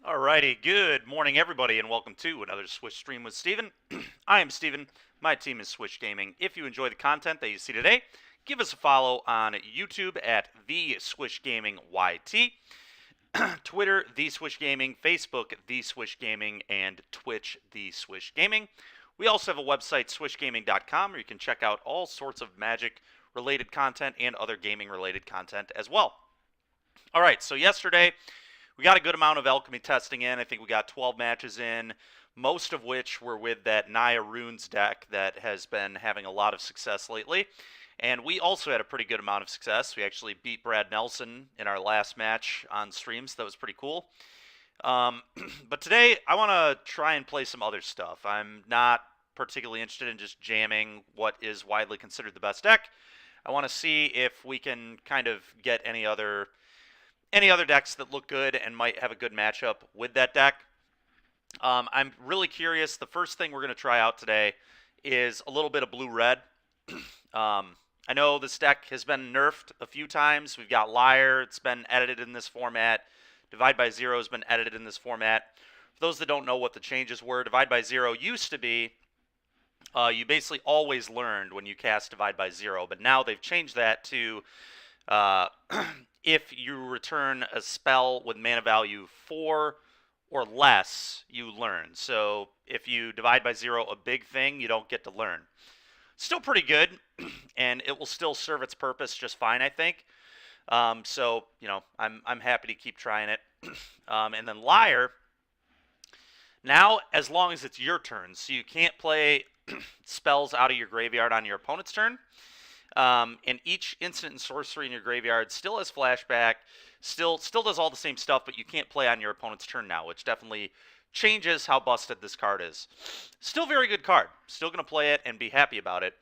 Alrighty, good morning everybody and welcome to another Switch stream with Steven. I am Steven, my team is Switch Gaming. If you enjoy the content that you see today, give us a follow on YouTube at The Switch Gaming YT, Twitter, The Switch Gaming, Facebook, The Switch Gaming, and Twitch, The Switch Gaming. We also have a website, switchgaming.com, where you can check out all sorts of Magic-related content and other gaming-related content as well. Alright, so yesterday, we got a good amount of Alchemy testing in. I think we got 12 matches in, most of which were with that Naya Runes deck that has been having a lot of success lately. And we also had a pretty good amount of success. We actually beat Brad Nelson in our last match on stream, so that was pretty cool. But today, I want to try and play some other stuff. I'm not particularly interested in just jamming what is widely considered the best deck. I want to see if we can kind of get any other decks that look good and might have a good matchup with that deck. I'm really curious. The first thing we're going to try out today is a little bit of blue-red. I know this deck has been nerfed a few times. We've got Liar. It's been edited in this format. Divide by Zero has been edited in this format. For those that don't know what the changes were, Divide by Zero used to be you basically always learned when you cast Divide by Zero, but now they've changed that to if you return a spell with mana value 4 or less, you learn. So if you divide by 0 a big thing, you don't get to learn. Still pretty good, and it will still serve its purpose just fine, I think. So, you know, I'm happy to keep trying it. And then Liar, now as long as it's your turn, so you can't play spells out of your graveyard on your opponent's turn. And each instant and sorcery in your graveyard still has flashback, still does all the same stuff, but you can't play on your opponent's turn now, which definitely changes how busted this card is. Still very good card. Still going to play it and be happy about it,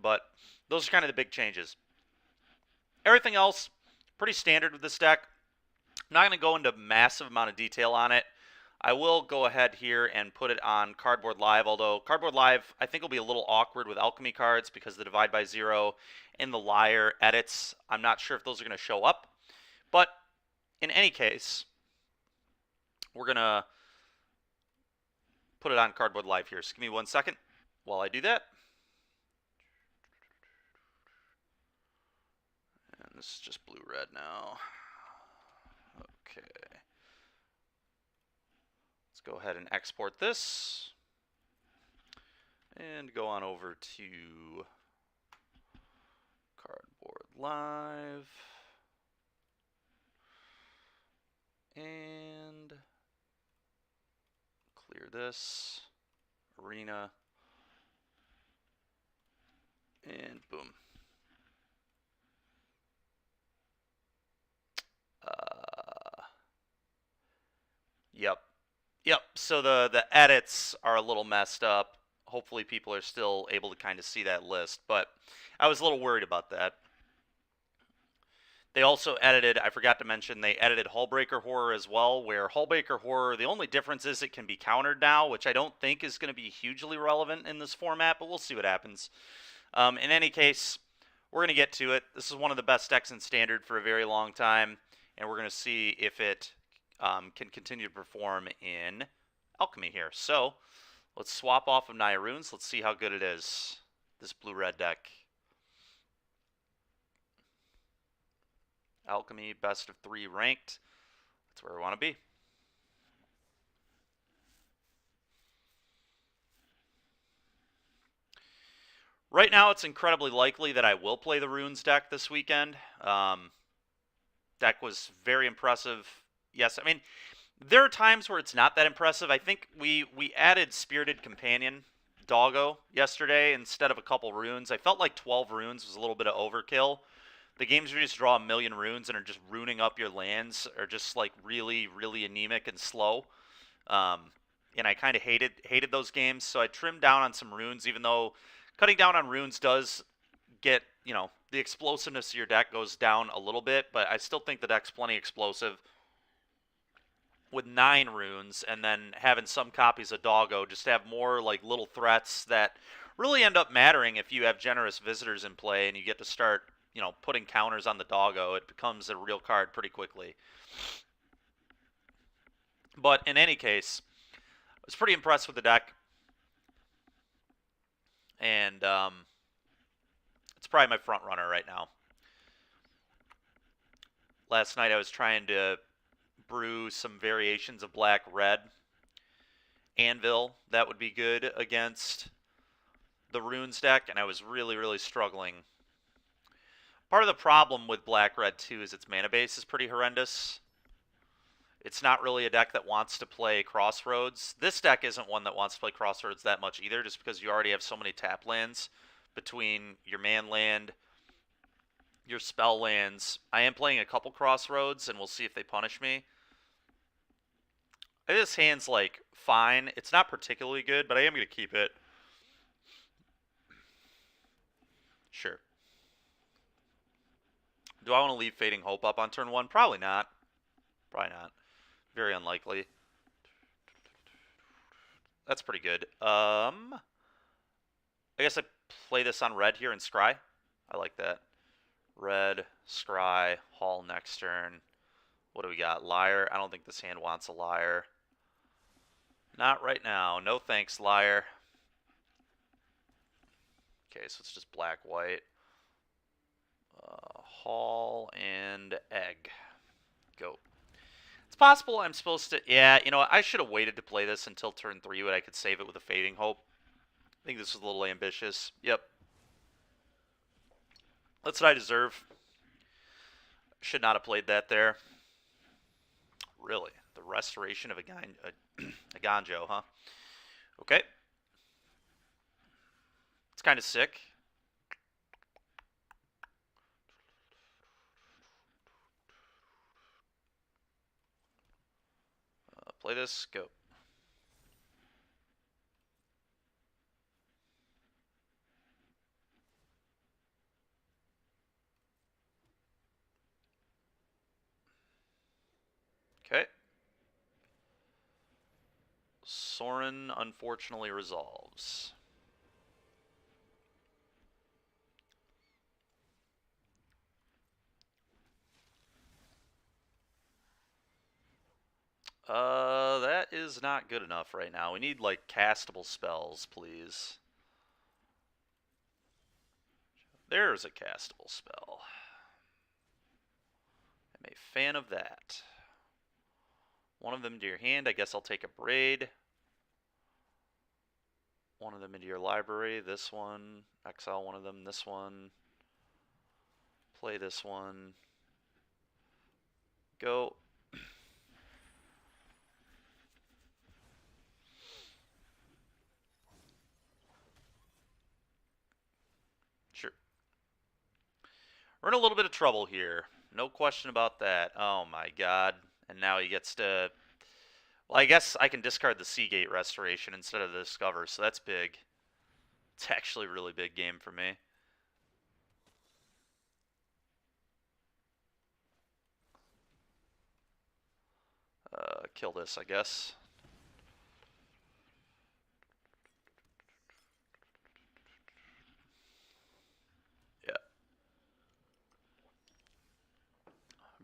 but those are kind of the big changes. Everything else, pretty standard with this deck. I'm not going to go into massive amount of detail on it. I will go ahead here and put it on Cardboard Live, although Cardboard Live I think will be a little awkward with Alchemy cards because the Divide by Zero and the Liar edits, I'm not sure if those are going to show up. But in any case, we're going to put it on Cardboard Live here. So give me 1 second while I do that. And this is just blue-red now. Okay. Let's go ahead and export this and go on over to Cardboard Live and clear this arena and boom. Yep, so the edits are a little messed up. Hopefully people are still able to kind of see that list, but I was a little worried about that. They also edited, I forgot to mention, they edited Hullbreaker Horror as well, where Hullbreaker Horror, the only difference is it can be countered now, which I don't think is going to be hugely relevant in this format, but we'll see what happens. In any case, we're going to get to it. This is one of the best decks in Standard for a very long time, and we're going to see if it can continue to perform in Alchemy here. So let's swap off of Naya Runes. Let's see how good it is, this blue-red deck. Alchemy, best of 3 ranked. That's where we want to be. Right now, it's incredibly likely that I will play the Runes deck this weekend. Deck was very impressive. Yes, I mean, there are times where it's not that impressive. I think we added Spirited Companion, Doggo, yesterday instead of a couple runes. I felt like 12 runes was a little bit of overkill. The games where you just draw a million runes and are just ruining up your lands are just like really, really anemic and slow. And I kind of hated those games, so I trimmed down on some runes, even though cutting down on runes does get, you know, the explosiveness of your deck goes down a little bit, but I still think the deck's plenty explosive. With 9 runes and then having some copies of Doggo just have more like little threats that really end up mattering if you have generous visitors in play and you get to start, you know, putting counters on the Doggo. It becomes a real card pretty quickly. But in any case, I was pretty impressed with the deck. And it's probably my front runner right now. Last night I was trying to brew some variations of black-red. Anvil, that would be good against the Runes deck, and I was really, really struggling. Part of the problem with black-red, too, is its mana base is pretty horrendous. It's not really a deck that wants to play Crossroads. This deck isn't one that wants to play Crossroads that much either, just because you already have so many tap lands between your man land, your spell lands. I am playing a couple Crossroads, and we'll see if they punish me. This hand's, like, fine. It's not particularly good, but I am going to keep it. Sure. Do I want to leave Fading Hope up on turn 1? Probably not. Probably not. Very unlikely. That's pretty good. I guess I play this on red here and scry. I like that. Red, scry, haul next turn. What do we got? Liar. I don't think this hand wants a liar. Not right now. No thanks, liar. Okay, so it's just black-white. Haul and egg. Go. It's possible I'm supposed to... Yeah, you know what? I should have waited to play this until turn 3 when I could save it with a Fading Hope. I think this was a little ambitious. Yep. That's what I deserve. Should not have played that there. Really? The restoration of a Ganjo, huh? Okay. It's kind of sick. Play this. Go. Okay. Sorin unfortunately resolves. That is not good enough right now. We need, like, castable spells, please. There's a castable spell. I'm a fan of that. One of them into your hand. I guess I'll take a Braid. One of them into your library. This one. Exile one of them. This one. Play this one. Go. Sure. We're in a little bit of trouble here. No question about that. Oh my god. And now he gets to... Well, I guess I can discard the Seagate Restoration instead of the Discover, so that's big. It's actually a really big game for me. Kill this, I guess. Yeah.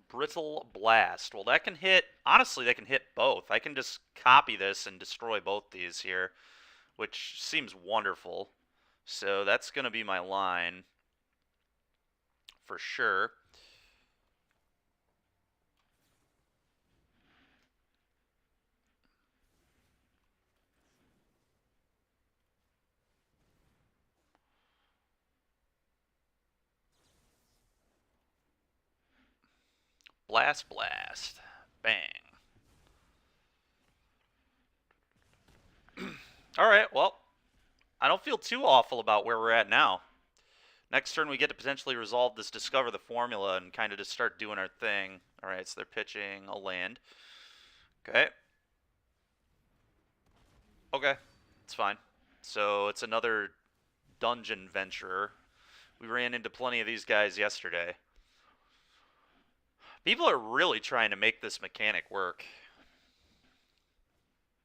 Brittle Blast. Well, that can hit... Honestly, that can hit both. I can just copy this and destroy both these here, which seems wonderful. So that's going to be my line for sure. Blast, blast. Bang. Alright, well, I don't feel too awful about where we're at now. Next turn we get to potentially resolve this, discover the formula, and kind of just start doing our thing. Alright, so they're pitching a land. Okay. Okay, it's fine. So it's another dungeon venturer. We ran into plenty of these guys yesterday. People are really trying to make this mechanic work.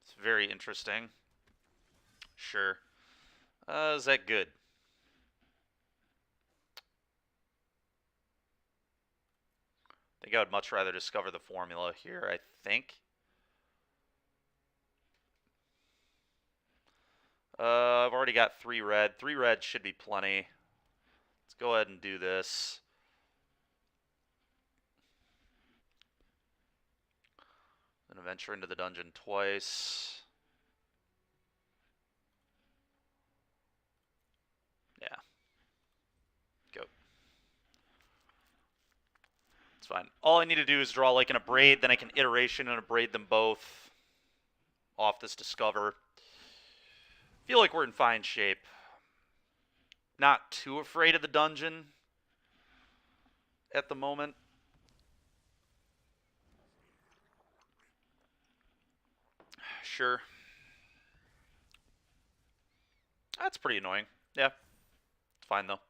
It's very interesting. Sure. Is that good? I think I would much rather discover the formula here, I think. I've already got 3 red. 3 red should be plenty. Let's go ahead and do this. Then venture into the dungeon twice. Yeah. Go. It's fine. All I need to do is draw like an Abrade, then I can iteration and Abrade them both off this Discover. Feel like we're in fine shape. Not too afraid of the dungeon at the moment. Sure. That's pretty annoying. Yeah. It's fine, though.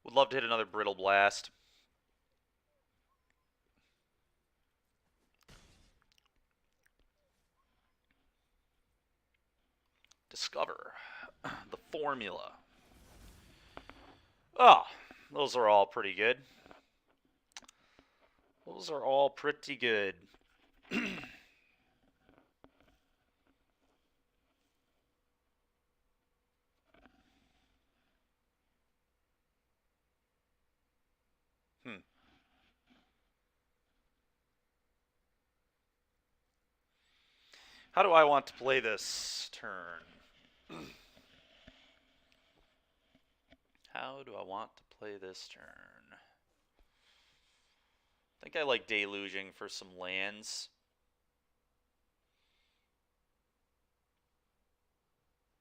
Would love to hit another Brittle Blast. Discover the formula. Oh, those are all pretty good. Those are all pretty good. How do I want to play this turn? How do I want to play this turn? I think I like deluging for some lands.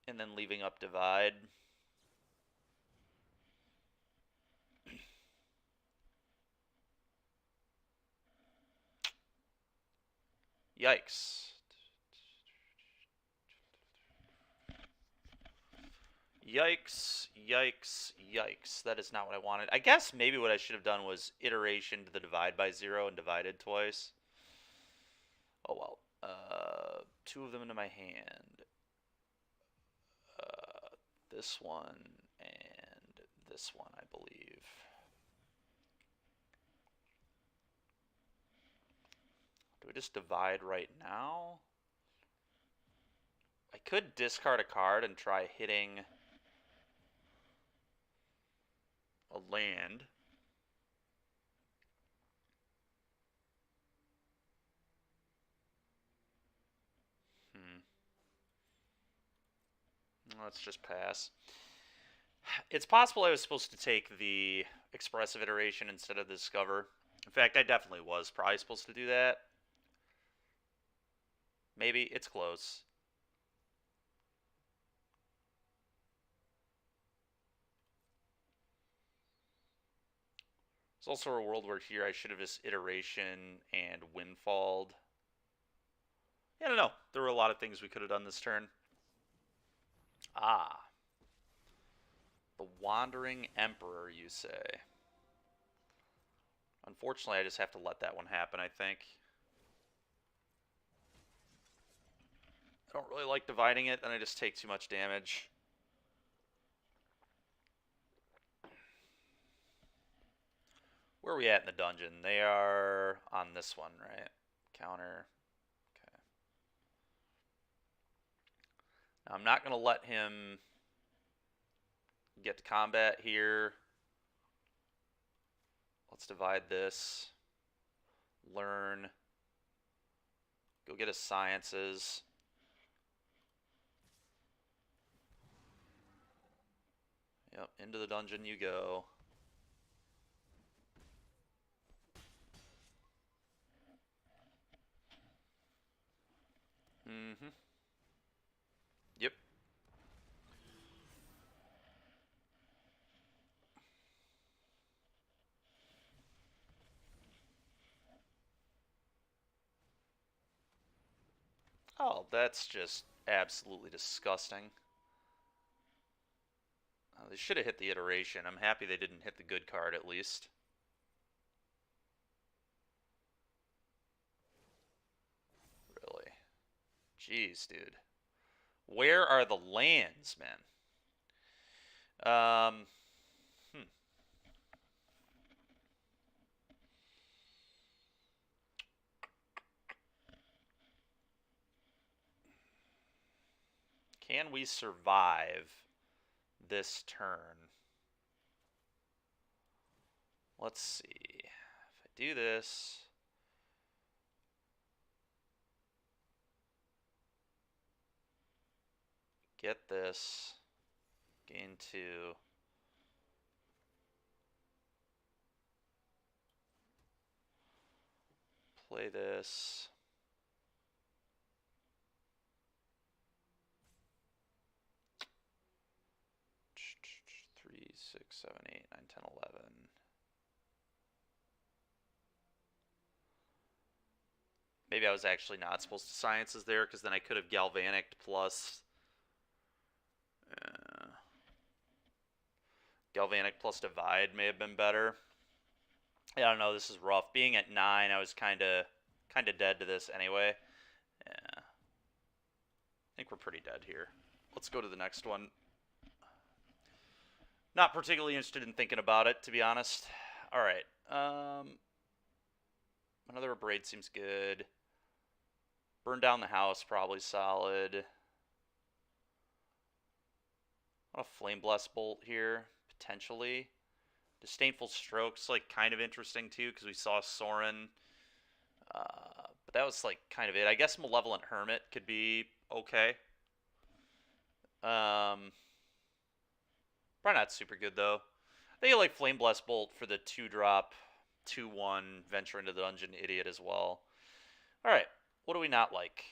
And then leaving up Divide. Yikes. Yikes, yikes, yikes. That is not what I wanted. I guess maybe what I should have done was iteration to the divide by 0 and divided twice. Oh well. 2 of them into my hand. This one and this one, I believe. Do we just divide right now? I could discard a card and try hitting a land. Let's just pass. It's possible I was supposed to take the expressive iteration instead of the discover. In fact, I definitely was probably supposed to do that. Maybe. It's close. There's also a world where here I should have just iteration and windfalled. Yeah, I don't know. There were a lot of things we could have done this turn. Ah. The Wandering Emperor, you say? Unfortunately, I just have to let that one happen, I think. I don't really like dividing it, and I just take too much damage. Where are we at in the dungeon? They are on this one, right? Counter. Okay. Now, I'm not going to let him get to combat here. Let's divide this. Learn. Go get his sciences. Yep, into the dungeon you go. Yep. Oh, that's just absolutely disgusting. They should have hit the iteration. I'm happy they didn't hit the good card at least. Really? Jeez, dude. Where are the lands, man? Can we survive this turn? Let's see. If I do this... Get this. Gain 2. Play this. Three, 6, 7, 8, 9, 10, 11. Maybe I was actually not supposed to sciences there, because then I could have galvanic plus... galvanic plus divide may have been better. Yeah, I don't know, this is rough. Being at 9, I was kind of dead to this anyway. Yeah. I think we're pretty dead here. Let's go to the next one. Not particularly interested in thinking about it, to be honest. Alright. Another abrade seems good. Burn down the house, probably solid. A Flame Blast Bolt here, potentially. Disdainful Strokes, like, kind of interesting, too, because we saw Sorin. But that was, like, kind of it. I guess Malevolent Hermit could be okay. Probably not super good, though. I think I like Flame Blast Bolt for the 2-drop, 2-1, Venture into the Dungeon Idiot as well. Alright, what do we not like?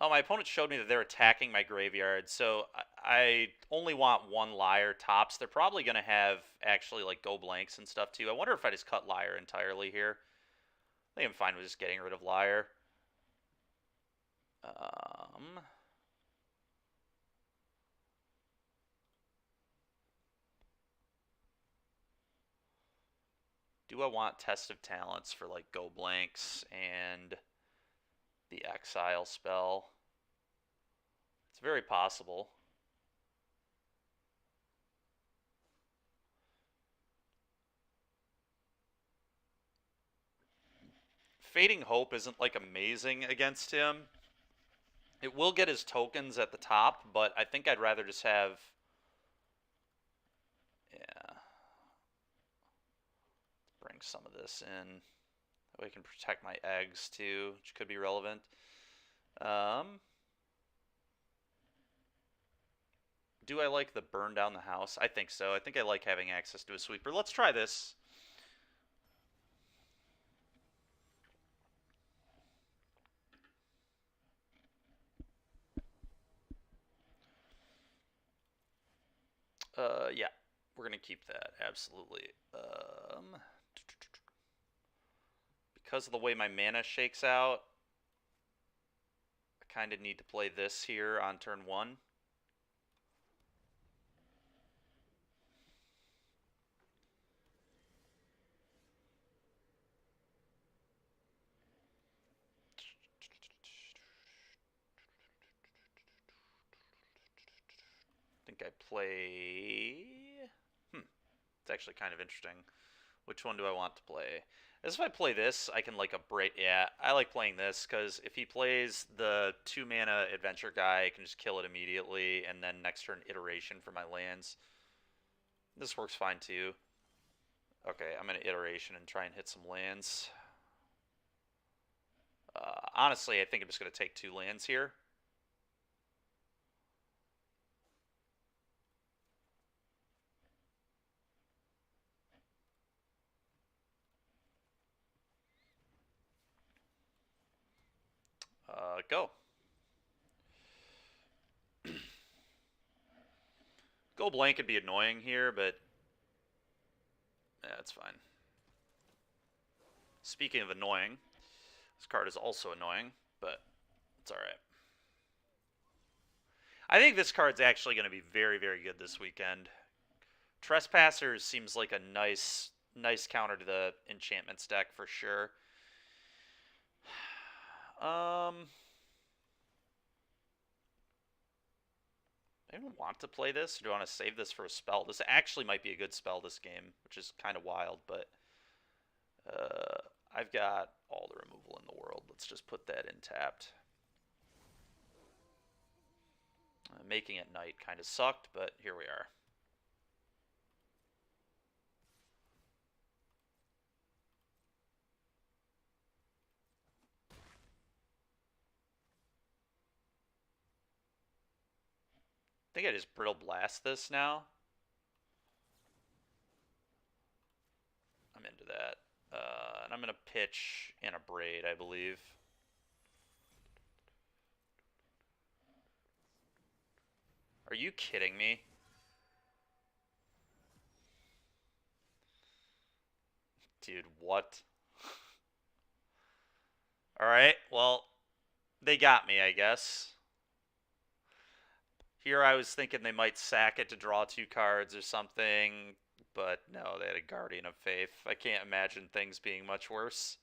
Oh, my opponent showed me that they're attacking my graveyard, so I only want 1 Liar tops. They're probably going to have, actually, like, go blanks and stuff, too. I wonder if I just cut Liar entirely here. I think I'm fine with just getting rid of Liar. Do I want Test of Talents for, like, go blanks and the Exile spell? It's very possible. Fading Hope isn't, like, amazing against him. It will get his tokens at the top, but I think I'd rather just have... Yeah. Bring some of this in. That way I can protect my eggs, too, which could be relevant. Do I like the burn down the house? I think so. I think I like having access to a sweeper. Let's try this. Yeah, we're gonna keep that, absolutely. Because of the way my mana shakes out, I kind of need to play this here on turn 1. I think I play... It's actually kind of interesting. Which one do I want to play? As if I play this, I can, like, abrade... Yeah, I like playing this, because if he plays the 2-mana adventure guy, I can just kill it immediately, and then next turn iteration for my lands. This works fine, too. Okay, I'm going to iteration and try and hit some lands. Honestly, I think I'm just going to take 2 lands here. Go. Go blank could be annoying here, but yeah, it's fine. Speaking of annoying, this card is also annoying, but it's alright. I think this card's actually going to be very, very good this weekend. Trespassers seems like a nice counter to the enchantments deck for sure. I don't want to play this, or do I want to save this for a spell? This actually might be a good spell this game, which is kind of wild, but I've got all the removal in the world. Let's just put that in tapped. Making it night kind of sucked, but here we are. I think I just Brittle Blast this now. I'm into that. And I'm going to pitch in a Braid, I believe. Are you kidding me? Dude, what? Alright, well, they got me, I guess. Here I was thinking they might sack it to draw 2 cards or something, but no, they had a Guardian of Faith. I can't imagine things being much worse.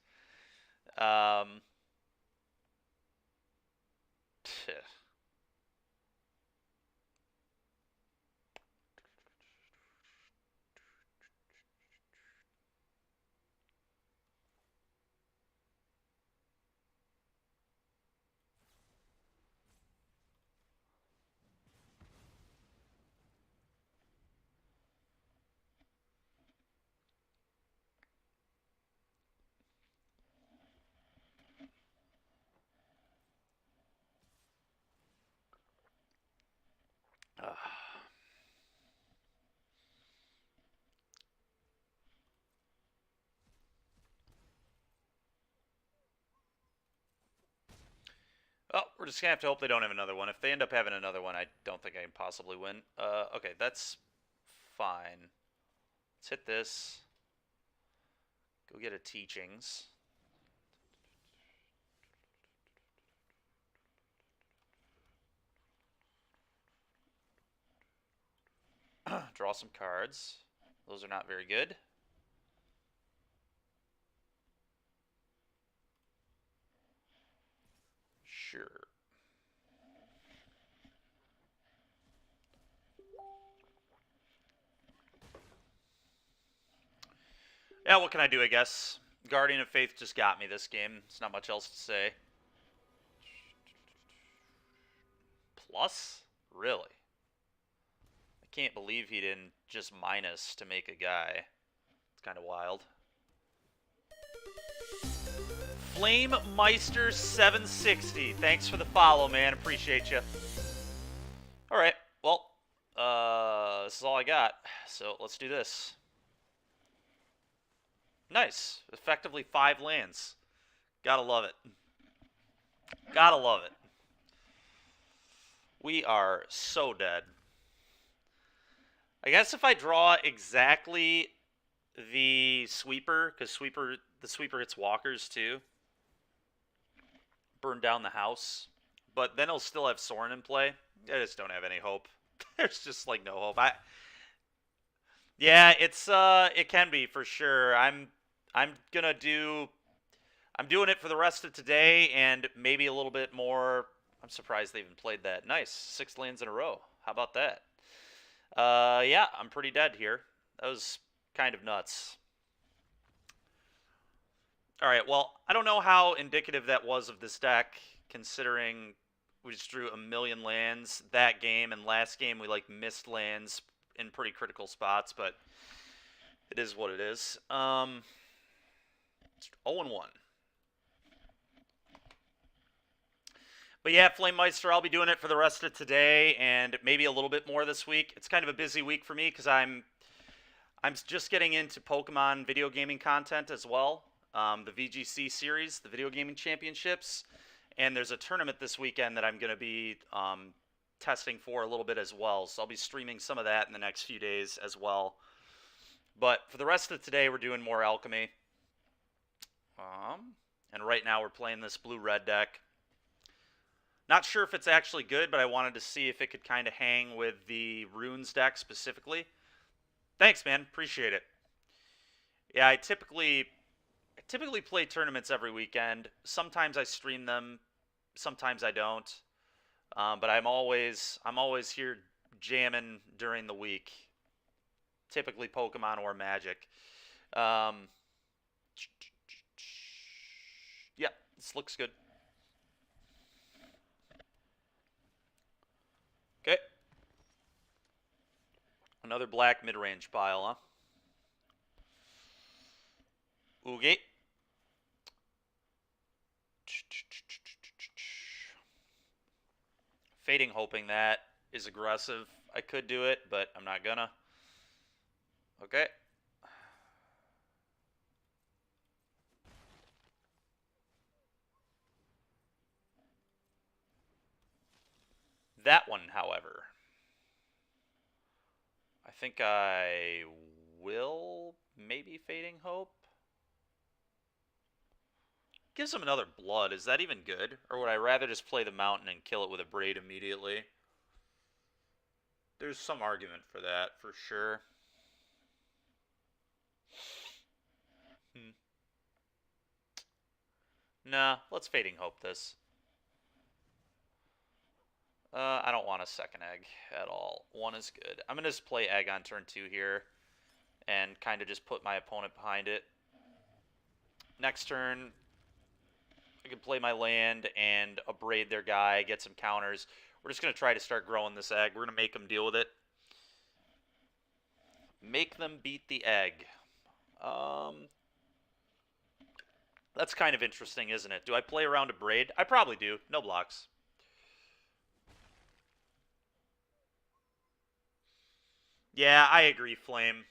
Oh, we're just going to have to hope they don't have another one. If they end up having another one, I don't think I can possibly win. Okay, that's fine. Let's hit this. Go get a Teachings. Draw some cards. Those are not very good. Sure. Yeah, what can I do, I guess? Guardian of Faith just got me this game. There's not much else to say. Plus? Really? I can't believe he didn't just minus to make a guy. It's kind of wild. Flame Meister 760. Thanks for the follow, man. Appreciate you. All right. Well, this is all I got. So let's do this. Nice. Effectively 5 lands. Gotta love it. Gotta love it. We are so dead. I guess if I draw exactly the sweeper, because the sweeper hits walkers too. Burn down the house. But then he'll still have Sorin in play. I just don't have any hope. There's just like no hope. Yeah, it can be for sure. I'm doing it for the rest of today and maybe a little bit more. I'm surprised they even played that. Nice. 6 lands in a row. How about that? Yeah, I'm pretty dead here. That was kind of nuts. All right, well, I don't know how indicative that was of this deck, considering we just drew a million lands that game, and last game we like missed lands in pretty critical spots, but it is what it is. 0-1. But yeah, Flame Meister, I'll be doing it for the rest of today and maybe a little bit more this week. It's kind of a busy week for me because I'm just getting into Pokemon video gaming content as well. The VGC series, the Video Gaming Championships, and there's a tournament this weekend that I'm going to be testing for a little bit as well. So I'll be streaming some of that in the next few days as well. But for the rest of today, we're doing more Alchemy. And right now we're playing this blue-red deck. Not sure if it's actually good, but I wanted to see if it could kind of hang with the Runes deck specifically. Thanks, man. Appreciate it. Yeah, I typically play tournaments every weekend. Sometimes I stream them, sometimes I don't. But I'm always here jamming during the week. Typically Pokemon or Magic. Yeah, this looks good. Another black mid-range pile, huh? Okay. Fading, hoping that is aggressive. I could do it, but I'm not gonna. Okay. That one, however, I think I will maybe Fading Hope. Gives him another blood. Is that even good? Or would I rather just play the mountain and kill it with a braid immediately? There's some argument for that, for sure. Nah, let's Fading Hope this. I don't want a second egg at all. One is good. I'm going to just play egg on turn 2 here and kind of just put my opponent behind it. Next turn, I can play my land and abrade their guy, get some counters. We're just going to try to start growing this egg. We're going to make them deal with it. Make them beat the egg. That's kind of interesting, isn't it? Do I play around a braid? I probably do. No blocks. Yeah, I agree, Flame.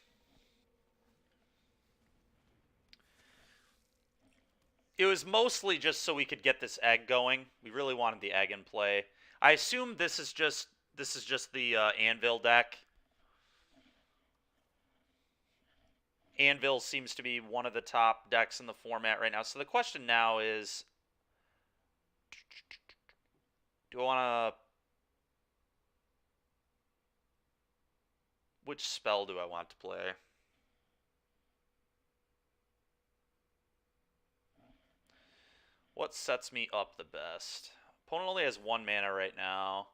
It was mostly just so we could get this egg going. We really wanted the egg in play. I assume this is just the Anvil deck. Anvil seems to be one of the top decks in the format right now. So the question now is, do I want to... Which spell do I want to play? What sets me up the best? Opponent only has 1 mana right now.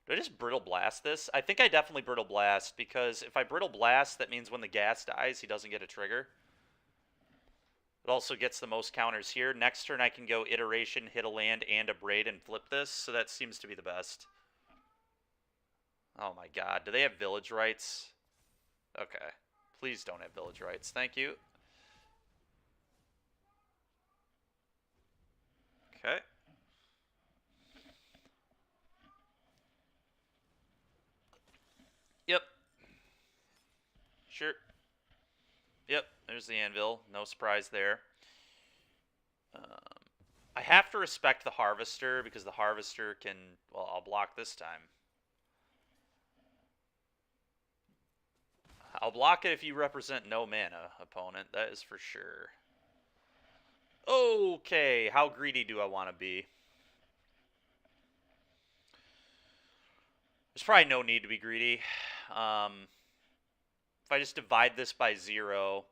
Do I just Brittle Blast this? I think I definitely Brittle Blast, because if I Brittle Blast, that means when the gas dies, he doesn't get a trigger. It also gets the most counters here. Next turn, I can go Iteration, hit a land, and a Braid, and flip this, so that seems to be the best. Oh my god, do they have Village Rights? Okay. Please don't have Village Rights. Thank you. Okay. Yep. Sure. Yep, there's the Anvil. No surprise there. I have to respect the Harvester, because the Harvester can... Well, I'll block this time. I'll block it if you represent no mana, opponent. That is for sure. Okay, how greedy do I want to be? There's probably no need to be greedy. If I just divide this by 0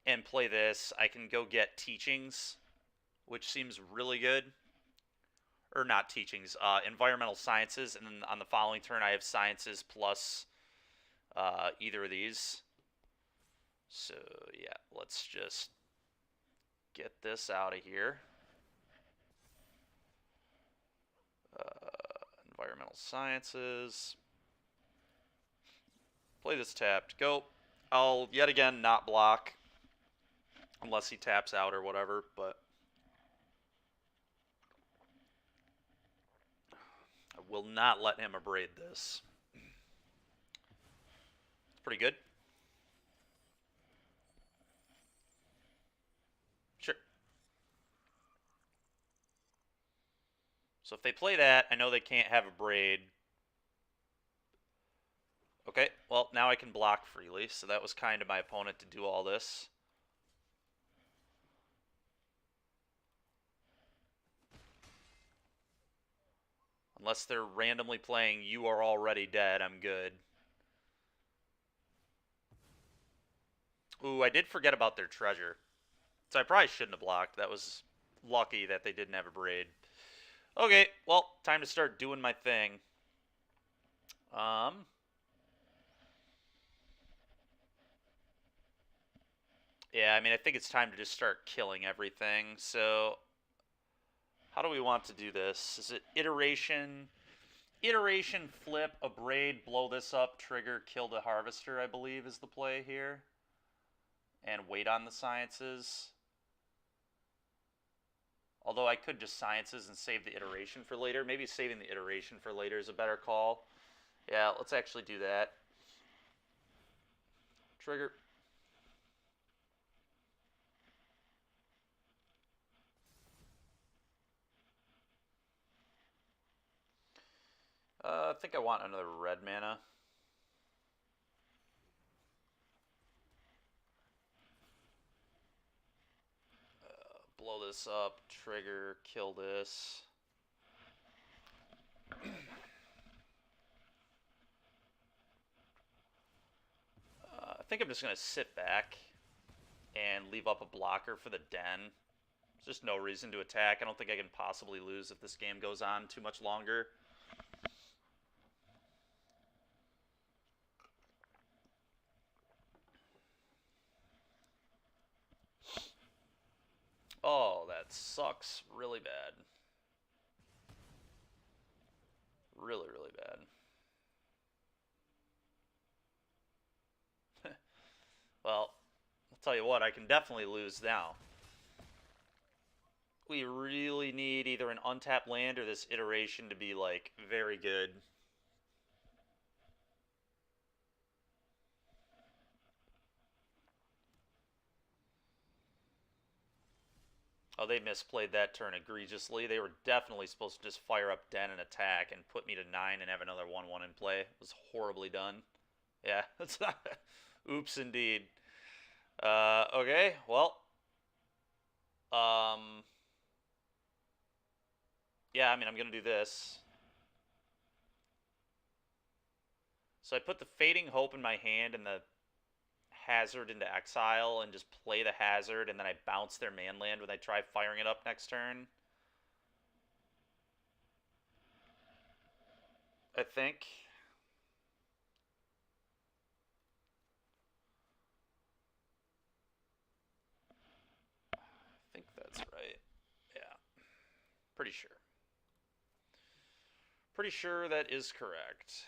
and play this, I can go get Teachings, which seems really good. Or not Teachings, Environmental Sciences, and then on the following turn I have Sciences plus either of these. So yeah, let's just get this out of here. Environmental Sciences. Play this tapped. Go. I'll yet again not block unless he taps out or whatever, but I will not let him abrade this. It's pretty good. Sure. So if they play that, I know they can't have a braid. Okay, well, now I can block freely, so that was kind of my opponent to do all this. Unless they're randomly playing You Are Already Dead, I'm good. Ooh, I did forget about their treasure. So I probably shouldn't have blocked. That was lucky that they didn't have a braid. Okay, well, time to start doing my thing. Yeah, I mean, I think it's time to just start killing everything. So, how do we want to do this? Is it Iteration? Iteration, flip, abrade, blow this up, trigger, kill the harvester, I believe is the play here. And wait on the sciences. Although I could just sciences and save the iteration for later. Maybe saving the iteration for later is a better call. Yeah, let's actually do that. Trigger. I think I want another red mana. Blow this up, trigger, kill this. I think I'm just going to sit back and leave up a blocker for the den. There's just no reason to attack. I don't think I can possibly lose if this game goes on too much longer. Oh, that sucks really bad. Really, really bad. Well, I'll tell you what, I can definitely lose now. We really need either an untapped land or this iteration to be, like, very good. Oh, they misplayed that turn egregiously. They were definitely supposed to just fire up Den and attack and put me to 9 and have another 1-1 in play. It was horribly done. Yeah, that's not... Oops, indeed. Okay, well... Yeah, I mean, I'm going to do this. So I put the Fading Hope in my hand and the Hazard into exile and just play the Hazard, and then I bounce their manland when I try firing it up next turn. I think. I think that's right. Yeah. Pretty sure. Pretty sure that is correct.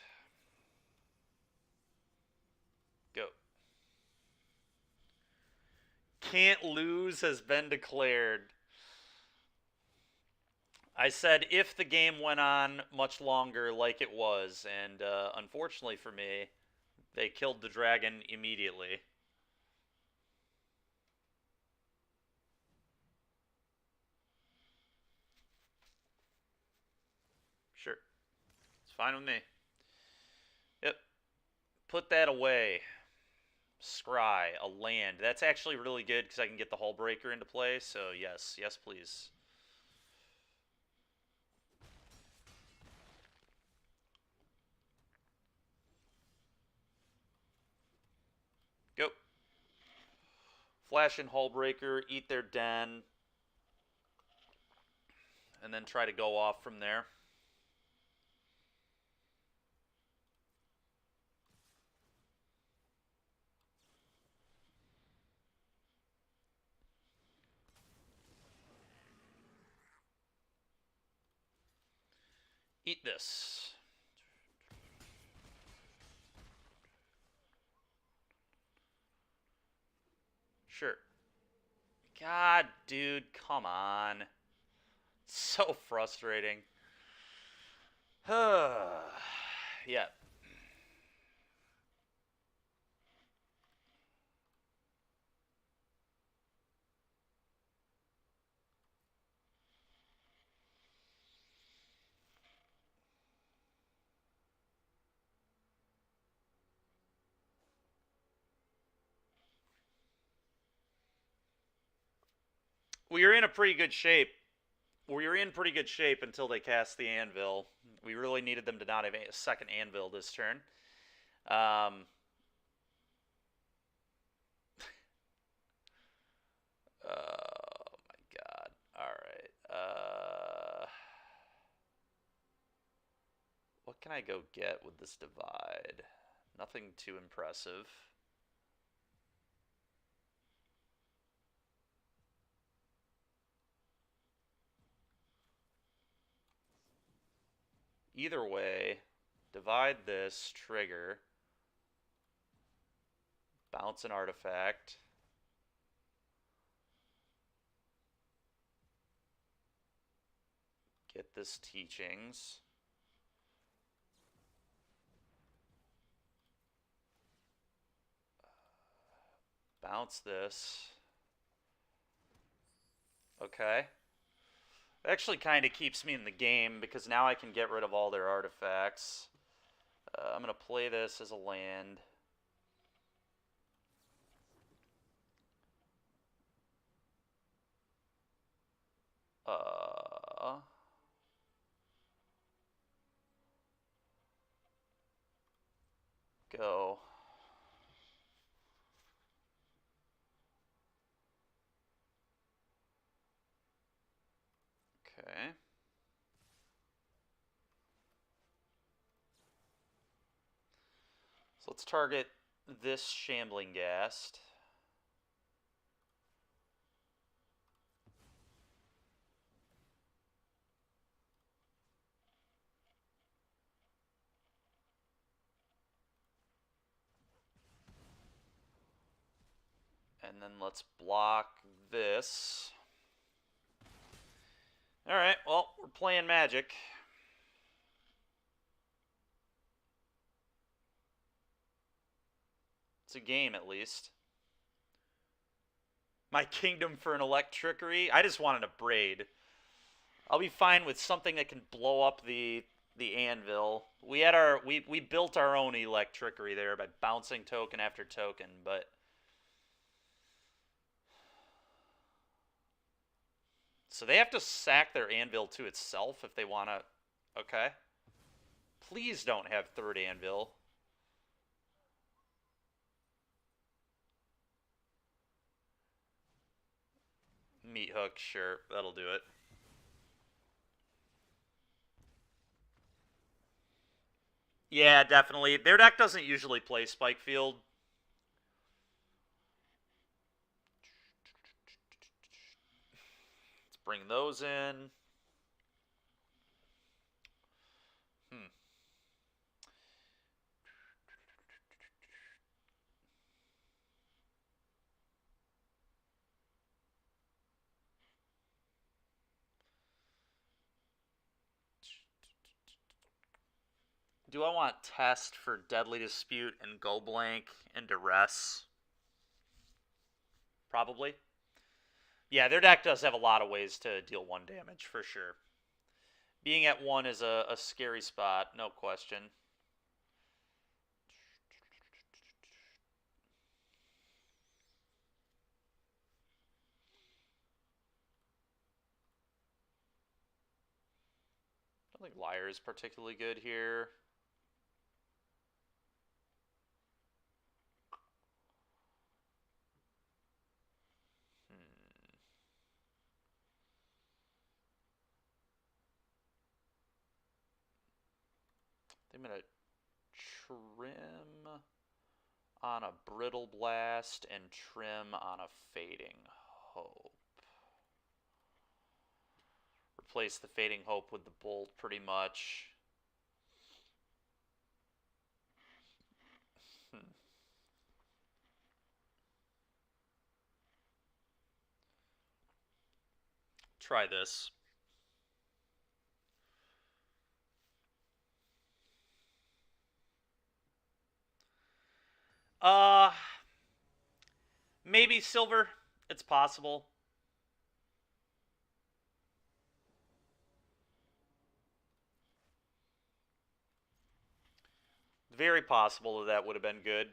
Go. Can't lose has been declared. I said if the game went on much longer like it was, and unfortunately for me, they killed the dragon immediately. Sure. It's fine with me. Yep. Put that away. Scry, a land. That's actually really good because I can get the Hullbreaker into play, so yes. Yes, please. Go. Flash in Hullbreaker, eat their den, and then try to go off from there. Eat this. Sure. God, dude, come on. So frustrating. Yeah. We were in a pretty good shape. We were in pretty good shape until they cast the Anvil. We really needed them to not have a second Anvil this turn. Oh my god. Alright. What can I go get with this divide? Nothing too impressive. either way, divide this, trigger, bounce an artifact. Get this teachings. Bounce this. Okay. It actually kind of keeps me in the game because now I can get rid of all their artifacts. I'm going to play this as a land. Go. Okay. So let's target this Shambling Ghast. And then let's block this. Alright, well, we're playing Magic. It's a game, at least. My kingdom for an Electrickery? I just wanted a Braid. I'll be fine with something that can blow up the anvil. We built our own Electrickery there by bouncing token after token, but so they have to sack their anvil to itself if they want to. Okay. Please don't have third anvil. Meat hook, sure, that'll do it. Yeah, definitely. Their deck doesn't usually play Spike Field. Let's bring those in. Do I want Test for Deadly Dispute and Go Blank and Duress? Probably. Yeah, their deck does have a lot of ways to deal 1 damage, for sure. Being at 1 is a scary spot, no question. I don't think Liar is particularly good here. I'm going to trim on a Brittle Blast and trim on a Fading Hope. Replace the Fading Hope with the Bolt pretty much. Try this. Maybe silver. It's possible. Very possible that would have been good.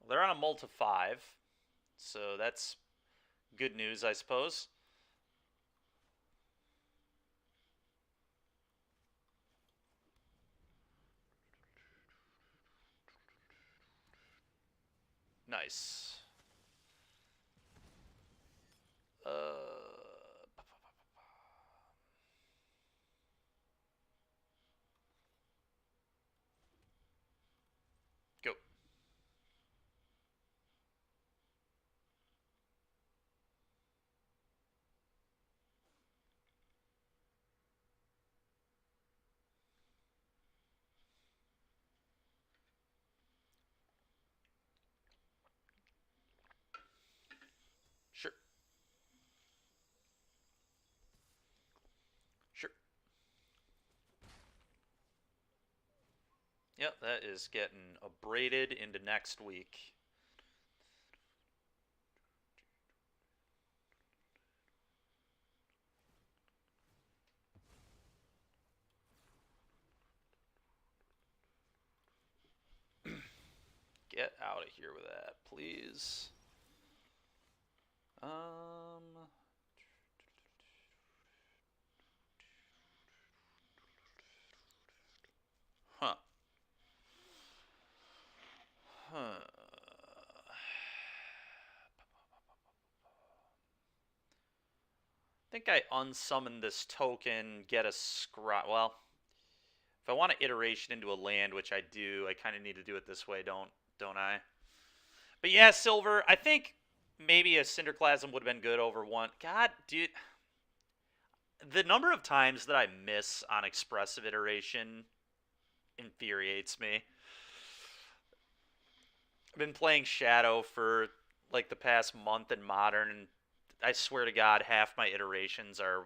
They're on a multi 5, so that's good news, I suppose. Nice. Go. Sure. Sure. Yep, that is getting abraded into next week. Get out of here with that, please. Huh. Huh. I think I unsummoned this token, get a scry. Well, if I want an iteration into a land, which I do, I kind of need to do it this way, don't I? But yeah, Silver, I think maybe a Cinderclasm would have been good over one. God, dude. The number of times that I miss on expressive iteration infuriates me. I've been playing Shadow for like the past month in Modern, and I swear to God, half my iterations are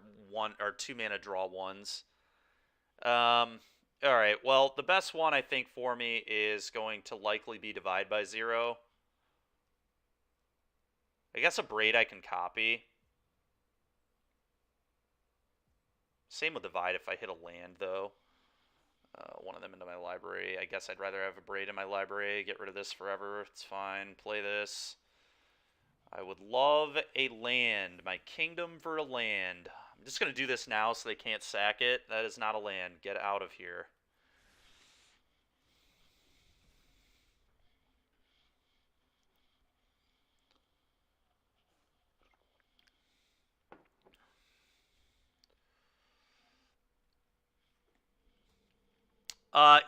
2 mana draw ones. All right. Well, the best one I think for me is going to likely be Divide by 0. I guess a Braid I can copy. Same with Divide if I hit a land, though. One of them into my library. I guess I'd rather have a Braid in my library. Get rid of this forever. It's fine. Play this. I would love a land. My kingdom for a land. I'm just going to do this now so they can't sack it. That is not a land. Get out of here.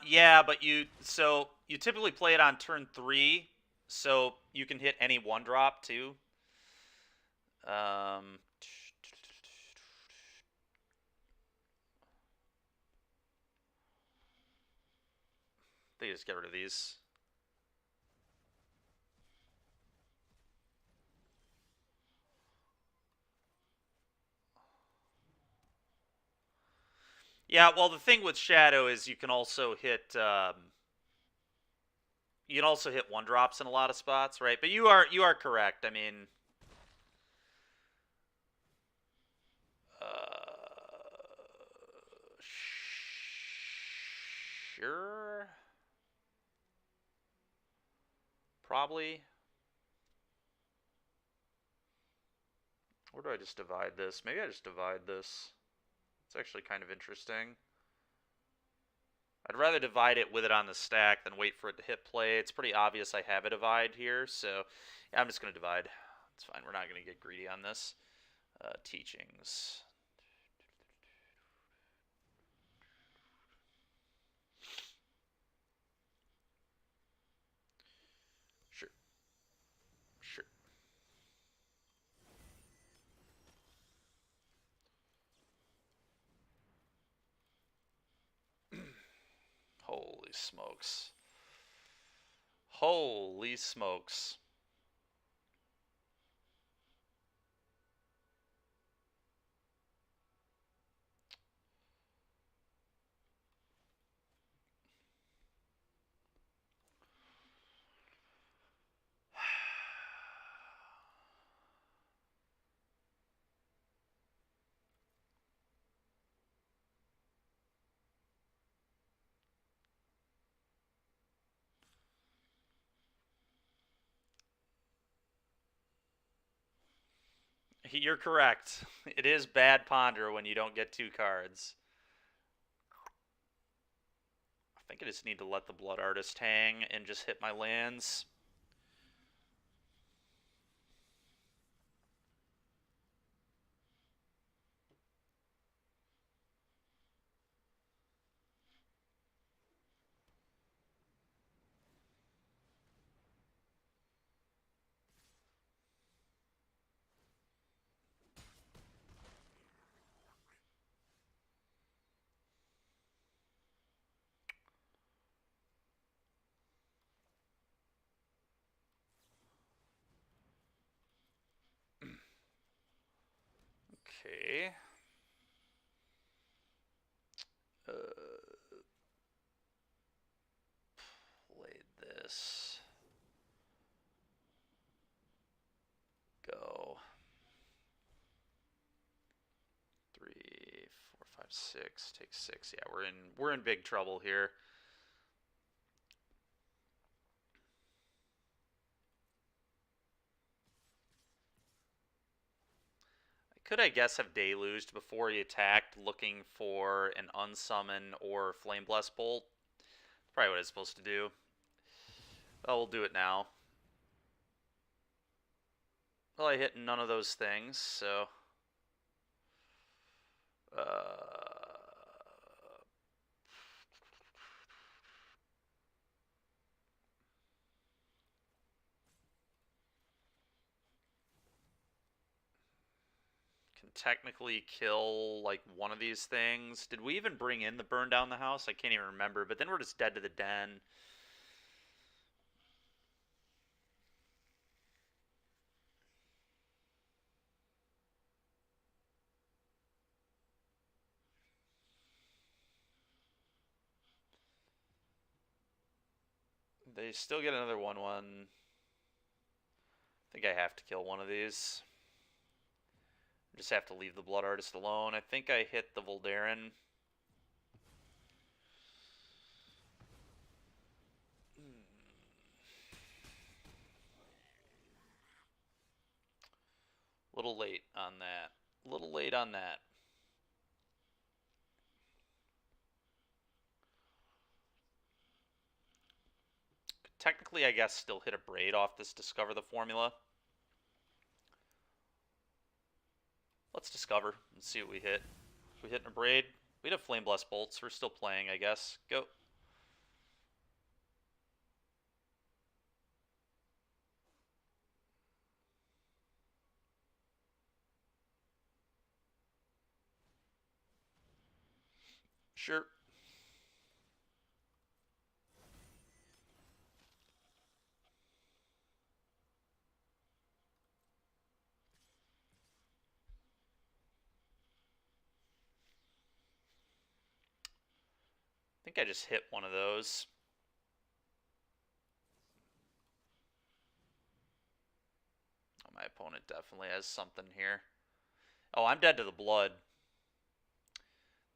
Yeah, but you typically play it on turn 3, so you can hit any 1-drop too. They just get rid of these. Yeah, well, the thing with Shadow is you can also hit 1-drops in a lot of spots, right? But you are correct. I mean, sure, probably. Or do I just divide this? Maybe I just divide this. It's actually kind of interesting. I'd rather divide it with it on the stack than wait for it to hit play. It's pretty obvious I have a divide here, so yeah, I'm just going to divide. It's fine. We're not going to get greedy on this. Teachings. Sure. Sure. Holy smokes. Holy smokes. You're correct. It is bad ponder when you don't get 2 cards. I think I just need to let the Blood Artist hang and just hit my lands. Okay. Played this. Go. 3, 4, 5, 6. Take 6. Yeah, we're in big trouble here. Could, I guess, have deluged before he attacked, looking for an unsummon or Flame Blessed Bolt. Probably what I was supposed to do. Oh, we'll do it now. Well, I hit none of those things, so... Can technically kill, like, one of these things. Did we even bring in the burn down the house? I can't even remember, but then we're just dead to the den. They still get another 1/1. I think I have to kill one of these. I just have to leave the Blood Artist alone. I think I hit the Voldaren. Little late on that. Little late on that. Could technically, I guess, still hit a Braid off this Discover the Formula. Let's Discover and see what we hit. If we hit a Braid, we'd have Flame Blessed Bolts. We're still playing, I guess. Go. Sure. I think I just hit one of those. Oh, my opponent definitely has something here. Oh, I'm dead to the blood.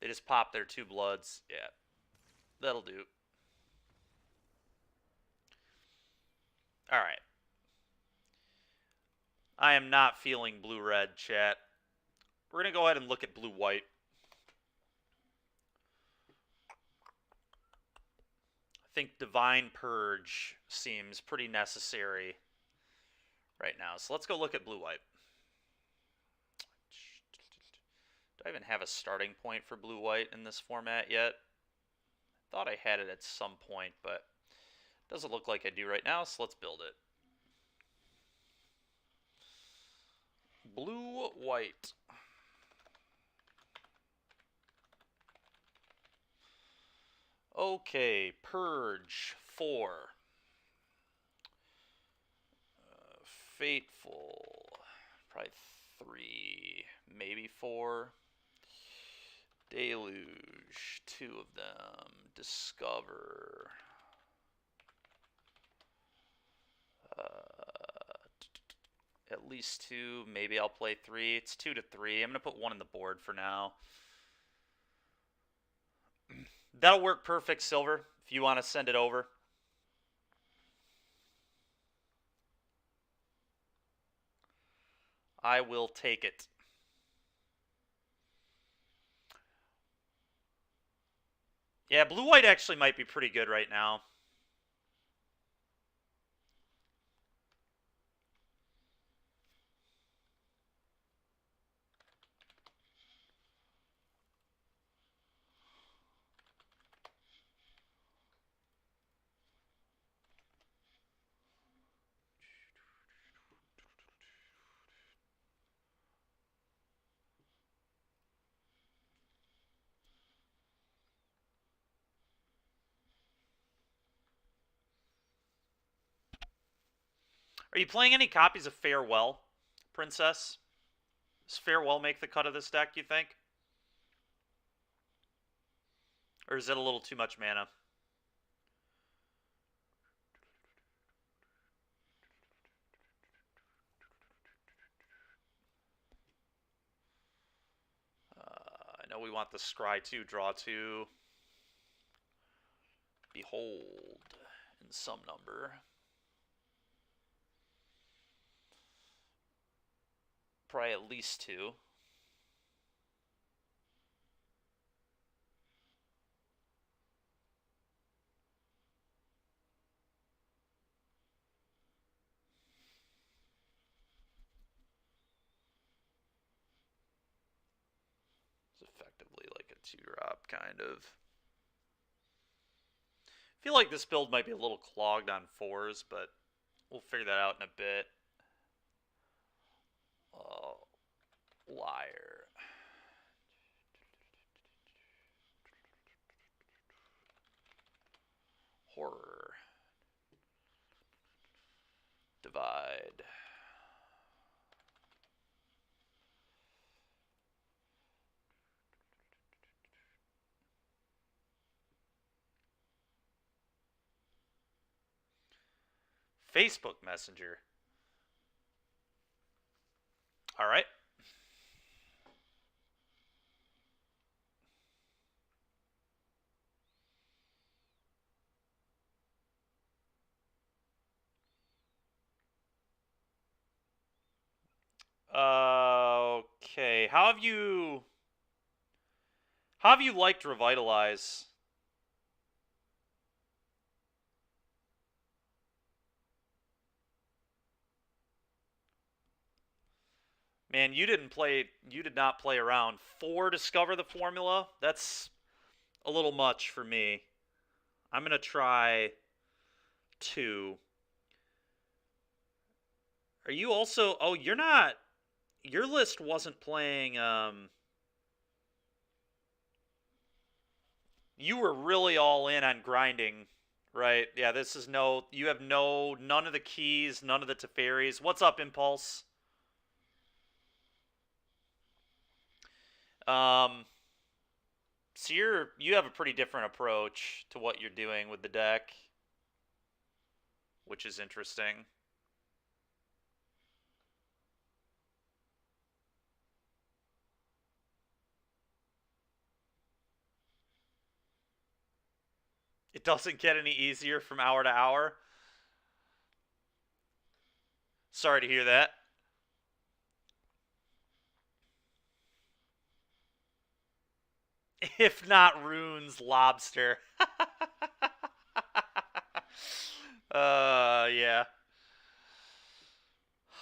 They just pop their 2 bloods. Yeah, that'll do. Alright. I am not feeling blue-red, chat. We're going to go ahead and look at blue-white. I think Divine Purge seems pretty necessary right now. So let's go look at blue-white. Do I even have a starting point for blue-white in this format yet? I thought I had it at some point, but it doesn't look like I do right now, so let's build it. Blue-white. Okay, Purge 4. Fateful. Probably 3, maybe 4. Deluge, 2 of them. Discover. At least 2. Maybe I'll play 3. It's 2 to 3. I'm going to put 1 on the board for now. That'll work perfect, Silver, if you want to send it over. I will take it. Yeah, blue-white actually might be pretty good right now. Are you playing any copies of Farewell, Princess? Does Farewell make the cut of this deck, you think? Or is it a little too much mana? I know we want the Scry 2, draw 2. Behold in some number. Probably at least 2. It's effectively like a 2-drop, kind of. I feel like this build might be a little clogged on 4s, but we'll figure that out in a bit. Liar. Horror. Divide. Facebook Messenger. All right. Okay. How have you liked Revitalize? Man, you did not play around. 4 discover the formula? That's a little much for me. I'm going to try 2. Are you also... Oh, you're not... Your list wasn't playing... You were really all in on grinding, right? Yeah, this is no... You have none of the keys, none of the Teferis. What's up, Impulse? So you have a pretty different approach to what you're doing with the deck, which is interesting. It doesn't get any easier from hour to hour. Sorry to hear that. If not runes, lobster. Yeah.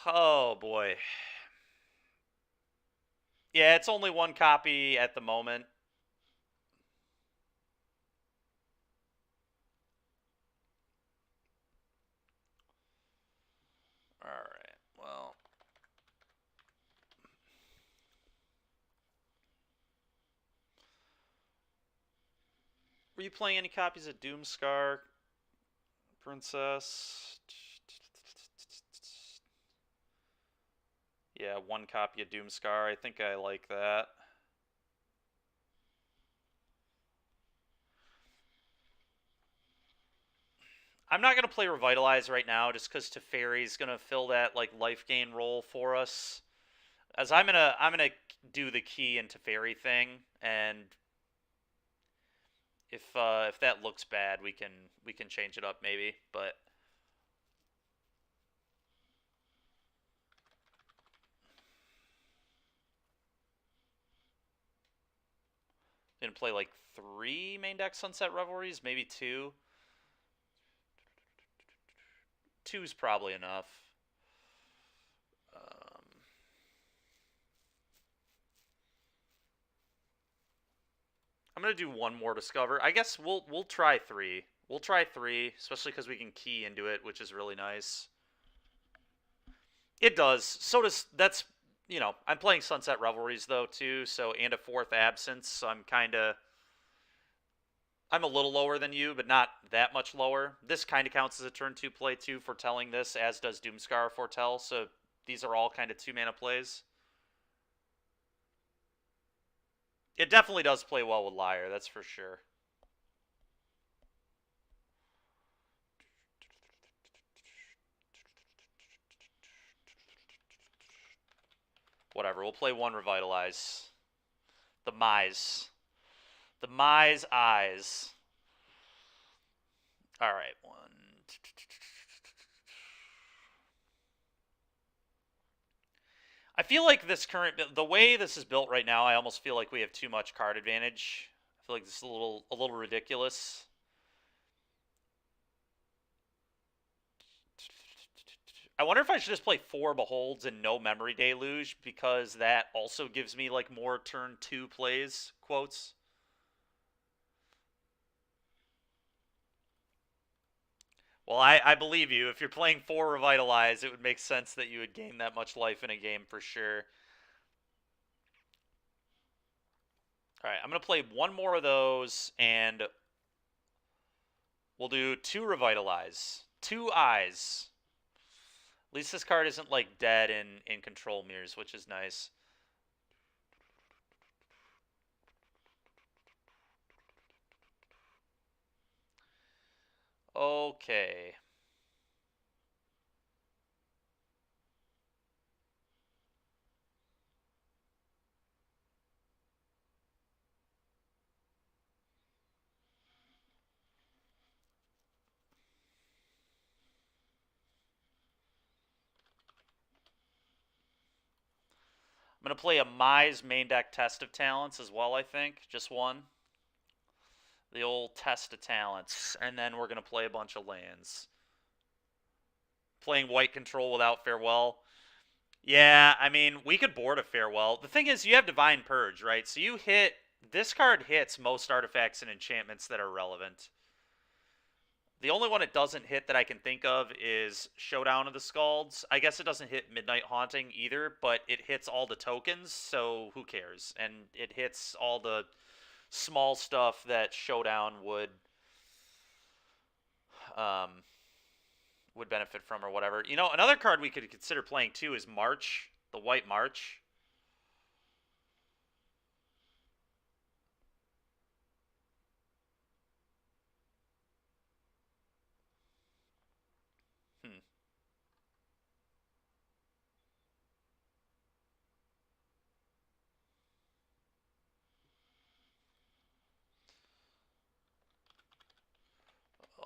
Oh, boy. Yeah, it's only 1 copy at the moment. Alright, well. Were you playing any copies of Doomscar, Princess? Yeah, 1 copy of Doomscar. I think I like that. I'm not going to play Revitalize right now just because Teferi's going to fill that like life gain role for us. As I'm gonna do the key and Teferi thing, and if that looks bad, we can change it up maybe, but I'm gonna play like 3 main deck Sunset Revelries, maybe 2. 2's probably enough. I'm gonna do 1 more Discover. I guess we'll try 3. We'll try 3, especially because we can key into it, which is really nice. It does. So does that's I'm playing Sunset Revelries though too, so and a 4th Absence, so I'm a little lower than you, but not that much lower. This kind of counts as a turn 2 play too, foretelling this, as does Doomscar foretell, so these are all kind of 2-mana plays. It definitely does play well with Liar, that's for sure. Whatever, we'll play one Revitalize. The Mize. The Mize Eyes. Alright, one. I feel like this current, the way this is built right now, I almost feel like we have too much card advantage. I feel like this is a little ridiculous. I wonder if I should just play 4 Beholds and no Memory Deluge, because that also gives me like more turn 2 plays, quotes. Well, I believe you. If you're playing 4 Revitalize, it would make sense that you would gain that much life in a game for sure. Alright, I'm going to play one more of those, and we'll do 2 Revitalize. 2 Eyes. At least this card isn't like dead in control mirrors, which is nice. Okay. I'm going to play a Mize main deck Test of Talents as well, I think. Just one. The old Test of Talents. And then we're going to play a bunch of lands. Playing white control without Farewell. Yeah, I mean, we could board a Farewell. The thing is, you have Divine Purge, right? So you hit... This card hits most artifacts and enchantments that are relevant. The only one it doesn't hit that I can think of is Showdown of the Scalds. I guess it doesn't hit Midnight Haunting either, but it hits all the tokens, so who cares? And it hits all the small stuff that Showdown would benefit from or whatever. You know, another card we could consider playing too is March, the White March.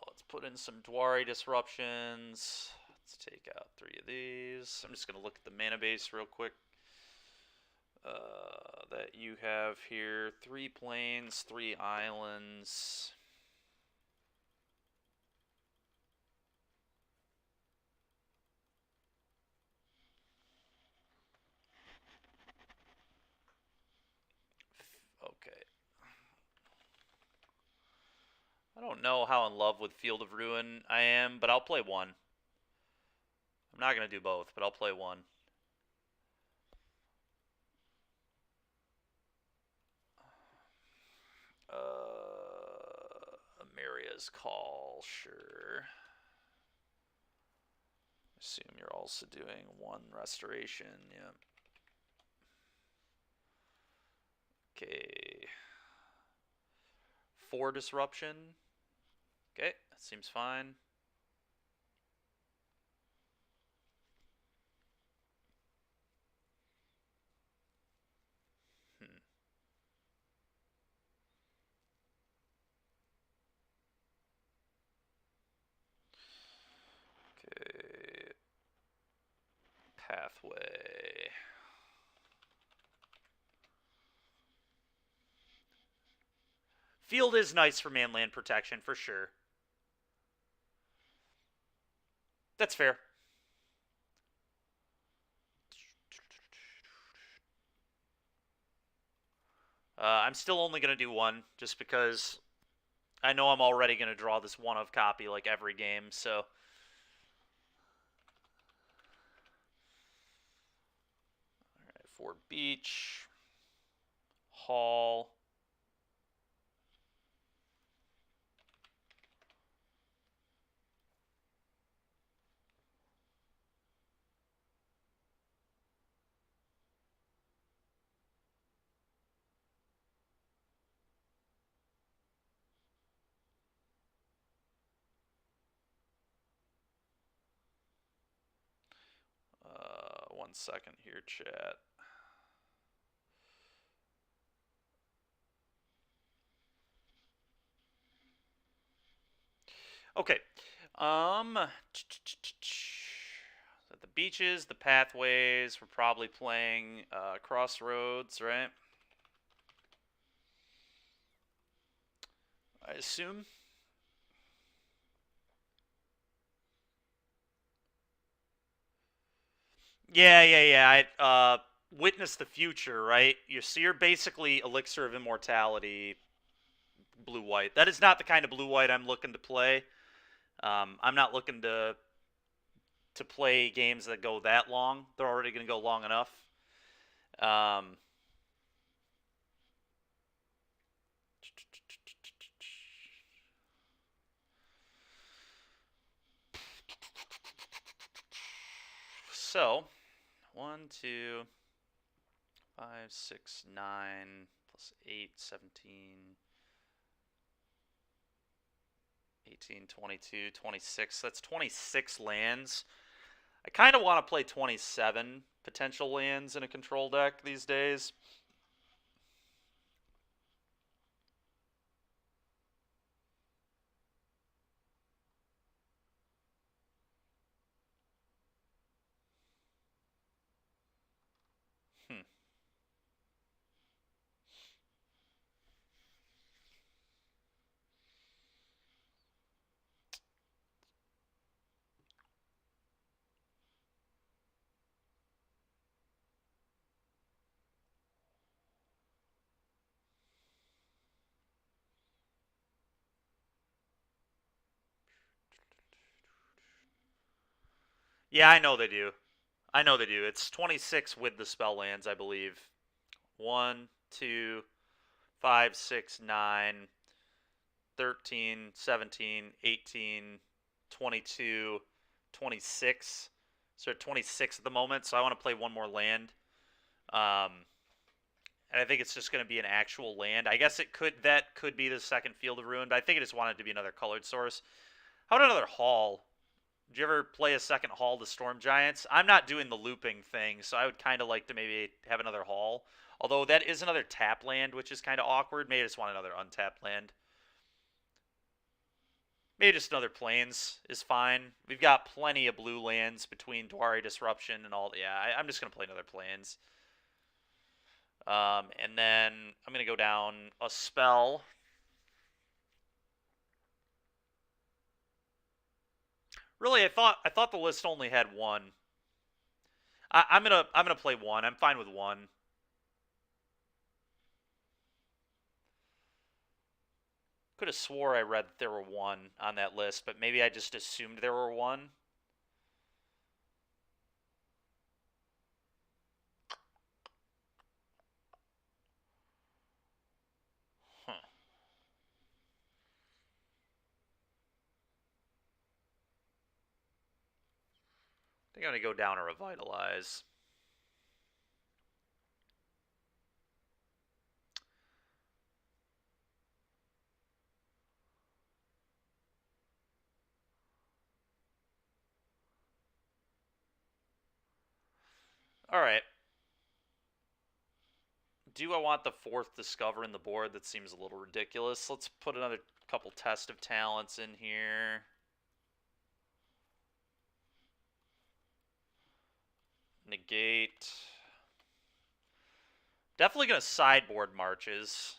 Let's put in some Dwari disruptions. Let's take out 3 of these. I'm just going to look at the mana base real quick. That you have here. 3 plains, 3 islands. Okay. I don't know how in love with Field of Ruin I am, but I'll play one. I'm not going to do both, but I'll play one. Amaria's Call, sure. Assume you're also doing 1 restoration, yeah. Okay. 4 disruption. Okay, that seems fine. Okay. Pathway. Field is nice for manland protection, for sure. That's fair. I'm still only going to do 1, just because I know I'm already going to draw this 1-of copy like every game, so... Alright, Fort Beach. Hall. 1 second here, chat. Okay. The beaches, the pathways. We're probably playing Crossroads, right? I assume. Yeah. I Witness the Future, right? So you're basically Elixir of Immortality, blue-white. That is not the kind of blue-white I'm looking to play. I'm not looking to play games that go that long. They're already going to go long enough. So, 1, 2, 5, 6, 9, plus 8, 17, 18, 22, 26. That's 26 lands. I kind of want to play 27 potential lands in a control deck these days. Yeah, I know they do. I know they do. It's 26 with the spell lands, I believe. 1, 2, 5, 6, 9, 13, 17, 18, 22, 26. So 26 at the moment, so I want to play one more land. And I think it's just going to be an actual land. I guess that could be the second Field of Ruin, but I think I just want it to be another colored source. How about another Hall? Did you ever play a second Hall to Storm Giants? I'm not doing the looping thing, so I would kind of like to maybe have another Hall. Although that is another tap land, which is kind of awkward. Maybe I just want another untapped land. Maybe just another Plains is fine. We've got plenty of blue lands between Dwari Disruption and all. Yeah, I'm just going to play another Plains. And then I'm going to go down a spell. Really, I thought the list only had one. I'm gonna play one. I'm fine with one. Could have swore I read that there were one on that list, but maybe I just assumed there were one. Huh. I think I'm gonna go down a Revitalize. All right. Do I want the fourth Discover in the board? That seems a little ridiculous. Let's put another couple Test of Talents in here. Negate. Definitely going to sideboard Marches.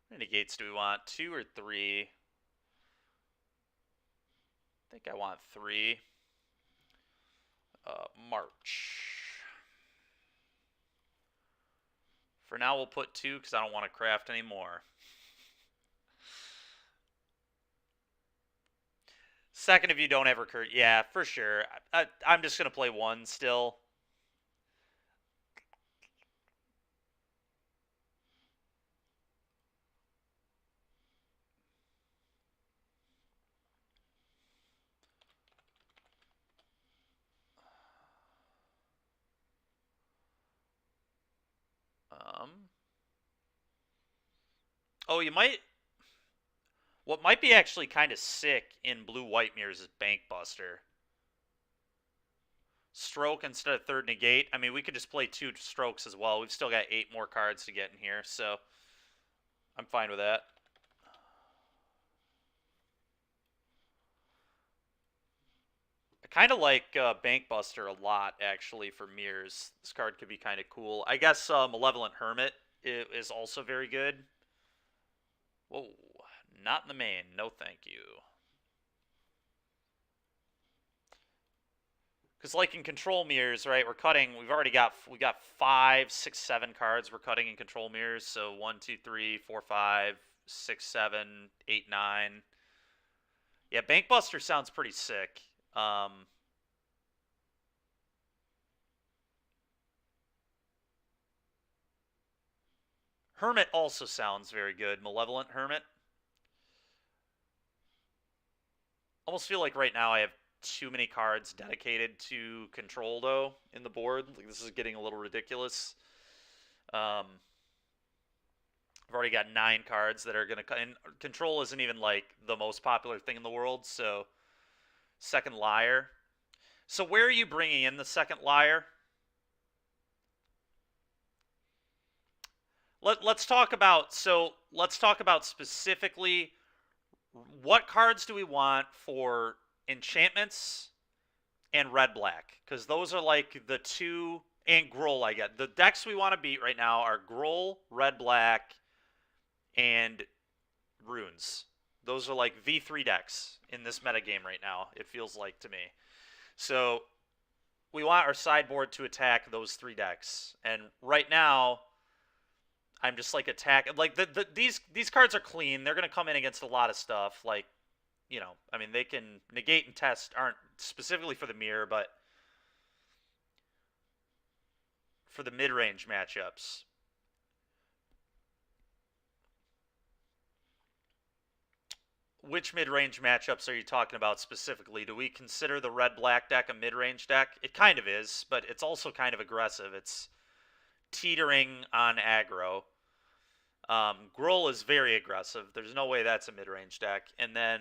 How many negates do we want? 2 or 3? I think I want 3. March. For now, we'll put 2 because I don't want to craft anymore. Second, if you don't ever curt, yeah, for sure. I'm just gonna play 1 still. Oh, you might. What might be actually kind of sick in blue-white mirrors is Bankbuster. Stroke instead of third negate. I mean, we could just play 2 strokes as well. We've still got 8 more cards to get in here, so I'm fine with that. I kind of like Bankbuster a lot, actually, for mirrors. This card could be kind of cool. I guess Malevolent Hermit is also very good. Whoa, not in the main. No, thank you. Because like in control mirrors, right? We're cutting. We got 5, 6, 7 cards we're cutting in control mirrors. So 1, 2, 3, 4, 5, 6, 7, 8, 9. Yeah, Bankbuster sounds pretty sick. Hermit also sounds very good. Malevolent Hermit. Almost feel like right now I have too many cards dedicated to control, though, in the board. Like, this is getting a little ridiculous. I've already got 9 cards that are going to cut. And control isn't even, like, the most popular thing in the world, so... Second Liar. So where are you bringing in the second Liar? Let's talk about specifically what cards do we want for enchantments and red black, because those are like the 2, and Groll. I get the decks we want to beat right now are Groll, red black, and runes. Those are like V3 decks in this metagame right now, it feels like to me. So we want our sideboard to attack those 3 decks. And right now, I'm just like like these cards are clean. They're gonna come in against a lot of stuff. Like, you know, I mean, they can negate and test, aren't specifically for the mirror, but for the mid-range matchups. Which mid-range matchups are you talking about specifically? Do we consider the red-black deck a mid-range deck? It kind of is, but it's also kind of aggressive. It's teetering on aggro. Groll is very aggressive. There's no way that's a mid-range deck. And then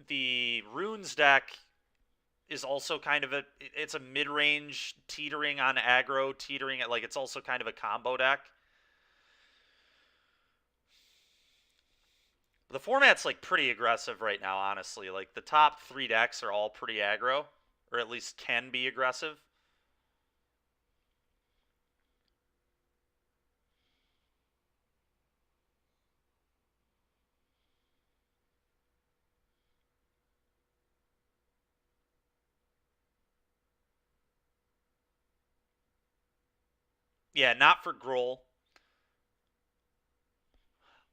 the Runes deck is also kind of it's a mid-range teetering on aggro, teetering at, like, it's also kind of a combo deck. The format's like pretty aggressive right now, honestly. Like the top 3 decks are all pretty aggro, or at least can be aggressive. Yeah, not for Groll.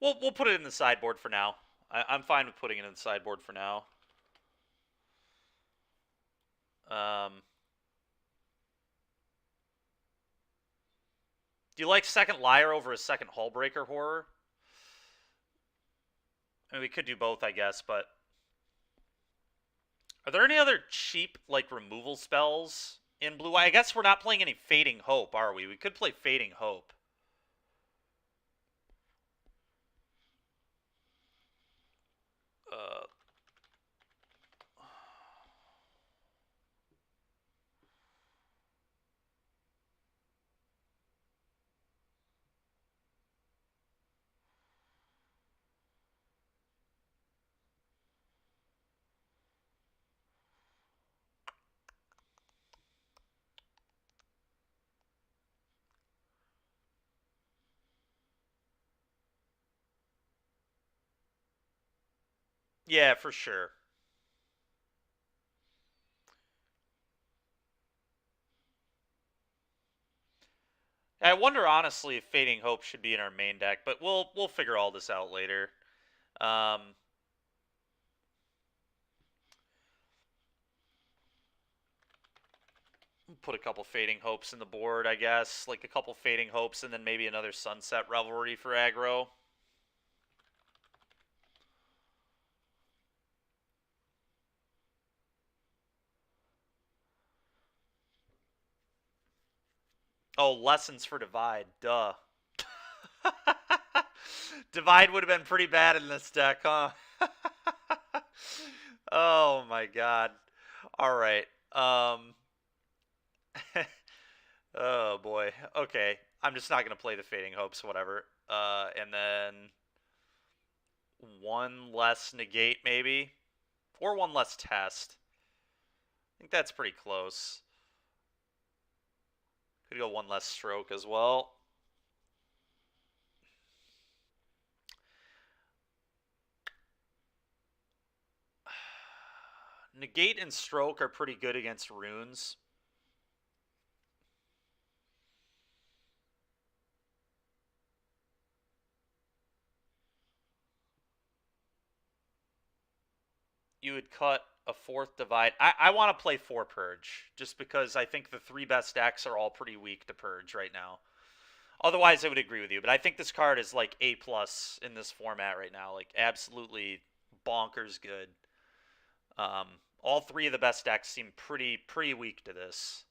We'll put it in the sideboard for now. I'm fine with putting it in the sideboard for now. Do you like second Liar over a second Hullbreaker Horror? I mean, we could do both, I guess, but... Are there any other cheap, like, removal spells in blue? I guess we're not playing any Fading Hope, are we? We could play Fading Hope. Yeah, for sure. I wonder, honestly, if Fading Hope should be in our main deck, but we'll figure all this out later. Put a couple Fading Hopes in the board, I guess. Like a couple Fading Hopes and then maybe another Sunset Revelry for aggro. Oh, Lessons for Divide. Duh. Divide would have been pretty bad in this deck, huh? Oh my god. All right. Oh boy. Okay. I'm just not gonna play the Fading Hopes, whatever. And then one less negate maybe, or one less test. I think that's pretty close. Could go one less stroke as well. Negate and stroke are pretty good against runes. You would cut a fourth divide. I want to play 4 Purge, just because I think the 3 best decks are all pretty weak to Purge right now. Otherwise, I would agree with you, but I think this card is like A plus in this format right now, like absolutely bonkers good. Um, all 3 of the best decks seem pretty weak to this.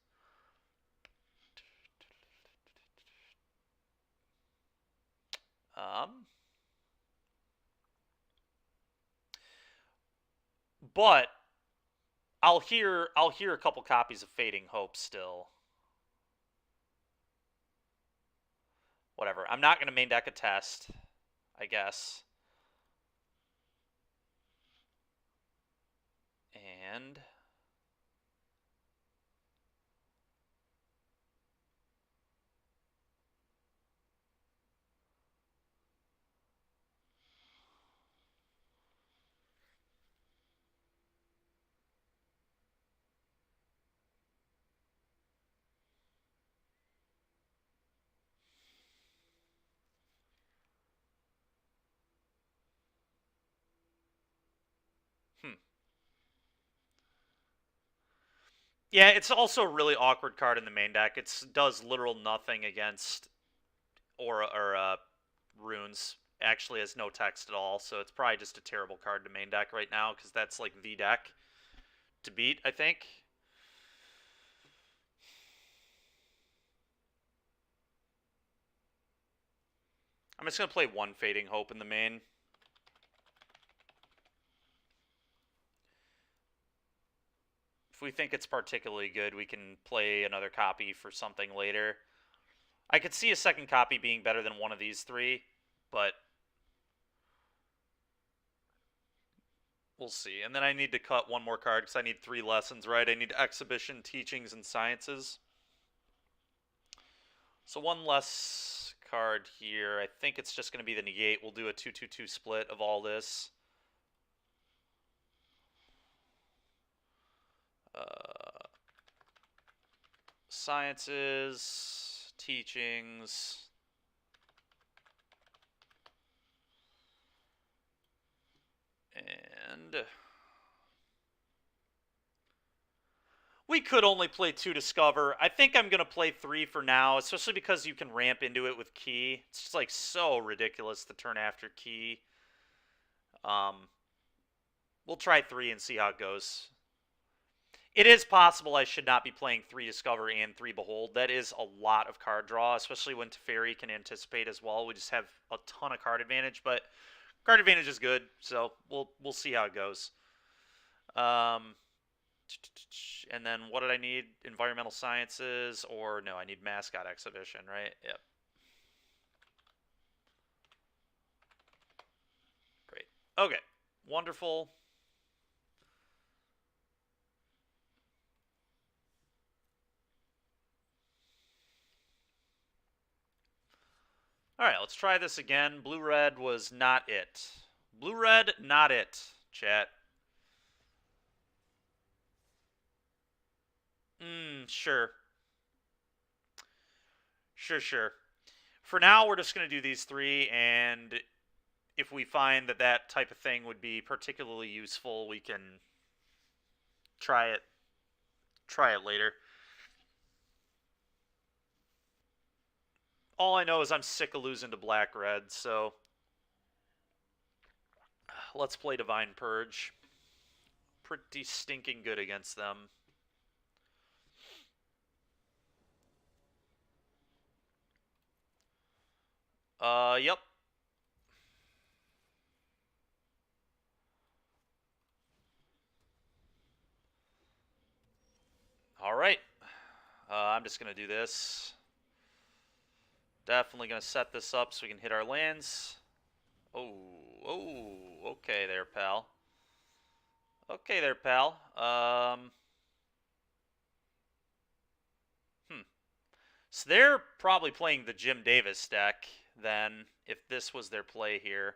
Um, but I'll hear a couple copies of Fading Hope still. Whatever. I'm not gonna main deck a test, I guess. And hmm. Yeah, it's also a really awkward card in the main deck. It does literal nothing against aura or runes. Actually has no text at all, so it's probably just a terrible card to main deck right now because that's like the deck to beat, I think. I'm just gonna play one Fading Hope in the main. If we think it's particularly good, we can play another copy for something later. I could see a second copy being better than one of these 3, but we'll see. And then I need to cut one more card because I need 3 lessons, right? I need Exhibition, Teachings, and Sciences. So one less card here. I think it's just going to be the negate. We'll do a 2-2-2 split of all this. Sciences, Teachings, and we could only play 2 Discover. I think I'm going to play 3 for now, especially because you can ramp into it with Key. It's just like so ridiculous the turn after Key. We'll try 3 and see how it goes. It is possible I should not be playing 3 Discover and 3 Behold. That is a lot of card draw, especially when Teferi can anticipate as well. We just have a ton of card advantage, but card advantage is good, so we'll see how it goes. And then what did I need? Environmental Sciences, or no, I need Mascot Exhibition, right? Yep. Great. Okay. Wonderful. All right, let's try this again. Blue-red was not it. Blue-red, not it, chat. Sure. Sure. For now, we're just going to do these 3, and if we find that that type of thing would be particularly useful, we can try it later. All I know is I'm sick of losing to black-red, so let's play Divine Purge. Pretty stinking good against them. Yep. All right. I'm just going to do this. Definitely going to set this up so we can hit our lands. Oh, okay there, pal. Okay there, pal. So they're probably playing the Jim Davis deck, then, if this was their play here.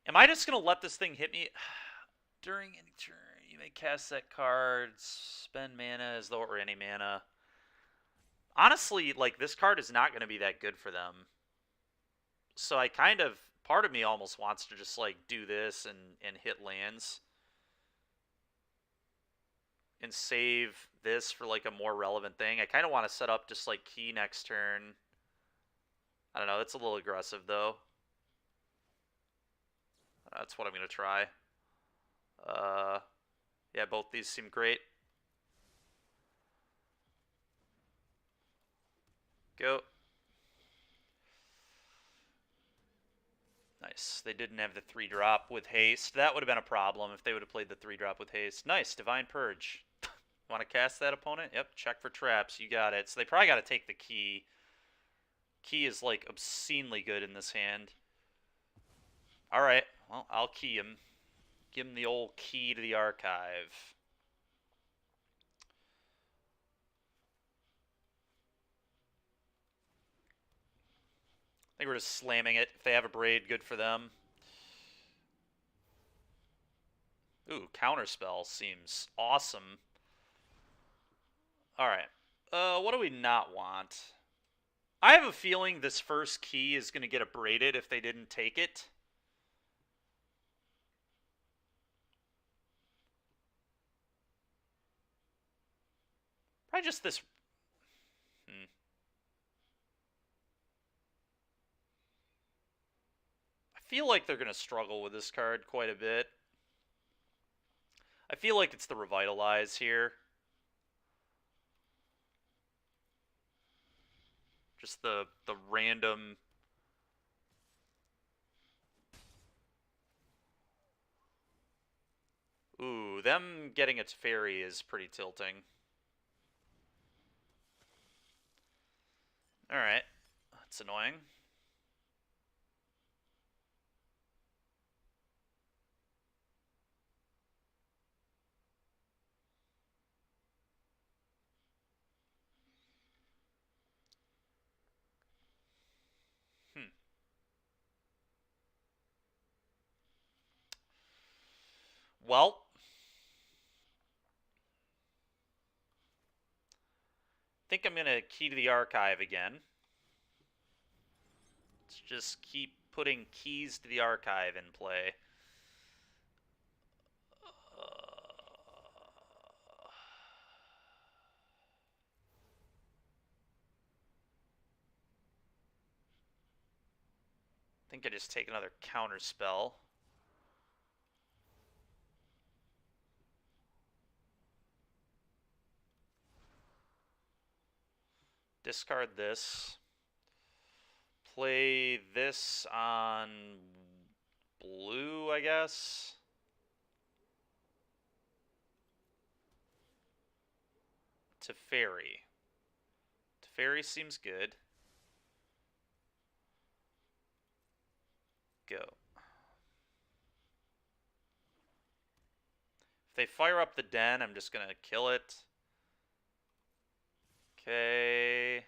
Am I just going to let this thing hit me? During any turn, you may cast that card, spend mana as though it were any mana. Honestly, like, this card is not going to be that good for them. So I kind of, part of me almost wants to just, like, do this and hit lands. And save this for, like, a more relevant thing. I kind of want to set up just, like, key next turn. I don't know, that's a little aggressive, though. That's what I'm going to try. Yeah, both these seem great. Go. Nice. They didn't have the 3-drop with haste. That would have been a problem if they would have played the 3-drop with haste. Nice. Divine Purge. Want to cast that opponent? Yep. Check for traps. You got it. So they probably got to take the key. Key is, like, obscenely good in this hand. Alright. Well, I'll key him. Give him the old key to the archive. I think we're just slamming it. If they have a Braid, good for them. Ooh, Counterspell seems awesome. Alright. What do we not want? I have a feeling this first key is going to get abraded if they didn't take it. Probably just this... I feel like they're going to struggle with this card quite a bit. I feel like it's the Revitalize here. Just the random... Ooh, them getting its fairy is pretty tilting. Alright. That's annoying. Well, I think I'm going to key to the archive again. Let's just keep putting keys to the archive in play. I think I just take another counter spell. Discard this. Play this on blue, I guess. Teferi. Teferi seems good. Go. If they fire up the den, I'm just going to kill it. Okay.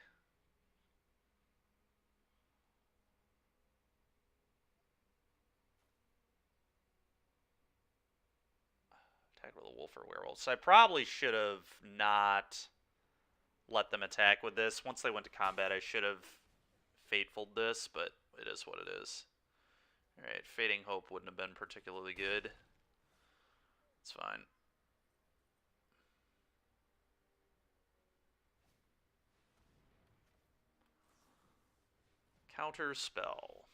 Attack with a wolf or werewolf. So I probably should have not let them attack with this. Once they went to combat, I should have Fateful'd this, but it is what it is. Alright, Fading Hope wouldn't have been particularly good. It's fine. Counter spell.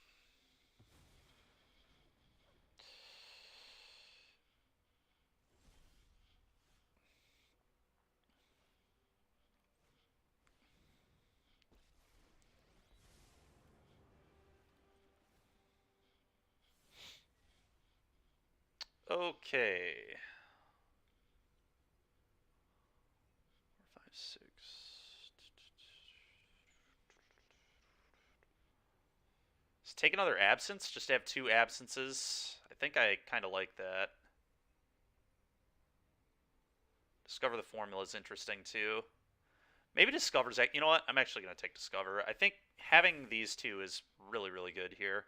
Okay. 4, 5, 6. Let's take another absence. Just have 2 absences. I think I kind of like that. Discover the formula is interesting too. Maybe Discover's... You know what? I'm actually going to take Discover. I think having these 2 is really, really good here.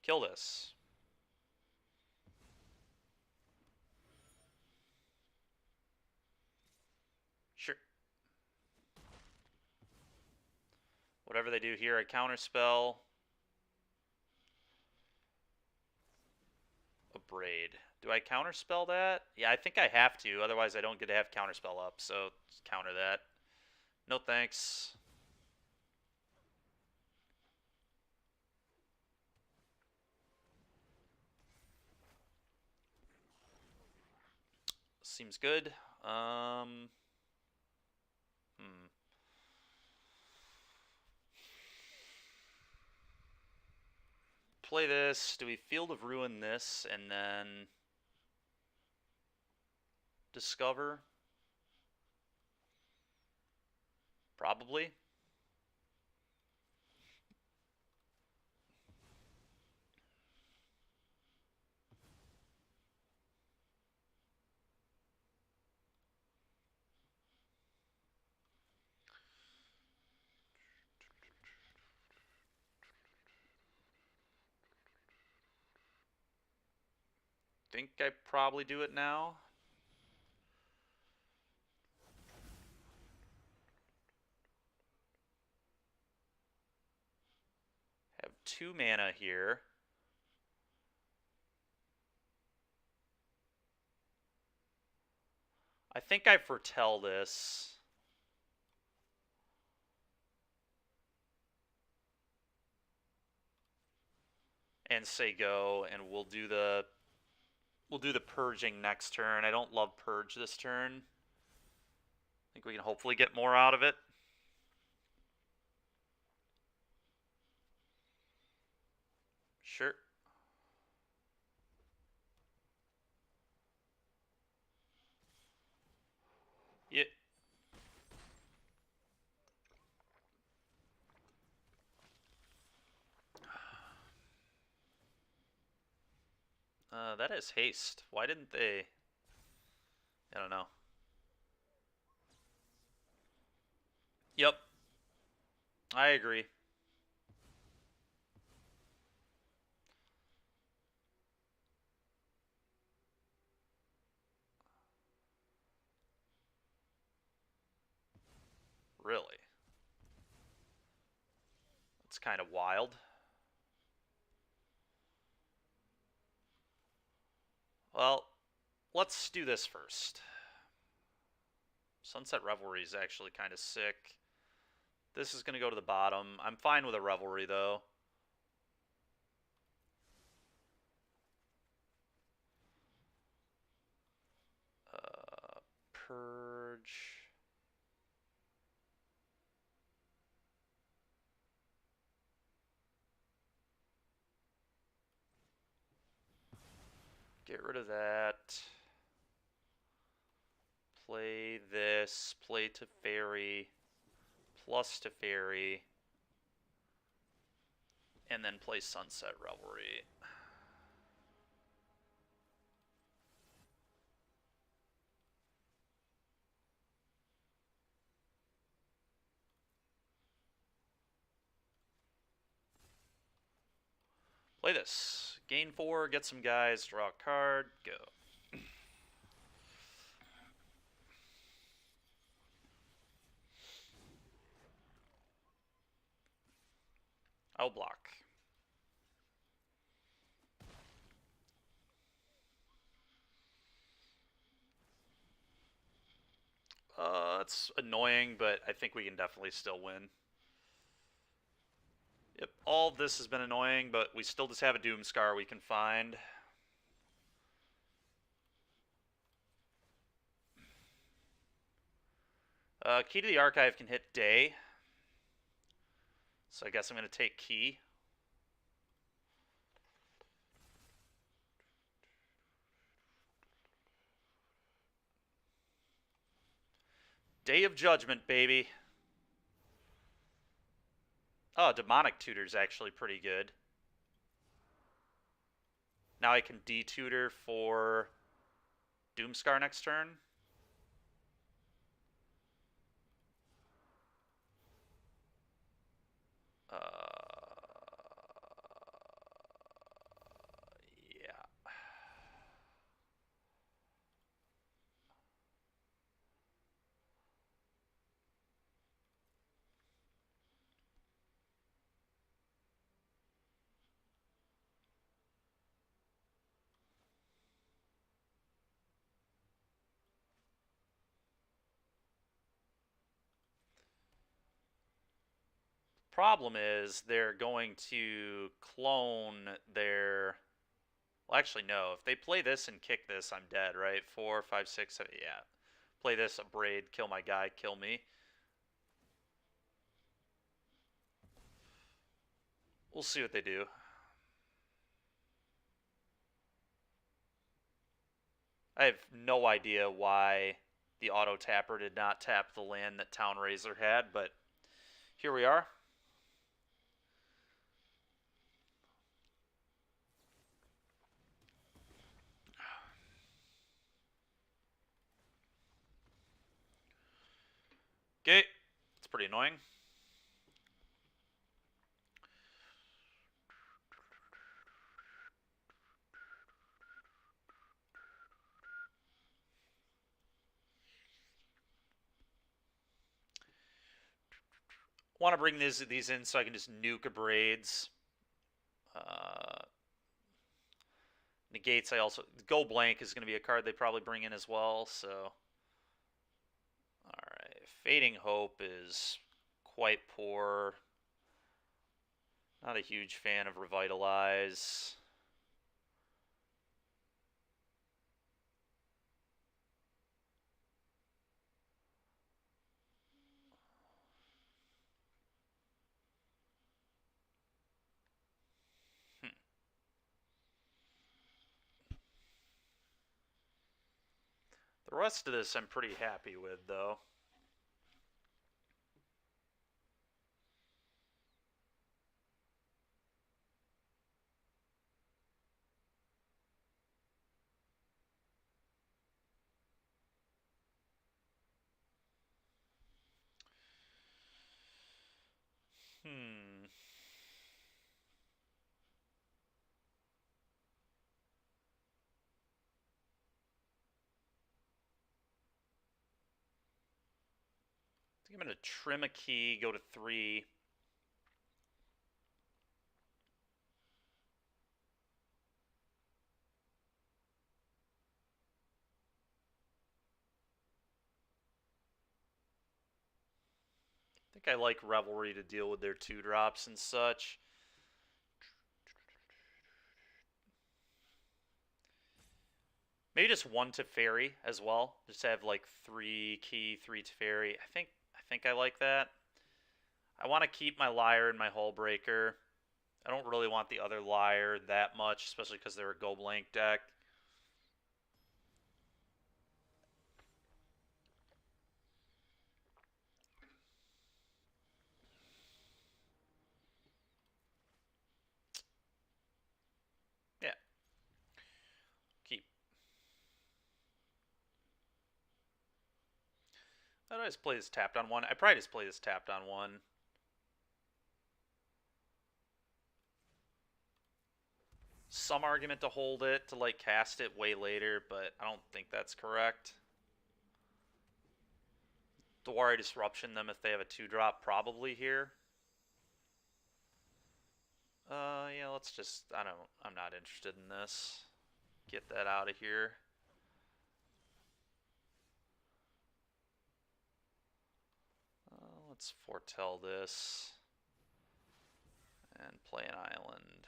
Kill this. Sure. Whatever they do here, I counterspell. A Braid. Do I counterspell that? Yeah, I think I have to. Otherwise, I don't get to have counterspell up. So, just counter that. No thanks. Seems good. Play this. Do we Field of Ruin this and then Discover? Probably. Think I probably do it now. Have 2 mana here. I think I foretell this. And say go, and we'll do the purging next turn. I don't love purge this turn. I think we can hopefully get more out of it. Sure. Yeah. That is haste. Why didn't they... I don't know. Yep. I agree. Really? It's kind of wild. Well, let's do this first. Sunset Revelry is actually kind of sick. This is going to go to the bottom. I'm fine with a Revelry, though. Purge. Get rid of that. Play this. Play Teferi. Plus Teferi. And then play Sunset Revelry. Play this. Gain 4, get some guys, draw a card, go. I'll block. It's annoying, but I think we can definitely still win. Yep, all of this has been annoying, but we still just have a Doomscar we can find. Key to the archive can hit day. So I guess I'm going to take key. Day of Judgment, baby. Oh, Demonic Tutor's actually pretty good. Now I can detutor for Doomscar next turn. Yeah. Problem is they're going to clone their... Well, actually, no. If they play this and kick this, I'm dead, right? 4, 5, 6, 7... Yeah. Play this, Abrade, kill my guy, kill me. We'll see what they do. I have no idea why the auto tapper did not tap the land that Town Razor had, but here we are. Okay, it's pretty annoying. Want to bring these in so I can just nuke Abrades. Negates, I also... Go Blank is going to be a card they probably bring in as well, so... Alright, Fading Hope is quite poor. Not a huge fan of Revitalize. The rest of this I'm pretty happy with, though. I think I'm going to trim a key, go to 3. I think I like Revelry to deal with their 2-drops and such. Maybe just 1 Teferi as well. Just have like 3 key, 3 Teferi. I think I like that. I want to keep my Liar and my Hullbreaker. I don't really want the other Liar that much, especially because they're a Go Blank deck. Yeah. Keep. How do I just play this tapped on 1? I probably just play this tapped on 1. Some argument to hold it, to like cast it way later, but I don't think that's correct. Dwari Disruption them if they have a 2-drop probably here. Yeah, let's just, I'm not interested in this. Get that out of here. Let's foretell this. And play an island.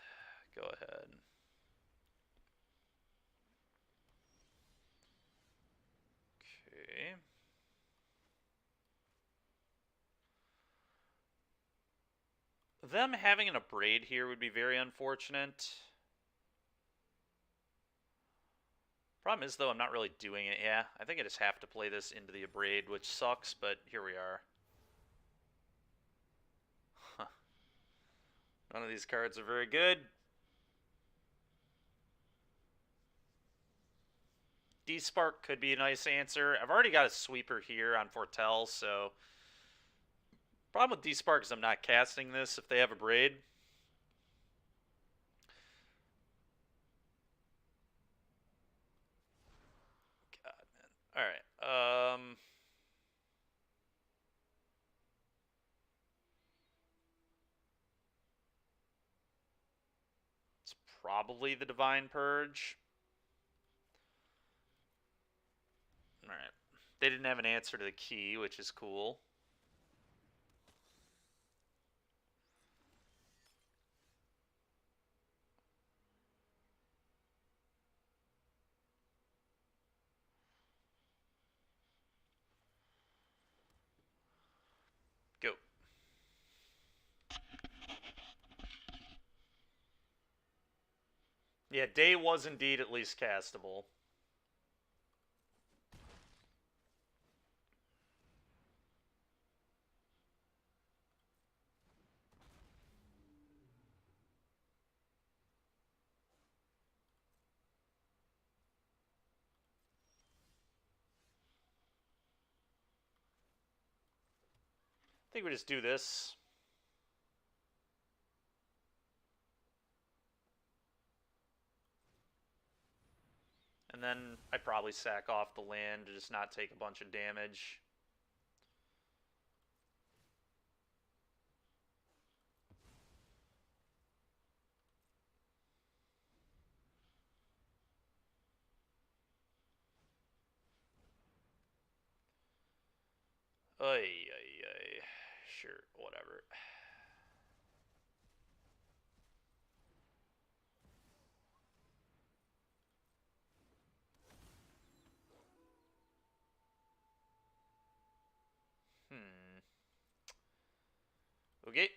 Go ahead. Okay. them having an Abrade here would be very unfortunate. Problem is, though, I'm not really doing it. Yeah, I think I just have to play this into the Abrade, which sucks, but here we are. Huh. None of these cards are very good. D-Spark could be a nice answer. I've already got a sweeper here on Fortel, so... Problem with D-Spark is I'm not casting this if they have Abrade. God, man. Alright, it's probably the Divine Purge. Alright. They didn't have an answer to the key, which is cool. Go. Yeah, Day was indeed at least castable. I think we just do this. And then I probably sack off the land to just not take a bunch of damage. Ay. Sure, whatever. Okay.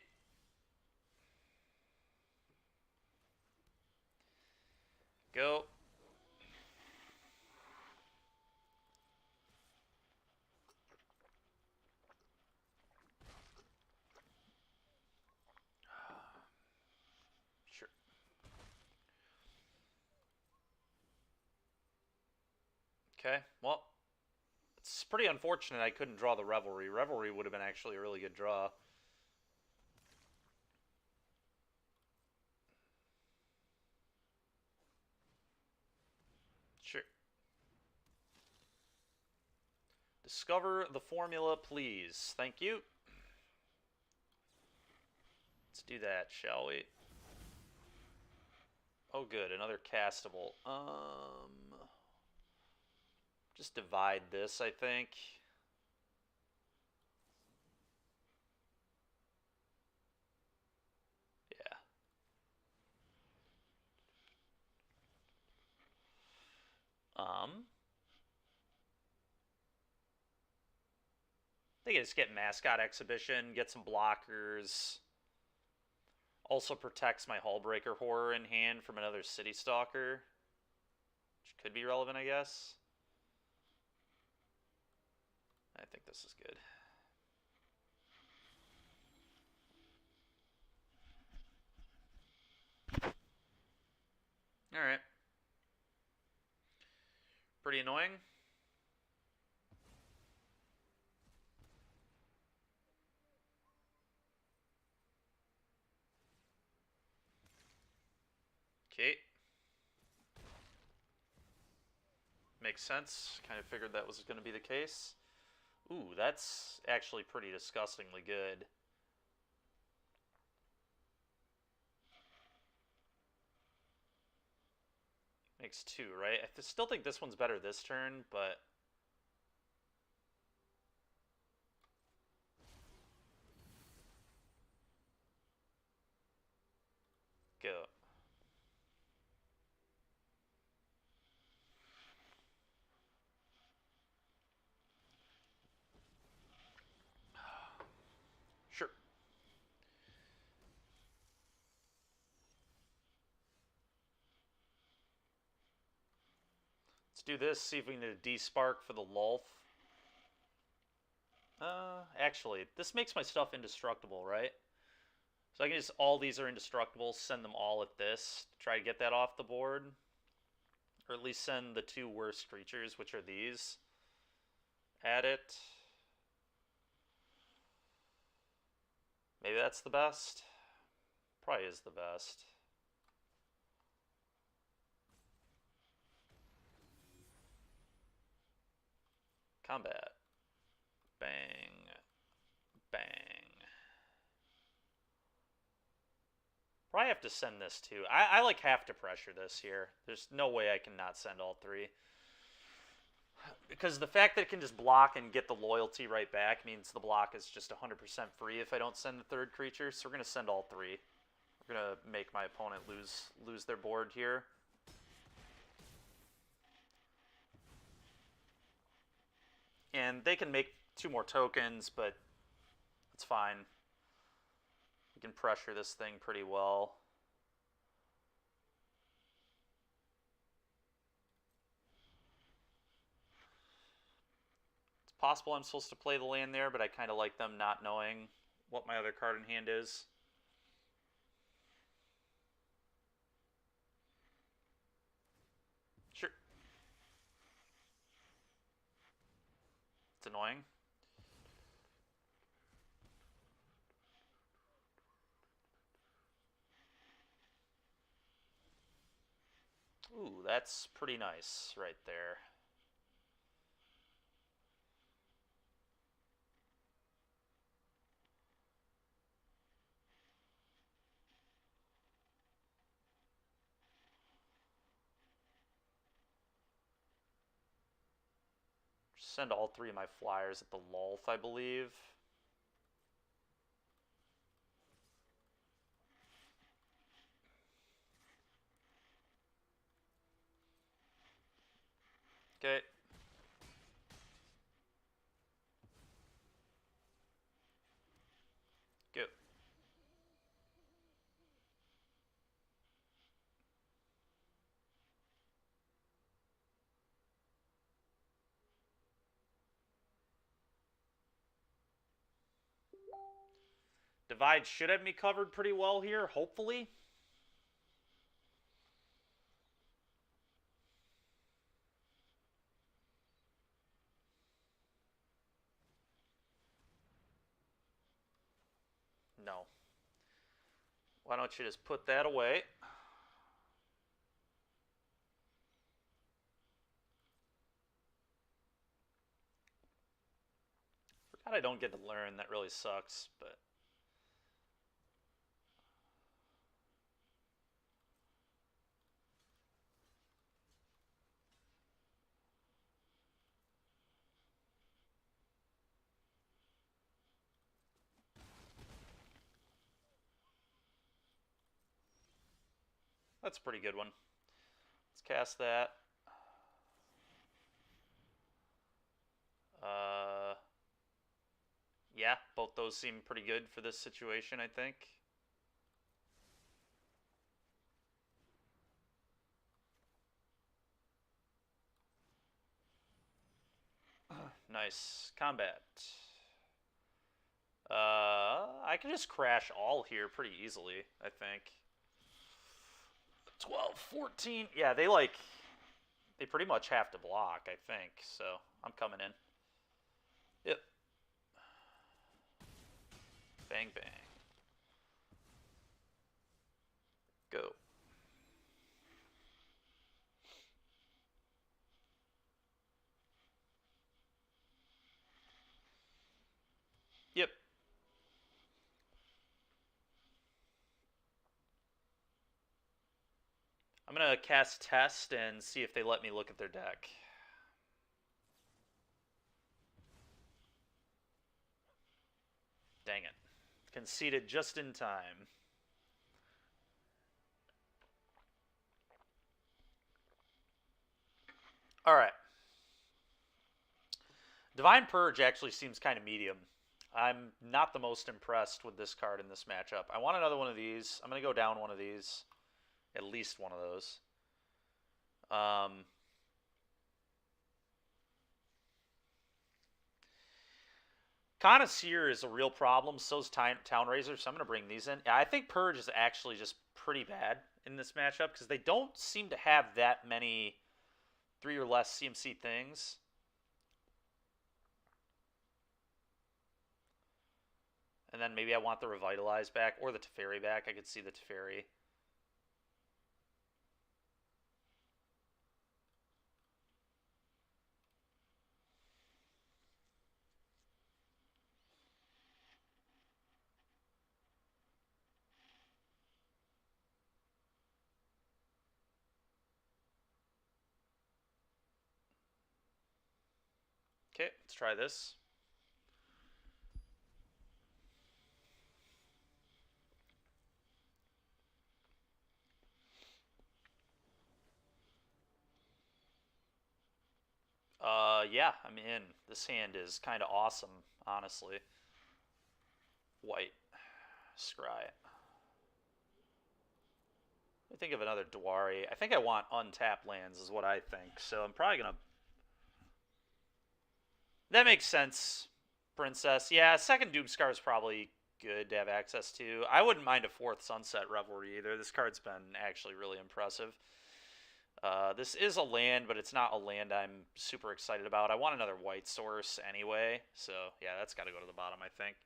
Go. Sure. Okay, well, it's pretty unfortunate I couldn't draw the Revelry. Revelry would have been actually a really good draw. Sure. Discover the formula, please. Thank you. Let's do that, shall we? Oh, good. Another castable. Just divide this, I think. Yeah. They can just get Mascot Exhibition, get some blockers. Also protects my Hullbreaker Horror in hand from another City Stalker, which could be relevant, I guess. I think this is good. Alright. Pretty annoying. Okay. Makes sense. Kind of figured that was going to be the case. Ooh, that's actually pretty disgustingly good. Makes two, right? I still think this one's better this turn, but... Go. Sure. Let's do this, see if we can get a D-Spark for the Lulf. Actually, this makes my stuff indestructible, right? So I can just, all these are indestructible, send them all at this, try to get that off the board. Or at least send the two worst creatures, which are these, at it. Maybe that's the best. Probably is the best. Combat. Bang. Bang. Probably have to send this too. I like have to pressure this here. There's no way I can not send all three. Because the fact that it can just block and get the loyalty right back means the block is just 100% free if I don't send the third creature. So we're going to send all three. We're going to make my opponent lose their board here. And they can make 2 more tokens, but it's fine. We can pressure this thing pretty well. It's possible I'm supposed to play the land there, but I kind of like them not knowing what my other card in hand is. Sure. It's annoying. Ooh, that's pretty nice right there. Send all 3 of my flyers at the Lulf, I believe. Okay. Go. Divide should have me covered pretty well here, hopefully. No. Why don't you just put that away? Forgot I don't get to learn. That really sucks, but... That's a pretty good one. Let's cast that. Yeah, both those seem pretty good for this situation, I think. Nice. Combat. I can just crash all here pretty easily, I think. 12, 14. Yeah, they pretty much have to block, I think. So I'm coming in. Yep. Bang, bang. Go. Yep. I'm going to cast Test and see if they let me look at their deck. Dang it. Conceded just in time. Alright. Divine Purge actually seems kind of medium. I'm not the most impressed with this card in this matchup. I want another one of these. I'm going to go down one of these. At least one of those. Connoisseur is a real problem. So's Town Razor, so I'm going to bring these in. I think Purge is actually just pretty bad in this matchup because they don't seem to have that many 3 or less CMC things. And then maybe I want the Revitalize back or the Teferi back. I could see the Teferi. Okay, let's try this. Yeah, I'm in. This hand is kind of awesome, honestly. White. Scry it. I think of another Dwari. I think I want untapped lands is what I think. So I'm probably going to... That makes sense, Princess. Yeah, second Doomscar is probably good to have access to. I wouldn't mind a fourth Sunset Revelry either. This card's been actually really impressive. This is a land, but it's not a land I'm super excited about. I want another white source anyway, so yeah, that's got to go to the bottom, I think.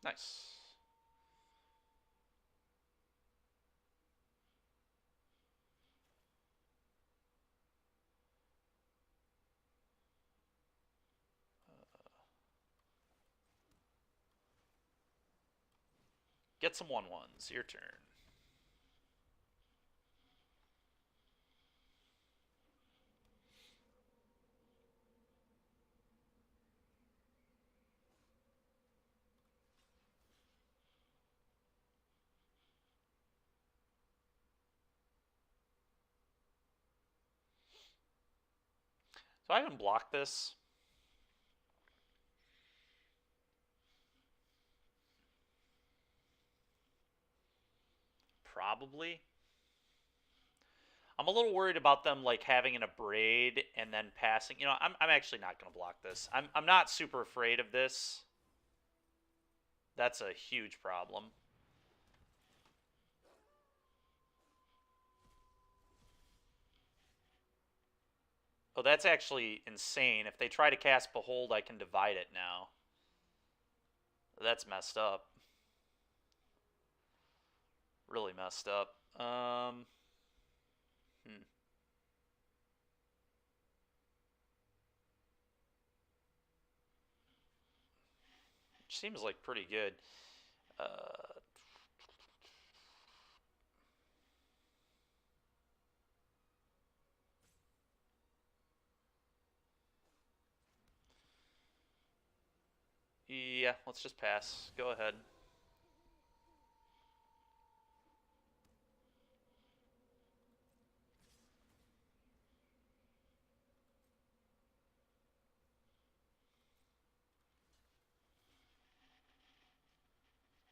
Nice. Get some 1/1s. Your turn. So I can block this. Probably. I'm a little worried about them like having an Abrade and then passing. You know, I'm actually not going to block this. I'm not super afraid of this. That's a huge problem. Oh, that's actually insane. If they try to cast Behold, I can divide it now. That's messed up. Really messed up. Which seems like pretty good. Yeah, let's just pass. Go ahead.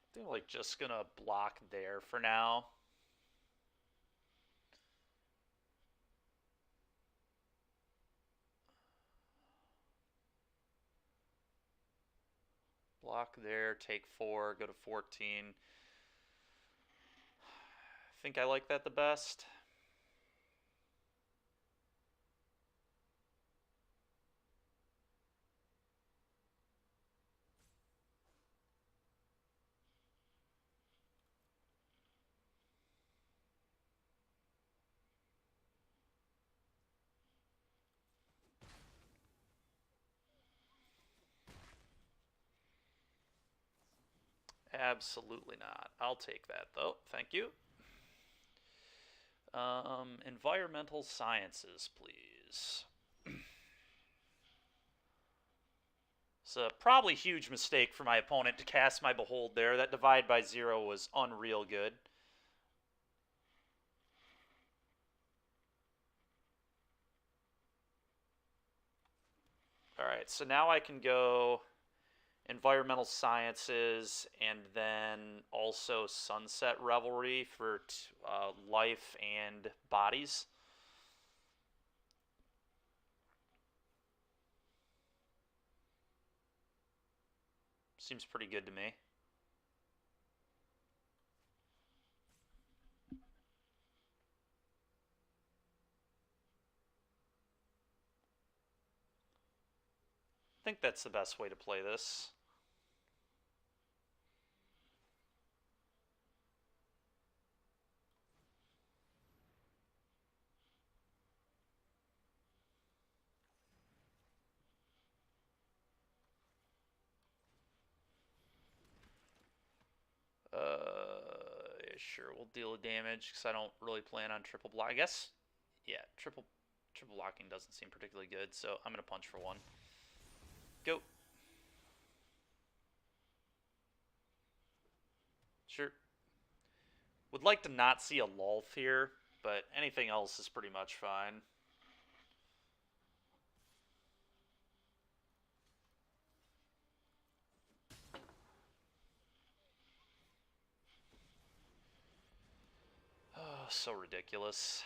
I think I'm like just gonna block there for now. Block there, take 4, go to 14. I think I like that the best. Absolutely not. I'll take that though. Thank you. Environmental sciences, please. It's a probably huge mistake for my opponent to cast my Behold there. That divide by 0 was unreal good. Alright, so now I can go environmental sciences and then also Sunset Revelry for life and bodies. Seems pretty good to me. I think that's the best way to play this. Sure, we'll deal damage because I don't really plan on triple block. I guess, yeah, triple blocking doesn't seem particularly good, so I'm gonna punch for 1. Go. Sure. Would like to not see a Lulf here, but anything else is pretty much fine. Oh, so ridiculous.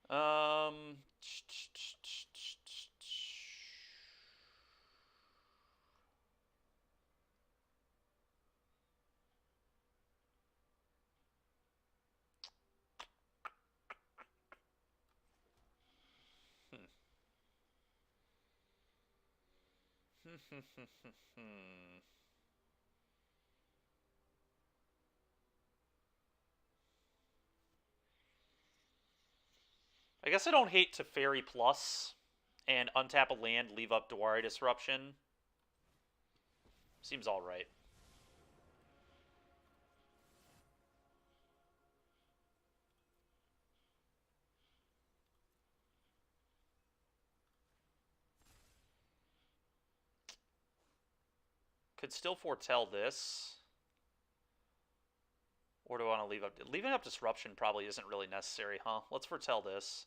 Um... I guess I don't hate to Fairy Plus and untap a land, leave up Dwari Disruption. Seems alright. Could still foretell this. Or do I want to leave up... Leaving up Disruption probably isn't really necessary, huh? Let's foretell this.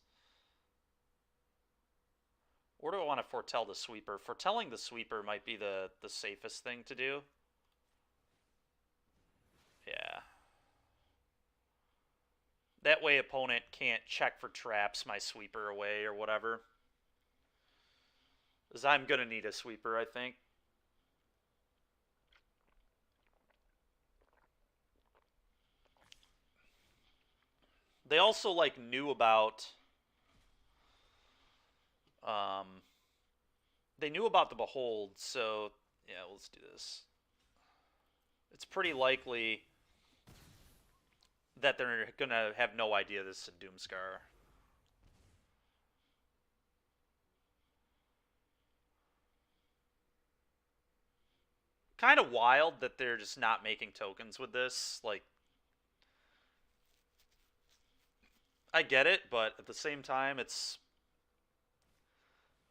Or do I want to foretell the Sweeper? Foretelling the Sweeper might be the safest thing to do. Yeah. That way opponent can't check for traps my Sweeper away or whatever. Because I'm going to need a Sweeper, I think. They also, like, knew about... They knew about the Behold, so... Yeah, let's do this. It's pretty likely that they're going to have no idea this is a Doomscar. Kind of wild that they're just not making tokens with this. Like, I get it, but at the same time, it's...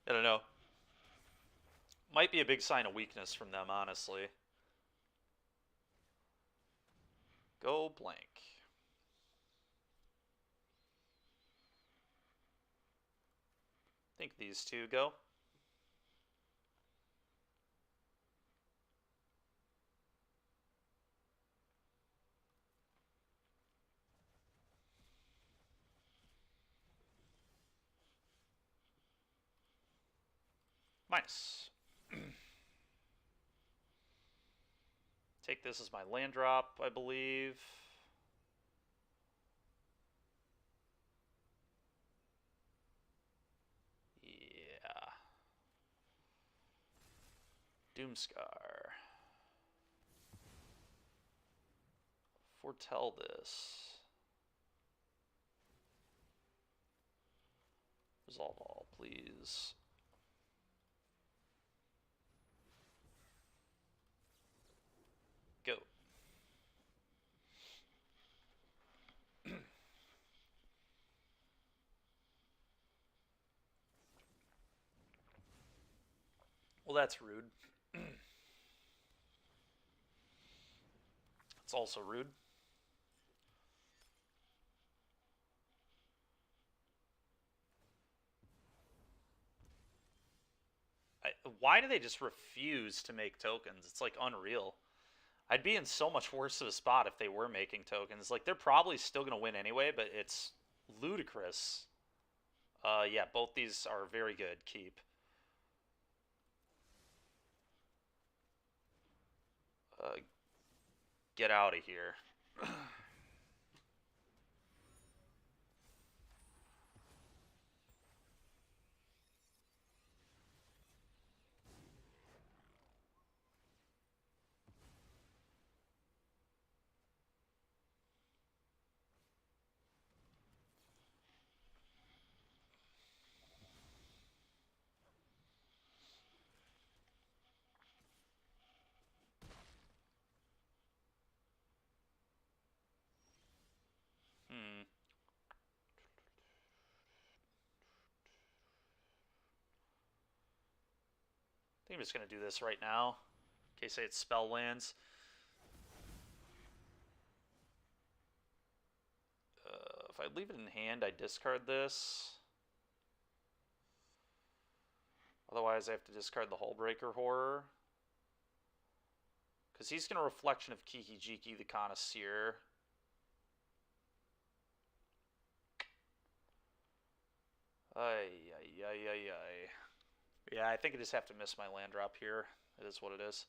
I don't know. Might be a big sign of weakness from them, honestly. Go blank. I think these two go. Minus. Take this as my land drop, I believe. Yeah. Doomscar. Foretell this. Resolve all, please. Go. Well, that's rude. It's also rude. Why do they just refuse to make tokens? It's like unreal. I'd be in so much worse of a spot if they were making tokens. Like, they're probably still going to win anyway, but it's ludicrous Yeah, both these are very good. Keep. Get out of here. Hmm. I think I'm just going to do this right now. In case it's spell lands. If I leave it in hand, I discard this. Otherwise, I have to discard the Hullbreaker Horror. Because he's going to Reflection of Kiki Jiki the Connoisseur. Ay, ay, ay, ay, ay. Yeah, I think I just have to miss my land drop here. It is what it is.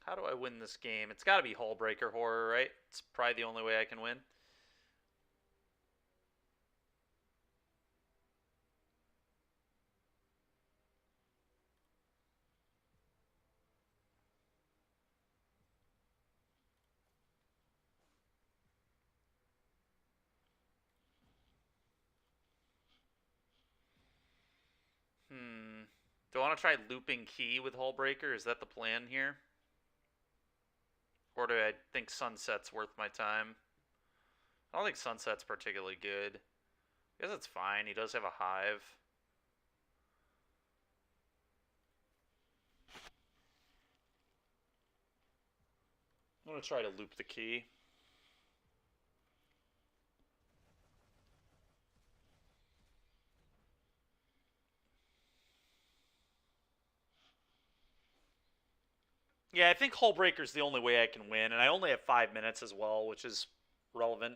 How do I win this game? It's got to be Hullbreaker Horror, right? It's probably the only way I can win. Do I want to try looping Key with Hullbreaker? Is that the plan here? Or do I think Sunset's worth my time? I don't think Sunset's particularly good. I guess it's fine. He does have a Hive. I'm going to try to loop the Key. Yeah, I think Hullbreaker's the only way I can win, and I only have 5 minutes as well, which is relevant.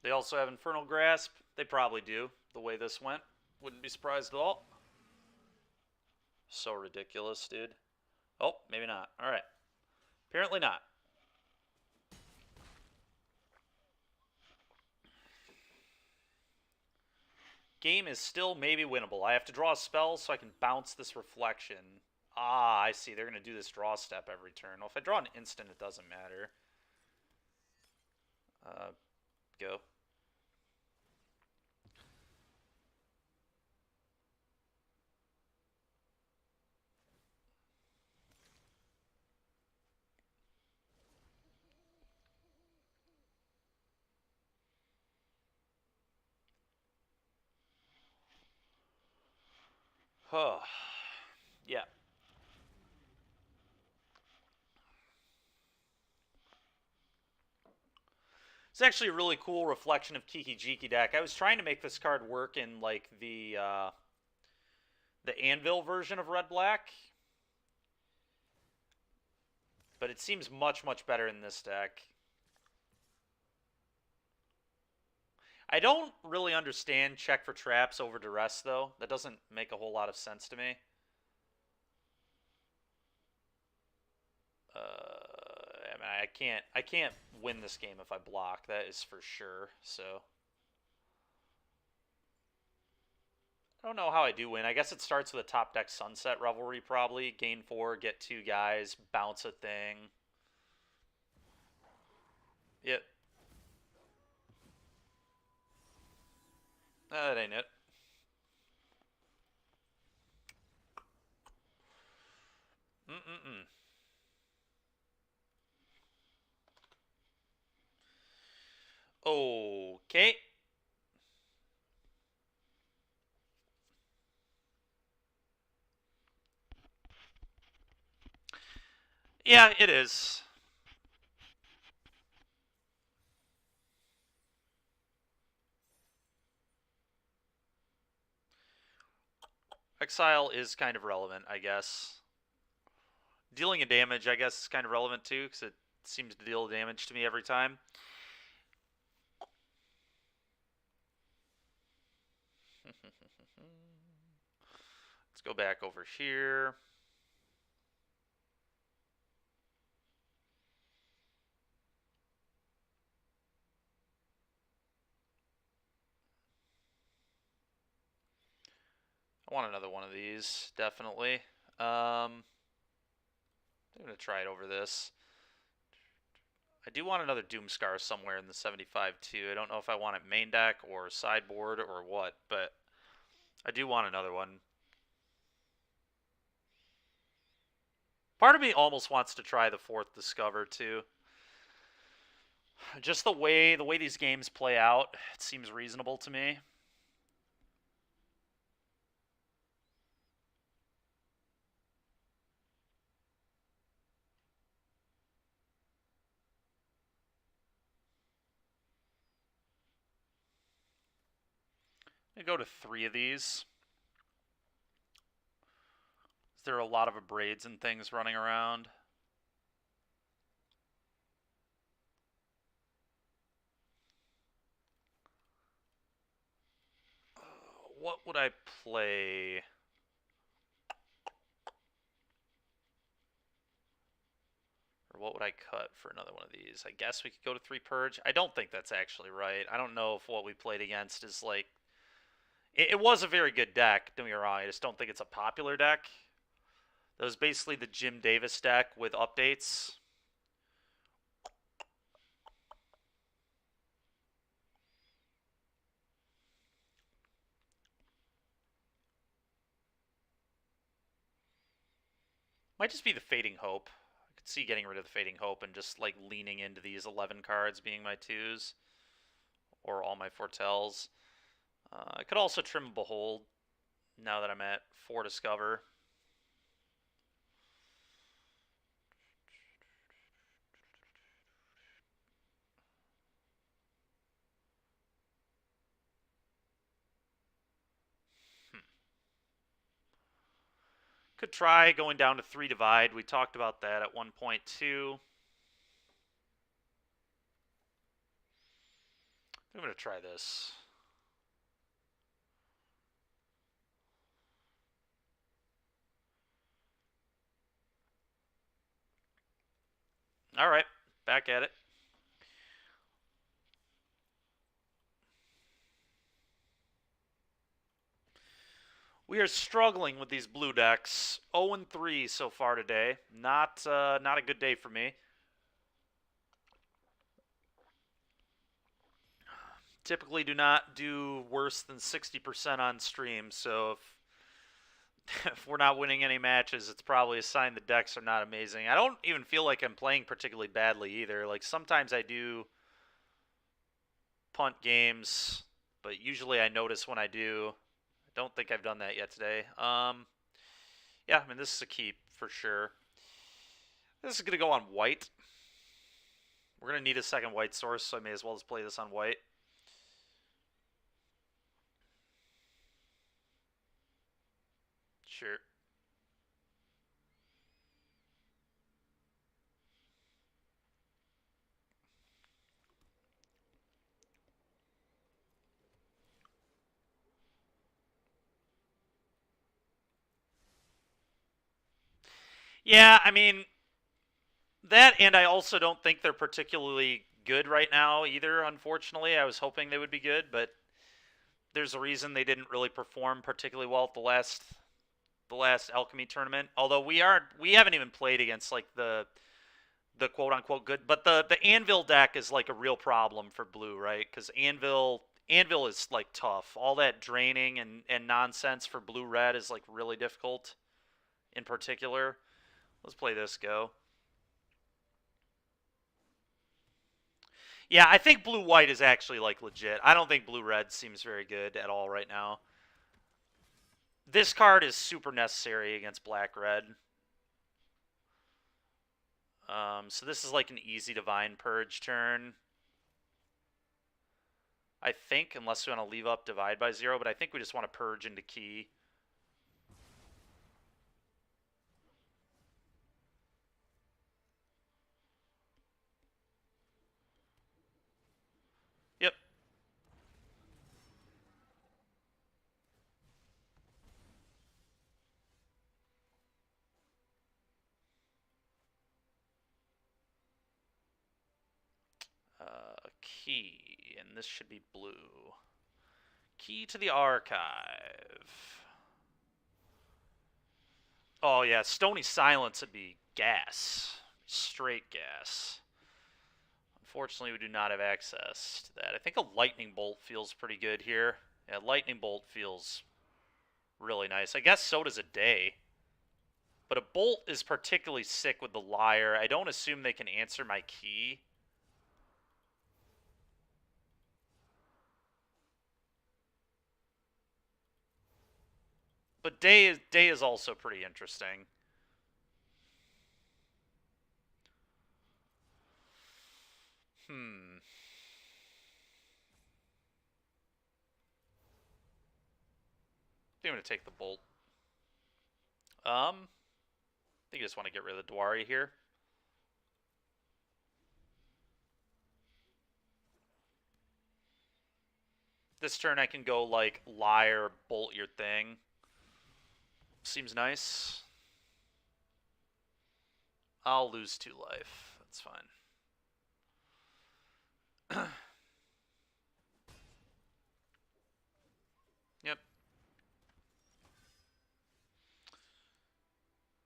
They also have Infernal Grasp. They probably do, the way this went. Wouldn't be surprised at all. So ridiculous, dude. Oh, maybe not. All right. Apparently not. Game is still maybe winnable. I have to draw a spell so I can bounce this Reflection. Ah, I see. They're going to do this draw step every turn. Well, if I draw an instant, it doesn't matter. Go. Oh, yeah. It's actually a really cool reflection of Kiki Jiki deck. I was trying to make this card work in like the Anvil version of Red Black, but it seems much better in this deck. I don't really understand check for traps over duress though. That doesn't make a whole lot of sense to me. I mean, I can't win this game if I block. That is for sure. So I don't know how I do win. I guess it starts with a top deck Sunset Revelry probably. Gain 4, get 2 guys, bounce a thing. Yep. That ain't it. Mm-mm-mm. Okay. Yeah, it is. Exile is kind of relevant, I guess. Dealing a damage, I guess, is kind of relevant too, because it seems to deal damage to me every time. Let's go back over here. I want another one of these, definitely. I'm going to try it over this. I do want another Doomscar somewhere in the 75 too. I don't know if I want it main deck or sideboard or what, but I do want another one. Part of me almost wants to try the 4th Discover too. Just the way these games play out, it seems reasonable to me. I'm going to go to 3 of these. Is there a lot of abrades and things running around? What would I play? Or what would I cut for another one of these? I guess we could go to 3 Purge. I don't think that's actually right. I don't know if what we played against is like... It was a very good deck, don't get me wrong. I just don't think it's a popular deck. That was basically the Jim Davis deck with updates. Might just be the Fading Hope. I could see getting rid of the Fading Hope and just like leaning into these 11 cards being my 2s. Or all my Foretells. I could also trim Behold now that I'm at 4 Discover. Could try going down to 3 Divide. We talked about that at 1.2. I'm going to try this. All right, back at it. We are struggling with these blue decks. 0-3 so far today. Not a good day for me. Typically do not do worse than 60% on stream, so if we're not winning any matches, it's probably a sign the decks are not amazing. I don't even feel like I'm playing particularly badly either. Like sometimes I do punt games, but usually I notice when I do, I Don't think I've done that yet today. Yeah, I mean, this is a keep for sure. This is going to go on white. We're going to need a second white source, so I may as well just play this on white. Sure. Yeah, I mean, that, and I also don't think they're particularly good right now either, unfortunately. I was hoping they would be good, but there's a reason they didn't really perform particularly well at the last Alchemy tournament. Although we haven't even played against like the quote unquote good, but the Anvil deck is like a real problem for blue, right? Because Anvil is like tough. All that draining and nonsense for blue red is like really difficult. In particular, let's play this go. Yeah, I think blue white is actually like legit. I don't think blue red seems very good at all right now. This card is super necessary against black red. So this is like an easy divine purge turn. I think, unless we want to leave up divide by 0, but I think we just want to purge into key. Yep. Key, and this should be blue. Key to the archive. Oh yeah, Stony Silence would be gas. Straight gas. Unfortunately, we do not have access to that. I think a Lightning Bolt feels pretty good here. Yeah, Lightning Bolt feels really nice. I guess so does a Day. But a Bolt is particularly sick with the Liar. I don't assume they can answer my key. But Day is also pretty interesting. Hmm. I think I'm going to take the Bolt. I think I just want to get rid of the Dwari here. This turn I can go like Liar, Bolt your thing. Seems nice. I'll lose 2 life. That's fine. Yep.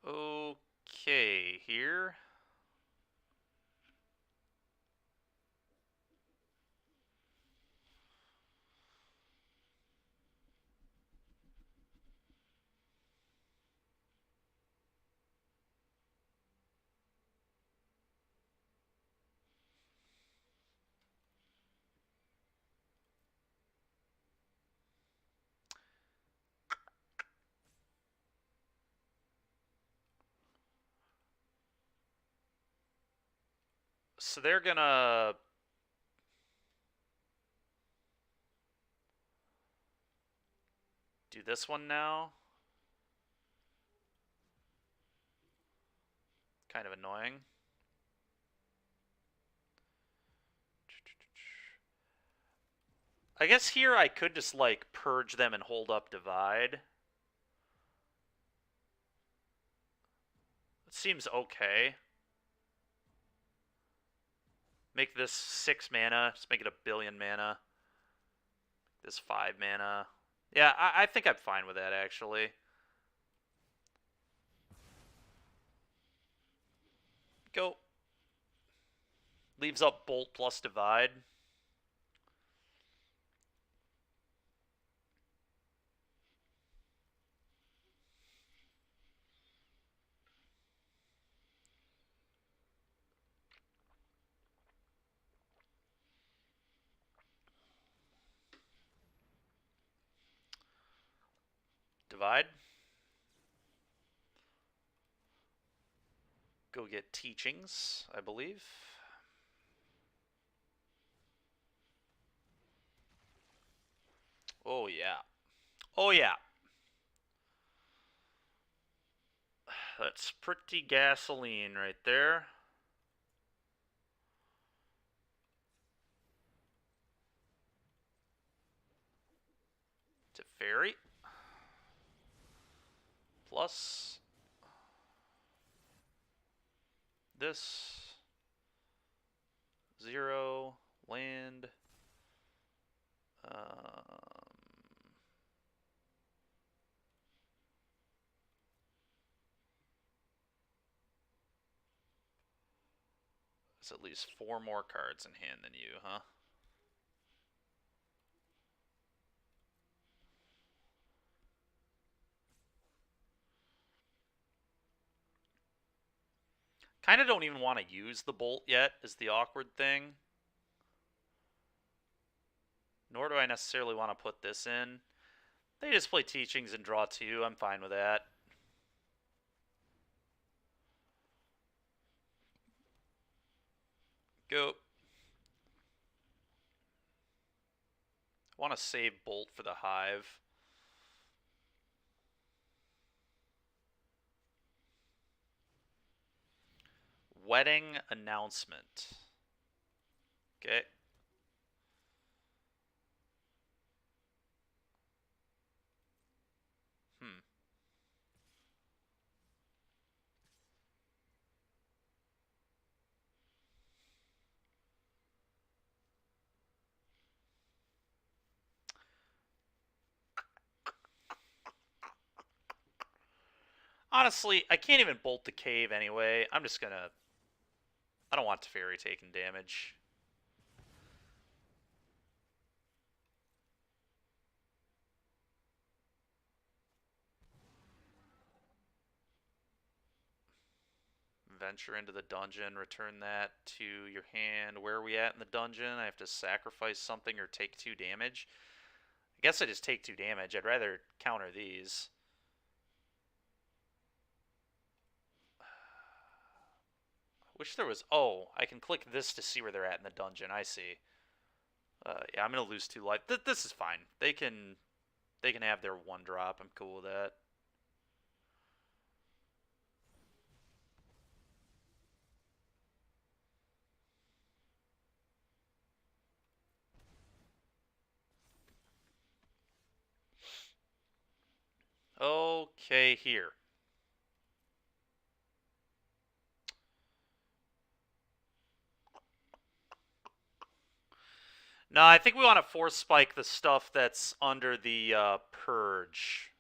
Okay, here. So they're gonna do this one now. Kind of annoying. I guess here I could just like purge them and hold up divide. It seems okay. Make this 6 mana. Just make it a billion mana. This 5 mana. Yeah, I think I'm fine with that, actually. Go. Leaves up Bolt plus Divide. Divide. Go get Teachings, I believe. Oh, yeah. Oh, yeah. That's pretty gasoline right there. Teferi. Plus this. 0. Land. There's at least 4 more cards in hand than you, huh? Kind of don't even want to use the bolt yet, is the awkward thing. Nor do I necessarily want to put this in. They just play Teachings and draw 2. I'm fine with that. Go. I want to save Bolt for the Hive. Wedding Announcement. Okay. Honestly, I can't even bolt the cave anyway. I'm just gonna... I don't want Teferi taking damage. Venture into the dungeon, return that to your hand. Where are we at in the dungeon? I have to sacrifice something or take 2 damage. I guess I just take 2 damage. I'd rather counter these. Wish there was... Oh, I can click this to see where they're at in the dungeon. I see. Yeah, I'm going to lose 2 life. This is fine. They can have their 1 drop. I'm cool with that. Okay, here. No, I think we want to force spike the stuff that's under the purge.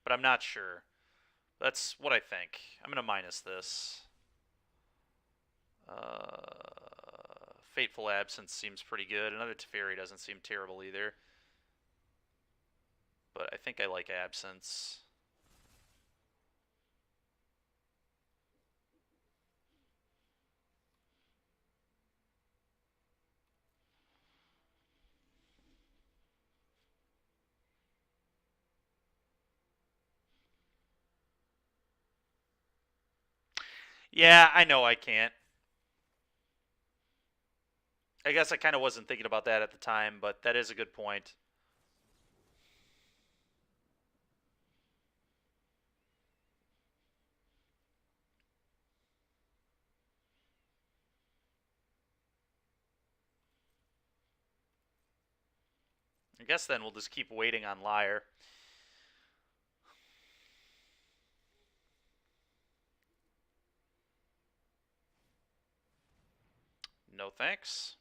But I'm not sure. That's what I think. I'm going to minus this. Fateful Absence seems pretty good. Another Teferi doesn't seem terrible either. But I think I like Absence. Yeah, I know I can't. I guess I kind of wasn't thinking about that at the time, but that is a good point. I guess then we'll just keep waiting on Liar. No thanks.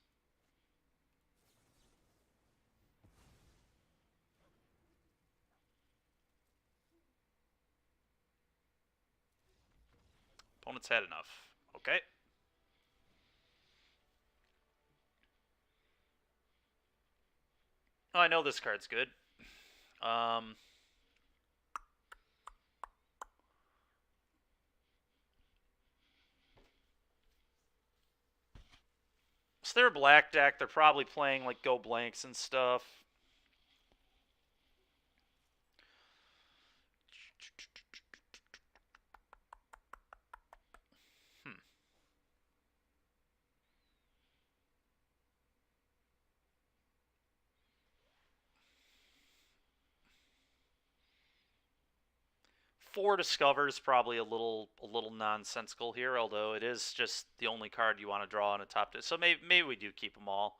Opponent's had enough. Okay. Oh, I know this card's good. So they're a black deck. They're probably playing like Go Blanks and stuff. 4 Discover is probably a little nonsensical here, although it is just the only card you want to draw on a top deck. So maybe we do keep them all.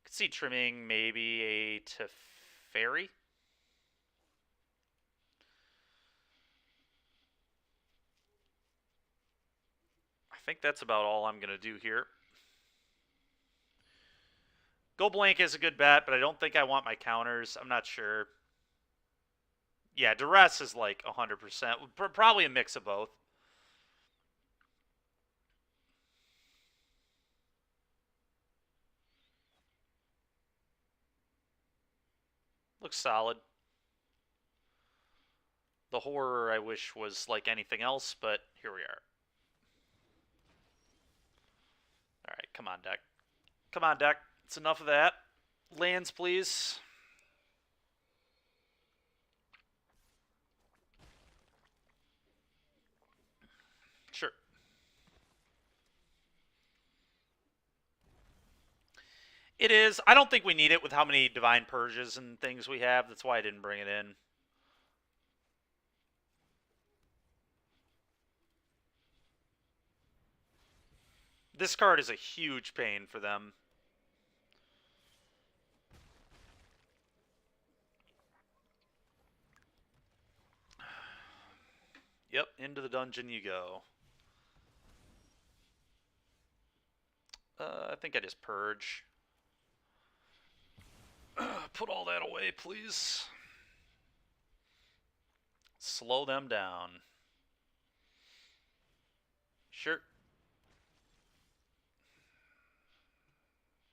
Could see trimming maybe a Teferi. I think that's about all I'm going to do here. Go blank is a good bet, but I don't think I want my counters. I'm not sure. Yeah, Duress is like 100%. Probably a mix of both. Looks solid. The horror I wish was like anything else, but here we are. Alright, come on, deck. Come on, deck. It's enough of that. Lands, please. Sure. It is. I don't think we need it with how many Divine Purges and things we have. That's why I didn't bring it in. This card is a huge pain for them. Yep, into the dungeon you go. I think I just purge. Put all that away, please. Slow them down. Sure.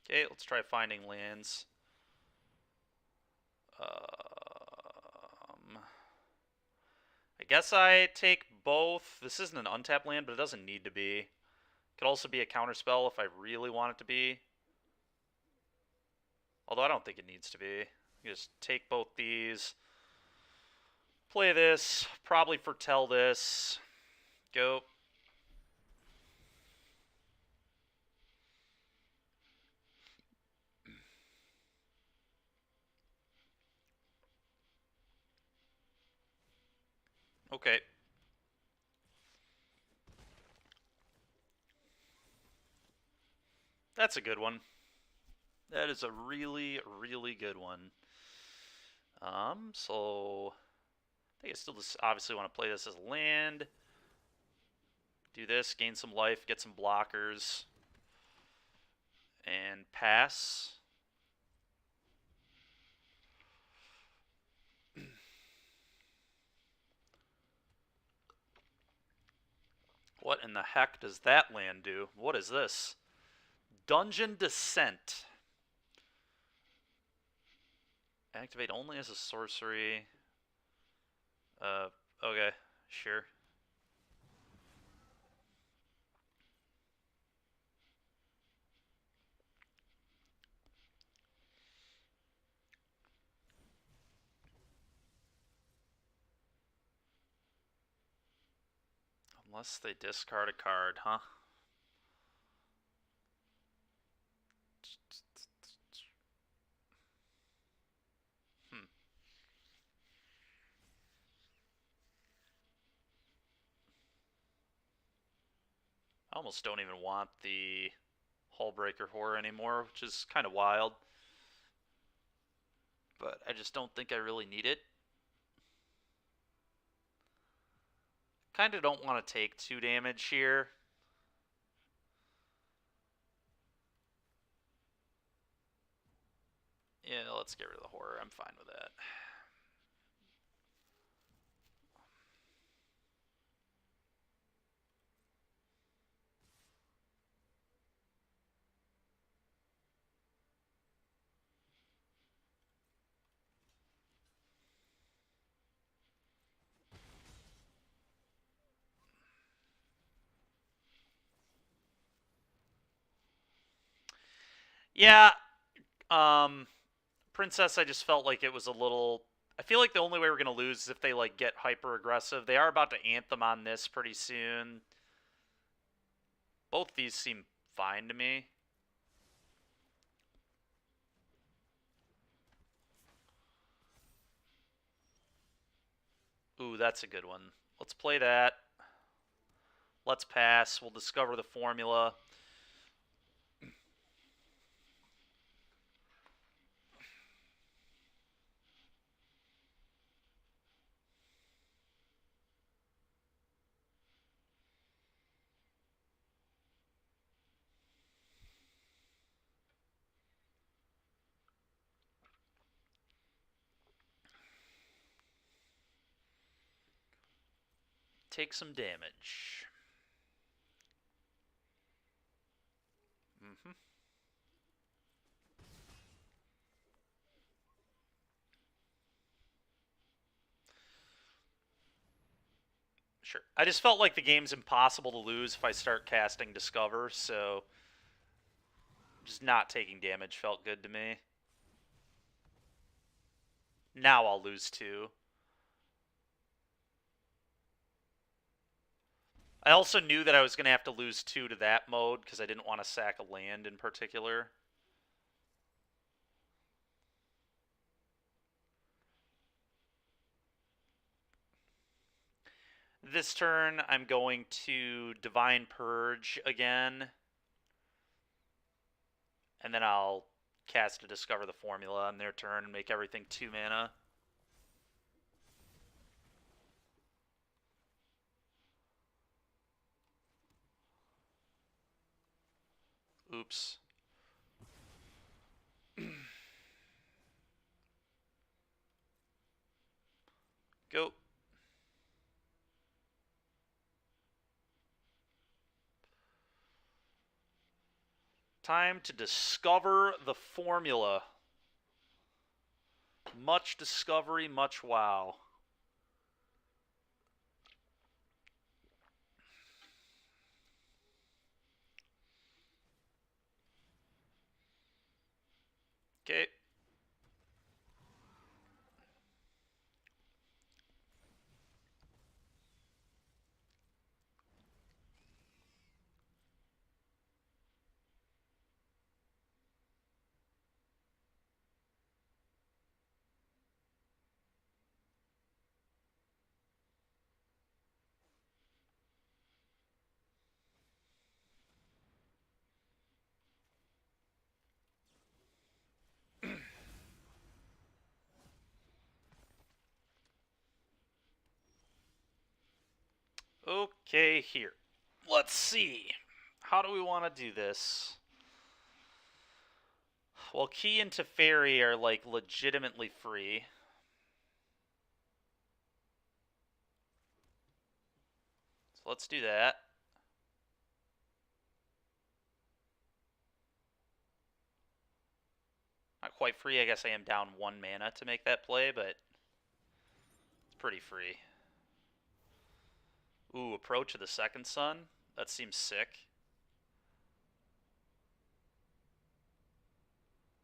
Okay, let's try finding lands. I guess I take both. This isn't an untapped land, but it doesn't need to be. It could also be a counterspell if I really want it to be. Although I don't think it needs to be. You just take both these. Play this. Probably foretell this. Go. Okay. That's a good one. That is a really, really good one. So I think I still just obviously want to play this as land. Do this, gain some life, get some blockers, and pass. What in the heck does that land do? What is this? Dungeon Descent. Activate only as a sorcery. Okay, sure. Unless they discard a card, huh? I almost don't even want the Hullbreaker Horror anymore, which is kind of wild. But I just don't think I really need it. Kind of don't want to take 2 damage here. Yeah, let's get rid of the horror. I'm fine with that. Yeah, Princess, I just felt like it was a little... I feel like the only way we're going to lose is if they, like, get hyper-aggressive. They are about to Anthem on this pretty soon. Both these seem fine to me. Ooh, that's a good one. Let's play that. Let's pass. We'll discover the formula. Take some damage. Sure. I just felt like the game's impossible to lose if I start casting Discover, so just not taking damage felt good to me. Now I'll lose 2. I also knew that I was going to have to lose 2 to that mode because I didn't want to sack a land in particular. This turn, I'm going to Divine Purge again. And then I'll cast to Discover the Formula on their turn and make everything 2 mana. Oops. Go. Time to discover the formula. Much discovery, much wow. Okay. Okay, here. Let's see. How do we want to do this? Well, Key and Teferi are, like, legitimately free. So let's do that. Not quite free. I guess I am down 1 mana to make that play, but it's pretty free. Ooh, Approach of the Second Sun? That seems sick.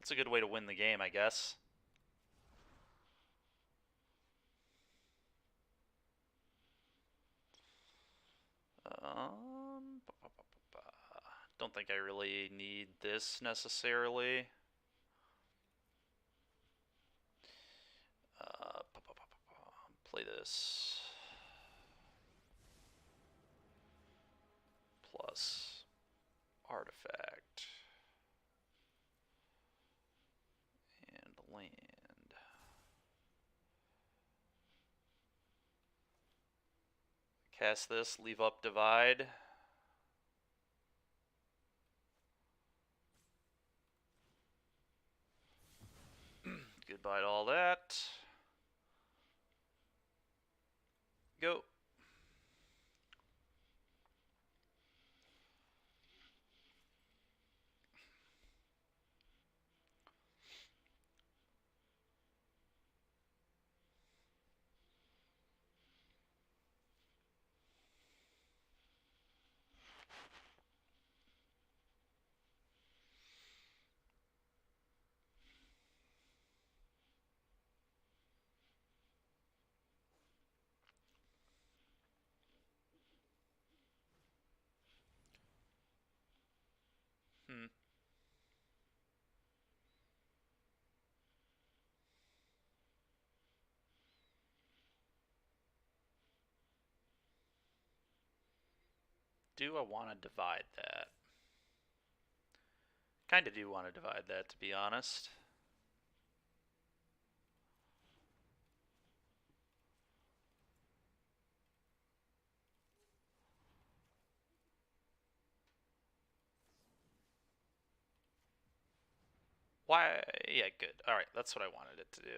It's a good way to win the game, I guess. Don't think I really need this necessarily. Play this. Plus artifact. And land. Cast this, leave up Divide. Goodbye to all that. Go. do I want to divide that? Kind of do want to divide that, to be honest. Why? Yeah, good. All right, that's what I wanted it to do.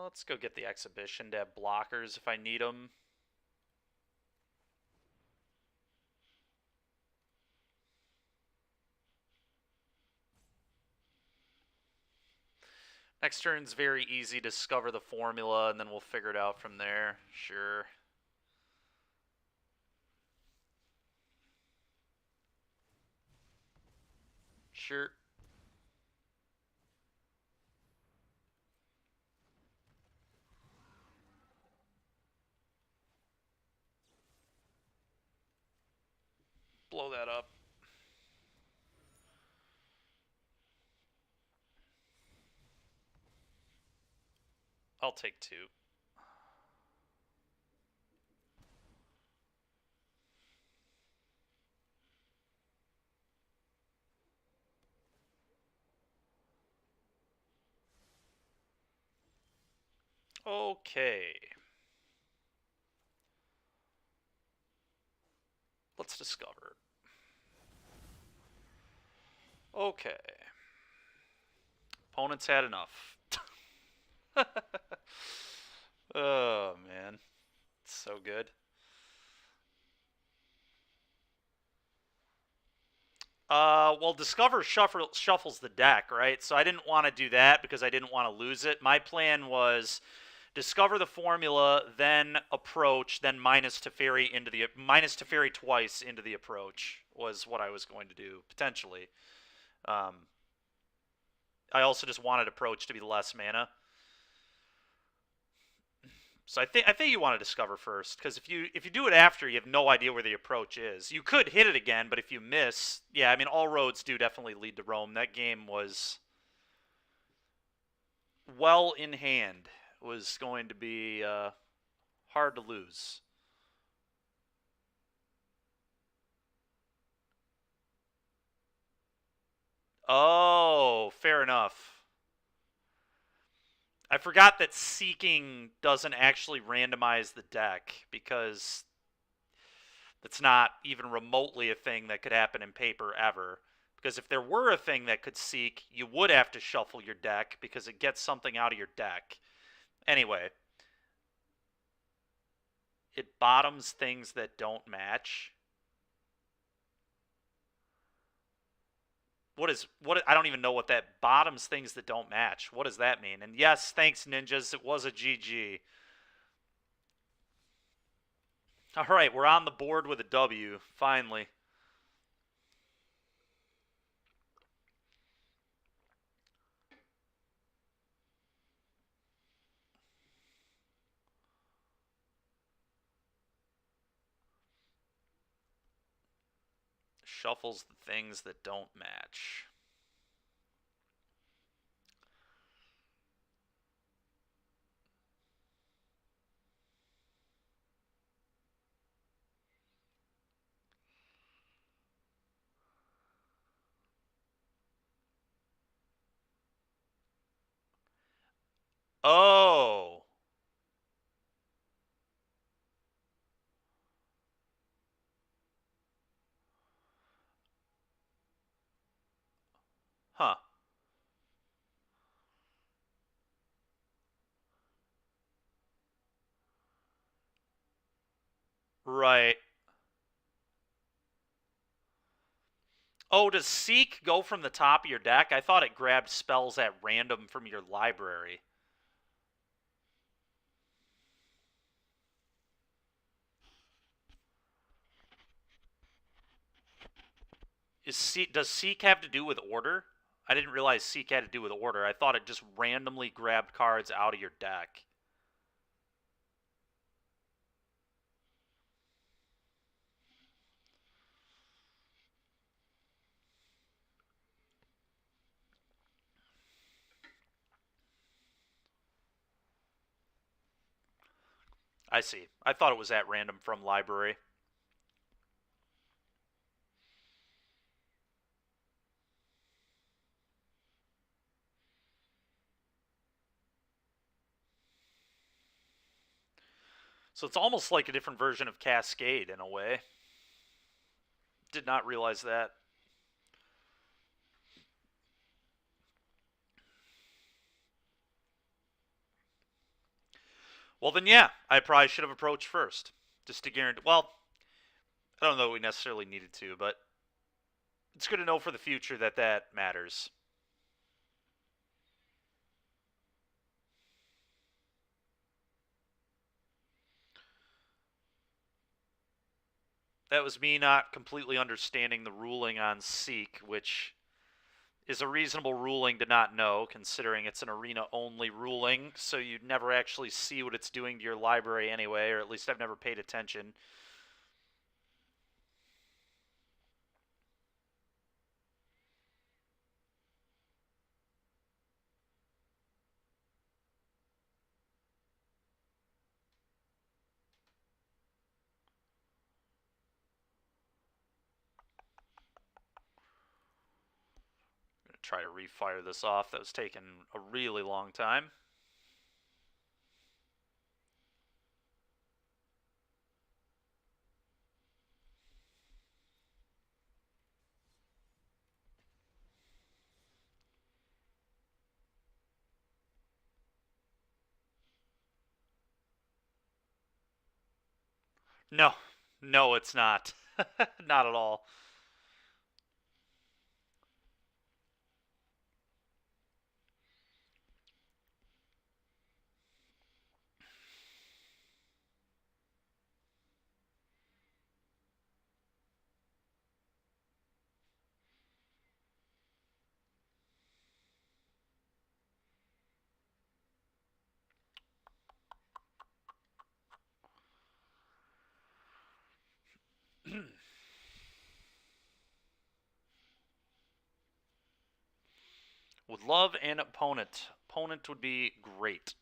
Let's go get the exhibition to have blockers if I need them. Next turn's very easy. Discover the formula, and then we'll figure it out from there. Sure. Sure. Blow that up. I'll take 2. Okay. Let's discover. Okay. Opponents had enough. Oh, man. It's so good. Well, Discover shuffles the deck, right? So I didn't want to do that because I didn't want to lose it. My plan was discover the formula, then approach, then minus Teferi twice into the approach was what I was going to do potentially. I also just wanted approach to be less mana. So I think you want to discover first, because if you do it after, you have no idea where the approach is. You could hit it again, but if you miss, yeah, I mean all roads do definitely lead to Rome. That game was well in hand. It was going to be hard to lose. Oh, fair enough. I forgot that seeking doesn't actually randomize the deck, because that's not even remotely a thing that could happen in paper ever. Because if there were a thing that could seek, you would have to shuffle your deck because it gets something out of your deck. Anyway, it bottoms things that don't match. What I don't even know what that bottoms things that don't match. What does that mean? And yes, thanks ninjas, it was a GG. All right, we're on the board with a W finally. Shuffles the things that don't match. Oh. Huh. Right. Oh, does Seek go from the top of your deck? I thought it grabbed spells at random from your library. Does Seek have to do with order? I didn't realize Seek had to do with order. I thought it just randomly grabbed cards out of your deck. I see. I thought it was at random from library. So it's almost like a different version of Cascade in a way. Did not realize that. Well, then, yeah, I probably should have approached first. Just to guarantee. Well, I don't know that we necessarily needed to, but it's good to know for the future that that matters. That was me not completely understanding the ruling on Seek, which is a reasonable ruling to not know, considering it's an arena-only ruling, so you'd never actually see what it's doing to your library anyway, or at least I've never paid attention. I'm going to try to refire this off. That was taking a really long time. No. No, it's not. Not at all. Would love an opponent. Opponent would be great.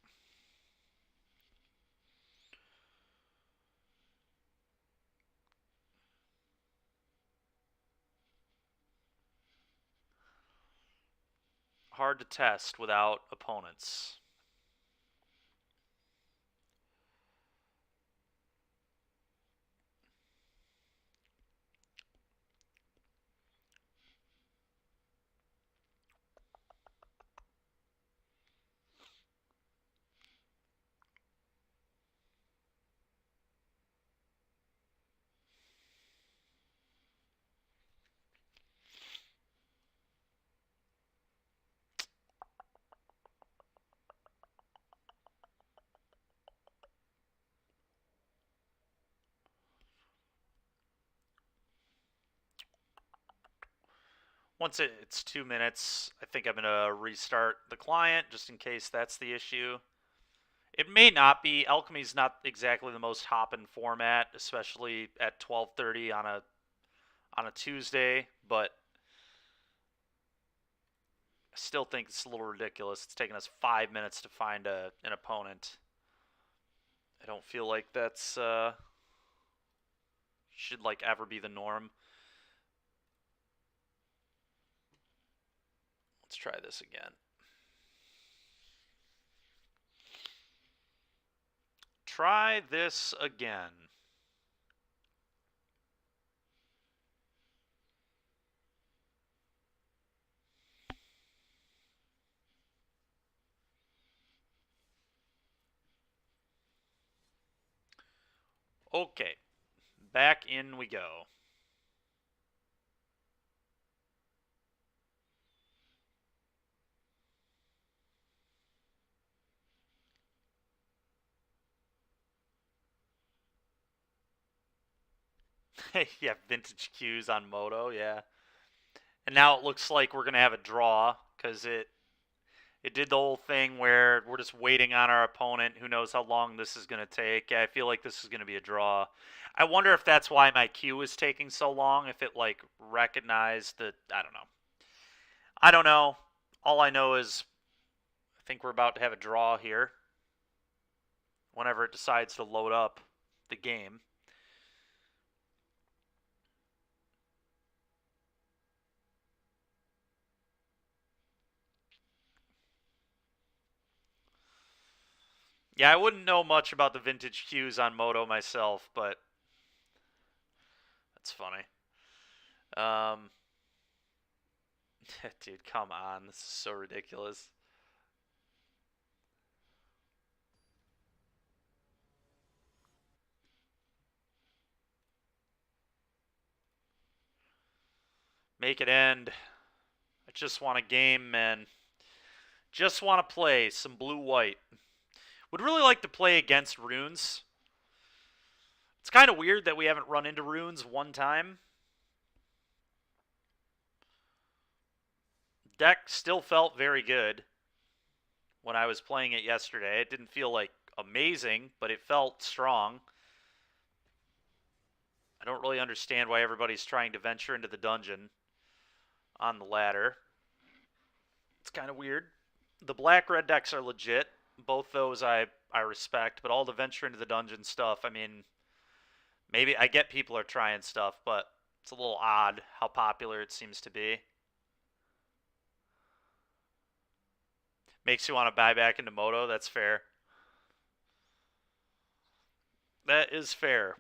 Hard to test without opponents. Once it's 2 minutes, I think I'm going to restart the client just in case that's the issue. It may not be. Alchemy's not exactly the most hopping format, especially at 12:30 on a Tuesday, but I still think it's a little ridiculous. It's taken us 5 minutes to find an opponent. I don't feel like that's should like ever be the norm. Let's try this again. Try this again. Okay, back in we go. Yeah, vintage cues on Moto, yeah. And now it looks like we're going to have a draw because it did the whole thing where we're just waiting on our opponent. Who knows how long this is going to take. I feel like this is going to be a draw. I wonder if that's why my queue is taking so long, if it like recognized that, I don't know. I don't know. All I know is I think we're about to have a draw here. whenever it decides to load up the game. Yeah, I wouldn't know much about the vintage cues on Moto myself, but that's funny. Dude, come on. This is so ridiculous. Make it end. I just want a game, man. Just want to play some blue-white. Would really like to play against runes. It's kind of weird that we haven't run into runes one time. Deck still felt very good when I was playing it yesterday. It didn't feel like amazing, but it felt strong. I don't really understand why everybody's trying to venture into the dungeon on the ladder. It's kind of weird. The black-red decks are legit. Both those I respect, but all the venture into the dungeon stuff, I mean, maybe I get people are trying stuff, but it's a little odd how popular it seems to be. Makes you want to buy back into Moto, that's fair. That is fair.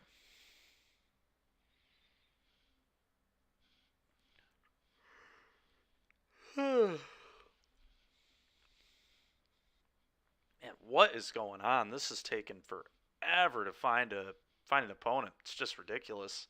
Man, what is going on? This is taking forever to find an opponent. It's just ridiculous.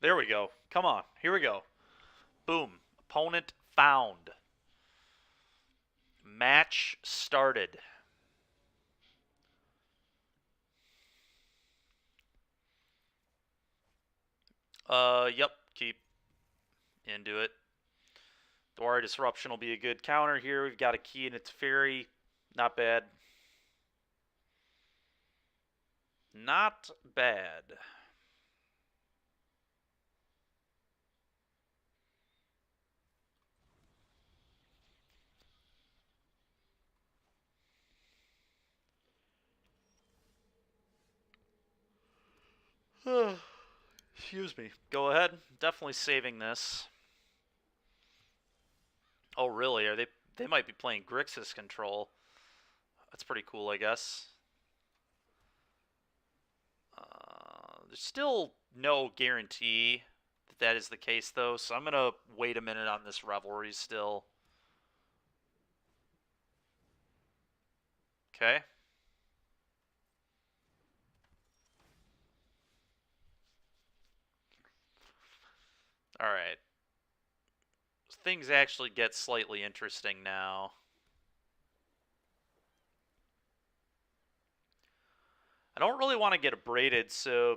There we go. Come on. Here we go. Boom. Opponent found. Match started. Yep. Keep into it. Dwari Disruption will be a good counter here. We've got a key and it's Fairy. Not bad. Not bad. Excuse me. Go ahead. Definitely saving this. Oh, really? Are they might be playing Grixis control. That's pretty cool, I guess. There's still no guarantee that that is the case, though, so I'm going to wait a minute on this Revelry still. Okay. Alright. Things actually get slightly interesting now. I don't really want to get abraded, so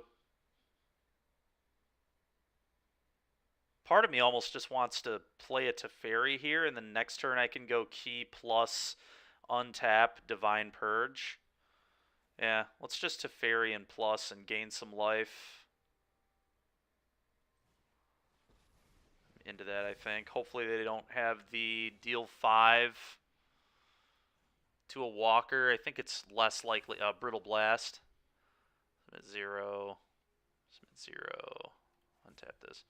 part of me almost just wants to play a Teferi here, and then next turn I can go key plus untap Divine Purge. Yeah, let's just Teferi and plus and gain some life. Into that, I think. Hopefully they don't have the deal 5 to a walker. I think it's less likely. Brittle Blast. Submit 0. Submit 0. Untap this.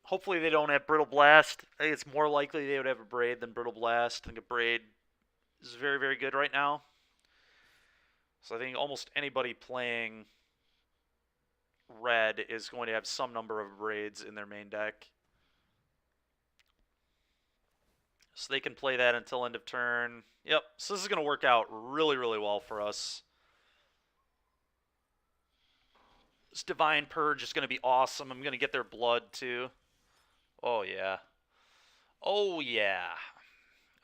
Hopefully they don't have Brittle Blast. I think it's more likely they would have a Braid than Brittle Blast. I think a Braid is very, very good right now. So I think almost anybody playing red is going to have some number of Braids in their main deck. So they can play that until end of turn. Yep, so this is going to work out really, really well for us. This Divine Purge is going to be awesome. I'm going to get their blood, too. Oh, yeah. Oh, yeah.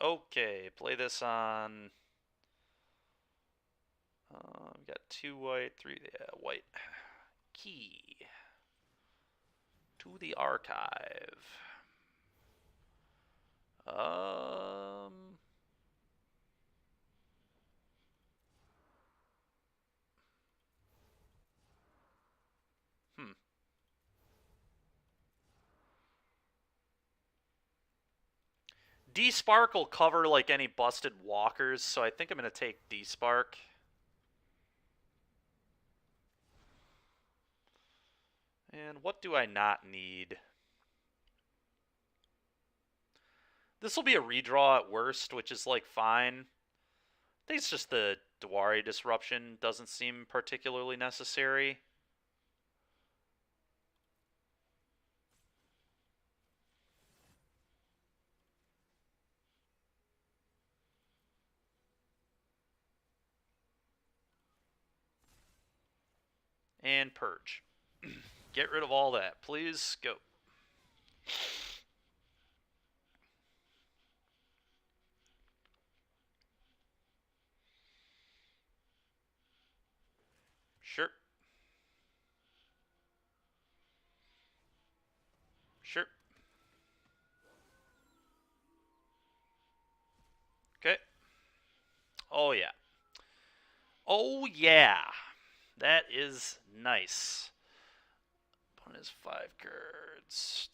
Okay, play this on... we got 2 white, 3 white. Key to the archive. Um, hmm. D-Spark will cover like any busted walkers, so I think I'm going to take D-Spark. And what do I not need? This will be a redraw at worst, which is like fine. I think it's just the Dewari disruption doesn't seem particularly necessary. And Purge. Get rid of all that, please. Go. Sure. Sure. Okay. Oh, yeah. Oh, yeah. That is nice. Opponent is 5 cards.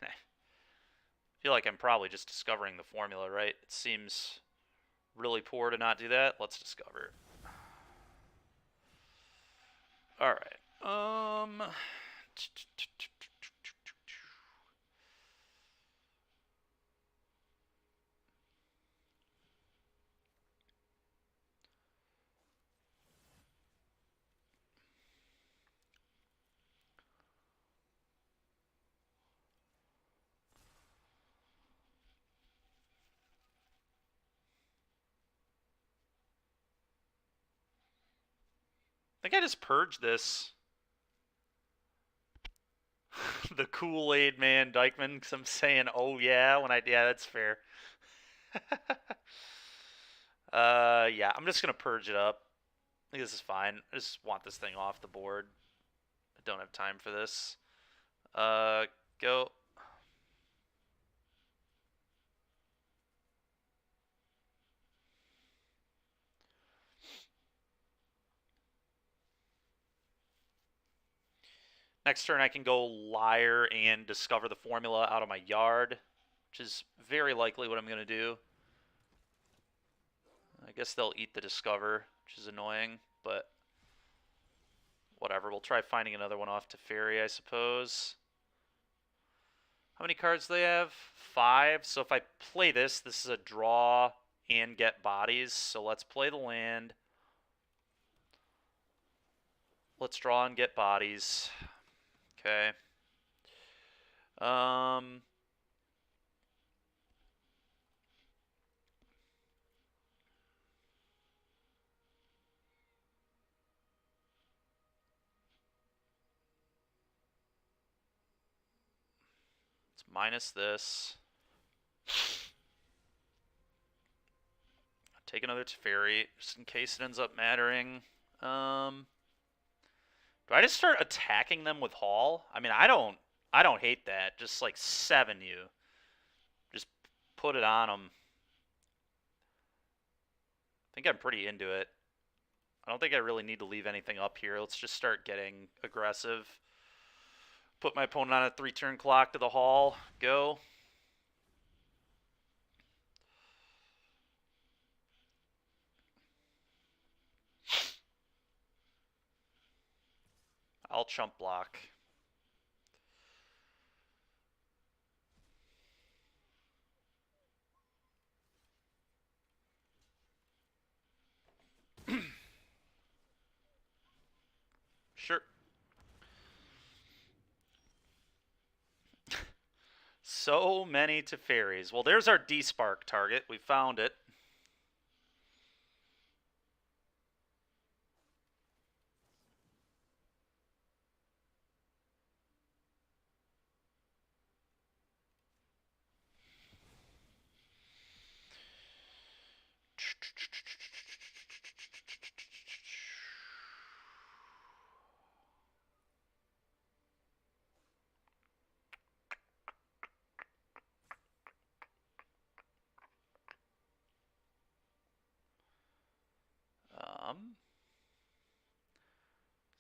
I feel like I'm probably just discovering the formula, right? It seems really poor to not do that. Let's discover. Alright. I think I just purged this. The Kool-Aid man, Dykeman, because I'm saying, oh yeah, when yeah, that's fair. Yeah, I'm just gonna purge it up. I think this is fine. I just want this thing off the board. I don't have time for this. Go. Next turn I can go Liar and discover the formula out of my yard, which is very likely what I'm going to do. I guess they'll eat the discover, which is annoying, but whatever. We'll try finding another one off Teferi, I suppose. How many cards do they have? 5. So if I play this, this is a draw and get bodies. So let's play the land. Let's draw and get bodies. Okay. Let's minus this. Take another Teferi, just in case it ends up mattering. Do I just start attacking them with Haul? I mean, I don't hate that. Just like 7 you. Just put it on them. I think I'm pretty into it. I don't think I really need to leave anything up here. Let's just start getting aggressive. Put my opponent on a 3-turn clock to the Haul. Go. I'll chump block. Sure. So many Teferis. Well, there's our D-Spark target. We found it.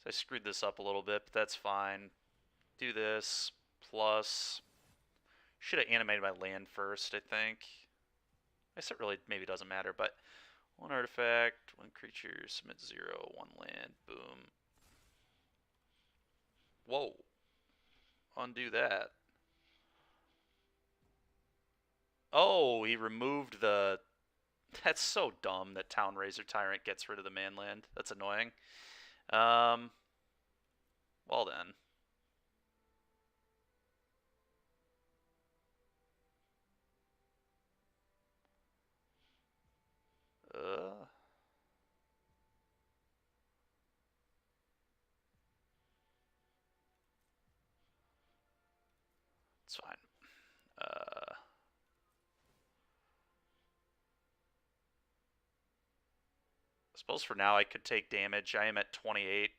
I screwed this up a little bit, but that's fine. Do this, plus... Should have animated my land first, I think. I guess it really maybe doesn't matter, but... One artifact, one creature, submit 0, one land, boom. Whoa. Undo that. Oh, he removed the... That's so dumb that Town Razor Tyrant gets rid of the manland. That's annoying. Well then. It's fine. I suppose for now I could take damage. I am at 28.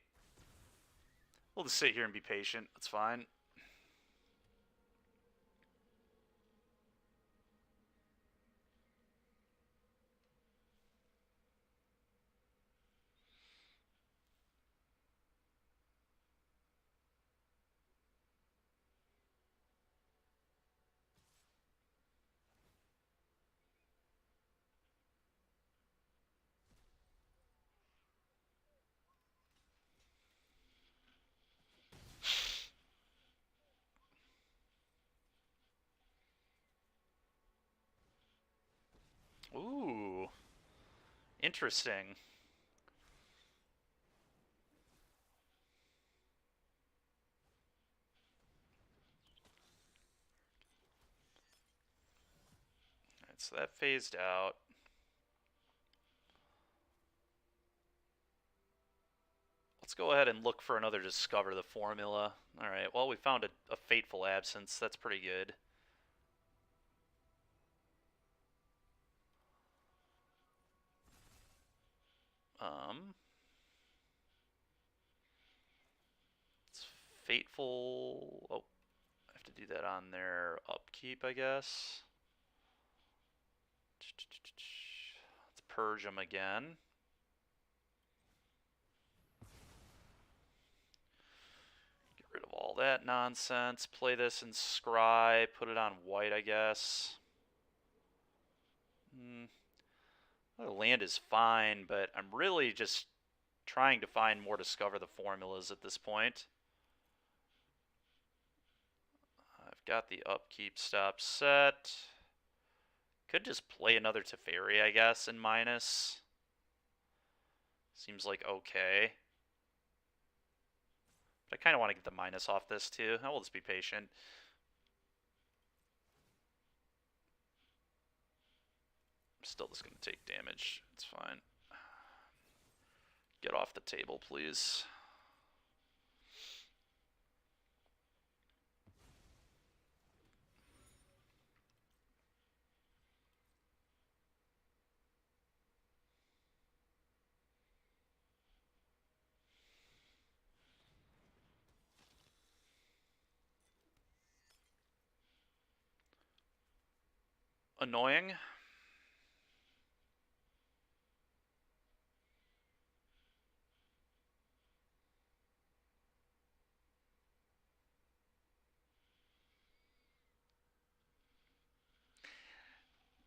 We'll just sit here and be patient. That's fine. Ooh. Interesting. Alright, so that phased out. Let's go ahead and look for another Discover the Formula. Alright, well, we found a Fateful Absence. That's pretty good. It's Fateful... Oh, I have to do that on their upkeep, I guess. Let's purge them again. Get rid of all that nonsense. Play this in Scry. Put it on white, I guess. The land is fine, but I'm really just trying to find more Discover the Formulas at this point. I've got the upkeep stop set. Could just play another Teferi, I guess, in minus. Seems like okay. But I kind of want to get the minus off this too. I will just be patient. I'm still just going to take damage. It's fine. Get off the table, please. Annoying.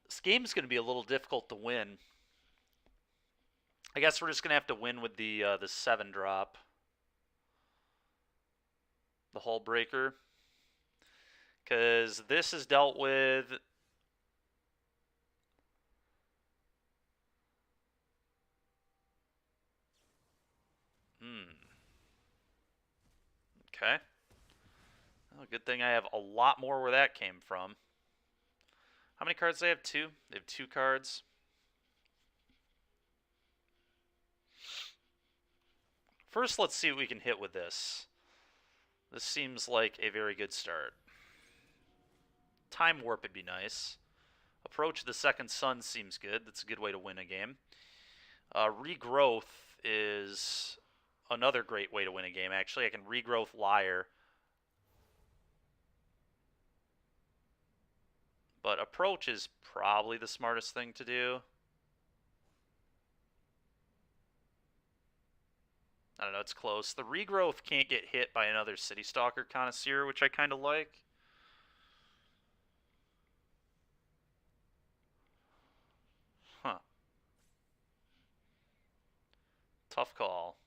This game's going to be a little difficult to win. I guess we're just going to have to win with the 7-drop. The Hull Breaker. Because this is dealt with... Okay. Well, good thing I have a lot more where that came from. How many cards do they have? 2? They have 2 cards. First, let's see what we can hit with this. This seems like a very good start. Time Warp would be nice. Approach the Second Sun seems good. That's a good way to win a game. Regrowth is another great way to win a game, actually. I can Regrowth Liar. But Approach is probably the smartest thing to do. I don't know, it's close. The regrowth can't get hit by another City Stalker Connoisseur, which I kind of like. Huh. Tough call.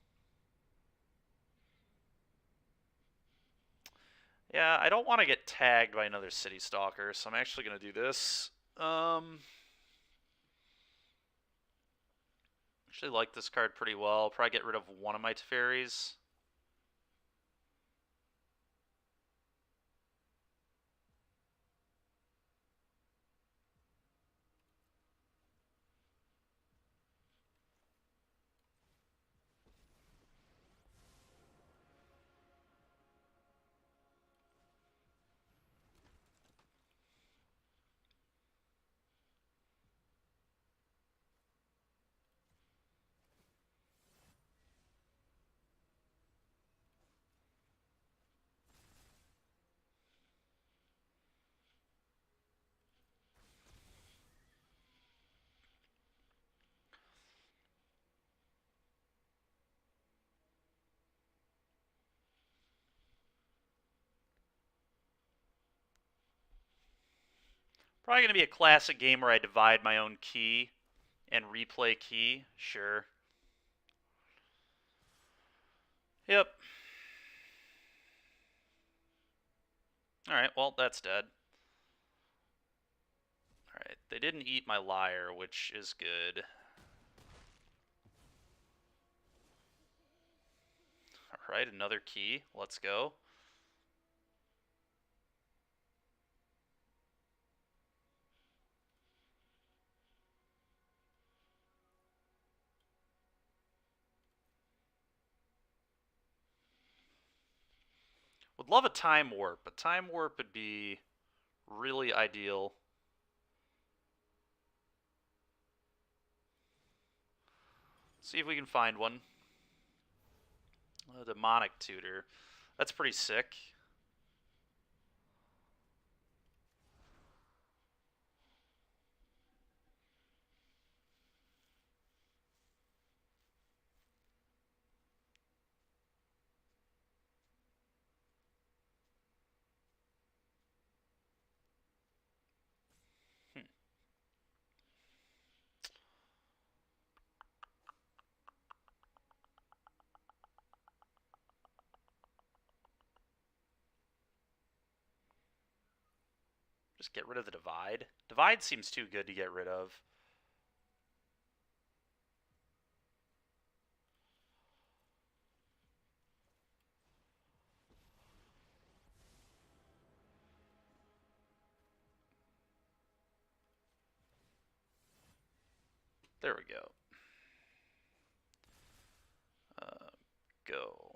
Yeah, I don't want to get tagged by another City Stalker, so I'm actually going to do this. Actually like this card pretty well. Probably get rid of one of my Teferis. Probably going to be a classic game where I divide my own key and replay key. Sure. Yep. Alright, well, that's dead. Alright, they didn't eat my lyre, which is good. Alright, another key. Let's go. Would love a time warp. A time warp would be really ideal. See if we can find one. A demonic tutor. That's pretty sick. Just get rid of the divide. Divide seems too good to get rid of. There we go. Go.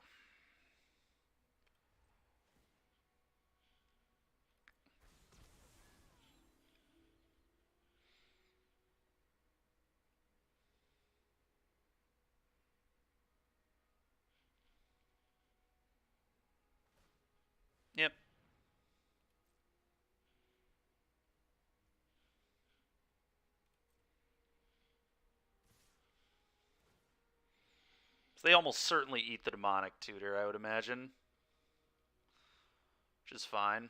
Yep. So they almost certainly eat the demonic tutor, I would imagine. Which is fine.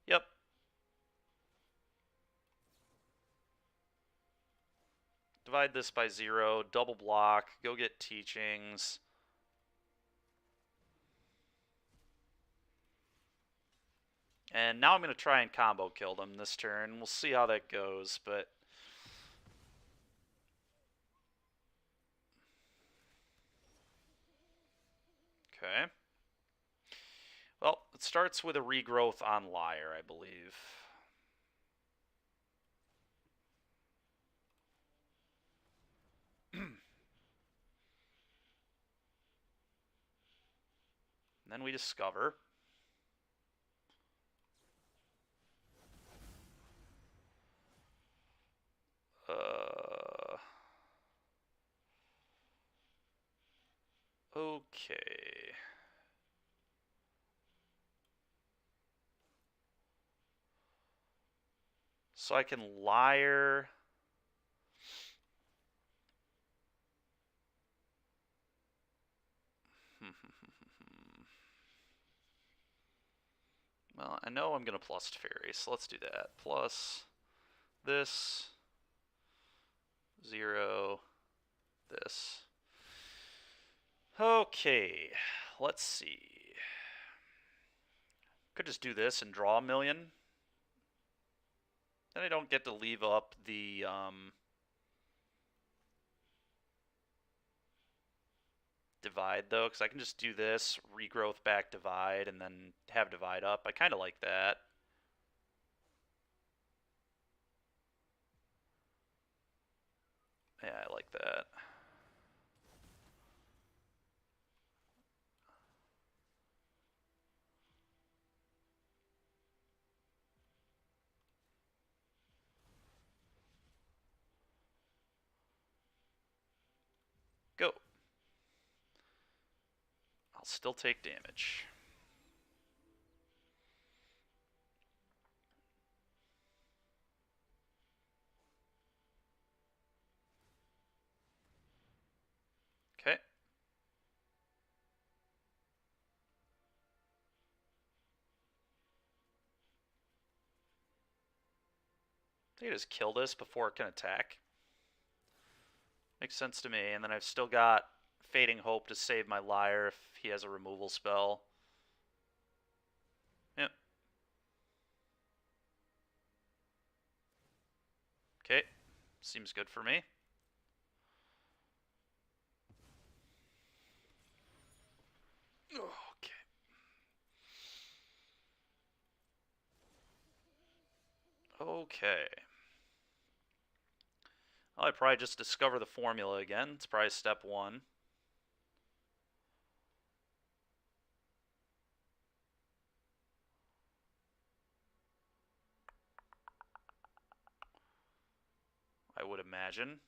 Yep. Divide this by 0, double block, go get teachings. And now I'm going to try and combo kill them this turn. We'll see how that goes, but... Okay. Well, it starts with a regrowth on Lyre, I believe. Then we discover. Okay. So I can Lyre. Well, I know I'm going to plus Teferi, so let's do that. Plus this, 0, this. Okay, let's see. Could just do this and draw a million. Then I don't get to leave up the divide, though, because I can just do this, regrowth back divide, and then have divide up. I kind of like that. Yeah, I like that. Go. I'll still take damage. Okay. I think I just kill this before it can attack. Makes sense to me. And then I've still got Fading Hope to save my Liar if he has a removal spell. Yep. Okay. Seems good for me. Okay. Okay. I'd probably just discover the formula again. It's probably step 1. I would imagine.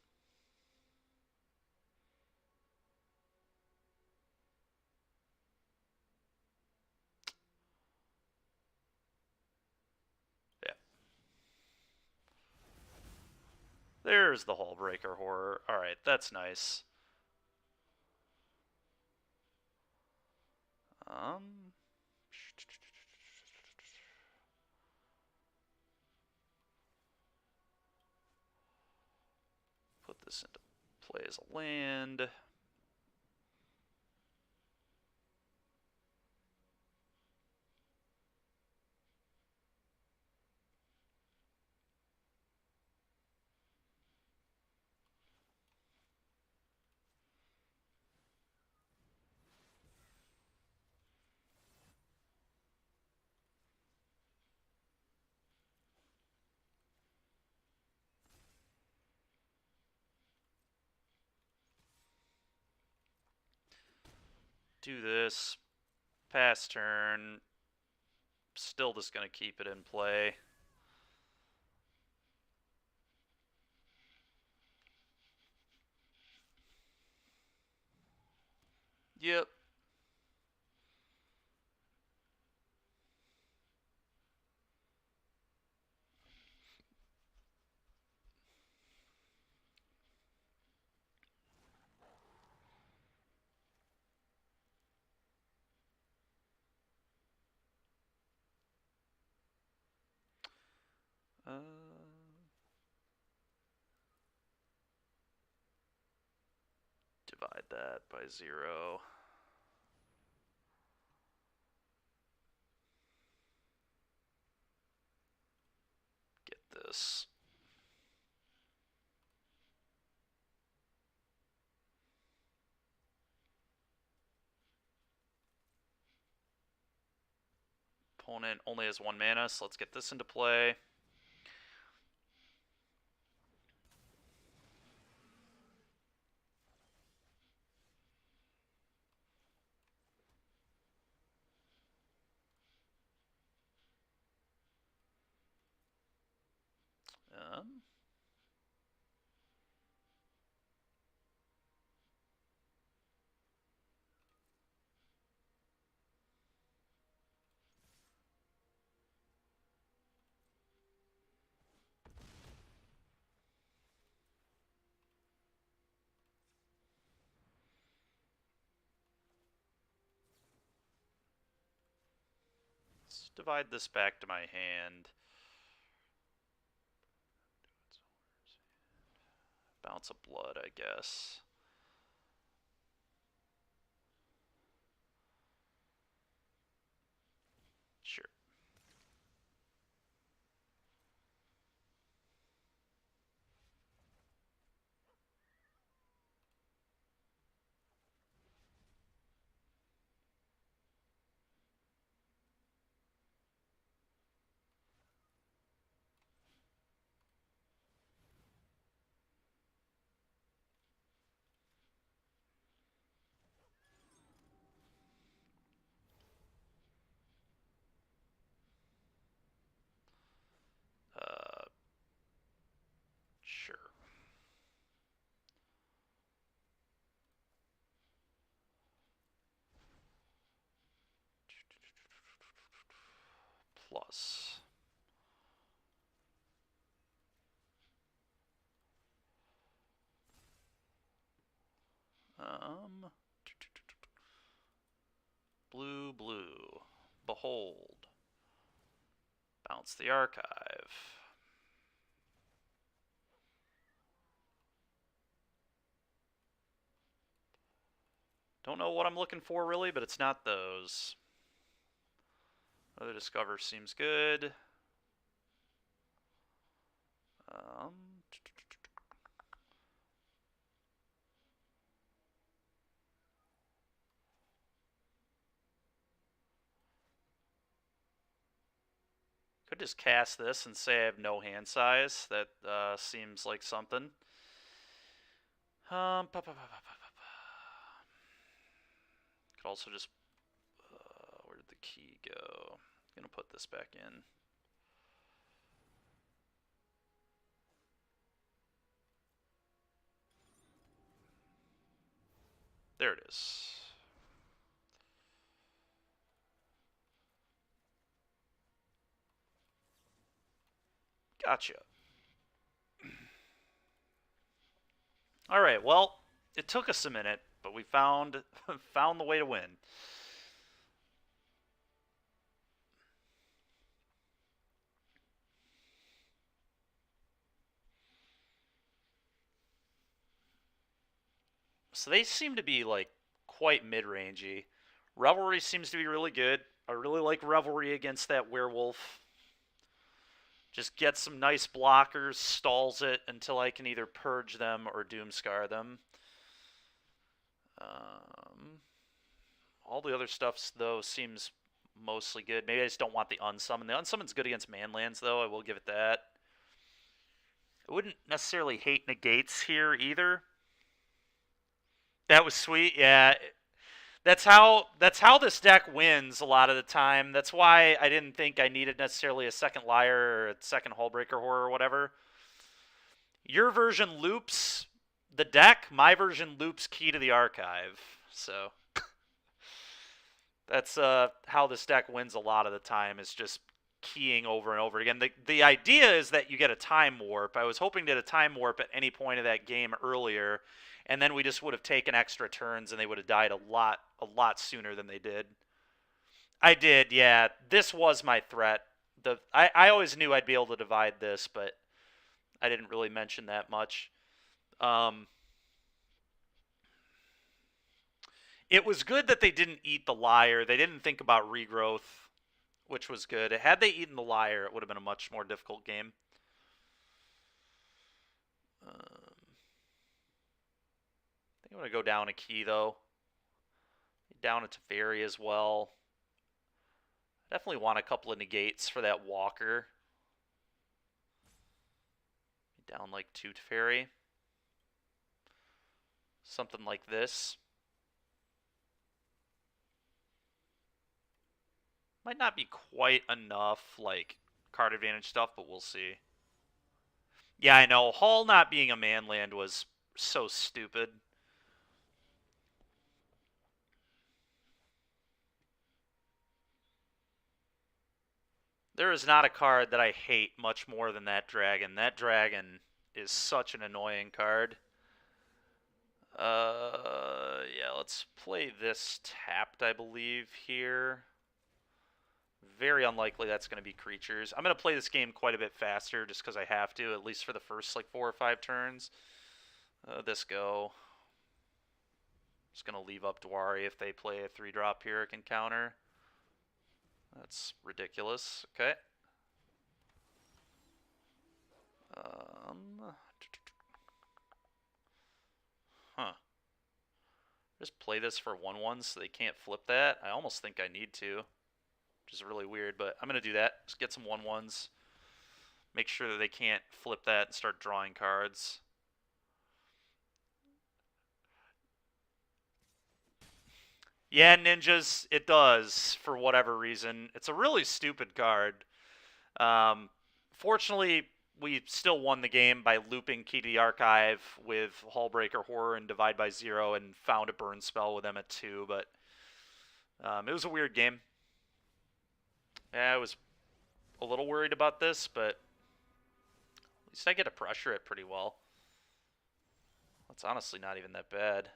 Yeah. There's the Hullbreaker Horror. Alright, that's nice. Put this into play as a land. Do this. Pass turn. Still just going to keep it in play. Yep. Divide that by 0. Get this. Opponent only has 1 mana, so let's get this into play. divide this back to my hand. Bounce of blood, I guess. Sure. Sure. Plus. Blue, blue. Behold. Bounce the archive. Don't know what I'm looking for really, but it's not those. Other Discover seems good. Could just cast this and say I have no hand size. That seems like something. Could also just... where did the key go? I'm going to put this back in. There it is. Gotcha. Alright, well, it took us a minute, but we found the way to win. So they seem to be, like, quite mid-rangey. Revelry seems to be really good. I really like Revelry against that werewolf. Just gets some nice blockers, stalls it until I can either purge them or Doomscar them. All the other stuff, though, seems mostly good. Maybe I just don't want the Unsummon. The Unsummon's good against Manlands, though. I will give it that. I wouldn't necessarily hate negates here, either. That was sweet, yeah. That's how this deck wins a lot of the time. That's why I didn't think I needed necessarily a second Liar or a second Hullbreaker Horror or whatever. Your version loops the deck. My version loops Key to the Archive. So that's how this deck wins a lot of the time, is just keying over and over again. The idea is that you get a Time Warp. I was hoping to get a Time Warp at any point of that game earlier, and then we just would have taken extra turns and they would have died a lot sooner than they did. I did, yeah. This was my threat. I always knew I'd be able to divide this, but I didn't really mention that much. It was good that they didn't eat the Liar. They didn't think about regrowth, which was good. Had they eaten the Liar, it would have been a much more difficult game. I think I'm going to go down a key, though. Down a Teferi as well. Definitely want a couple of negates for that Walker. Down like 2 Teferi. Something like this. Might not be quite enough, like, card advantage stuff, but we'll see. Yeah, I know. Hull not being a manland was so stupid. There is not a card that I hate much more than that dragon. That dragon is such an annoying card. Yeah, let's play this tapped, I believe, here. very unlikely that's going to be creatures. I'm going to play this game quite a bit faster just because I have to, at least for the first like 4 or 5 turns. This go. Just going to leave up Dwari if they play a 3-drop here, it can counter. That's ridiculous. Okay. Huh. Just play this for 1/1 so they can't flip that. I almost think I need to, which is really weird, but I'm going to do that. Just get some 1/1s. Make sure that they can't flip that and start drawing cards. Yeah, ninjas, it does, for whatever reason. It's a really stupid card. Fortunately, we still won the game by looping Key to the Archive with Hullbreaker Horror and Divide by Zero and found a burn spell with them at 2, but it was a weird game. Yeah, I was a little worried about this, but at least I get to pressure it pretty well. That's honestly not even that bad.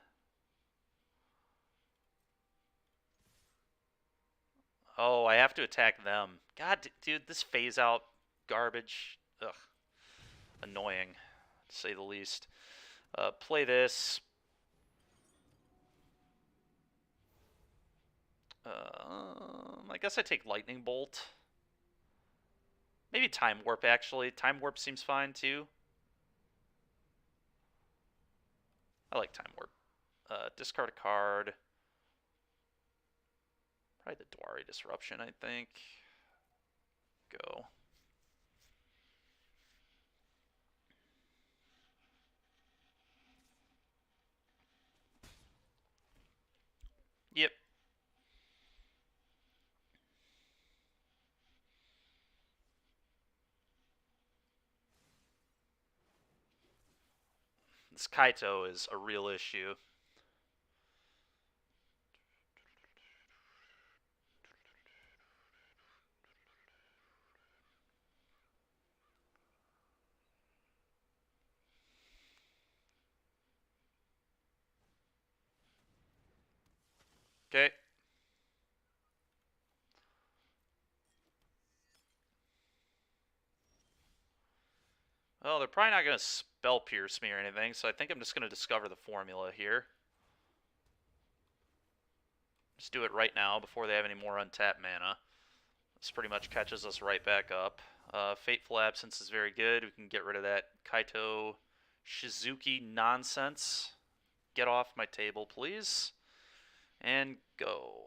Oh, I have to attack them. God, dude, this phase out garbage. Ugh. Annoying, to say the least. Play this. I guess I take Lightning Bolt. Maybe Time Warp, actually. Time Warp seems fine, too. I like Time Warp. Discard a card. Probably the Dwari Disruption, I think. Go. Yep. This Kaito is a real issue. Okay. Well, they're probably not going to Spell Pierce me or anything, so I think I'm just going to discover the formula here. Just do it right now before they have any more untapped mana. This pretty much catches us right back up. Fateful Absence is very good. We can get rid of that Kaito Shizuki nonsense. Get off my table, please. And go.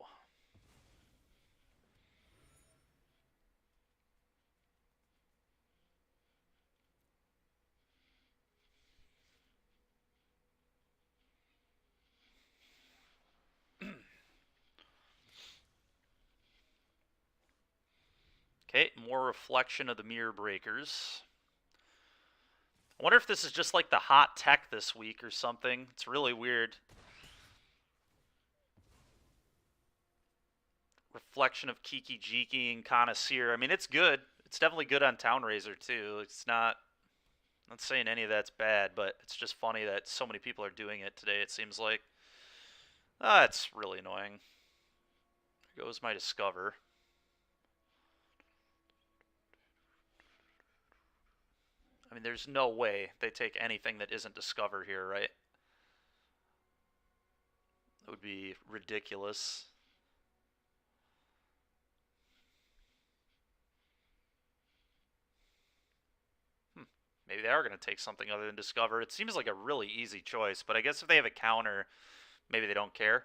Okay, more Reflection of the Mirror Breakers. I wonder if this is just like the hot tech this week or something. It's really weird. Reflection of Kiki Jiki and Connoisseur. I mean, it's good. It's definitely good on Town Razor, too. It's not saying any of that's bad, but it's just funny that so many people are doing it today, it seems like. Ah, it's really annoying. There goes my Discover. I mean, there's no way they take anything that isn't Discover here, right? That would be ridiculous. Maybe they are going to take something other than Discover. It seems like a really easy choice, but I guess if they have a counter, maybe they don't care.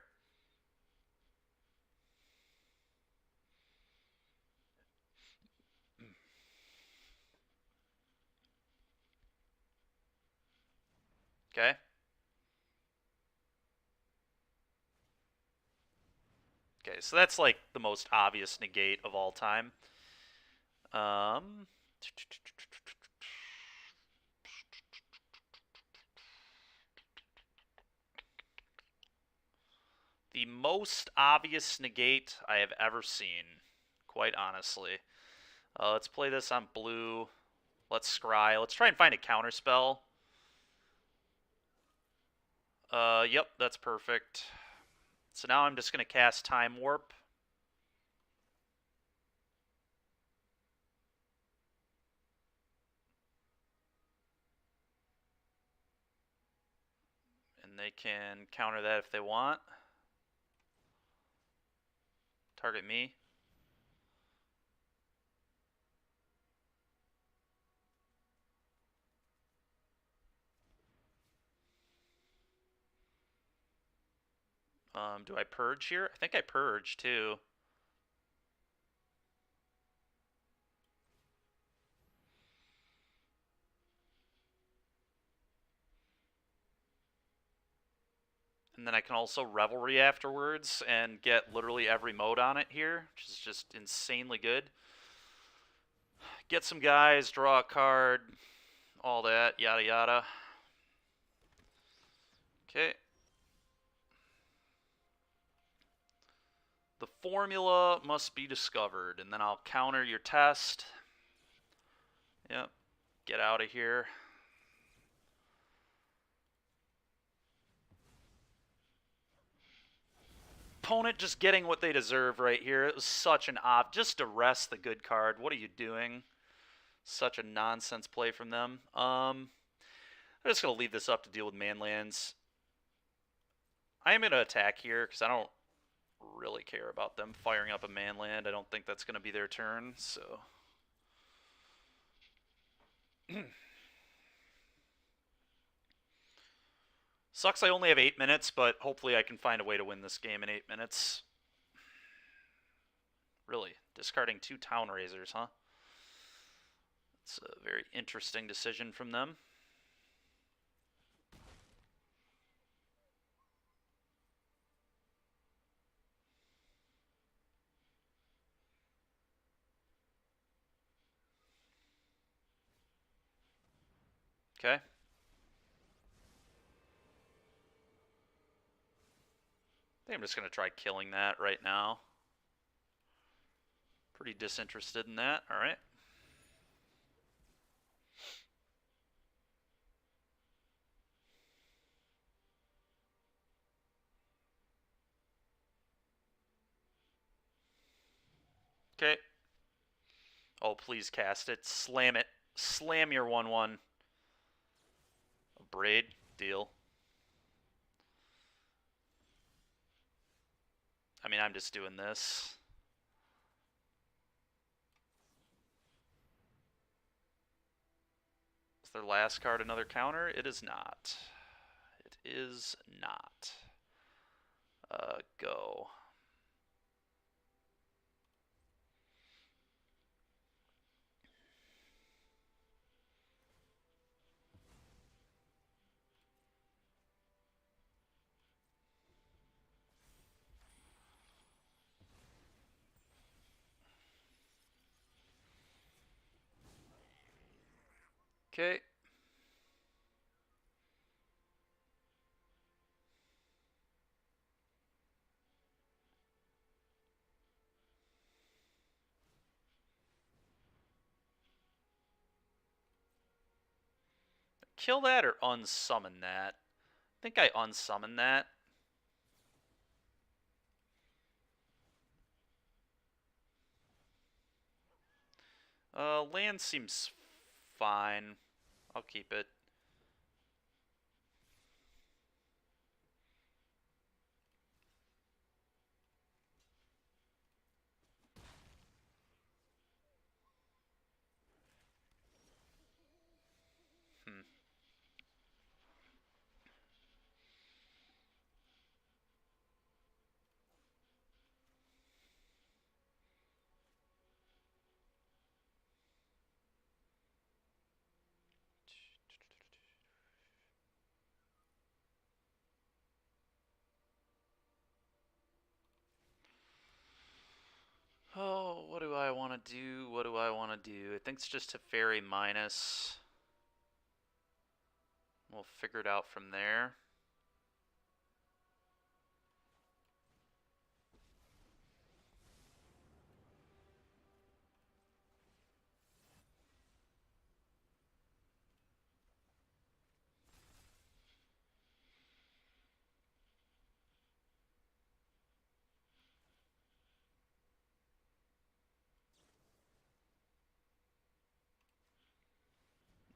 Okay. Okay, so that's like the most obvious negate of all time. The most obvious negate I have ever seen, quite honestly. Let's play this on blue. Let's scry. Let's try and find a counter spell. Yep, that's perfect. So now I'm just going to cast Time Warp. And they can counter that if they want. Target me. Do I purge here? I think I purge too. And then I can also Revelry afterwards and get literally every mode on it here, which is just insanely good. Get some guys, draw a card, all that, yada yada. Okay. The formula must be discovered, and then I'll counter your test. Yep. Get out of here. Opponent just getting what they deserve right here. It was such an just arrest the good card. What are you doing? Such a nonsense play from them. I'm just going to leave this up to deal with manlands. I am going to attack here because I don't really care about them firing up a manland. I don't think that's going to be their turn, so... Sucks I only have 8 minutes, but hopefully I can find a way to win this game in 8 minutes. Really, discarding 2 Town Raisers, huh? It's a very interesting decision from them. Okay. I think I'm just going to try killing that right now. Pretty disinterested in that. All right. Okay. Oh, please cast it. Slam it. Slam your 1/1. A braid. Deal. I mean, I'm just doing this. Is their last card another counter? It is not. It is not. Go. Okay. Kill that or unsummon that? I think I unsummon that. Land seems fine. I'll keep it. Oh, what do I want to do? What do I want to do? I think it's just a fairy minus. We'll figure it out from there.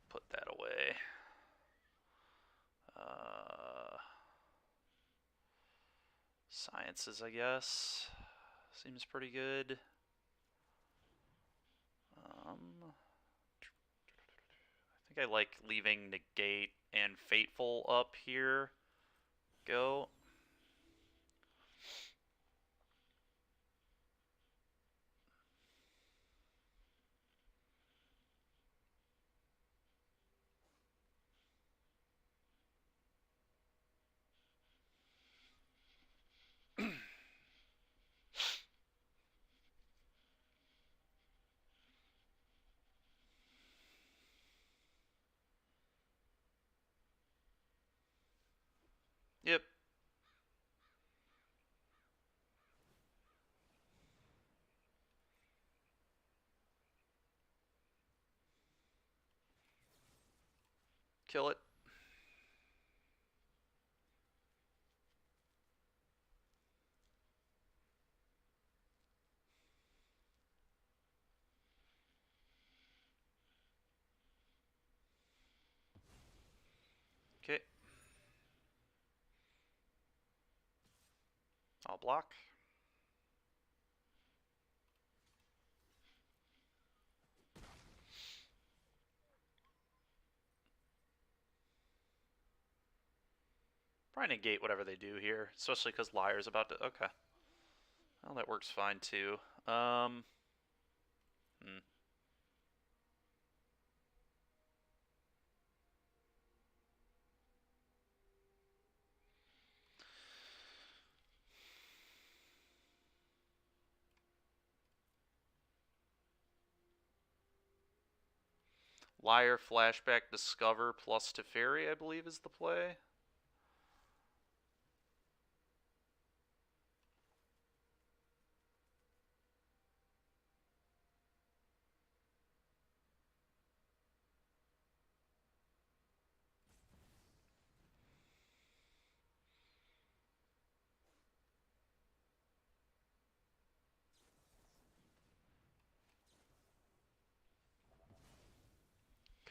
Put that away. Sciences, I guess. Seems pretty good. I think I like leaving Negate and Fateful up here. Go. Yep. Kill it. Okay. I'll block. Probably negate whatever they do here, especially because Liar's about to... Okay. Well, that works fine, too. Liar, Flashback, Discover, plus Teferi, I believe, is the play.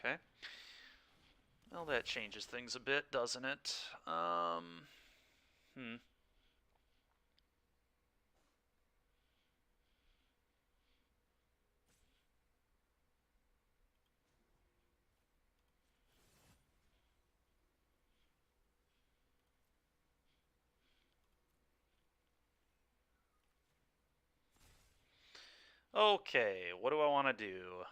Okay. Well, that changes things a bit, doesn't it? Okay, what do I want to do?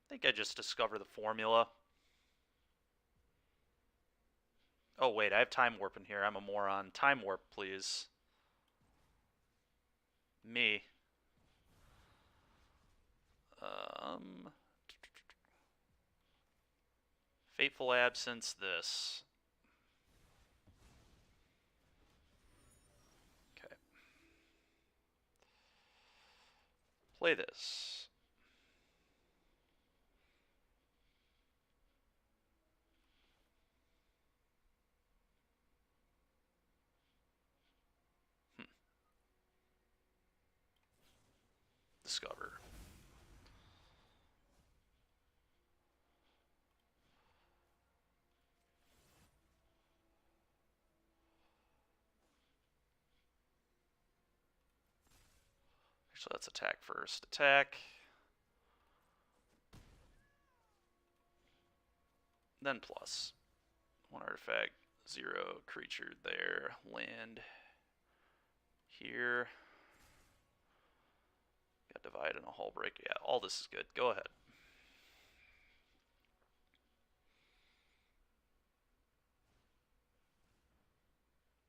I think I just discover the formula. Oh, wait, I have Time Warp in here. I'm a moron. Time Warp, please. Me. Fateful Absence, this. Okay. Play this. Discover. Actually, let's attack first. Attack. Then plus. 1 artifact, 0 creature there. Land here. Got Divide and a Hull Break. Yeah, all this is good. Go ahead.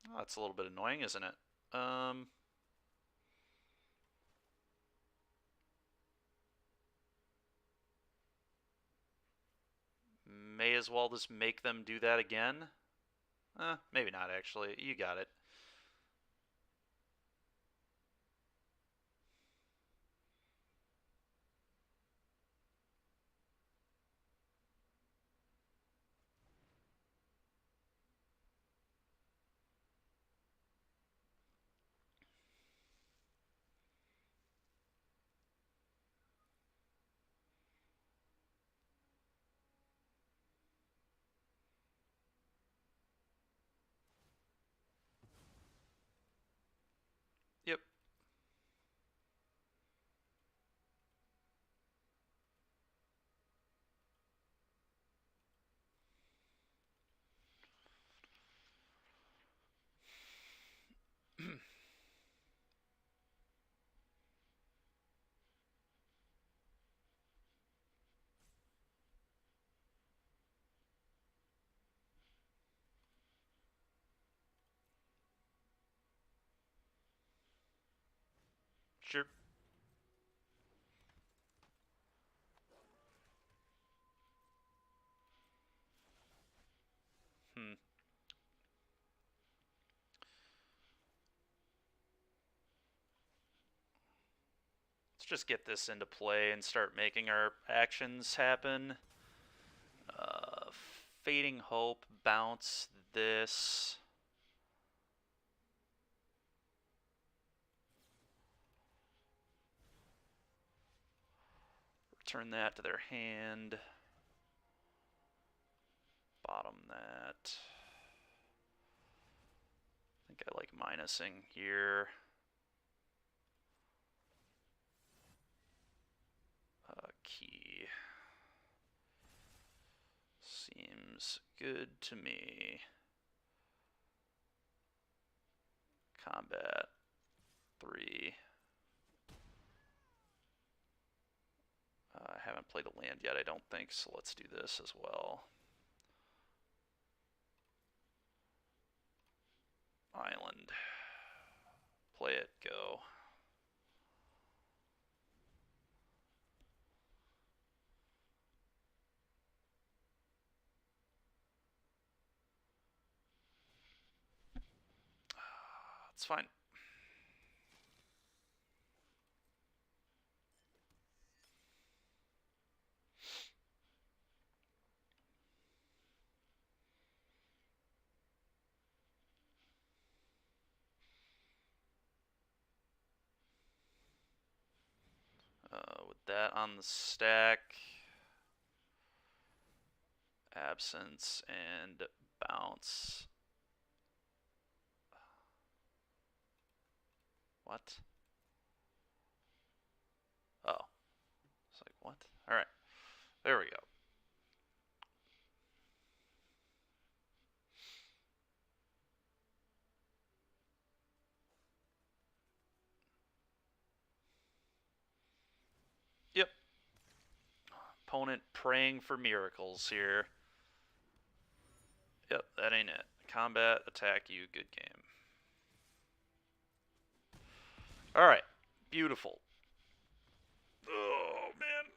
Oh, that's a little bit annoying, isn't it? May as well just make them do that again. Maybe not, actually. You got it. texture. Let's just get this into play and start making our actions happen. Fading Hope, bounce this. Return that to their hand. Bottom that. I think I like minusing here. Key. Seems good to me. Combat 3. I haven't played the land yet, I don't think, so let's do this as well. Island. Play it, go. It's fine. With that on the stack, absence and bounce. What? Oh. It's like, what? Alright. There we go. Yep. Opponent praying for miracles here. Yep, that ain't it. Combat, attack you, good game. Alright. Beautiful. Oh, man.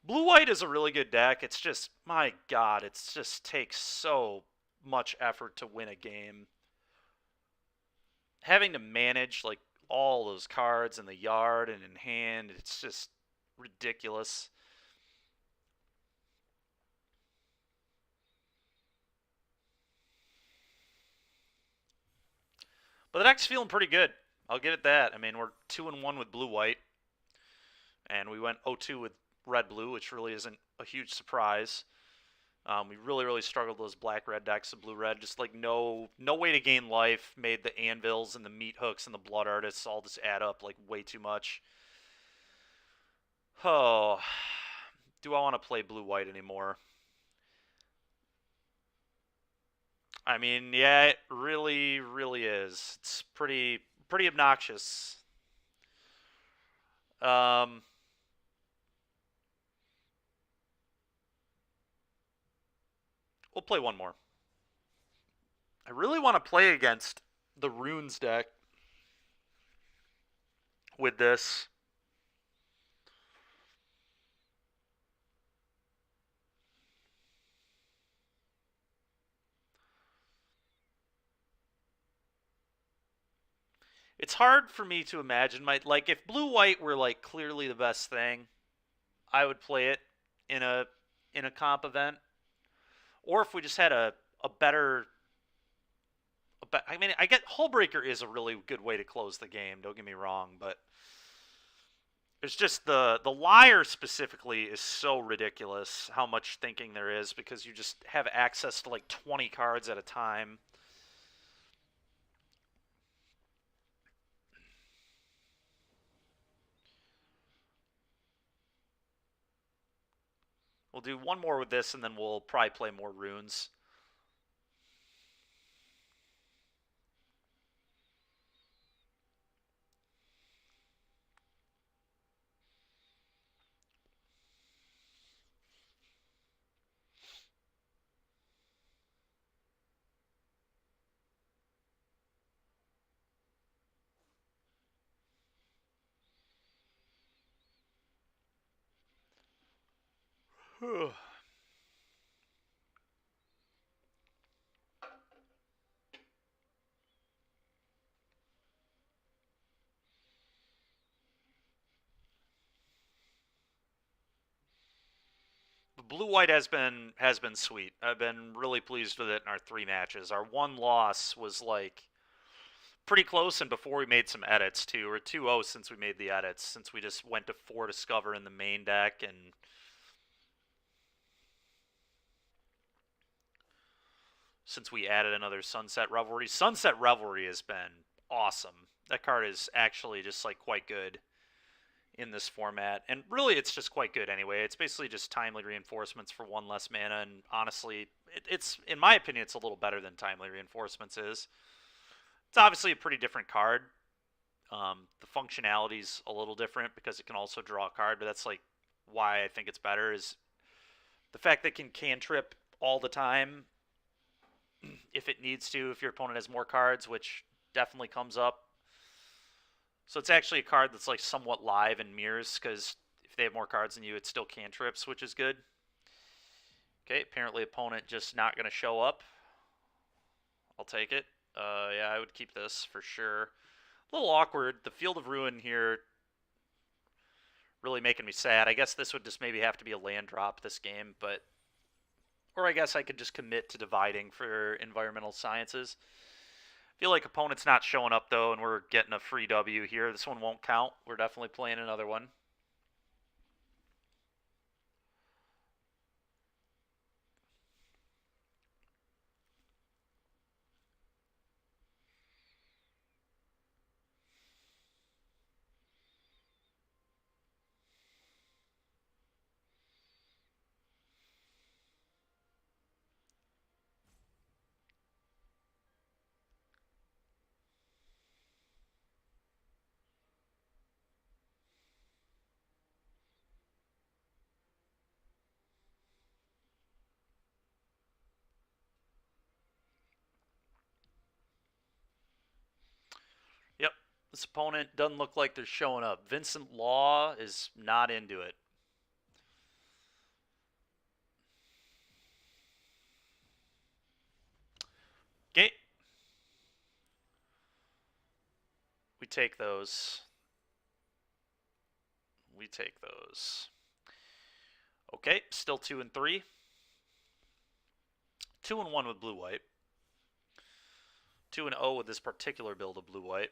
Blue-white is a really good deck. It's just, my god, it just takes so much effort to win a game. Having to manage, like, all those cards in the yard and in hand, it's just ridiculous. But the deck's feeling pretty good. I'll give it that. I mean, we're 2-1 with blue-white. And we went 0-2 with red-blue, which really isn't a huge surprise. We really struggled with those black-red decks of blue-red. Just like no way to gain life. Made the anvils and the meat hooks and the blood artists all just add up like way too much. Oh, do I want to play blue-white anymore? I mean, yeah, it really is. It's pretty obnoxious. We'll play one more. I really want to play against the runes deck with this. It's hard for me to imagine like if blue-white were like clearly the best thing, I would play it in a comp event. Or if we just had a better I mean, I get Hullbreaker is a really good way to close the game, don't get me wrong, but it's just the Liar specifically is so ridiculous how much thinking there is because you just have access to like 20 cards at a time. We'll do one more with this, and then we'll probably play more runes. Blue-white has been sweet. I've been really pleased with it in our 3 matches. Our one loss was like pretty close, and before we made some edits too. We're 2-0 since we made the edits, since we just went to 4 Discover in the main deck, and since we added another Sunset Revelry. Sunset Revelry has been awesome. That card is actually just like quite good in this format, and really it's just quite good anyway. It's basically just timely reinforcements for 1 less mana, and honestly, it's in my opinion it's a little better than timely reinforcements is. It's obviously a pretty different card. The functionality's a little different because it can also draw a card, but that's like why I think it's better is the fact that it can cantrip all the time if it needs to, if your opponent has more cards, which definitely comes up. So it's actually a card that's like somewhat live in mirrors, because if they have more cards than you, it still cantrips, which is good. Okay, apparently opponent just not going to show up. I'll take it. Yeah, I would keep this for sure. A little awkward. The Field of Ruin here really making me sad. I guess this would just maybe have to be a land drop this game, but... Or I guess I could just commit to dividing for environmental sciences. Feel like opponent's not showing up, though, and we're getting a free W here. This one won't count. We're definitely playing another one. Yep. This opponent doesn't look like they're showing up. Vincent Law is not into it. Okay. We take those. We take those. Okay, still 2 and 3. 2 and 1 with blue-white. 2 and 0 with this particular build of blue-white.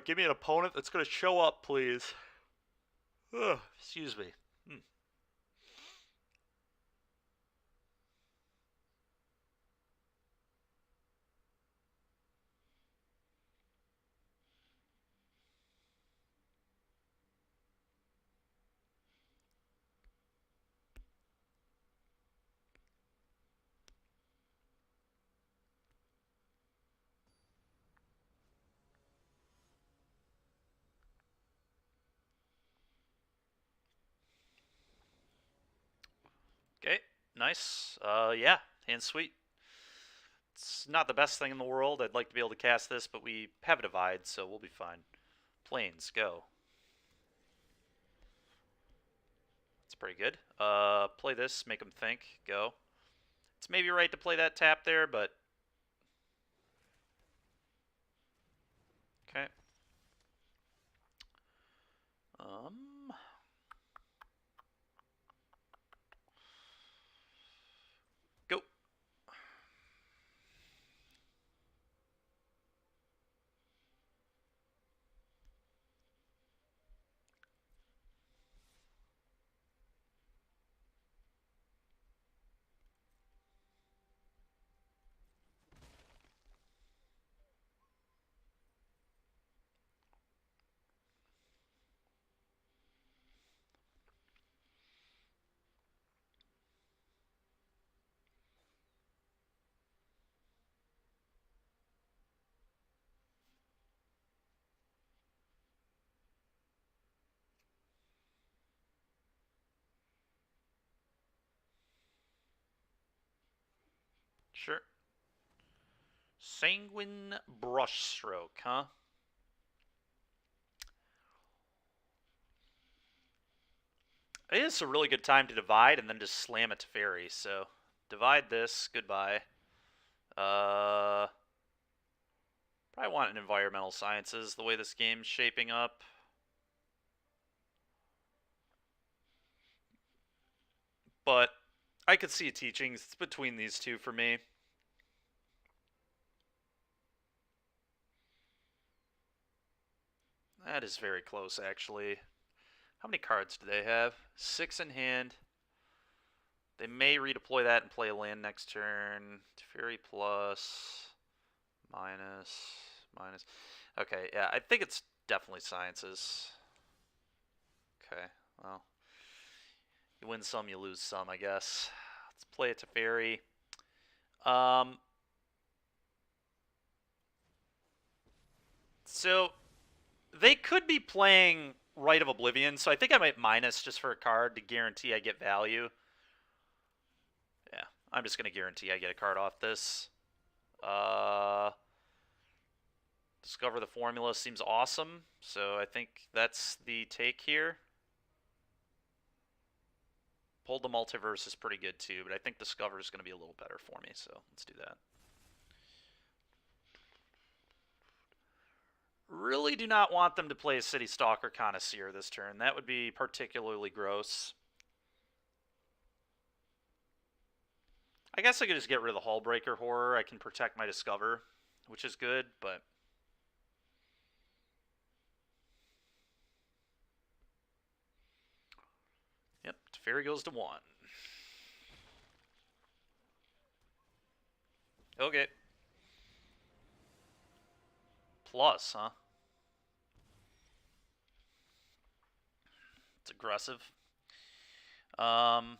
Give me an opponent that's going to show up, please. Excuse me. Okay, nice. Yeah, hand sweet. It's not the best thing in the world. I'd like to be able to cast this, but we have a divide, so we'll be fine. Planes, go. That's pretty good. Play this, make them think, go. It's maybe right to play that tap there, but... Okay. Go. Sure. Sanguine Brushstroke, huh? It is a really good time to divide and then just slam it to Fairy, so divide this, goodbye. Probably want an Environmental Sciences, the way this game's shaping up. But I could see teachings between these two for me. That is very close, actually. How many cards do they have? 6 in hand. They may redeploy that and play a land next turn. Teferi plus, minus, minus. Okay, yeah, I think it's definitely Sciences. Okay, well, you win some, you lose some, I guess. Let's play it to Teferi. So they could be playing Rite of Oblivion, so I think I might minus just for a card to guarantee I get value. Yeah, I'm just going to guarantee I get a card off this. Discover the Formula seems awesome, so I think that's the take here. Pulled the Multiverse is pretty good too, but I think Discover is going to be a little better for me, so let's do that. Really do not want them to play a City Stalker Connoisseur this turn. That would be particularly gross. I guess I could just get rid of the Hullbreaker Horror. I can protect my Discover, which is good, but... Yep, Teferi goes to 1. Okay. Plus, huh? It's aggressive. Kind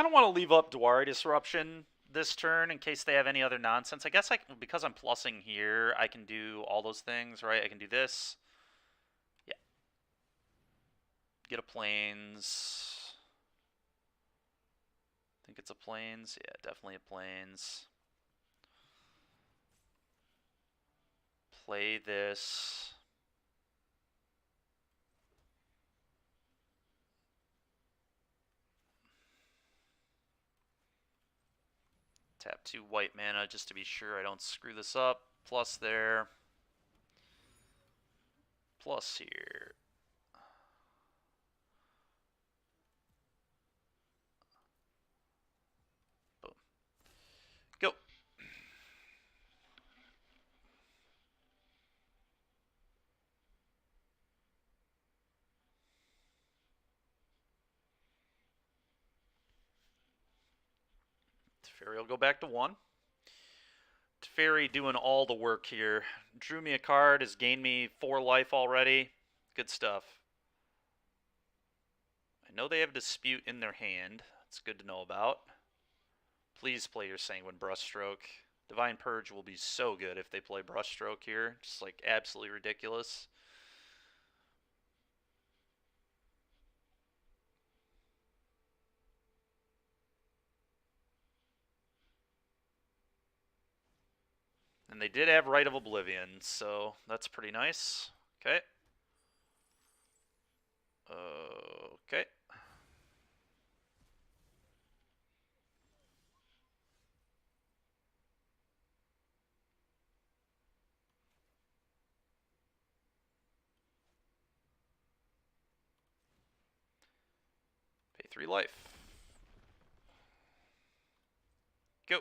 of want to leave up Dwari Disruption this turn in case they have any other nonsense. I guess because I'm plussing here, I can do all those things, right? I can do this. Yeah. Get a Plains. I think it's a Plains. Yeah, definitely a Plains. Play this. Tap 2 white mana just to be sure I don't screw this up. Plus there. Plus here. Boom. Go. Teferi will go back to 1. Teferi doing all the work here. Drew me a card, has gained me 4 life already. Good stuff. I know they have Dispute in their hand. That's good to know about. Please play your Sanguine Brushstroke. Divine Purge will be so good if they play Brushstroke here. Just like absolutely ridiculous. And they did have Rite of Oblivion, so that's pretty nice. Okay. Okay. Pay 3 life. Go.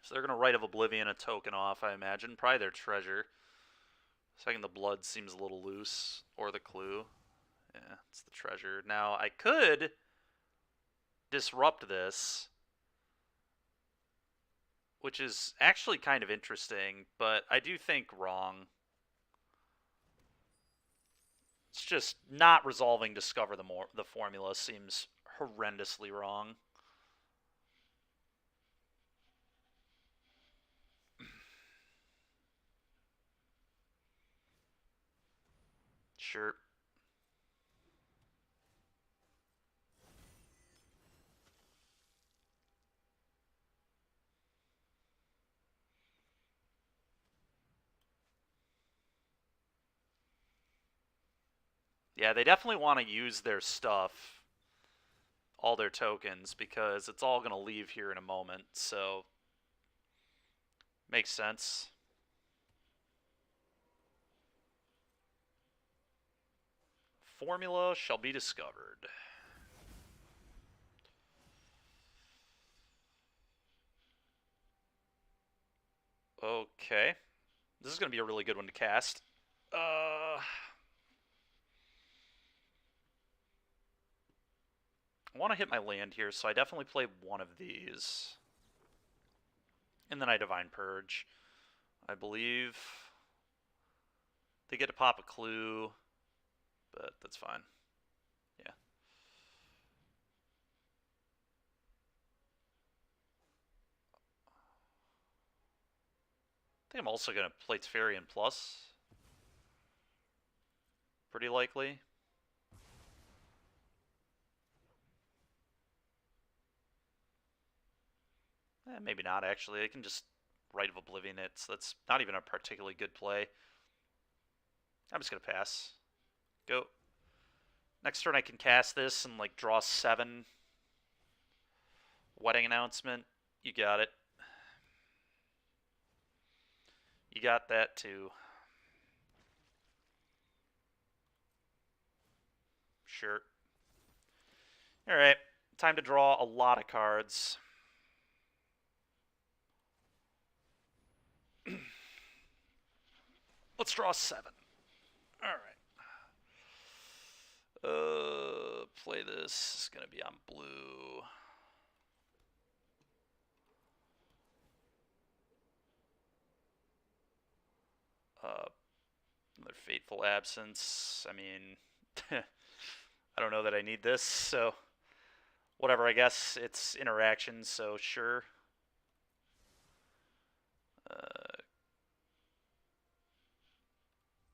So they're going to Rite of Oblivion a token off, I imagine. Probably their treasure. Second, the blood seems a little loose. Or the clue. Yeah, it's the treasure. Now, I could disrupt this, which is actually kind of interesting, but I do think wrong. It's just not resolving Discover the Formula seems horrendously wrong. Sure. Yeah, they definitely want to use their stuff, all their tokens, because it's all going to leave here in a moment, so makes sense. Formula shall be discovered. Okay. This is going to be a really good one to cast. I want to hit my land here, so I definitely play one of these. And then I Divine Purge. I believe they get to pop a clue, but that's fine. Yeah. I think I'm also going to play Teferian Plus. Pretty likely. Maybe not, actually. I can just Rite of Oblivion it, so that's not even a particularly good play. I'm just going to pass. Go. Next turn I can cast this and, like, draw 7. Wedding Announcement. You got it. You got that, too. Sure. Alright. Time to draw a lot of cards. Let's draw 7. Alright. Play this. It's going to be on blue. Another Fateful Absence. I mean, I don't know that I need this, so whatever, I guess. It's interaction, so sure.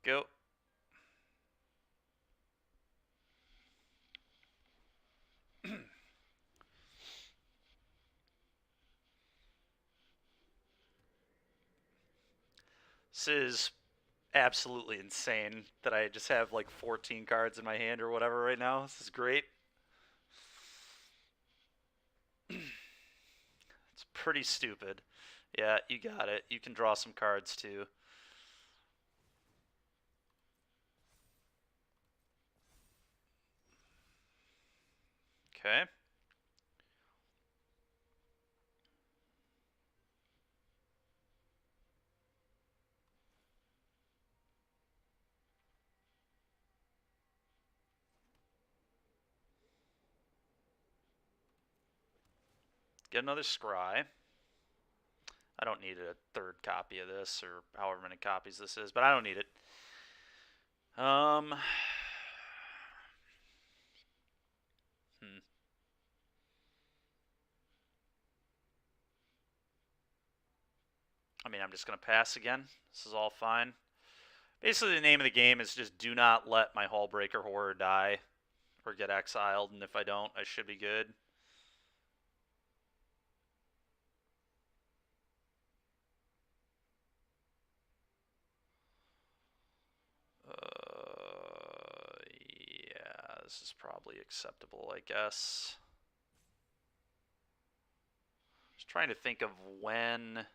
Go. This is absolutely insane that I just have like 14 cards in my hand or whatever right now. This is great. It's pretty stupid. Yeah, you got it. You can draw some cards too. Okay. Get another Scry. I don't need a third copy of this, or however many copies this is, but I don't need it. I mean, I'm just going to pass again. This is all fine. Basically, the name of the game is just do not let my Hullbreaker Horror die or get exiled, and if I don't, I should be good. Yeah, this is probably acceptable, I guess. Just trying to think of when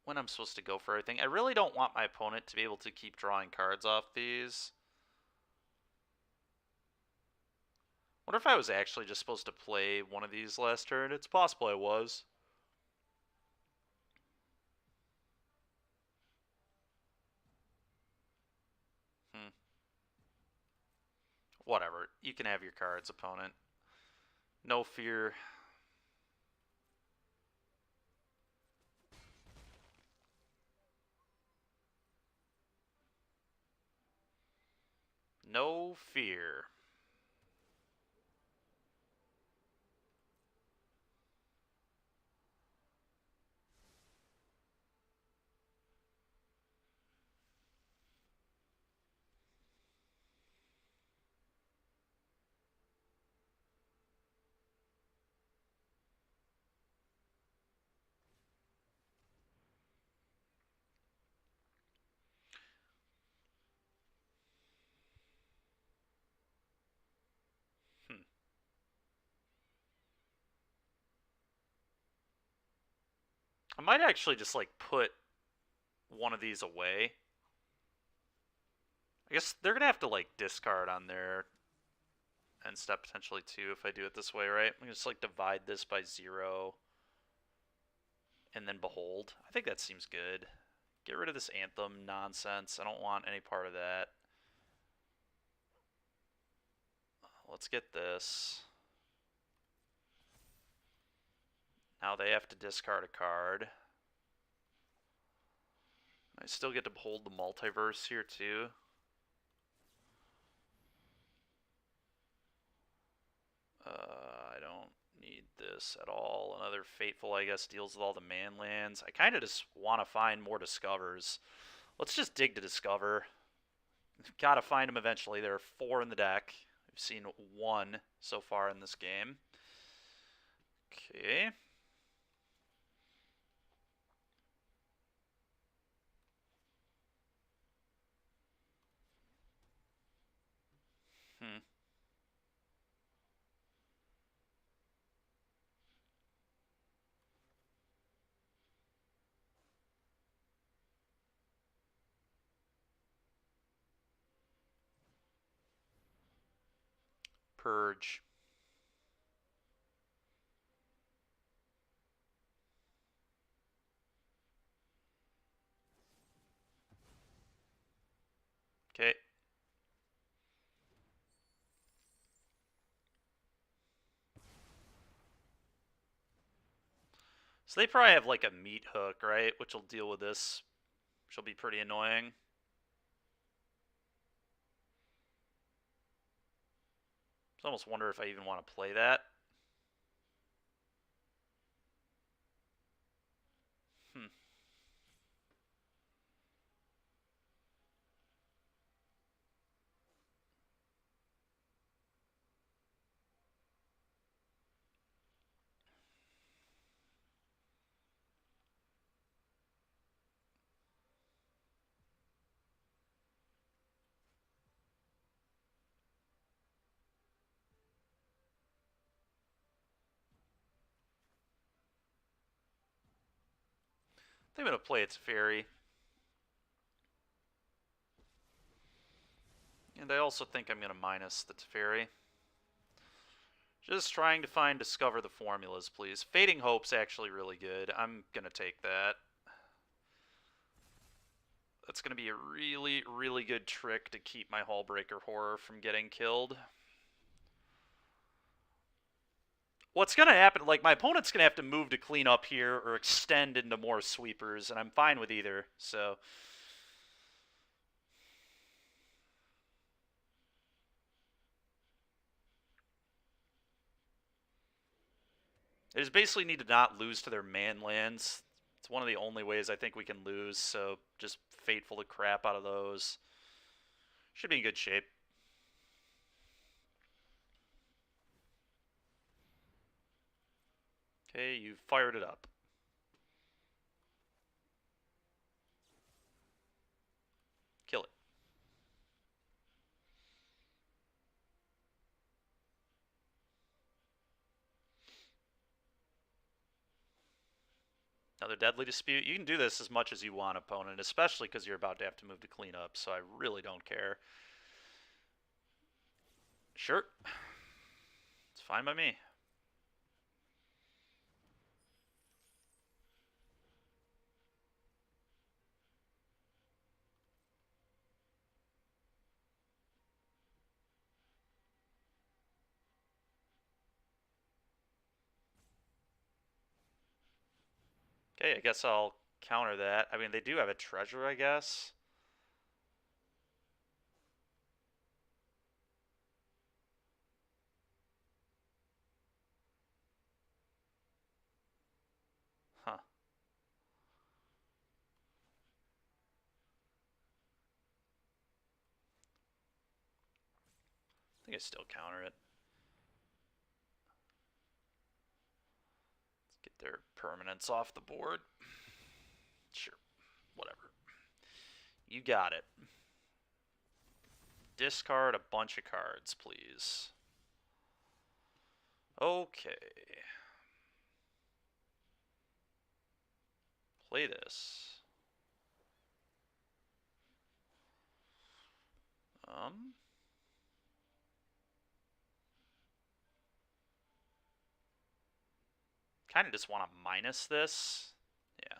I'm supposed to go for everything. I really don't want my opponent to be able to keep drawing cards off these. Wonder if I was actually just supposed to play one of these last turn. It's possible I was. Whatever. You can have your cards, opponent. No fear. No fear. I might actually just, like, put one of these away. I guess they're going to have to, like, discard on their end step potentially, too, if I do it this way, right? I'm going to just, like, divide this by 0. And then Behold. I think that seems good. Get rid of this Anthem nonsense. I don't want any part of that. Let's get this. Now they have to discard a card. I still get to hold the Multiverse here too. I don't need this at all. Another Fateful, I guess, deals with all the man lands. I kind of just want to find more Discovers. Let's just dig to Discover. Gotta find them eventually. There are 4 in the deck. We've seen 1 so far in this game. Okay. Purge. Okay. So they probably have like a meat hook, right? Which will deal with this. Which will be pretty annoying. I almost wonder if I even want to play that. I'm going to play its Fairy. And I also think I'm going to minus the Teferi. Just trying to discover the formulas, please. Fading Hope's actually really good. I'm going to take that. That's going to be a really, really good trick to keep my Hullbreaker Horror from getting killed. What's going to happen, like, my opponent's going to have to move to clean up here or extend into more sweepers, and I'm fine with either, so... They just basically need to not lose to their man lands. It's one of the only ways I think we can lose, so just Fateful the crap out of those. Should be in good shape. Okay, you fired it up. Kill it. Another Deadly Dispute. You can do this as much as you want, opponent, especially because you're about to have to move to clean up, so I really don't care. Sure. It's fine by me. Okay, I guess I'll counter that. I mean, they do have a treasure, I guess. Huh. I think I still counter it. Let's get their permanents off the board. Sure. Whatever. You got it. Discard a bunch of cards, please. Okay. Play this. Kind of just want to minus this. Yeah.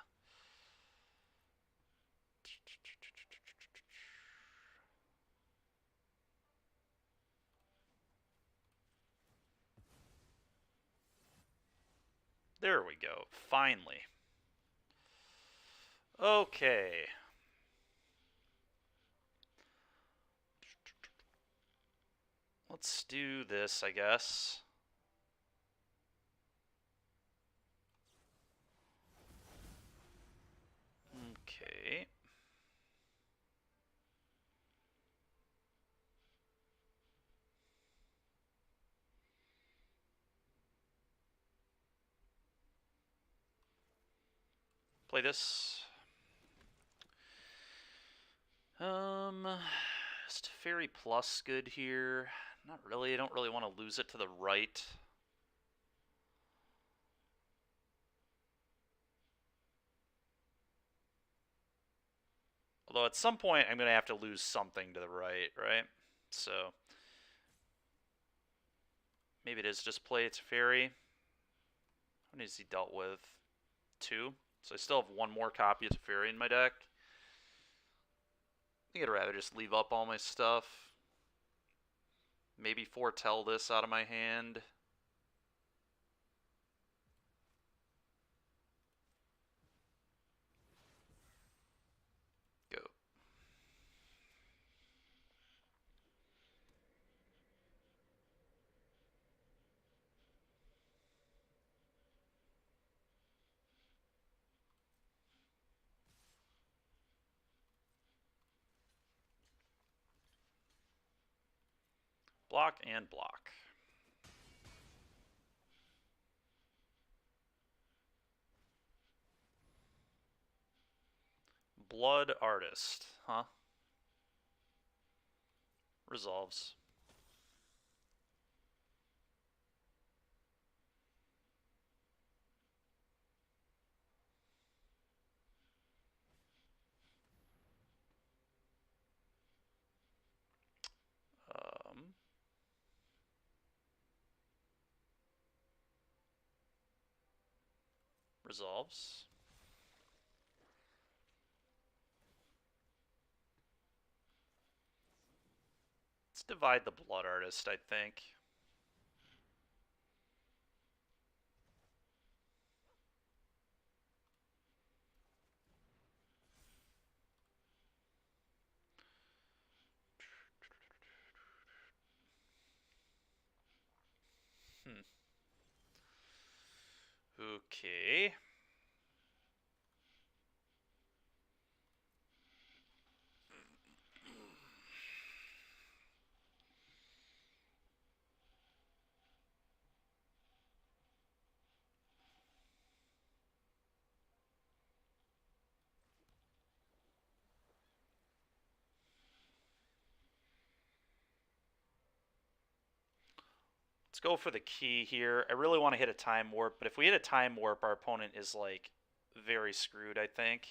There we go. Finally. Okay. Let's do this, I guess. Okay. Play this. Is Fairy Plus good here? Not really. I don't really want to lose it to the right. Although at some point I'm going to have to lose something to the right, right? So maybe it is just play its Fairy. How many has he dealt with? 2. So I still have 1 more copy of Teferi in my deck. I think I'd rather just leave up all my stuff. Maybe foretell this out of my hand. Go. Block and block. Blood Artist, huh? Resolves. Resolves. Let's divide the Blood Artist, I think. Okay. Let's go for the key here. I really want to hit a Time Warp, but if we hit a Time Warp, our opponent is, like, very screwed, I think.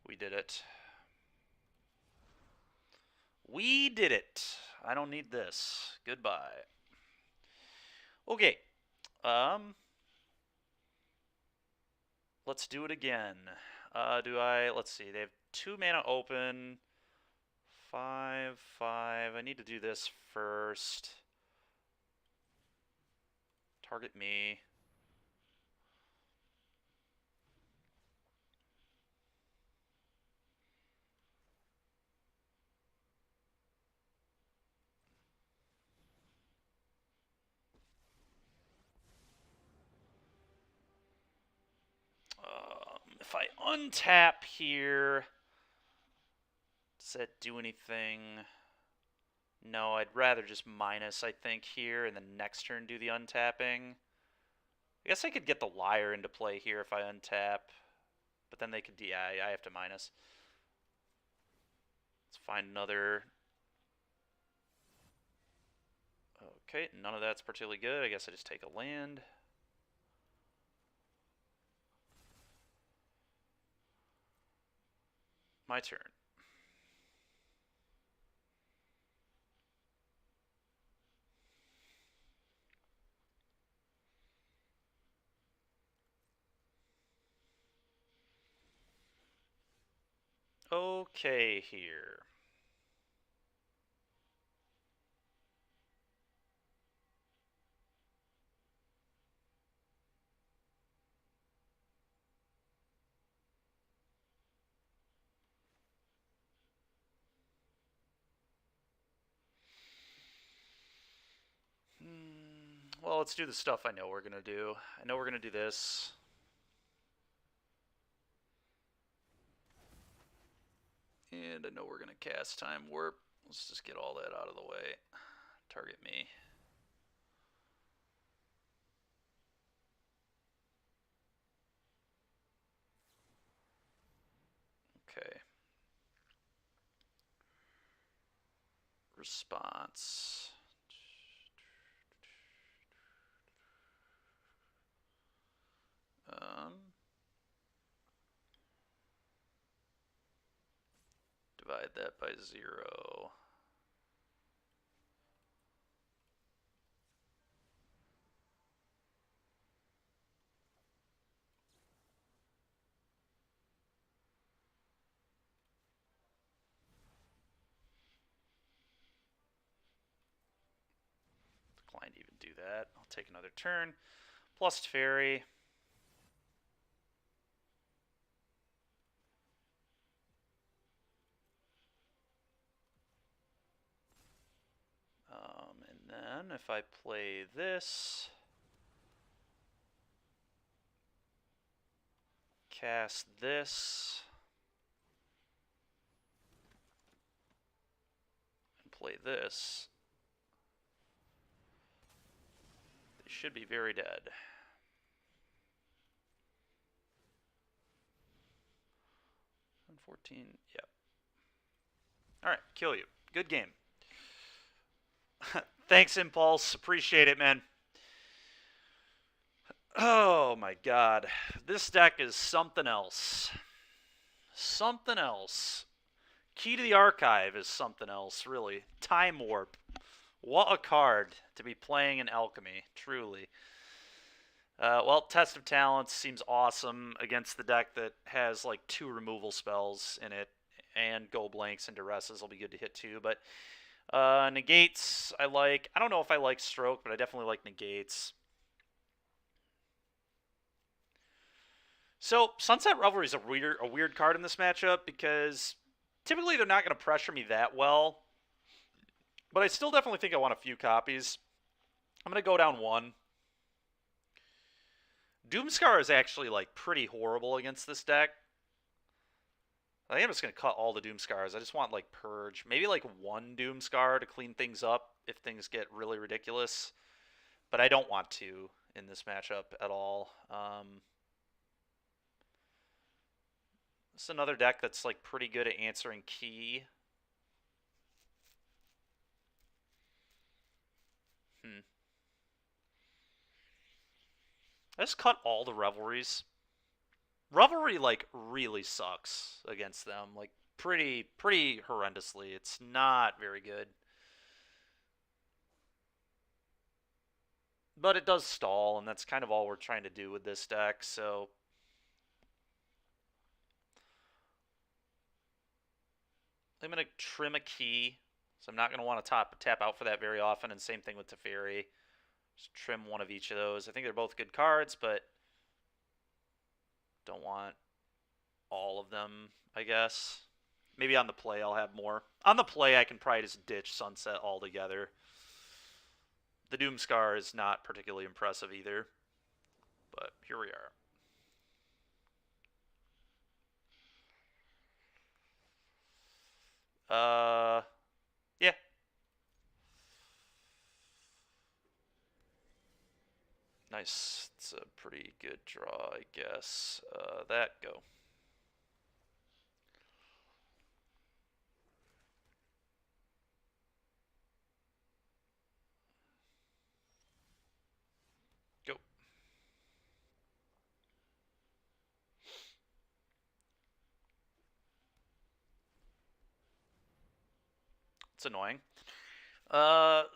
We did it. We did it. I don't need this. Goodbye. Okay. Let's do it again. Let's see. They have 2 mana open. 5, 5. I need to do this first. Target me. If I untap here, does that do anything? No, I'd rather just minus, I think, here, and then next turn do the untapping. I guess I could get the Liar into play here if I untap, but then they could, yeah, I have to minus. Let's find another. Okay, none of that's particularly good. I guess I just take a land. My turn. Okay, here. Well, let's do the stuff I know we're going to do. I know we're going to do this. And I know we're going to cast Time Warp. Let's just get all that out of the way. Target me. Okay. Response. Divide that by 0. Decline to even do that. I'll take another turn. Plus Fairy. And then if I play this, cast this, and play this, they should be very dead. And 14, yep. Alright, kill you. Good game. Thanks, Impulse. Appreciate it, man. Oh my god. This deck is something else. Something else. Key to the Archive is something else, really. Time Warp. What a card to be playing in Alchemy, truly. Well, Test of Talents seems awesome against the deck that has like 2 removal spells in it, and Go Blanks and Duresses will be good to hit too, but Negates I like. I don't know if I like Stroke, but I definitely like Negates. So, Sunset Revelry is a weird card in this matchup because typically they're not going to pressure me that well, but I still definitely think I want a few copies. I'm going to go down 1. Doomscar is actually like pretty horrible against this deck. I think I'm just going to cut all the Doomscars. I just want like Purge. Maybe like 1 Doomscar to clean things up if things get really ridiculous. But I don't want to in this matchup at all. This is another deck that's like pretty good at answering key. I just cut all the Revelries. Revelry like really sucks against them, like pretty horrendously. It's not very good. But it does stall, and that's kind of all we're trying to do with this deck, so I'm going to trim a key, so I'm not going to want to tap out for that very often, and same thing with Teferi. Just trim one of each of those. I think they're both good cards, but don't want all of them, I guess. Maybe on the play I'll have more. On the play I can probably just ditch Sunset altogether. The Doomscar is not particularly impressive either, but here we are. Yeah. Nice. It's a pretty good draw, I guess. That go. That's annoying.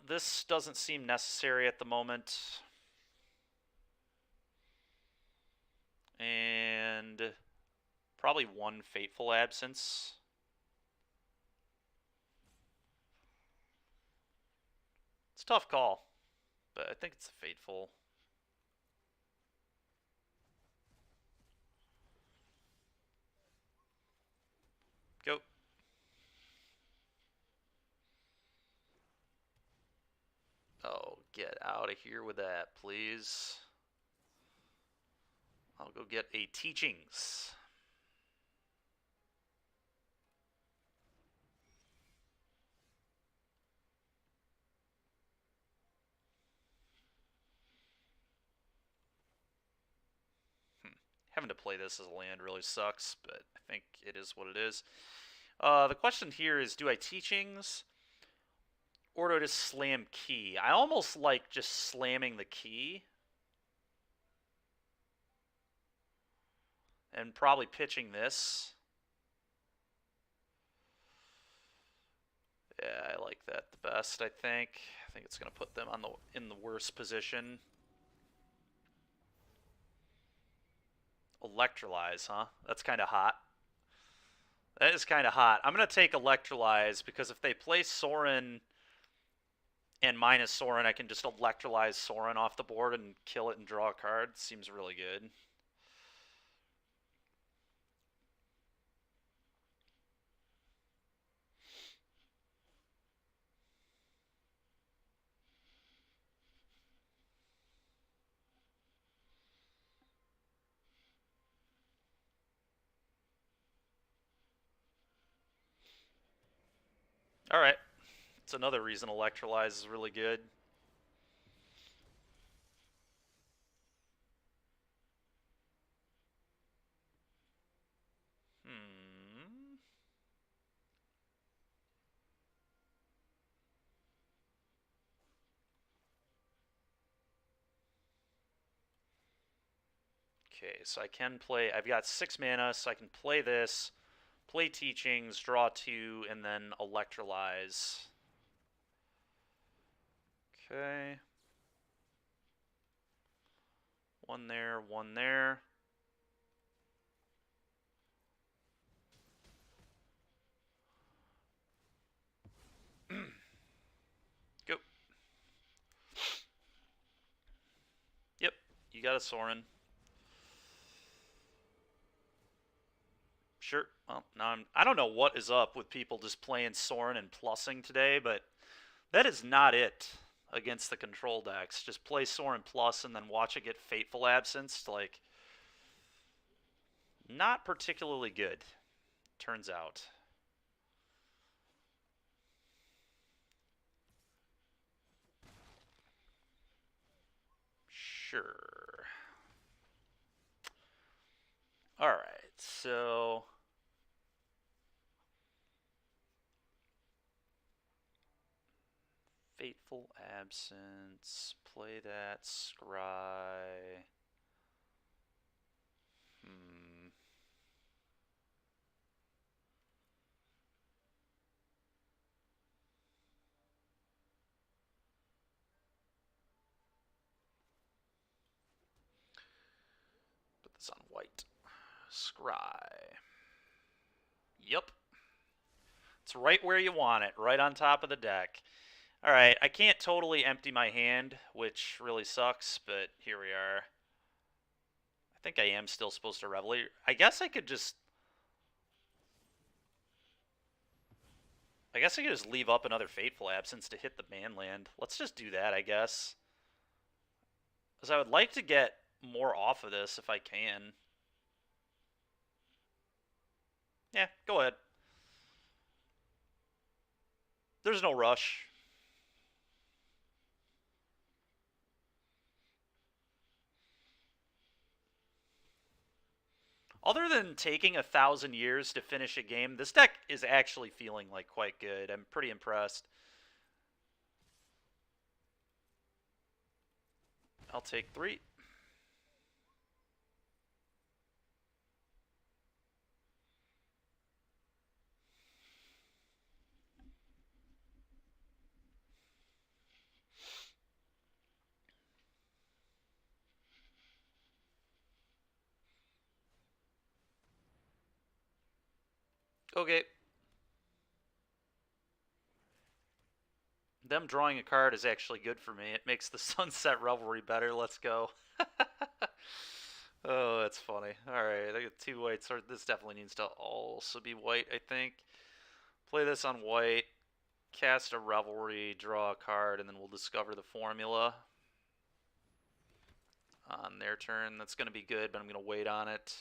This doesn't seem necessary at the moment. And probably one Fateful Absence. It's a tough call, but I think it's a Fateful. Go. Oh, get out of here with that, please. I'll go get a Teachings. Having to play this as a land really sucks, but I think it is what it is. The question here is, do I Teachings or do I just slam Key? I almost like just slamming the Key and probably pitching this. Yeah, I like that the best, I think. I think it's going to put them on in the worst position. Electrolyze, huh? That's kind of hot. That is kind of hot. I'm going to take Electrolyze because if they play Sorin and minus Sorin, I can just Electrolyze Sorin off the board and kill it and draw a card. Seems really good. Alright. It's another reason Electrolyze is really good. Okay, so I can play... I've got 6 mana, so I can play this, play Teachings, draw 2, and then Electrolyze. Okay. One there, one there. Go. Yep, you got a Sorin. Sure. Well, now I don't know what is up with people just playing Sorin and plussing today, but that is not it against the control decks. Just play Sorin plus and then watch it get Fateful Absence. Like, not particularly good, turns out. Sure. Alright, so... Fateful Absence. Play that. Scry. Put this on white. Scry. Yep. It's right where you want it, right on top of the deck. Alright, I can't totally empty my hand, which really sucks, but here we are. I think I am still supposed to Reveille. I guess I could just... I guess I could just leave up another Fateful Absence to hit the manland. Let's just do that, I guess. Because I would like to get more off of this if I can. Yeah, go ahead. There's no rush. Other than taking 1,000 years to finish a game, this deck is actually feeling like quite good. I'm pretty impressed. I'll take 3. Okay. Them drawing a card is actually good for me. It makes the Sunset Revelry better. Let's go. Oh, that's funny. Alright, I got 2 whites. So this definitely needs to also be white, I think. Play this on white. Cast a Revelry, draw a card, and then we'll discover the formula on their turn. That's going to be good, but I'm going to wait on it.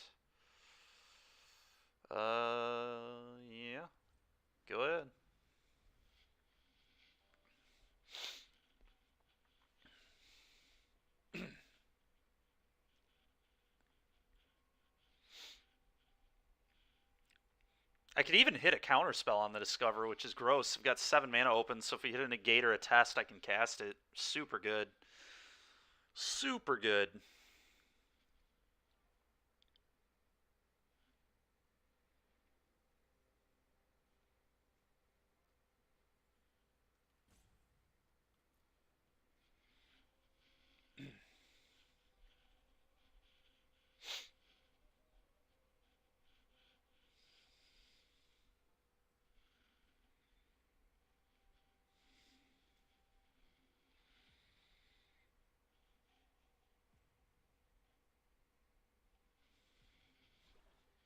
Yeah. Go ahead. I could even hit a counterspell on the Discover, which is gross. I've got 7 mana open, so if we hit a negate or a test, I can cast it. Super good. Super good.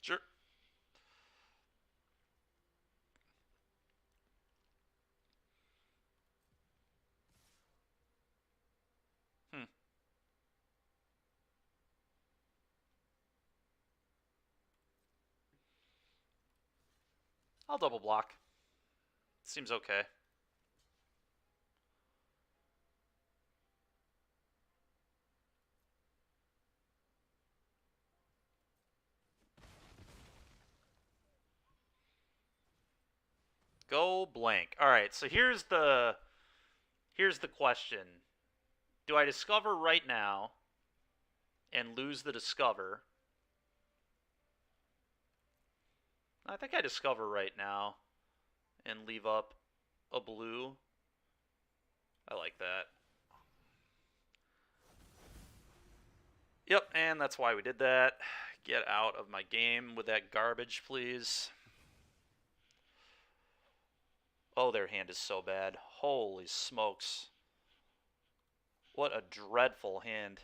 Sure. Hmm. I'll double block. Seems okay. Go blank. All right, so here's the question. Do I discover right now and lose the Discover? I think I discover right now and leave up a blue. I like that. Yep, and that's why we did that. Get out of my game with that garbage, please. Oh, their hand is so bad. Holy smokes. What a dreadful hand.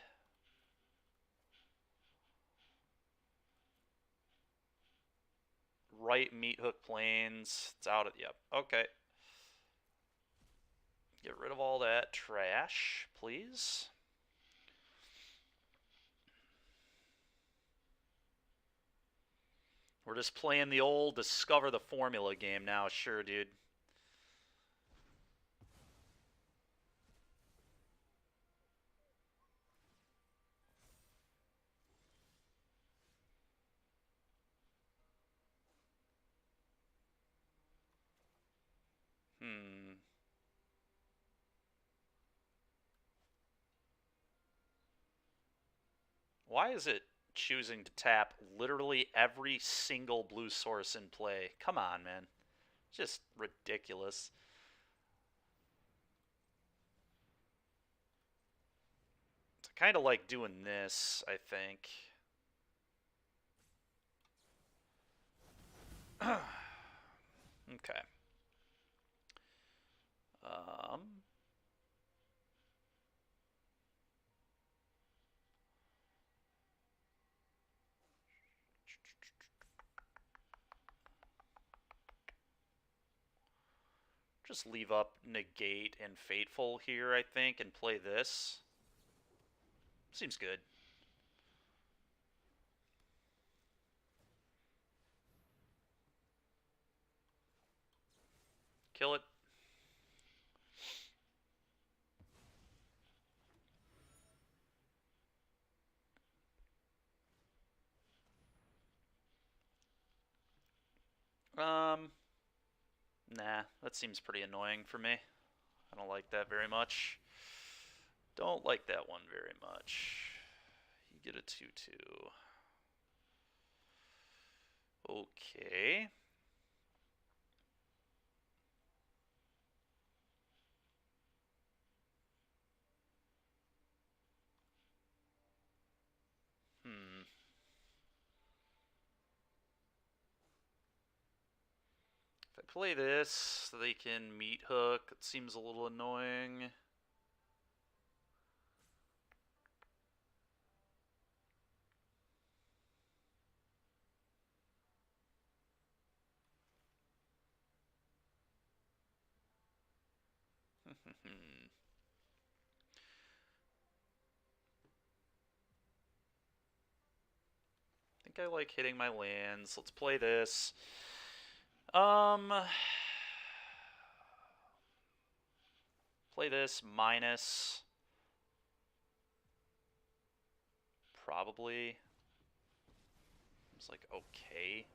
Right meat hook planes. It's out of... Yep, okay. Get rid of all that trash, please. We're just playing the old discover the formula game now. Sure, dude. Hmm. Why is it choosing to tap literally every single blue source in play? Come on, man. Just ridiculous. It's kind of like doing this, I think. Okay. Um, just leave up negate and fateful here, I think, and play this. Seems good. Kill it. Nah, that seems pretty annoying for me. I don't like that very much. Don't like that one very much. You get a 2/2. Okay. Hmm. play this so they can meat hook. It seems a little annoying. I think I like hitting my lands. Let's play this. Play this minus probably. It's like okay.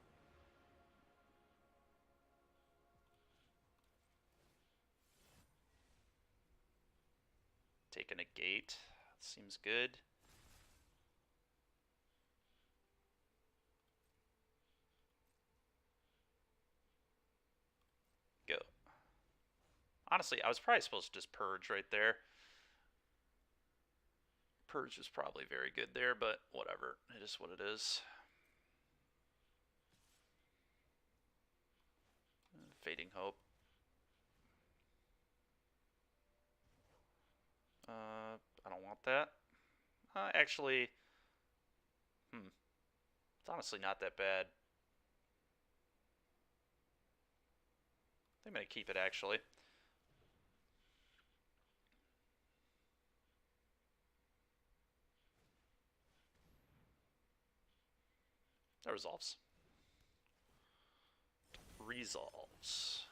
Take a negate. Seems good. Go. Honestly, I was probably supposed to just purge right there. Purge is probably very good there, but whatever. It is what it is. Fading Hope. I don't want that. Actually, it's honestly not that bad. I'm going to keep it, actually. That resolves. Resolves.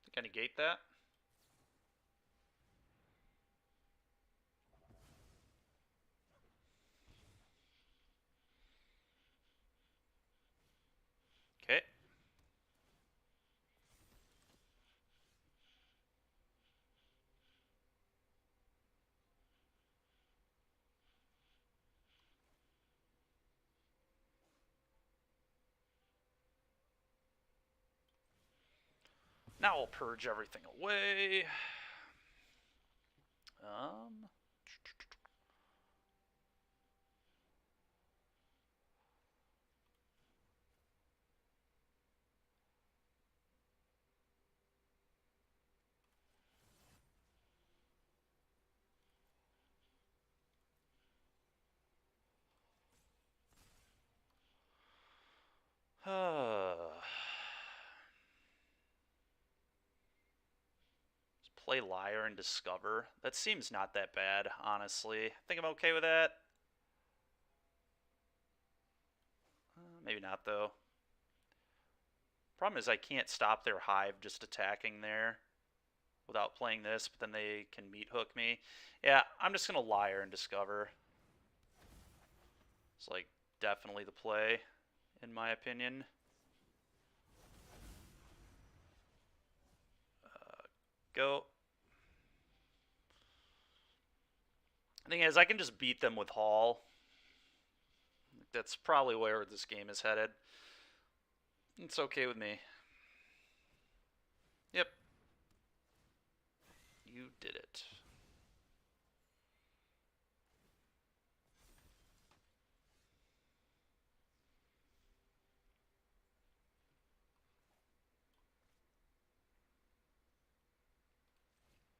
Think I negate that? Okay. Now we'll purge everything away. Play Liar and Discover. That seems not that bad, honestly. I think I'm okay with that. Maybe not, though. Problem is I can't stop their hive just attacking there without playing this, but then they can meat hook me. Yeah, I'm just going to Liar and Discover. It's like definitely the play, in my opinion. Go. The thing is, I can just beat them with Hall. That's probably where this game is headed. It's okay with me. Yep. You did it.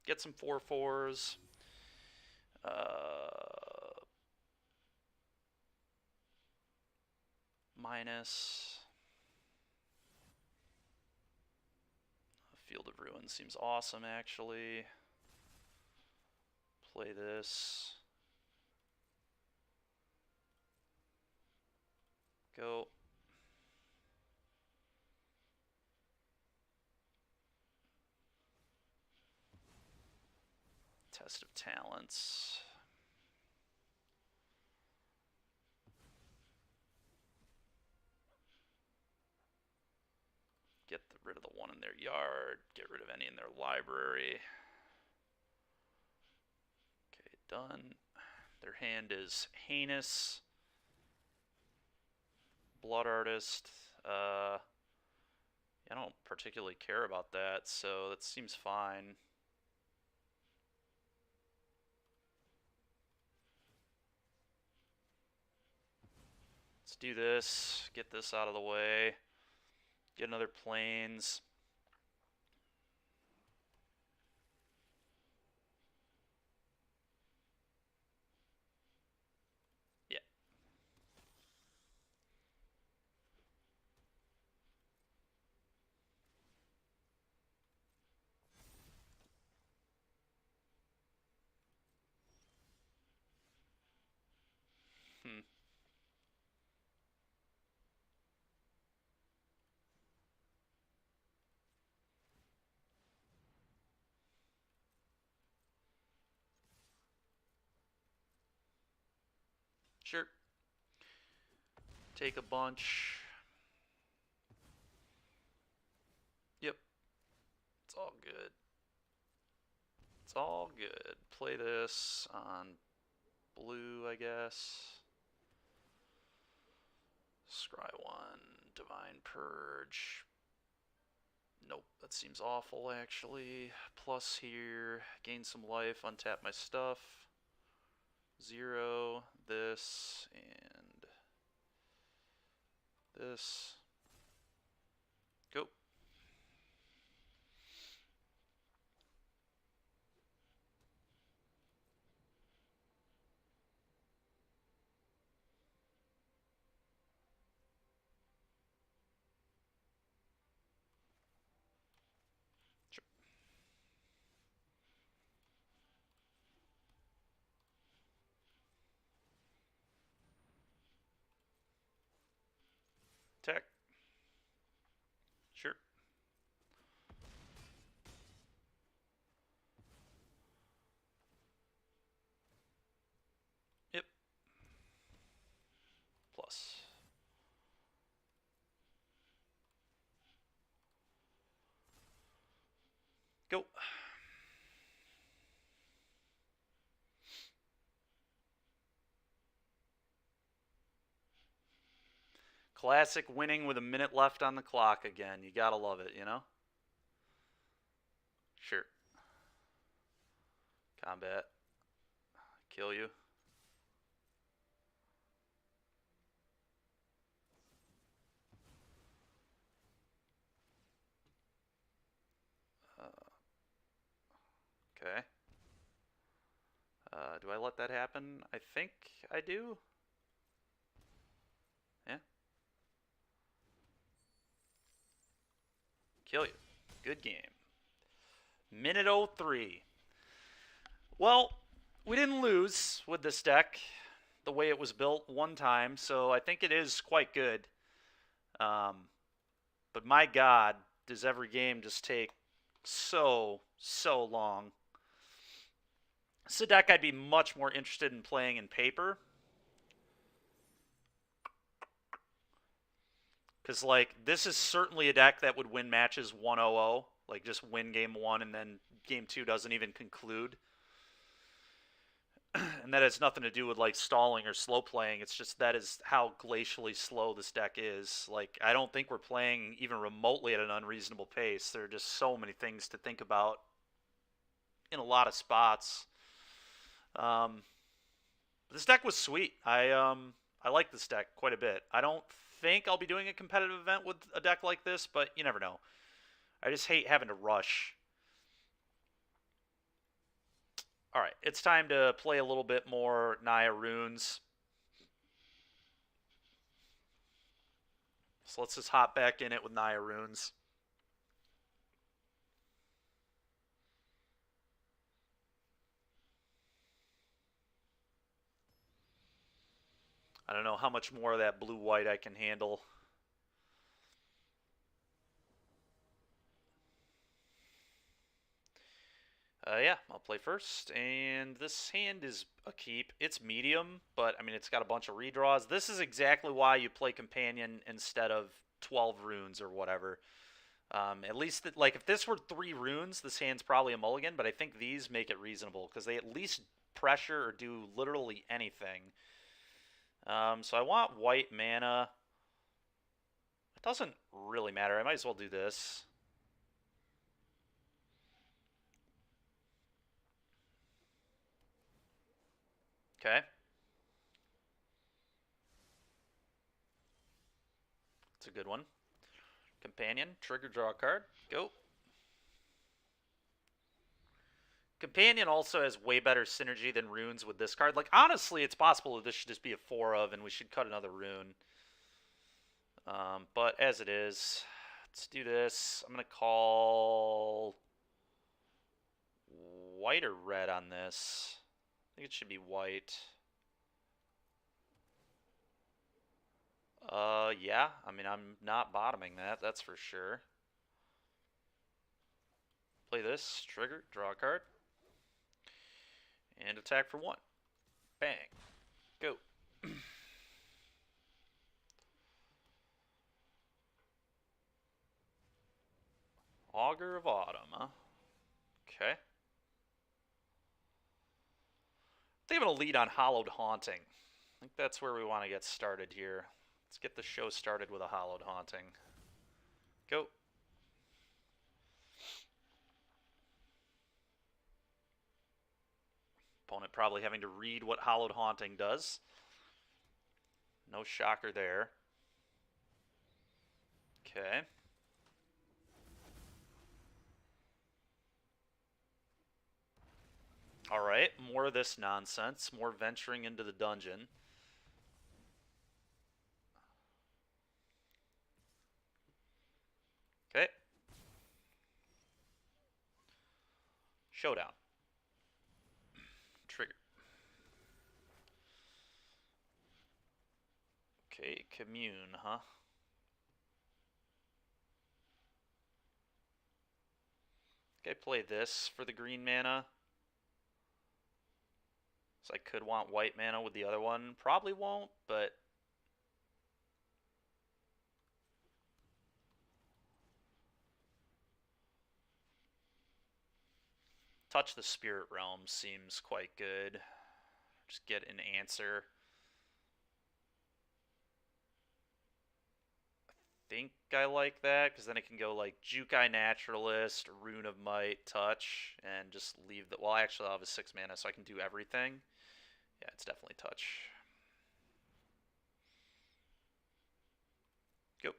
Get some 4/4s. Minus. Field of Ruin seems awesome, actually. Play this. Go. Test of Talents. Get rid of the one in their yard. Get rid of any in their library. Okay, done. Their hand is Heinous. Blood Artist. Yeah, I don't particularly care about that, so that seems fine. Let's do this, get this out of the way, get another planes. Yeah. Hmm. Sure. Take a bunch. Yep. It's all good. It's all good. Play this on blue, I guess. Scry 1, Divine Purge. Nope, that seems awful actually. Plus here, gain some life, untap my stuff. 0, this, and this. Go. Sure. Tech. Sure. Yep. Plus. Go. Classic winning with a minute left on the clock again. You gotta love it, you know? Sure. Combat. Kill you. Okay. Do I let that happen? I think I do. Yeah. Kill you. Good game. Minute 03. Well, we didn't lose with this deck the way it was built one time, so I think it is quite good. But my God, does every game just take so long. It's a deck I'd be much more interested in playing in paper. Because, like, this is certainly a deck that would win matches 1-0-0. Like, just win game 1 and then game 2 doesn't even conclude. And that has nothing to do with, like, stalling or slow playing. It's just that is how glacially slow this deck is. Like, I don't think we're playing even remotely at an unreasonable pace. There are just so many things to think about in a lot of spots. This deck was sweet. I like this deck quite a bit. I don't think I'll be doing a competitive event with a deck like this, but you never know. I just hate having to rush. Alright, it's time to play a little bit more Naya Runes. So let's just hop back in it with Naya Runes. I don't know how much more of that blue-white I can handle. Yeah, I'll play first, and this hand is a keep. It's medium, but, I mean, it's got a bunch of redraws. This is exactly why you play Companion instead of 12 runes or whatever. At least, like, if this were 3 runes, this hand's probably a mulligan, but I think these make it reasonable, because they at least pressure or do literally anything. So I want white mana. I Doesn't really matter. I might as well do this. Okay. It's a good one. Companion, trigger, draw a card. Go. Companion also has way better synergy than runes with this card. Like, honestly, it's possible that this should just be a 4 of and we should cut another rune. But as it is, let's do this. I'm going to call white or red on this. I think it should be white. Yeah. I mean, I'm not bottoming that. That's for sure. Play this. Trigger. Draw a card. And attack for 1. Bang. Go. Augur of Autumn, huh? Okay. I think I'm going to lead on Hallowed Haunting. I think that's where we want to get started here. Let's get the show started with a Hallowed Haunting. Go. Opponent probably having to read what Hallowed Haunting does. No shocker there. Okay. Alright, more of this nonsense. More venturing into the dungeon. Okay. Showdown. Trigger. Okay, commune, huh? Okay, play this for the green mana. So I could want white mana with the other one. Probably won't, but... Touch the Spirit Realm seems quite good. Just get an answer. I think I like that, because then it can go like Jukai Naturalist, Rune of Might, Touch, and just leave the... Well, actually I'll have a 6 mana, so I can do everything. Yeah, it's definitely Touch. Go.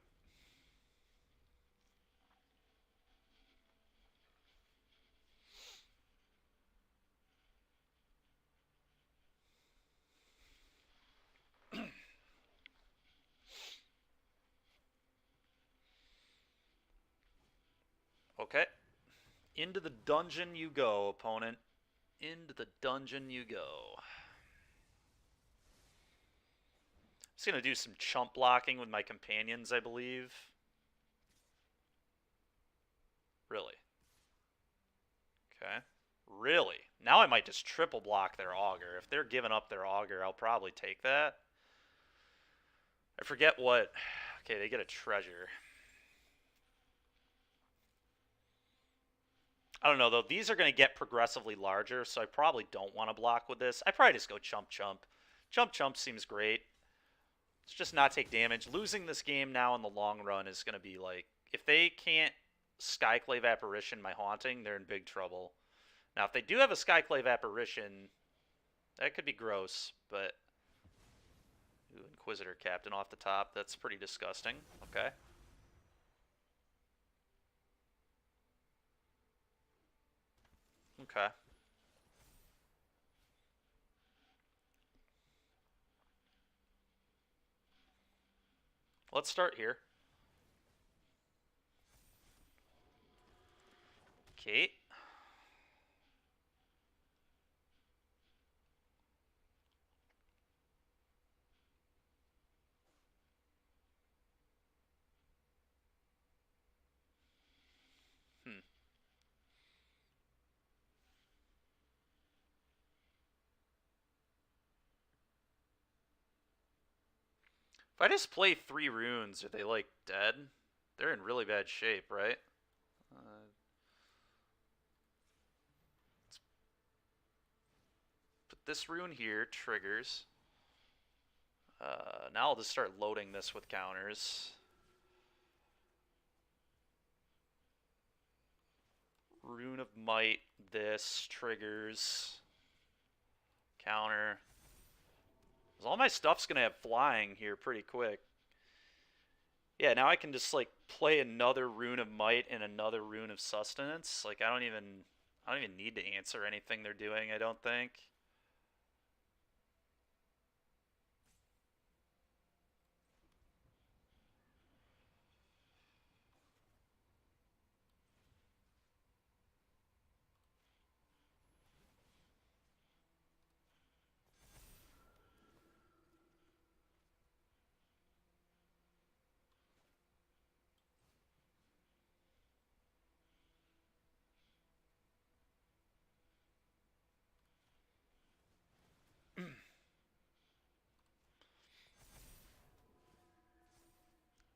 Okay. Into the dungeon you go, opponent. Into the dungeon you go. Just going to do some chump blocking with my companions, I believe. Really? Okay. Really? Now I might just triple block their Augur. If they're giving up their Augur, I'll probably take that. I forget what... Okay, they get a treasure. I don't know, though. These are going to get progressively larger, so I probably don't want to block with this. I probably just go chump chump. Chump chump seems great. Let's just not take damage. Losing this game now in the long run is going to be like... If they can't Skyclave Apparition my Haunting, they're in big trouble. Now, if they do have a Skyclave Apparition, that could be gross, but... Ooh, Inquisitor Captain off the top. That's pretty disgusting. Okay. Okay. Let's start here. Okay. If I just play 3 runes, are they, like, dead? They're in really bad shape, right? Let's put this rune here, triggers. Now I'll just start loading this with counters. Rune of Might, this, triggers, counter. All my stuff's going to have flying here pretty quick. Yeah, now I can just, like, play another Rune of Might and another Rune of Sustenance. Like, I don't even need to answer anything they're doing, I don't think.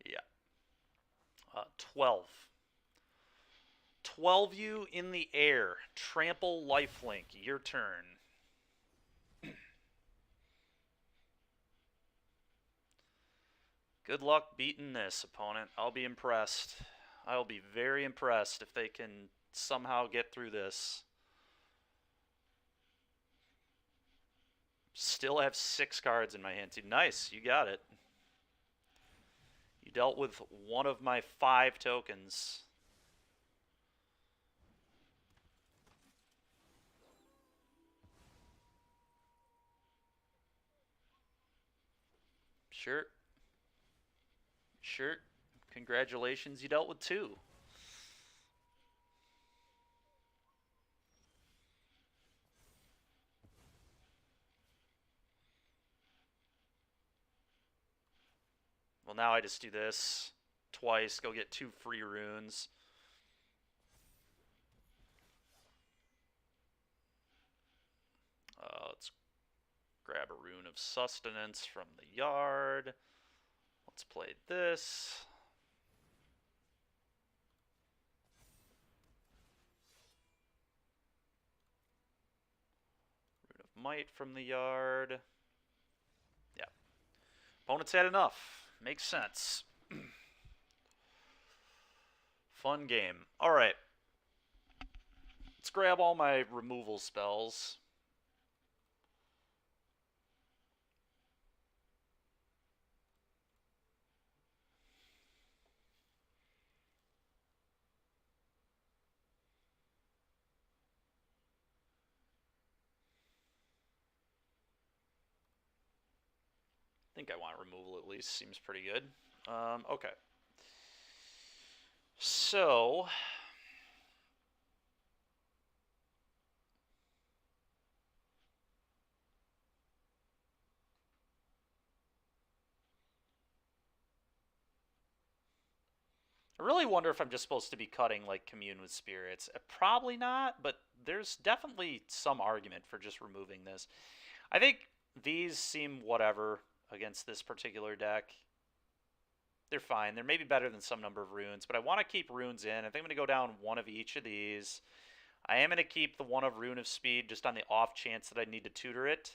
Yeah. 12. 12 you in the air. Trample lifelink. Your turn. Good luck beating this, opponent. I'll be impressed. I'll be very impressed if they can somehow get through this. Still have 6 cards in my hand, too. Nice, you got it. You dealt with one of my 5 tokens. Sure. Sure. Congratulations, you dealt with 2. Well, now I just do this twice, go get 2 free runes. Let's grab a Rune of Sustenance from the yard. Let's play this. Rune of Might from the yard. Yeah. Opponent's had enough. Makes sense. Fun game. Alright. Let's grab all my removal spells. I think I want removal at least. Seems pretty good. Okay. So... I really wonder if I'm just supposed to be cutting, like, Commune with Spirits. Probably not, but there's definitely some argument for just removing this. I think these seem whatever against this particular deck. They're fine. They're maybe better than some number of runes, but I want to keep runes in. I think I'm going to go down one of each of these. I am going to keep the one of Rune of Speed just on the off chance that I need to tutor it.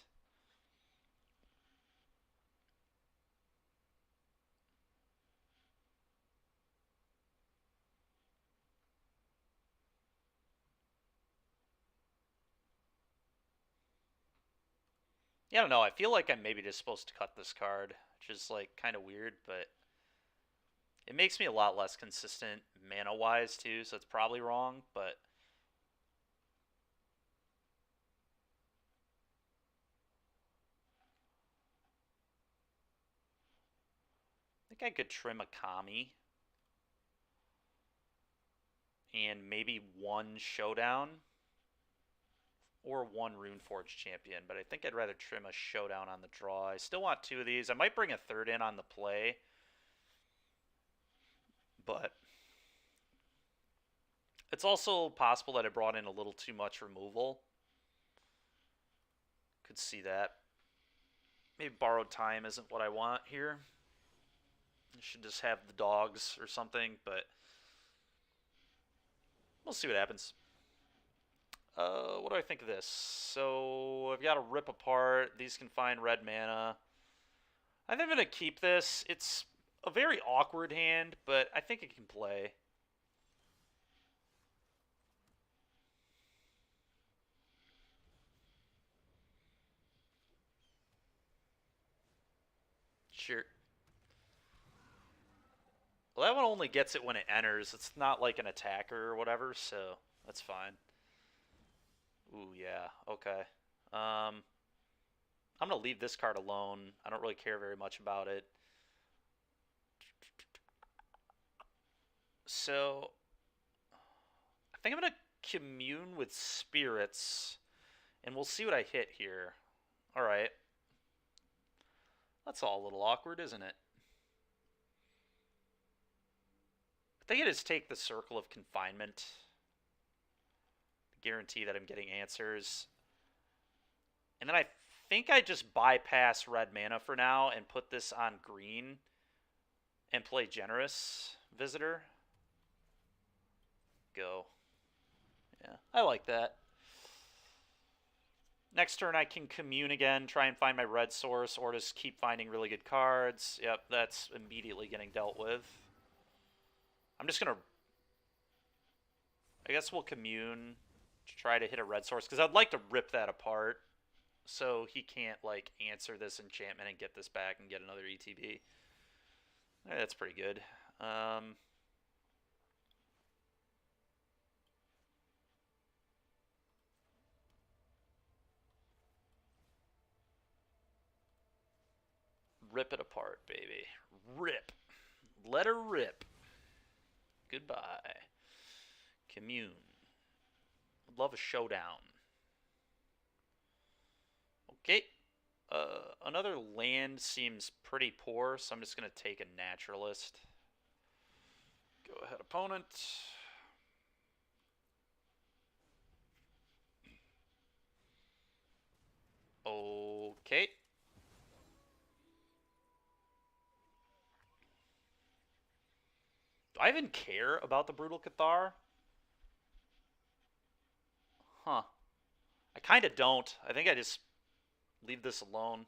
Yeah, I don't know. I feel like I'm maybe just supposed to cut this card, which is, like, kind of weird, but it makes me a lot less consistent mana-wise, too, so it's probably wrong, but... I think I could trim a Kami. And maybe one Showdown. Or one Runeforge Champion, but I think I'd rather trim a Showdown on the draw. I still want 2 of these. I might bring a 3rd in on the play. But it's also possible that I brought in a little too much removal. Could see that. Maybe Borrowed Time isn't what I want here. I should just have the dogs or something, but we'll see what happens. What do I think of this? So I've got to Rip Apart. These can find red mana. I think I'm going to keep this. It's a very awkward hand, but I think it can play. Sure. Well, that one only gets it when it enters. It's not like an attacker or whatever, so that's fine. Ooh, yeah. Okay. I'm going to leave this card alone. I don't really care very much about it. So, I think I'm going to commune with spirits, and we'll see what I hit here. Alright. That's all a little awkward, isn't it? I think it is take the Circle of Confinement. Guarantee that I'm getting answers. And then I think I just bypass red mana for now and put this on green and play Generous Visitor. Go. Yeah, I like that. Next turn I can commune again, try and find my red source, or just keep finding really good cards. Yep, that's immediately getting dealt with. I'm just going to... I guess we'll commune to try to hit a red source, because I'd like to rip that apart so he can't, like, answer this enchantment and get this back and get another ETB. That's pretty good. Rip it apart, baby. Rip. Let her rip. Goodbye. Commune. Would love a showdown. Okay. Another land seems pretty poor, so I'm just going to take a naturalist. Go ahead, opponent. Okay. Do I even care about the Brutal Cathar? Huh. I kind of don't. I think I just leave this alone.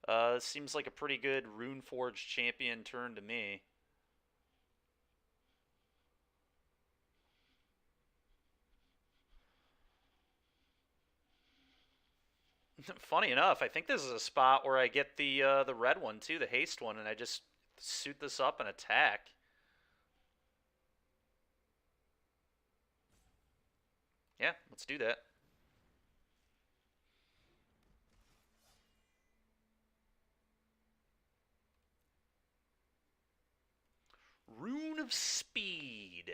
This seems like a pretty good Runeforge champion turn to me. Funny enough, I think this is a spot where I get the red one too, the haste one, and I just suit this up and attack. Yeah, let's do that. Rune of Speed.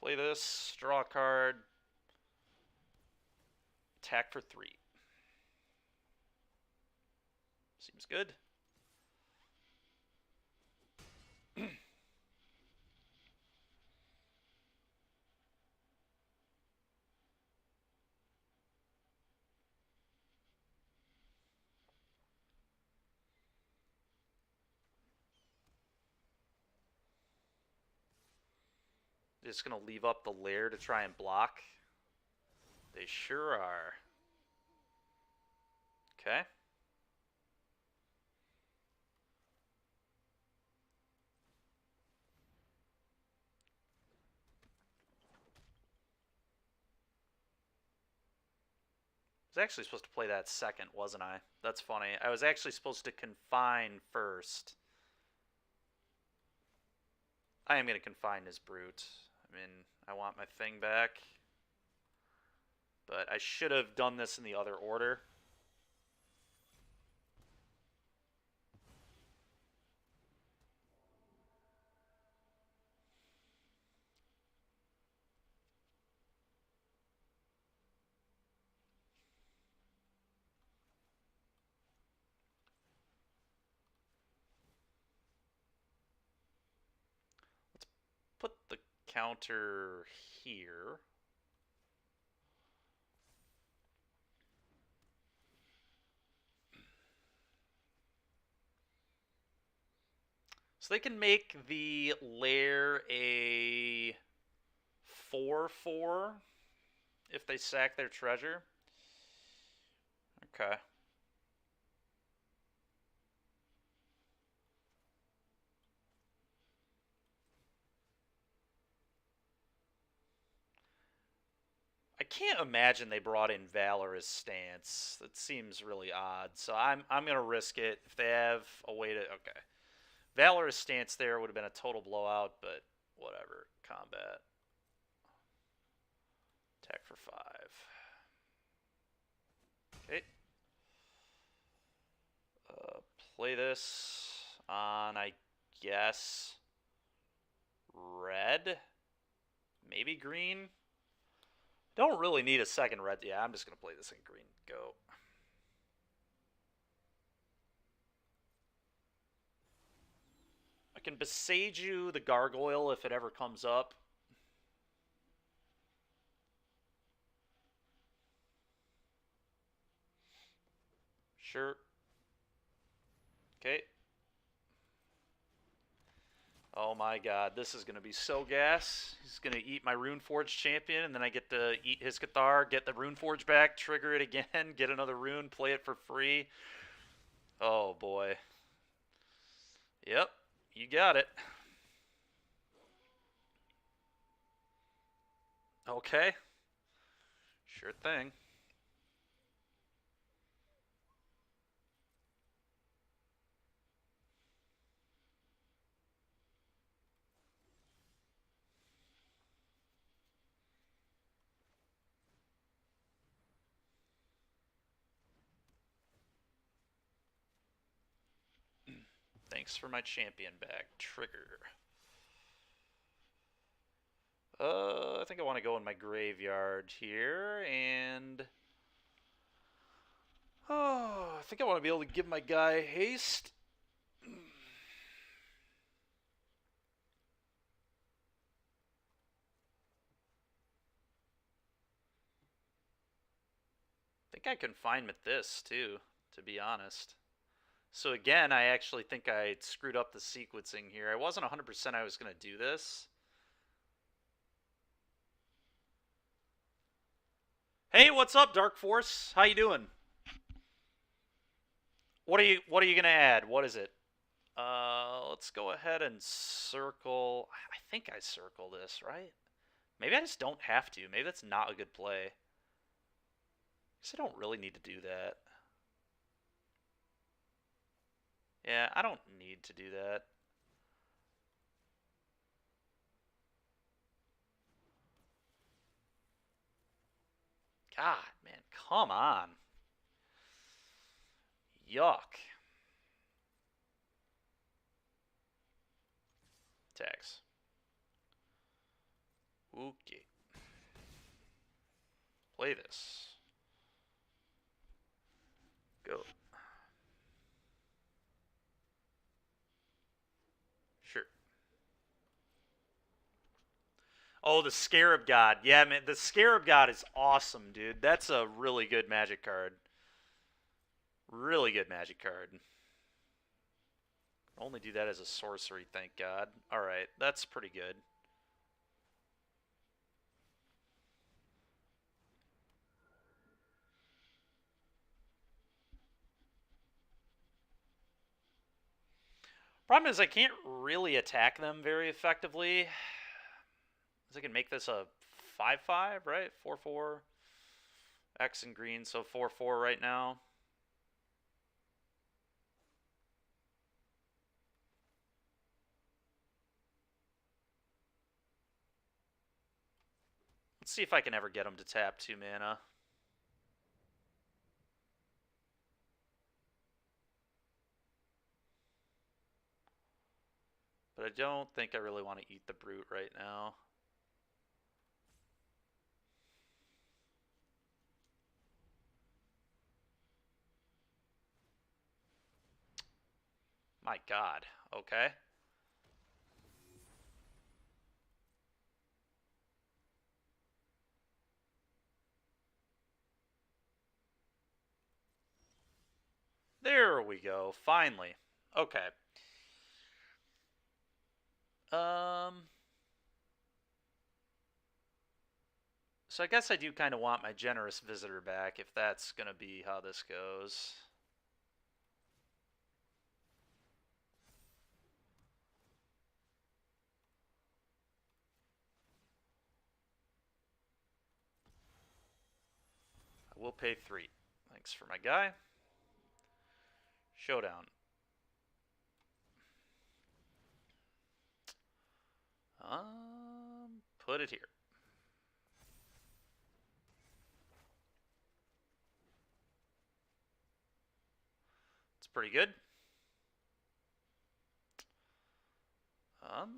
Play this, draw a card, attack for 3. Seems good. Just going to leave up the lair to try and block. They sure are. Okay. I was actually supposed to play that second, wasn't I? That's funny. I was actually supposed to confine first. I am going to confine this brute. I mean, I want my thing back. But I should have done this in the other order. Let's put the counter here. So they can make the lair a 4/4 if they sack their treasure. Okay. I can't imagine they brought in Valorous Stance. That seems really odd. So I'm gonna risk it. If they have a way to okay. Valorous Stance there would have been a total blowout, but whatever. Combat. Attack for 5. Okay. Play this on, I guess, red? Maybe green? Don't really need a second red. Yeah, I'm just going to play this in green. Go. I can Beseiju the Gargoyle if it ever comes up. Sure. Okay. Oh my god, this is going to be so gas. He's going to eat my Runeforge champion, and then I get to eat his Cathar, get the Runeforge back, trigger it again, get another rune, play it for free. Oh boy. Yep, you got it. Okay. Sure thing. Thanks for my champion back. Trigger. I think I want to go in my graveyard here, and... Oh, I think I want to be able to give my guy haste. I think I can fine with this, too, to be honest. So again, I actually think I screwed up the sequencing here. I wasn't 100% I was going to do this. Hey, what's up, Dark Force? How you doing? What are you going to add? What is it? Let's go ahead and circle. I think I circle this, right? Maybe I just don't have to. Maybe that's not a good play. Because I don't really need to do that. Yeah, I don't need to do that. God, man, come on. Yuck. Tags. Okay. Play this. Go. Sure. Oh, the Scarab God. Yeah, man, the Scarab God is awesome, dude. That's a really good magic card. Really good magic card. Only do that as a sorcery, thank God. Alright, that's pretty good. Problem is I can't really attack them very effectively. I can make this a 5/5, right? 4/4. X and green, so 4/4 right now. Let's see if I can ever get him to tap 2 mana. But I don't think I really want to eat the Brute right now. My God. Okay. There we go. Finally. Okay. So I guess I do kind of want my Generous Visitor back if that's going to be how this goes. we'll pay 3. Thanks for my guy. Showdown. Put it here. It's pretty good.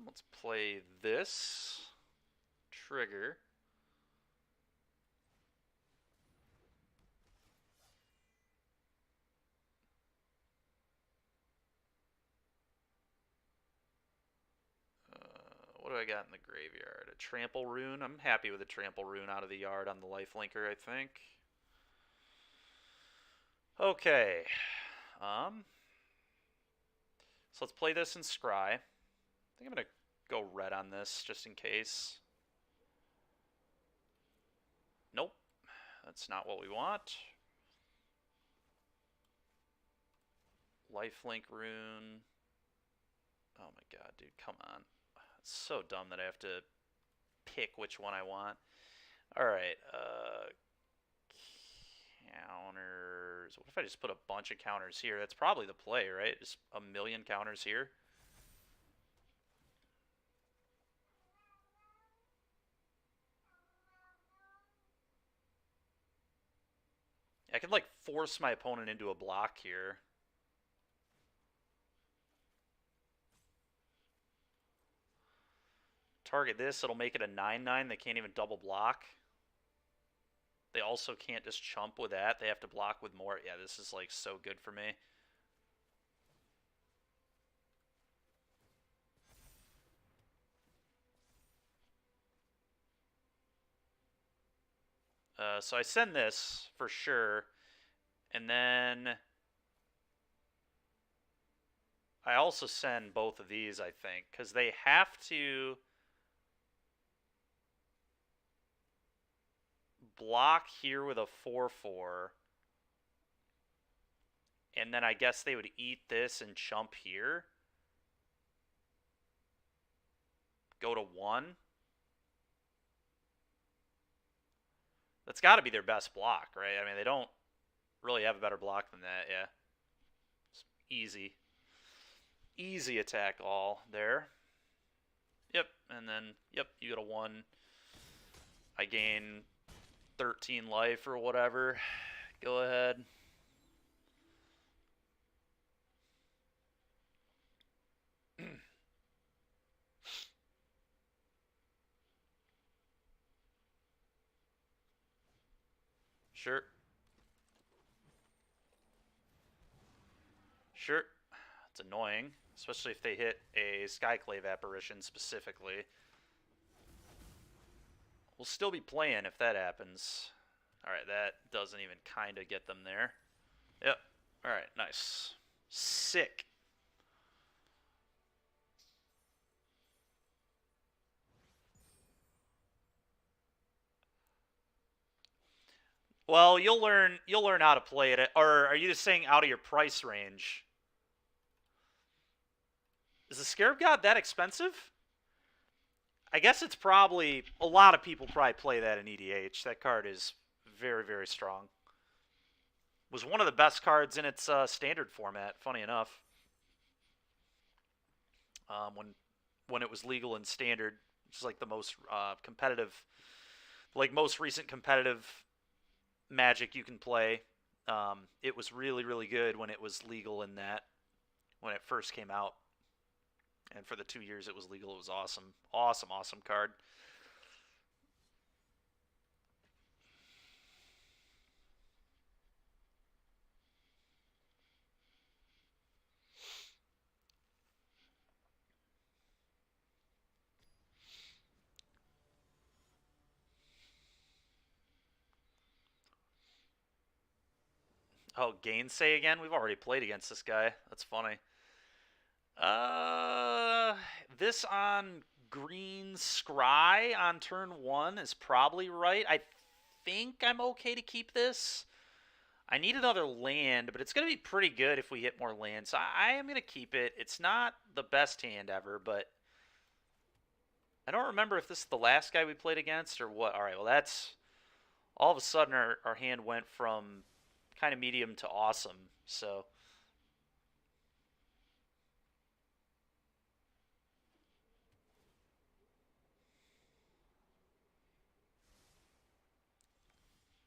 Let's play this. Trigger. What do I got in the graveyard? A trample rune. I'm happy with a trample rune out of the yard on the lifelinker, I think. Okay. So let's play this in Scry. I think I'm going to go red on this just in case. Nope. That's not what we want. Lifelink rune. Oh my god, dude, come on. It's so dumb that I have to pick which one I want. Alright, counters. What if I just put a bunch of counters here? That's probably the play, right? Just a million counters here. I could, like, force my opponent into a block here. Target this, it'll make it a 9/9. They can't even double block. They also can't just chump with that. They have to block with more. Yeah, this is, like, so good for me. So I send this for sure. And then I also send both of these, I think, because they have to block here with a 4/4. And then I guess they would eat this and chump here. Go to 1. That's got to be their best block, right? I mean, they don't really have a better block than that, yeah. It's easy. Easy attack all there. Yep, and then, yep, you get a 1. I gain 13 life or whatever. Go ahead. Sure. Sure. It's annoying, especially if they hit a Skyclave Apparition specifically. We'll still be playing if that happens. Alright, that doesn't even kind of get them there. Yep. Alright, nice. Sick. Well, you'll learn how to play it. Or are you just saying out of your price range? Is the Scarab God that expensive? I guess it's probably... A lot of people probably play that in EDH. That card is very, very strong. Was one of the best cards in its standard format, funny enough. When it was legal in standard, which is like the most competitive... Like, most recent competitive Magic you can play. It was really, really good when it was legal in that. When it first came out. And for the 2 years it was legal, it was awesome. Awesome, awesome card. Oh, Gainsay again? We've already played against this guy. That's funny. This on green scry on turn 1 is probably right. I think I'm okay to keep this. I need another land, but it's going to be pretty good if we hit more lands. So I am going to keep it. It's not the best hand ever, but I don't remember if this is the last guy we played against or what. All right, well, that's all of a sudden our hand went from kind of medium to awesome. So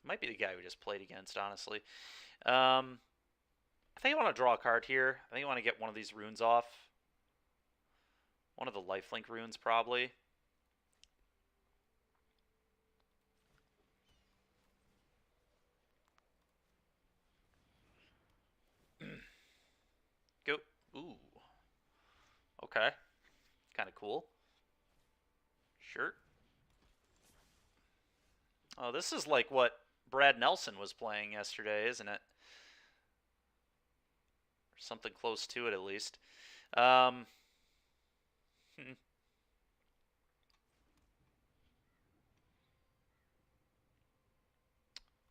might be the guy we just played against, honestly. I think I want to draw a card here. I think I want to get one of these runes off. One of the lifelink runes, probably. Go. Ooh. Okay. Kind of cool. Sure. Oh, this is like what Brad Nelson was playing yesterday, isn't it? Or something close to it, at least. I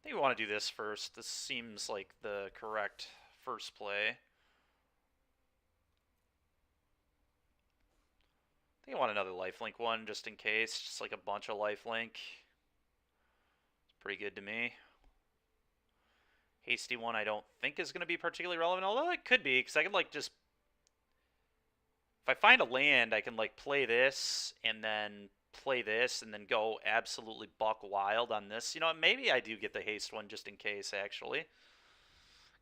think we want to do this first. This seems like the correct first play. I think I want another lifelink one just in case. Just like a bunch of lifelink. It's pretty good to me. Hasty one I don't think is going to be particularly relevant, although it could be, because I can like just... If I find a land, I can like play this and then play this and then go absolutely buck wild on this. You know, maybe I do get the haste one just in case, actually.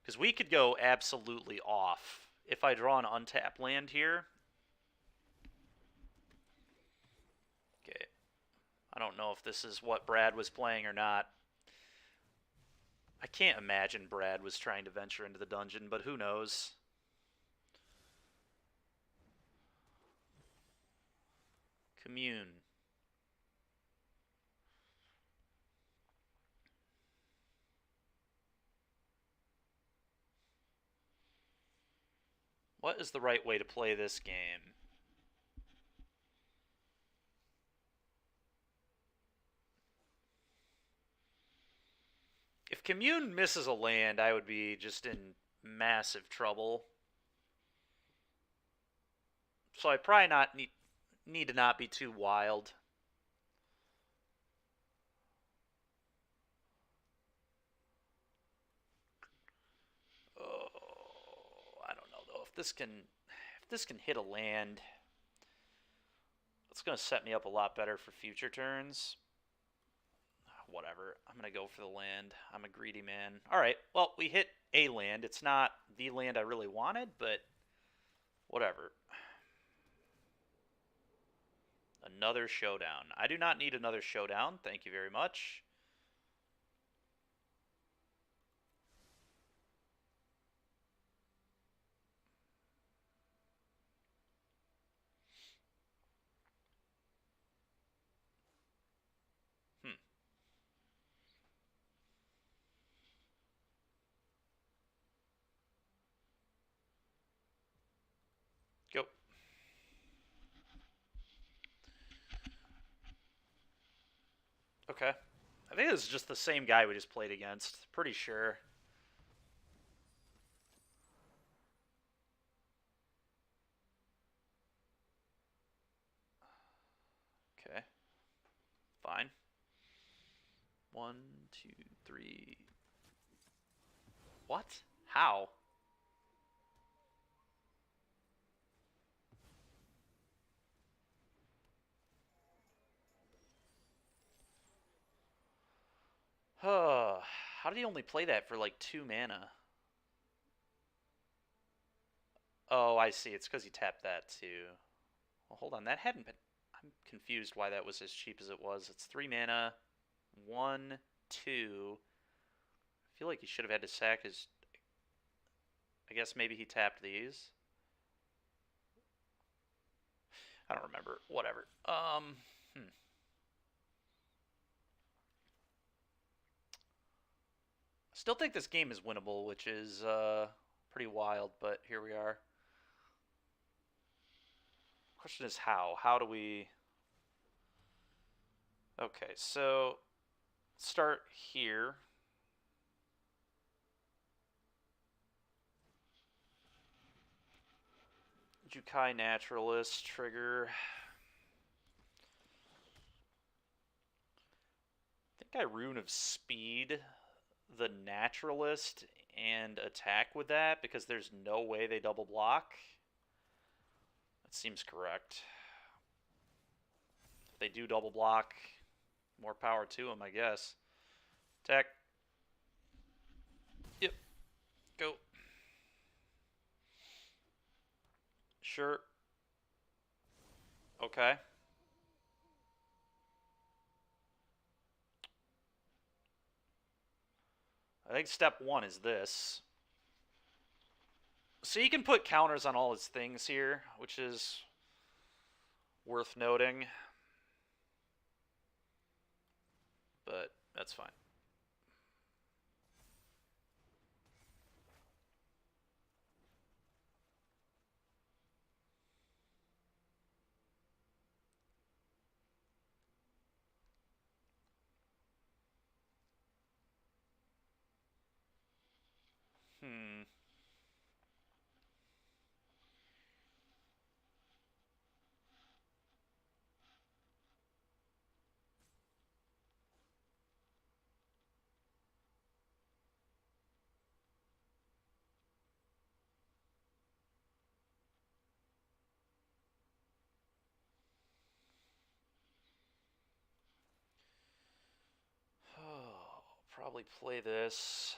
Because we could go absolutely off. If I draw an untapped land here... Okay. I don't know if this is what Brad was playing or not. I can't imagine Brad was trying to venture into the dungeon, but who knows? Commune. What is the right way to play this game? If Commune misses a land, I would be just in massive trouble. So I probably not need to not be too wild. Oh, I don't know though. If this can hit a land, it's going to set me up a lot better for future turns. Whatever. I'm going to go for the land. I'm a greedy man. All right. Well, we hit a land. It's not the land I really wanted, but whatever. Another showdown. I do not need another showdown. Thank you very much. Go. Okay. I think this is just the same guy we just played against. Pretty sure. Okay. Fine. 1, 2, 3. What? How? How did he only play that for like 2 mana? Oh, I see. It's because he tapped that too. Well, hold on. That hadn't been... I'm confused why that was as cheap as it was. It's 3 mana. 1, 2. I feel like he should have had to sack his... I guess maybe he tapped these. I don't remember. Whatever. Still think this game is winnable, which is pretty wild, but here we are. Question is how? How do we... Okay, so start here. Jukai Naturalist, trigger. I think I Rune of Speed the Naturalist and attack with that because there's no way they double block. That seems correct. If they do double block, more power to them, I guess. Attack. Yep. Go. Sure. Okay. I think step one is this. So he can put counters on all his things here, which is worth noting. But that's fine. Oh, probably play this.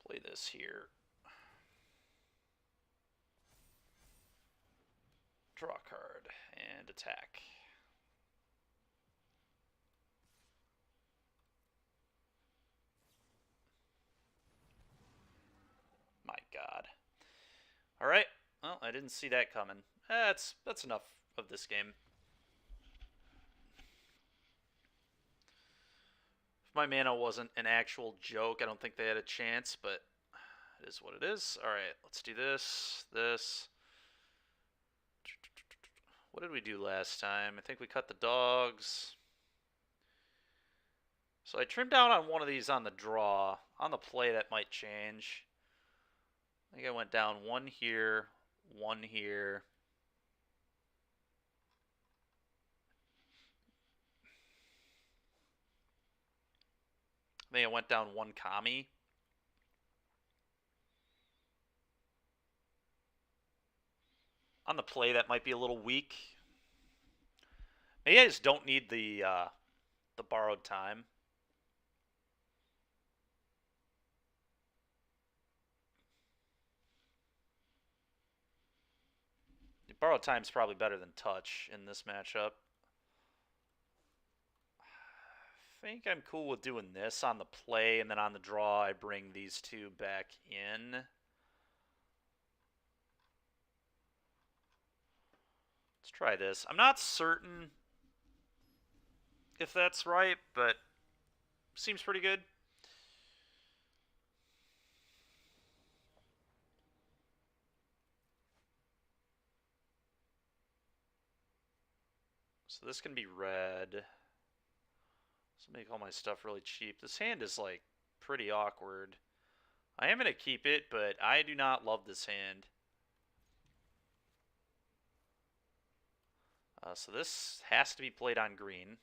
Play this here. Draw a card and attack. My God. All right. Well, I didn't see that coming. That's enough of this game. If my mana wasn't an actual joke, I don't think they had a chance, but it is what it is. All right, let's do this. What did we do last time? I think we cut the dogs. So I trimmed down on one of these on the draw. On the play, that might change. I think I went down one here, one here. I think I went down one Kami. On the play, that might be a little weak. Maybe I just don't need the borrowed time. The borrowed time's probably better than touch in this matchup. I think I'm cool with doing this on the play, and then on the draw, I bring these two back in. Let's try this. I'm not certain if that's right, but seems pretty good. So this can be red. This will make all my stuff really cheap. This hand is like pretty awkward. I am going to keep it, but I do not love this hand. So this has to be played on green.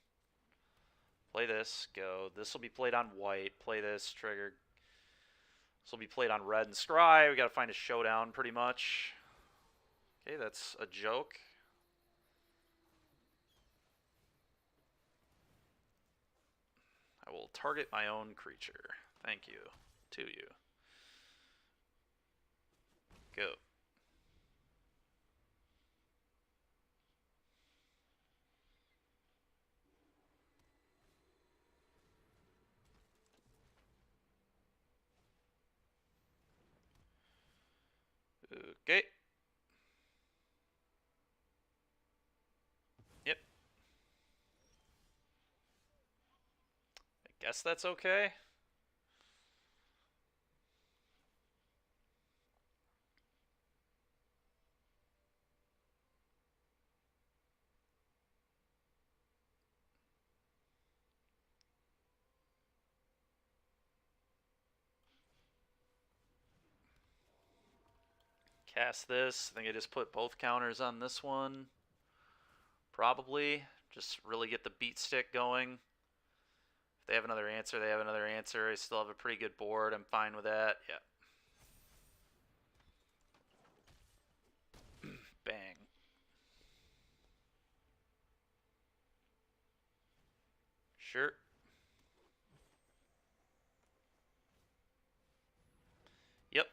Play this, go. This will be played on white. Play this, trigger. This will be played on red and scry. We got to find a showdown pretty much. Okay, that's a joke. I will target my own creature. Thank you. To you. Go. Okay. Yep. I guess that's okay. cast this. I think I just put both counters on this one. Probably. Just really get the beat stick going. If they have another answer, they have another answer. I still have a pretty good board. I'm fine with that. Yeah. Bang. Sure. Yep.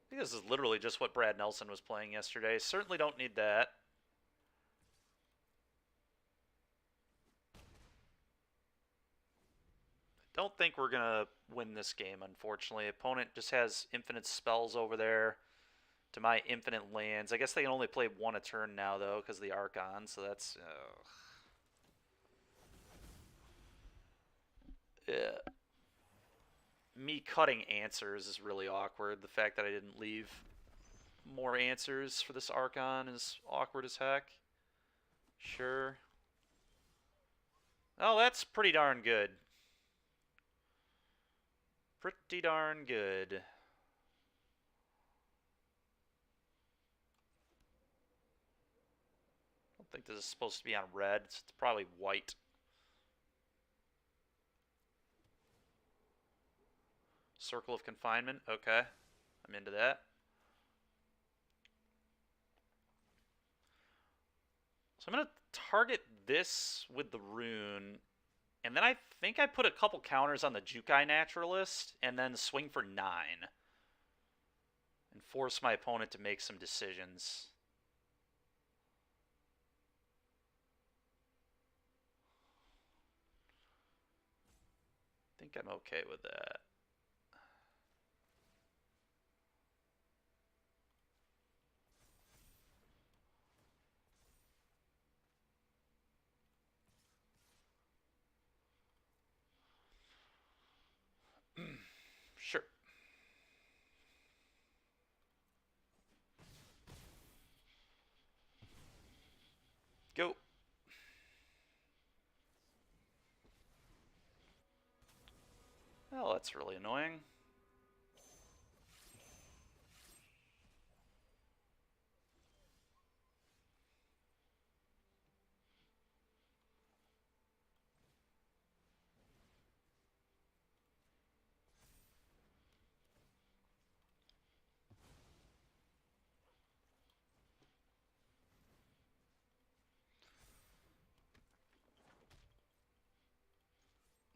I think this is literally just what Brad Nelson was playing yesterday. Certainly don't need that. Don't think we're going to win this game, unfortunately. Opponent just has infinite spells over there to my infinite lands. I guess they can only play one a turn now, though, because of the Archon, so that's... Yeah. Me cutting answers is really awkward. The fact that I didn't leave more answers for this Archon is awkward as heck. Sure. Oh, that's pretty darn good. Pretty darn good. I don't think this is supposed to be on red. It's probably white. Circle of Confinement. Okay. I'm into that. So I'm going to target this with the rune. And then I think I put a couple counters on the Jukai Naturalist and then swing for 9. And force my opponent to make some decisions. I think I'm okay with that. Sure. Go. Oh, that's really annoying.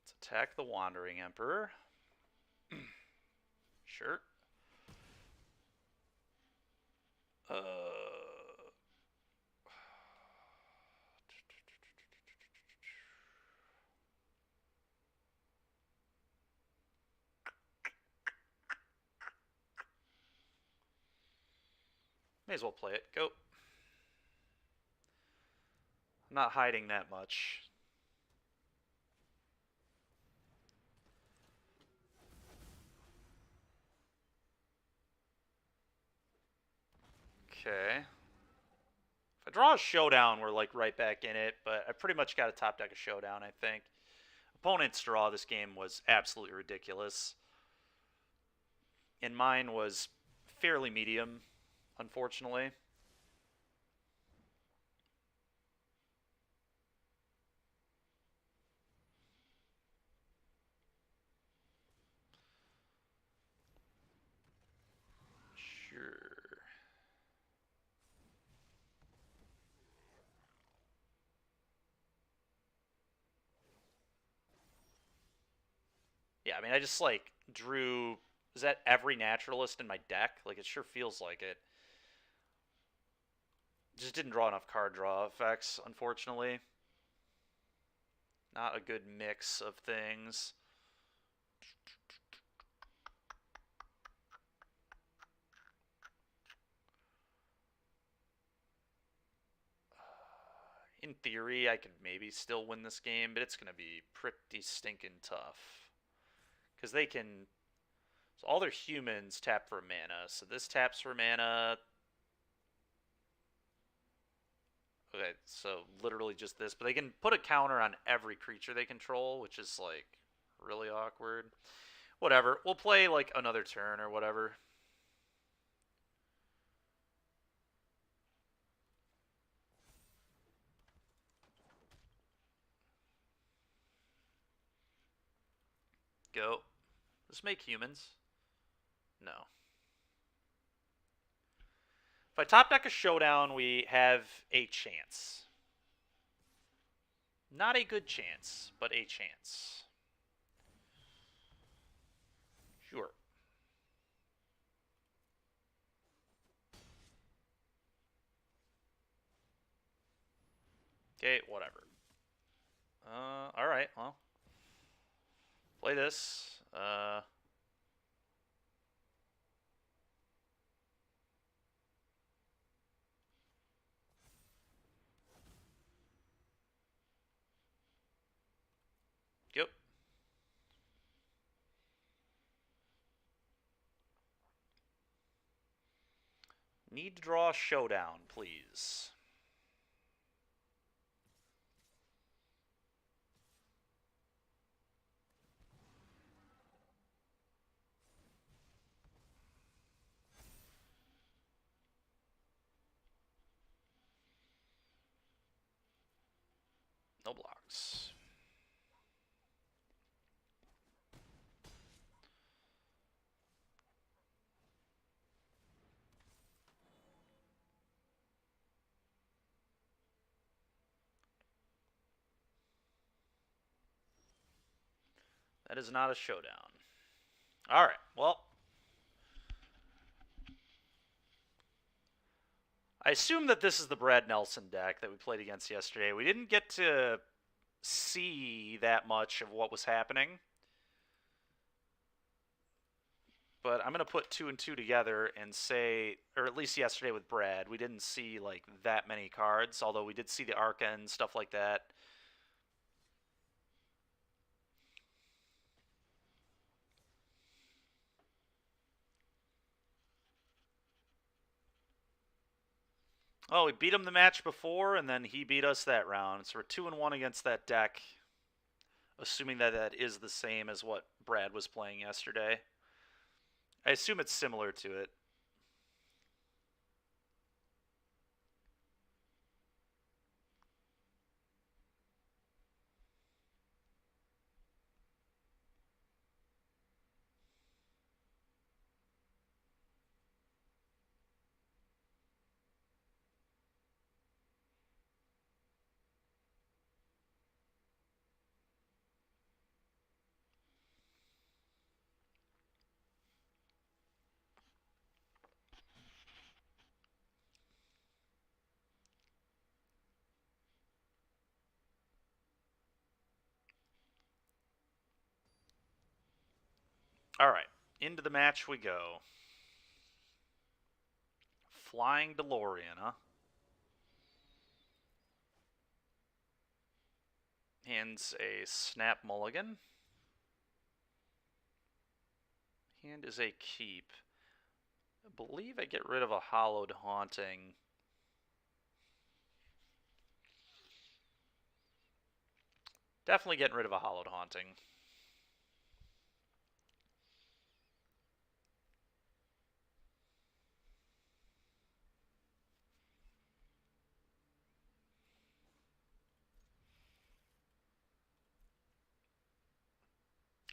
Let's attack the Wandering Emperor. Sure. May as well play it. Go. I'm not hiding that much. Okay. If I draw a Showdown, we're like right back in it, but I pretty much got a top deck of Showdown, I think. Opponent's draw this game was absolutely ridiculous. And mine was fairly medium, unfortunately. Sure. Yeah, I mean, I just, like, drew... Is that every Naturalist in my deck? Like, it sure feels like it. Just didn't draw enough card draw effects, unfortunately. Not a good mix of things. In theory, I could maybe still win this game, but it's going to be pretty stinking tough. Because they can... So all their humans tap for mana. So this taps for mana. Okay, so literally just this. But they can put a counter on every creature they control, which is, like, really awkward. Whatever. We'll play like another turn or whatever. Go. Let's make humans. No. If I top deck a showdown, we have a chance. Not a good chance, but a chance. Sure. Okay, whatever. Alright, well. Play this. Yep. Need to draw a showdown, please. No blocks. That is not a showdown. Alright, well. I assume that this is the Brad Nelson deck that we played against yesterday. We didn't get to see that much of what was happening. But I'm going to put 2 and 2 together and say, or at least yesterday with Brad, we didn't see like that many cards, although we did see the Arca and stuff like that. Oh, we beat him the match before, and then he beat us that round. So we're 2 and 1 against that deck, assuming that that is the same as what Brad was playing yesterday. I assume it's similar to it. All right, into the match we go. Flying DeLorean, huh? Hands a Snap Mulligan. Hand is a keep. I believe I get rid of a Hollowed Haunting. Definitely getting rid of a Hollowed Haunting.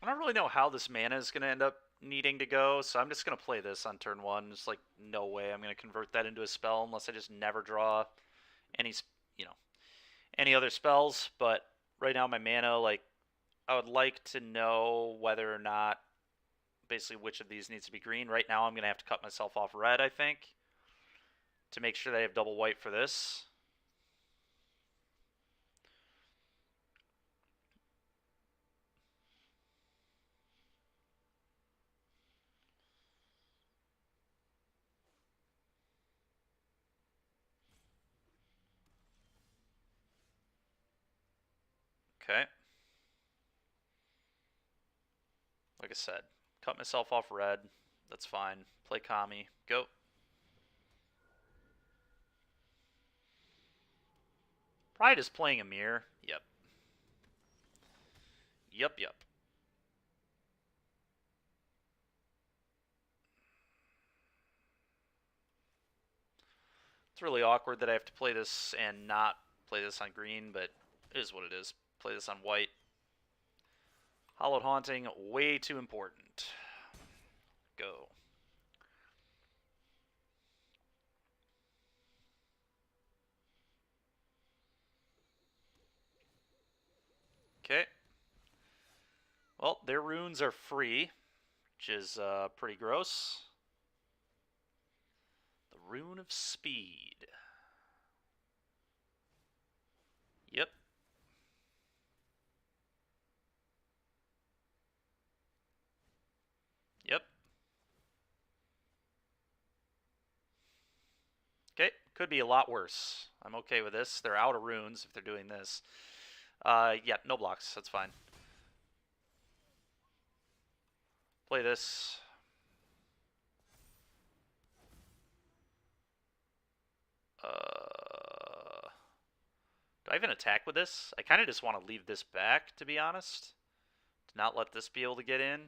I don't really know how this mana is going to end up needing to go, so I'm just going to play this on turn 1. Just like, no way I'm going to convert that into a spell unless I just never draw any, any other spells. But right now my mana, like, I would like to know whether or not, basically which of these needs to be green. Right now I'm going to have to cut myself off red, I think, to make sure that I have double white for this. Okay. Like I said, cut myself off red. That's fine. Play Kami. Go. Pride is playing a mirror. Yep. Yep. It's really awkward that I have to play this and not play this on green, but it is what it is. Play this on white. Hallowed Haunting, way too important. Go. Okay. Well, their runes are free, which is pretty gross. The Rune of Speed. Yep. Yep. Okay, could be a lot worse. I'm okay with this. They're out of runes if they're doing this. Yeah, no blocks. That's fine. Play this. Do I even attack with this? I kind of just want to leave this back, to be honest. To not let this be able to get in.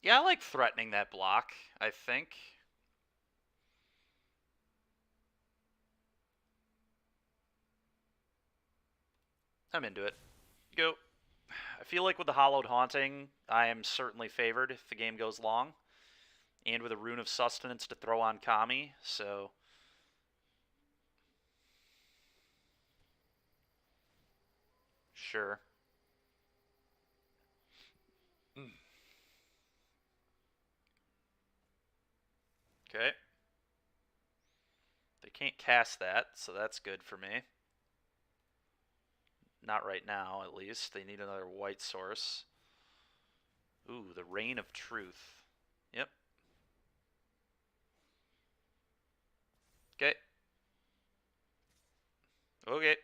Yeah, I like threatening that block, I think. I'm into it. Go. I feel like with the Hallowed Haunting, I am certainly favored if the game goes long. And with a Rune of Sustenance to throw on Kami, so... Sure. Okay. They can't cast that, so that's good for me. Not right now, at least. They need another white source. Ooh, the Reign of Truth. Yep. Okay. Okay.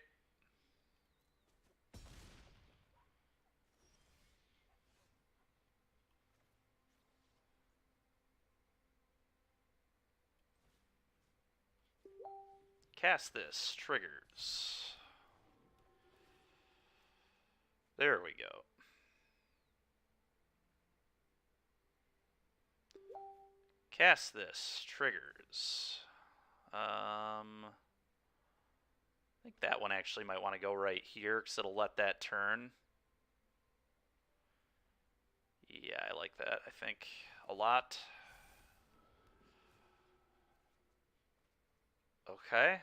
Cast this. Triggers. There we go. Cast this. Triggers. I think that one actually might want to go right here because it'll let that turn. Yeah, I like that, I think, a lot. Okay.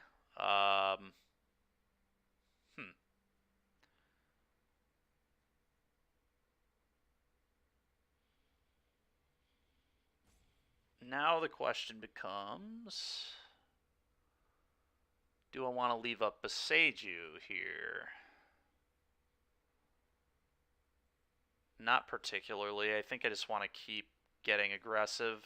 Now the question becomes, do I want to leave up Beseiju here? Not particularly. I think I just want to keep getting aggressive.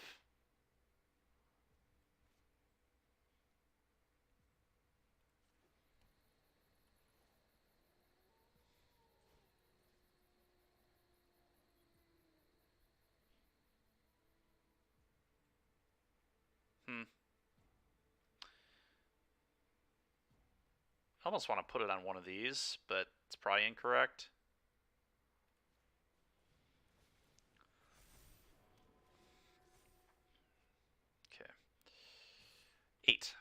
I almost want to put it on one of these, but it's probably incorrect. Okay. 8.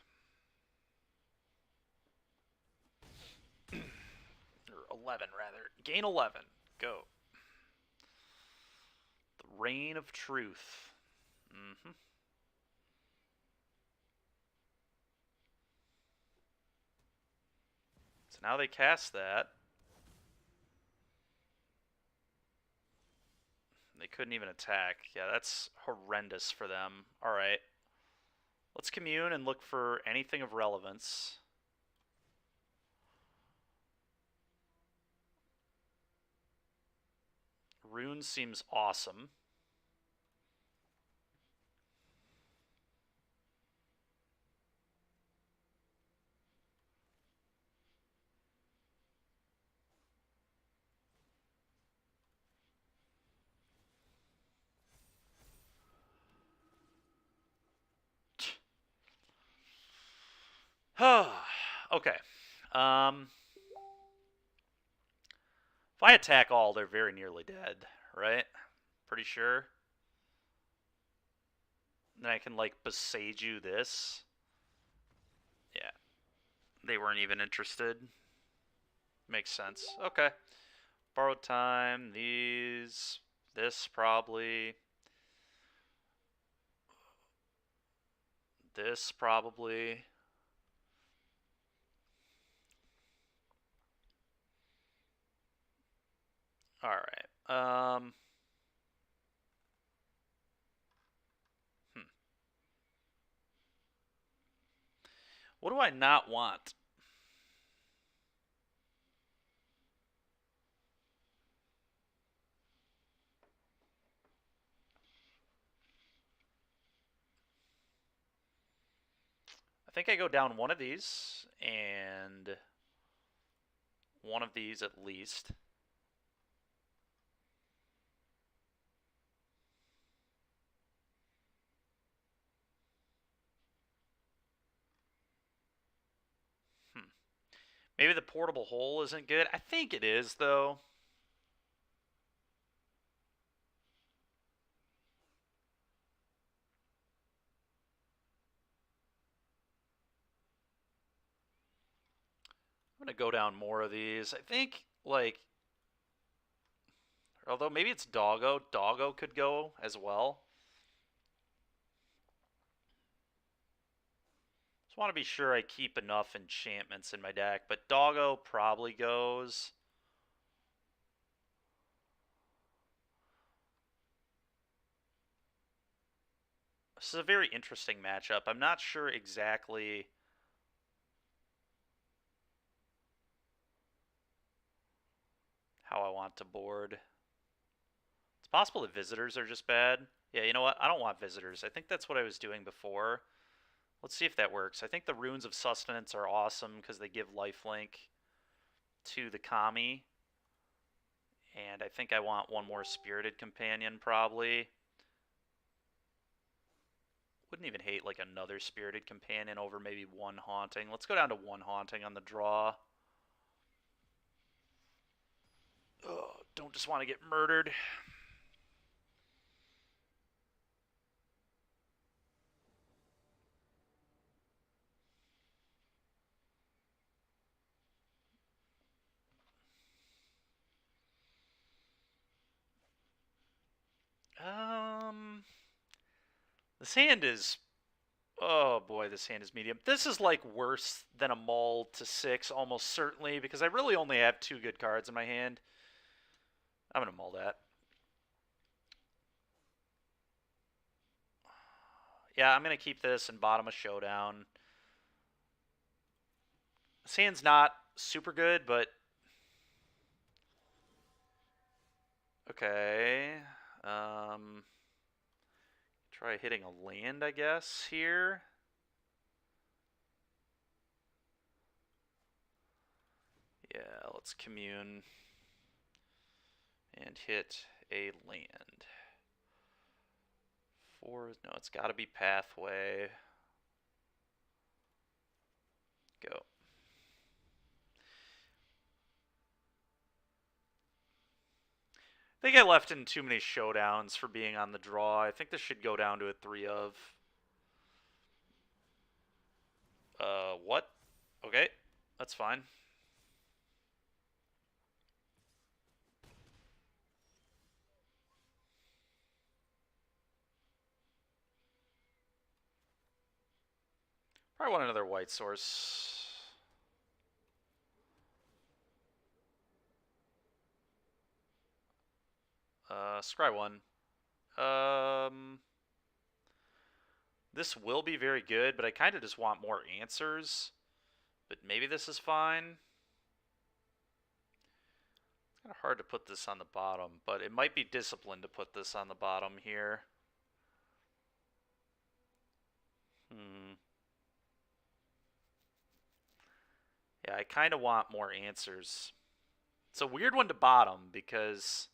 Or 11, rather. Gain 11. Go. The Reign of Truth. So now they cast that. They couldn't even attack. Yeah, that's horrendous for them. Alright. Let's commune and look for anything of relevance. Rune seems awesome. Okay. If I attack all, they're very nearly dead, right? pretty sure. Then I can, like, Boseiju this. Yeah. They weren't even interested. Makes sense. Okay. Borrowed time, these, this probably. This probably. Alright. What do I not want? I think I go down one of these and one of these at least. Maybe the portable hole isn't good. I think it is, though. I'm going to go down more of these. I think, like, although maybe it's Doggo. Doggo could go as well. Just want to be sure I keep enough enchantments in my deck, but Doggo probably goes. This is a very interesting matchup. I'm not sure exactly how I want to board. It's possible the visitors are just bad. Yeah, you know what? I don't want visitors. I think that's what I was doing before. Let's see if that works. I think the Runes of Sustenance are awesome because they give lifelink to the Kami. And I think I want one more Spirited Companion, probably. Wouldn't even hate like another Spirited Companion over maybe one Haunting. Let's go down to one Haunting on the draw. Oh, don't just want to get murdered. This hand is... Oh boy, this hand is medium. This is like worse than a Maul to 6, almost certainly, because I really only have 2 good cards in my hand. I'm going to Maul that. Yeah, I'm going to keep this and bottom a Showdown. This hand's not super good, but... Okay. Try hitting a land, I guess, here. Yeah, let's commune and hit a land. No, it's got to be pathway. Go. I think I left in too many showdowns for being on the draw. I think this should go down to a 3 of. What? Okay, that's fine. Probably want another white source. Scry 1. This will be very good, but I kind of just want more answers. But maybe this is fine. It's kind of hard to put this on the bottom, but it might be disciplined to put this on the bottom here. Yeah, I kind of want more answers. It's a weird one to bottom because...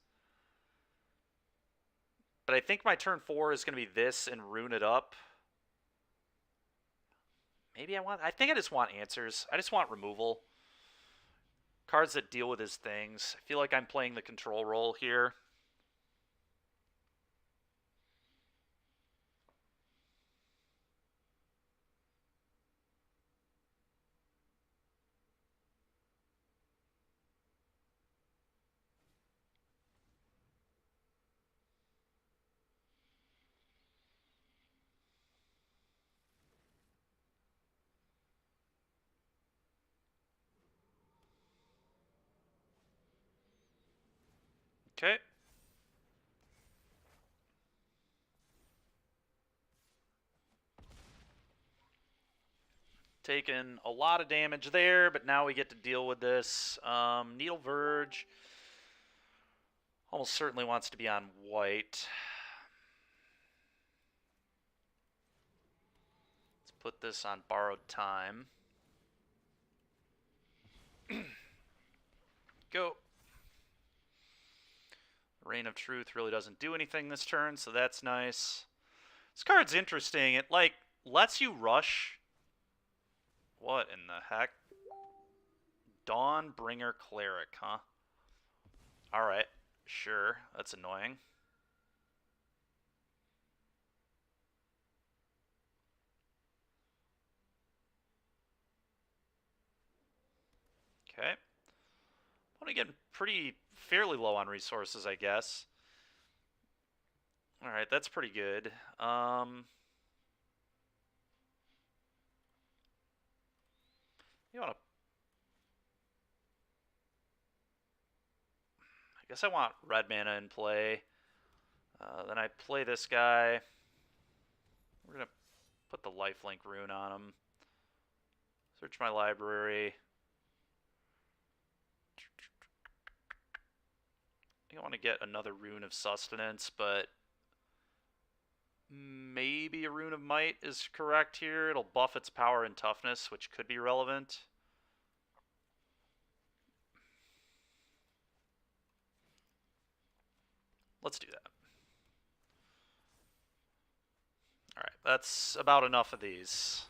But I think my turn 4 is going to be this and rune it up. Maybe I think I just want answers. I just want removal. Cards that deal with his things. I feel like I'm playing the control role here. Okay. Taking a lot of damage there, but now we get to deal with this. Needle Verge almost certainly wants to be on white. Let's put this on Borrowed Time. Go. Reign of Truth really doesn't do anything this turn, so that's nice. This card's interesting. It, like, lets you rush. What in the heck? Dawnbringer Cleric, huh? Alright, sure. That's annoying. Okay. I'm getting pretty fairly low on resources, I guess. Alright, that's pretty good. You want to... I guess I want red mana in play. Then I play this guy. We're going to put the lifelink rune on him. Search my library. I want to get another Rune of Sustenance, but maybe a Rune of Might is correct here. It'll buff its power and toughness, which could be relevant. Let's do that. Alright, that's about enough of these.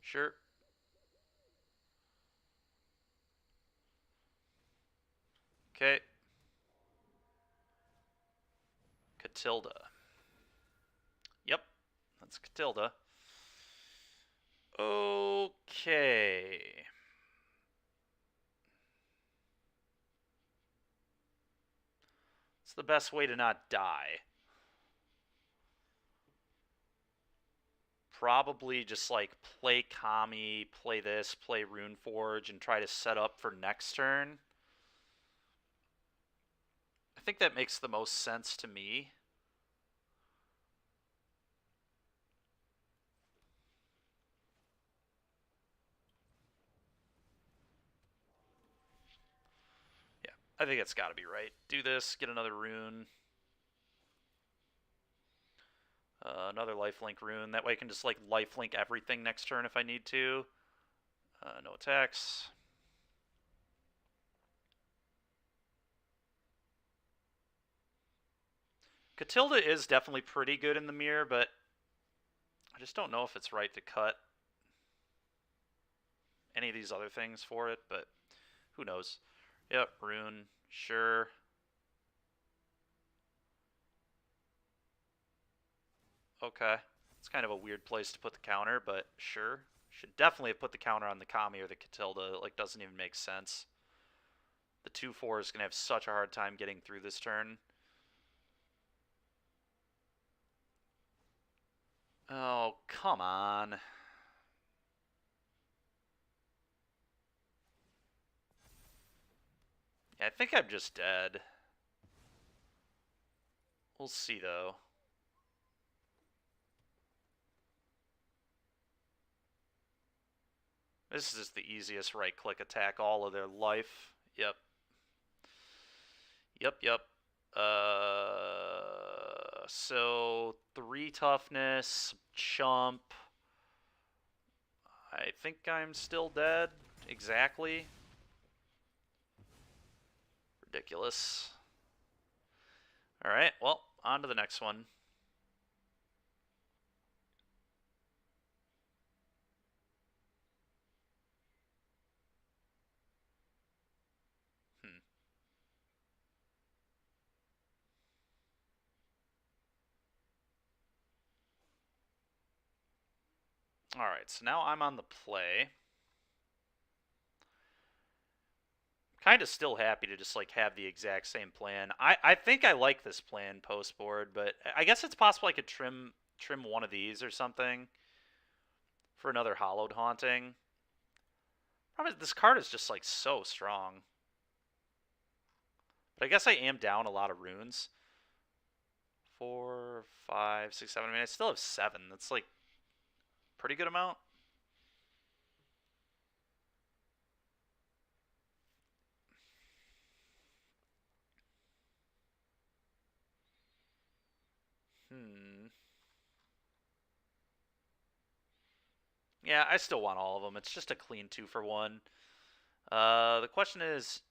Sure. Okay. Catilda. Yep, that's Catilda. Okay. It's the best way to not die. Probably just like play Kami, play this, play Runeforge, and try to set up for next turn. I think that makes the most sense to me. Yeah, I think it's got to be right. Do this, get another rune. Another lifelink rune. That way I can just like lifelink everything next turn if I need to. No attacks. Catilda is definitely pretty good in the mirror, but I just don't know if it's right to cut any of these other things for it, but who knows. Yep, rune, sure. Okay. It's kind of a weird place to put the counter, but sure. Should definitely have put the counter on the Kami or the Catilda. It, like, doesn't even make sense. The 2/4 is going to have such a hard time getting through this turn. Oh, come on. Yeah, I think I'm just dead. We'll see, though. This is just the easiest right-click attack all of their life. Yep. Yep. So 3 toughness, chump. I think I'm still dead. Exactly. Ridiculous. Alright, well, on to the next one. Alright, so now I'm on the play. Kind of still happy to just like have the exact same plan. I think I like this plan post board, but I guess it's possible I could trim one of these or something for another Hallowed Haunting. Problem is, this card is just, like, so strong. But I guess I am down a lot of runes. 4, 5, 6, 7. I mean, I still have 7. That's, like, pretty good amount. Yeah, I still want all of them. It's just a clean 2 for 1. The question is,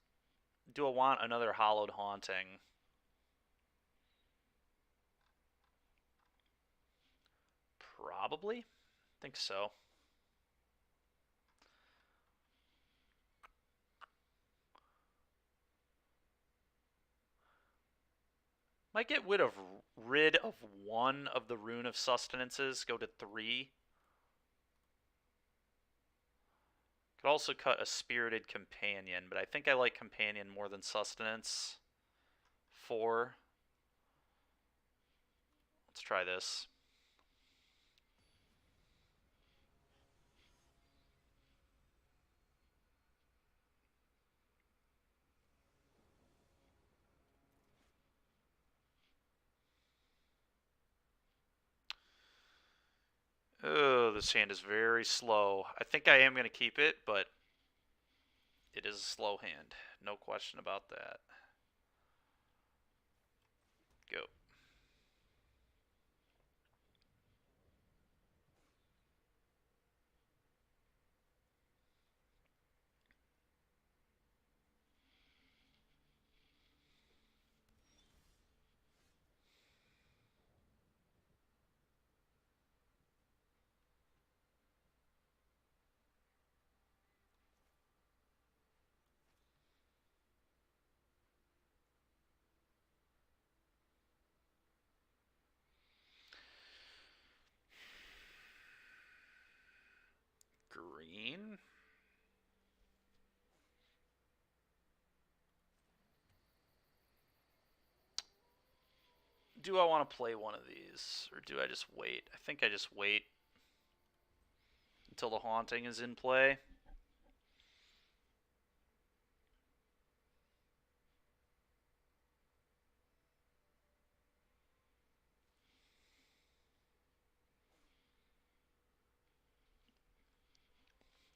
do I want another Hallowed Haunting? Probably. I think so. Might get rid of 1 of the Rune of Sustenances, go to 3. Could also cut a Spirited Companion, but I think I like Companion more than Sustenance. 4. Let's try this. Oh, this hand is very slow. I think I am going to keep it, but it is a slow hand. No question about that. Go. Green. Do I want to play one of these, or do I just wait? I think I just wait until the Haunting is in play.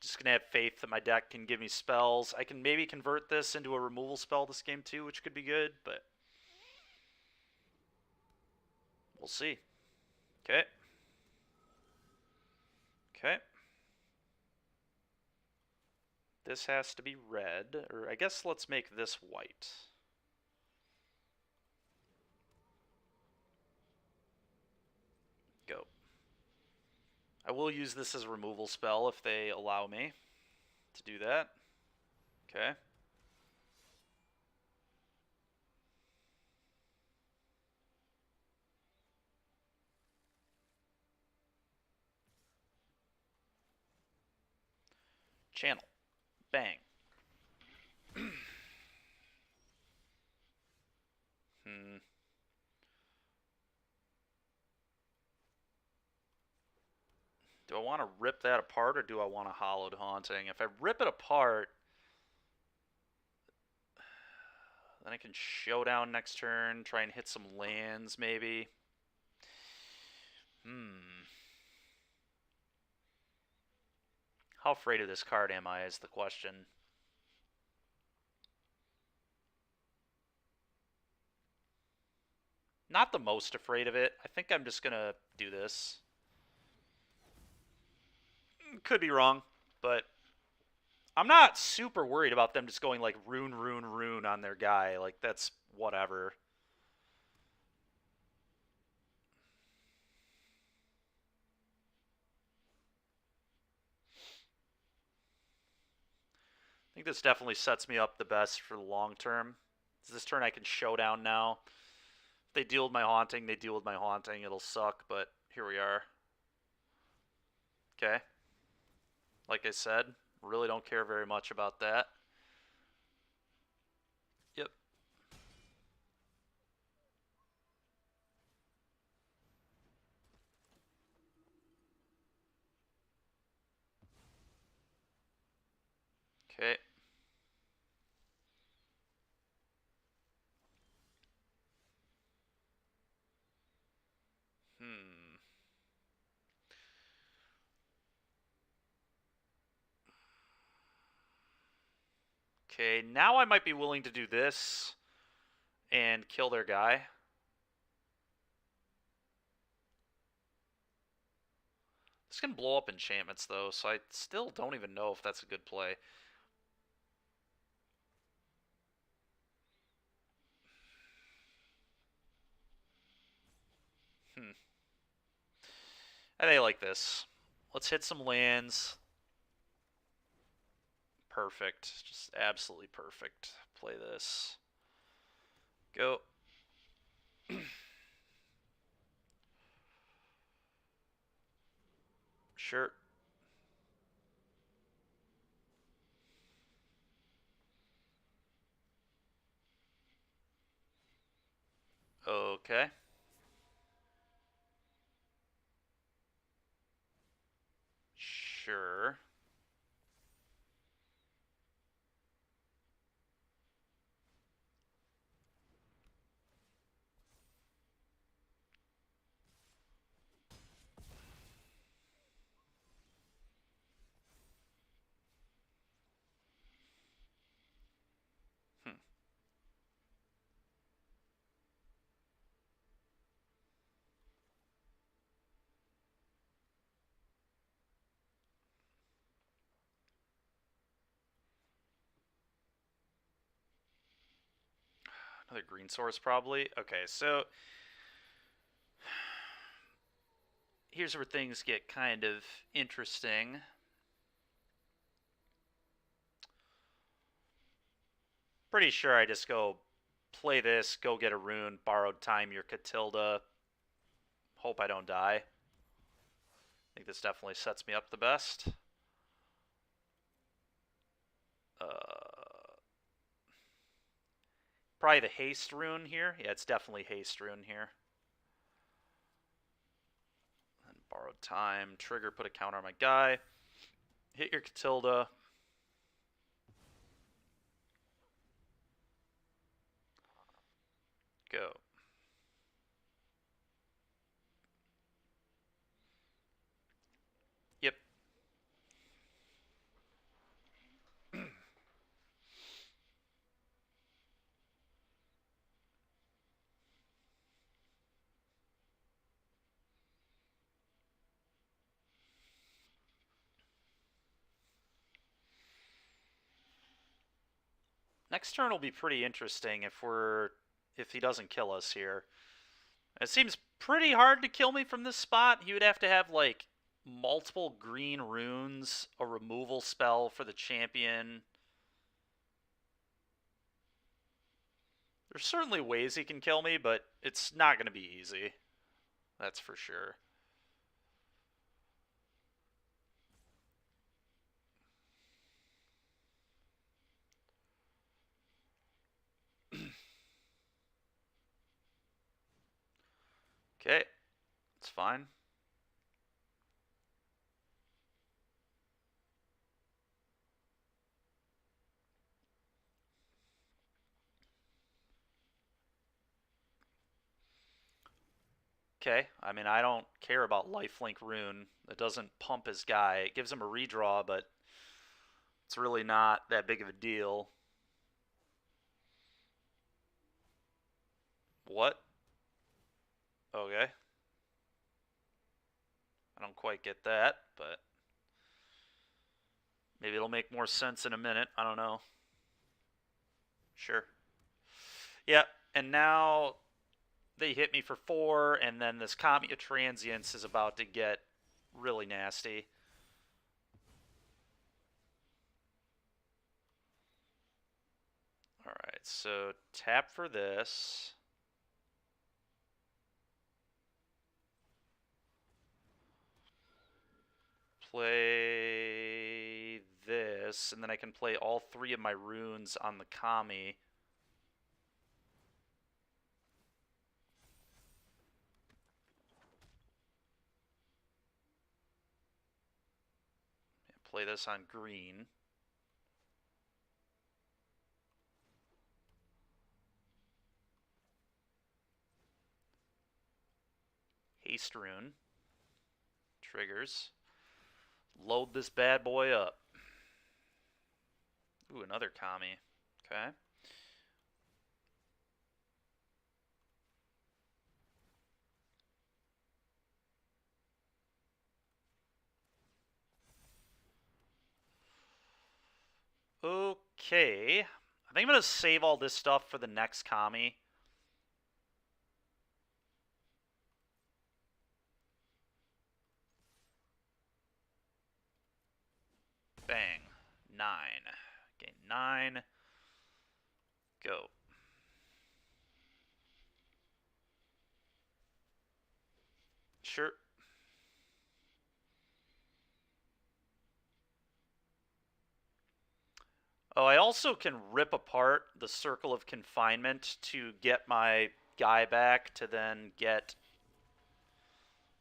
Just gonna have faith that my deck can give me spells. I can maybe convert this into a removal spell this game too, which could be good, but we'll see. Okay. Okay. This has to be red, or I guess let's make this white. Go. I will use this as a removal spell if they allow me to do that. Okay. Channel. Bang. Do I want to rip that apart, or do I want a Hallowed Haunting? If I rip it apart, then I can showdown next turn, try and hit some lands, maybe. How afraid of this card am I is the question. Not the most afraid of it. I think I'm just going to do this. Could be wrong, but I'm not super worried about them just going like rune, rune, rune on their guy. Like, that's whatever. I think this definitely sets me up the best for the long term. This turn I can showdown now. If they deal with my Haunting, they deal with my Haunting. It'll suck, but here we are. Okay. Like I said, really don't care very much about that. Yep. Okay. Okay, now I might be willing to do this and kill their guy. This can blow up enchantments, though, so I still don't even know if that's a good play. I think I like this. Let's hit some lands. Perfect. Just absolutely perfect. Play this. Go. Sure. Okay. Sure. Hmm. Another green source, probably. Okay, so here's where things get kind of interesting. Pretty sure I just go play this, go get a rune, borrowed time your Catilda. Hope I don't die. I think this definitely sets me up the best. Probably the haste rune here. Yeah, it's definitely haste rune here. And borrowed time. Trigger, put a counter on my guy. Hit your Catilda. Go. Yep. Next turn will be pretty interesting if he doesn't kill us here. It seems pretty hard to kill me from this spot. He would have to have like multiple green runes, a removal spell for the champion. There's certainly ways he can kill me, but it's not going to be easy. That's for sure. Okay, it's fine. Okay, I mean, I don't care about lifelink rune. It doesn't pump his guy. It gives him a redraw, but it's really not that big of a deal. What? Okay. I don't quite get that, but maybe it'll make more sense in a minute. I don't know. Sure. Yeah, and now they hit me for 4, and then this Kamiya Transience is about to get really nasty. Alright, so tap for this. Play this, and then I can play all 3 of my runes on the Kami. Play this on green. Haste Rune. Triggers. Load this bad boy up. Ooh, another Kami. Okay. Okay. I think I'm going to save all this stuff for the next Kami. Bang. 9. Gain 9. Go. Sure. Oh, I also can rip apart the Circle of Confinement to get my guy back to then get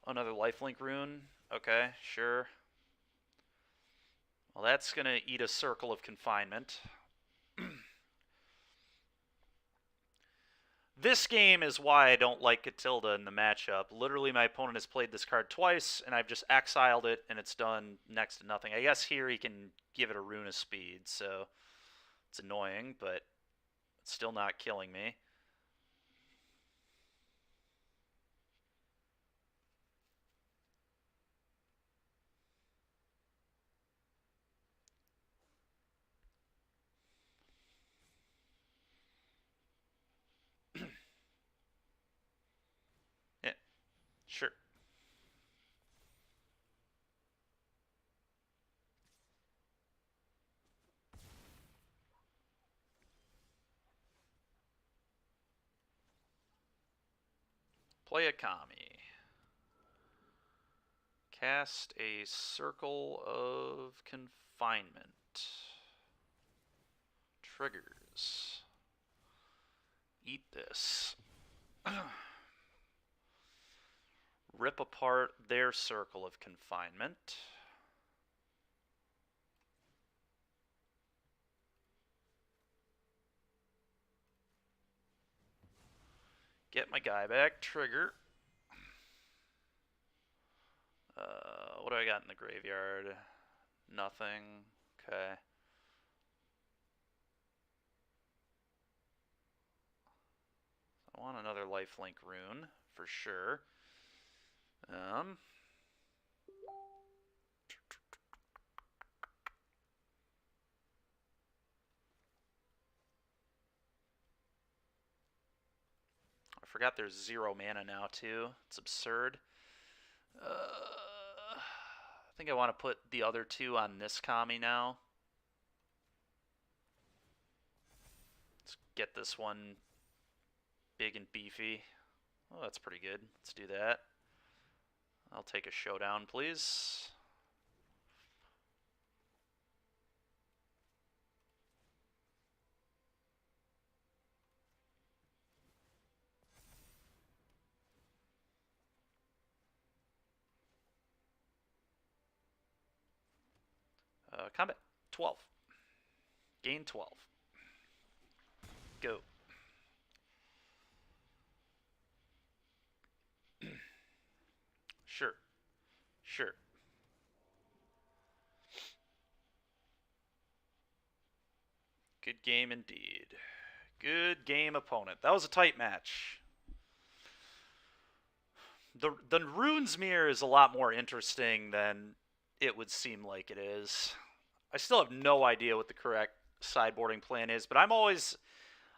another lifelink rune. Okay, sure. Well, that's going to eat a Circle of Confinement. This game is why I don't like Catilda in the matchup. Literally, my opponent has played this card twice, and I've just exiled it, and it's done next to nothing. I guess here he can give it a rune of speed, so it's annoying, but it's still not killing me. Yeah, sure. Play a Kami. Cast a Circle of Confinement. Triggers. Eat this. Rip apart their Circle of Confinement. Get my guy back. Trigger. What do I got in the graveyard? Nothing. Okay. I want another lifelink rune for sure. I forgot there's 0 mana now too. It's absurd. I think I want to put the other 2 on this Kami now. Let's get this one big and beefy. Oh, that's pretty good. Let's do that. I'll take a showdown, please. Combat. 12. Gain 12. Go. Sure. Sure. Good game indeed. Good game, opponent. That was a tight match. The Runes Mirror is a lot more interesting than it would seem like it is. I still have no idea what the correct sideboarding plan is, but I'm always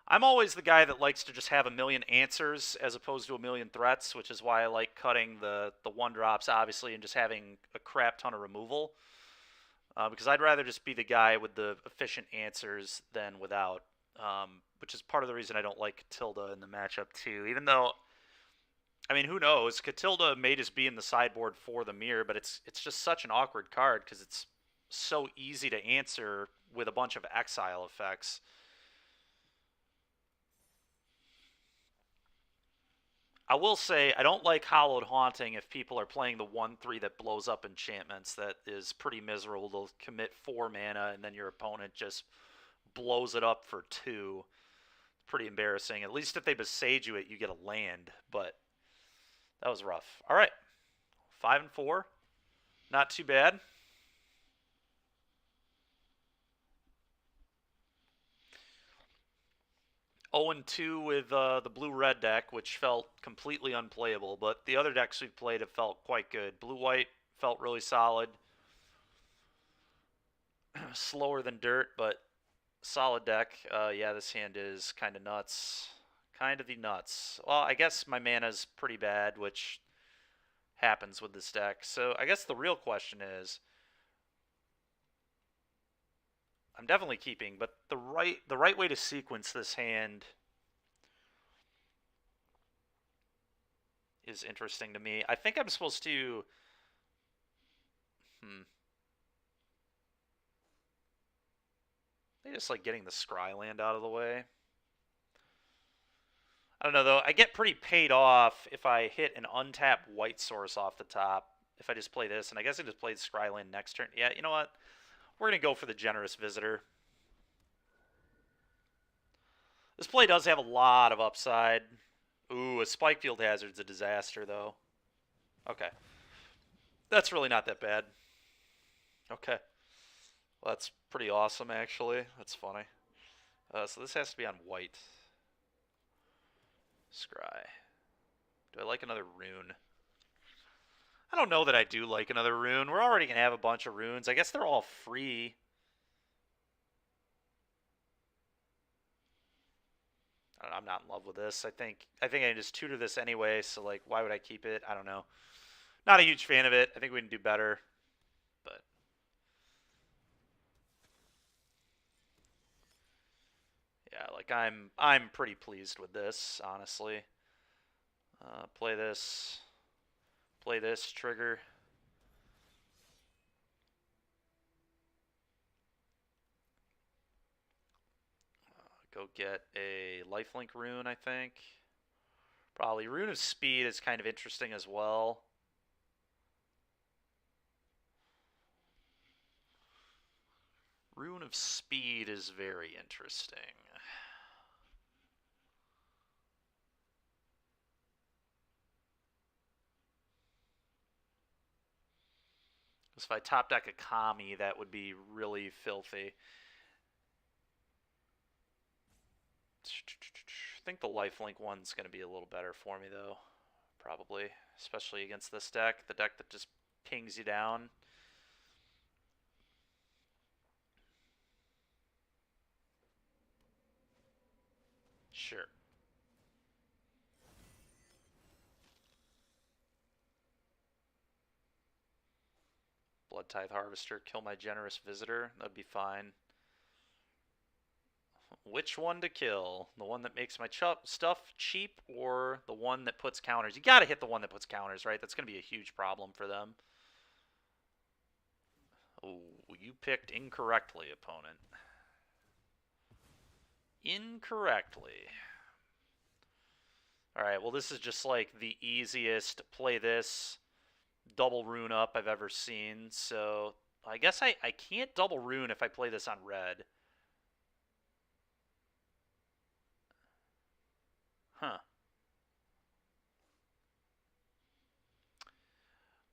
the guy that likes to just have a million answers as opposed to a million threats, which is why I like cutting the 1-drops, obviously, and just having a crap ton of removal. Because I'd rather just be the guy with the efficient answers than without, which is part of the reason I don't like Catilda in the matchup, too. Even though, I mean, who knows? Catilda may just be in the sideboard for the mirror, but it's just such an awkward card because it's so easy to answer with a bunch of exile effects. I will say I don't like Hallowed Haunting if people are playing the 1/3 that blows up enchantments. That is pretty miserable. They'll commit 4 mana and then your opponent just blows it up for 2. Pretty embarrassing. At least if they besage you it, you get a land. But That was rough. All right. 5 and 4. Not too bad. Oh and 2 with the blue-red deck, which felt completely unplayable, but the other decks we've played have felt quite good. Blue-white felt really solid. Slower than dirt, but solid deck. Yeah, this hand is kind of nuts. Kind of the nuts. Well, I guess my mana's pretty bad, which happens with this deck. So I guess the real question is, I'm definitely keeping, but the right way to sequence this hand is interesting to me. I think I'm supposed to... They just like getting the Scryland out of the way. I don't know, though. I get pretty paid off if I hit an untapped white source off the top. If I just play this, and I guess I just played Scryland next turn. Yeah, you know what? We're going to go for the Generous Visitor. This play does have a lot of upside. Ooh, a Spike Field Hazard's a disaster, though. Okay. That's really not that bad. Okay. Well, that's pretty awesome, actually. That's funny. So this has to be on white. Scry. Do I like another rune? I don't know that I do like another rune. We're already going to have a bunch of runes. I guess they're all free. I'm not in love with this. I think I can just tutor this anyway, so like why would I keep it? I don't know. Not a huge fan of it. I think we can do better. But yeah, like I'm pretty pleased with this, honestly. Play this. Play this trigger. Go get a lifelink rune, I think. Probably. Rune of Speed is kind of interesting as well. Rune of Speed is very interesting. Because if I top deck a Kami, that would be really filthy. I think the lifelink one's going to be a little better for me, though. Probably. Especially against this deck. The deck that just pings you down. Sure. Blood Tithe Harvester, kill my Generous Visitor. That'd be fine. Which one to kill? The one that makes my stuff cheap or the one that puts counters? You gotta hit the one that puts counters, right? That's gonna be a huge problem for them. Oh, you picked incorrectly, opponent. Incorrectly. Alright, well this is just like the easiest play this double rune up I've ever seen, so I guess I can't double rune if I play this on red. Huh.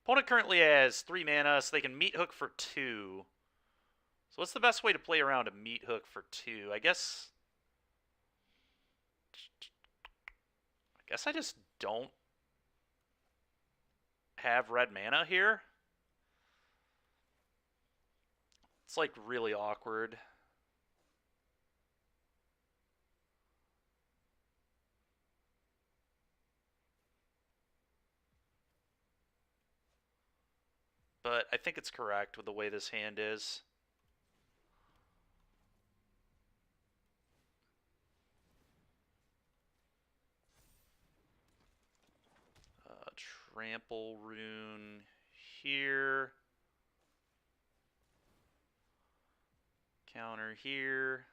Opponent currently has 3 mana, so they can meat hook for 2. So what's the best way to play around a meat hook for 2? I guess I just don't have red mana here. It's like really awkward. But I think it's correct with the way this hand is. Trample rune here. Counter here.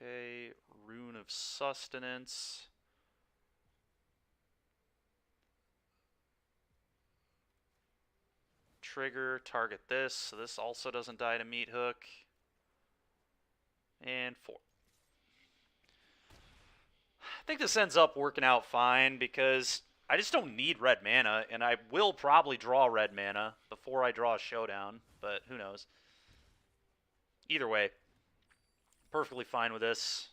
Okay, Rune of Sustenance. Trigger, target this, so this also doesn't die to meat hook. And 4. I think this ends up working out fine because I just don't need red mana, and I will probably draw red mana before I draw a showdown, but who knows. Either way, perfectly fine with this.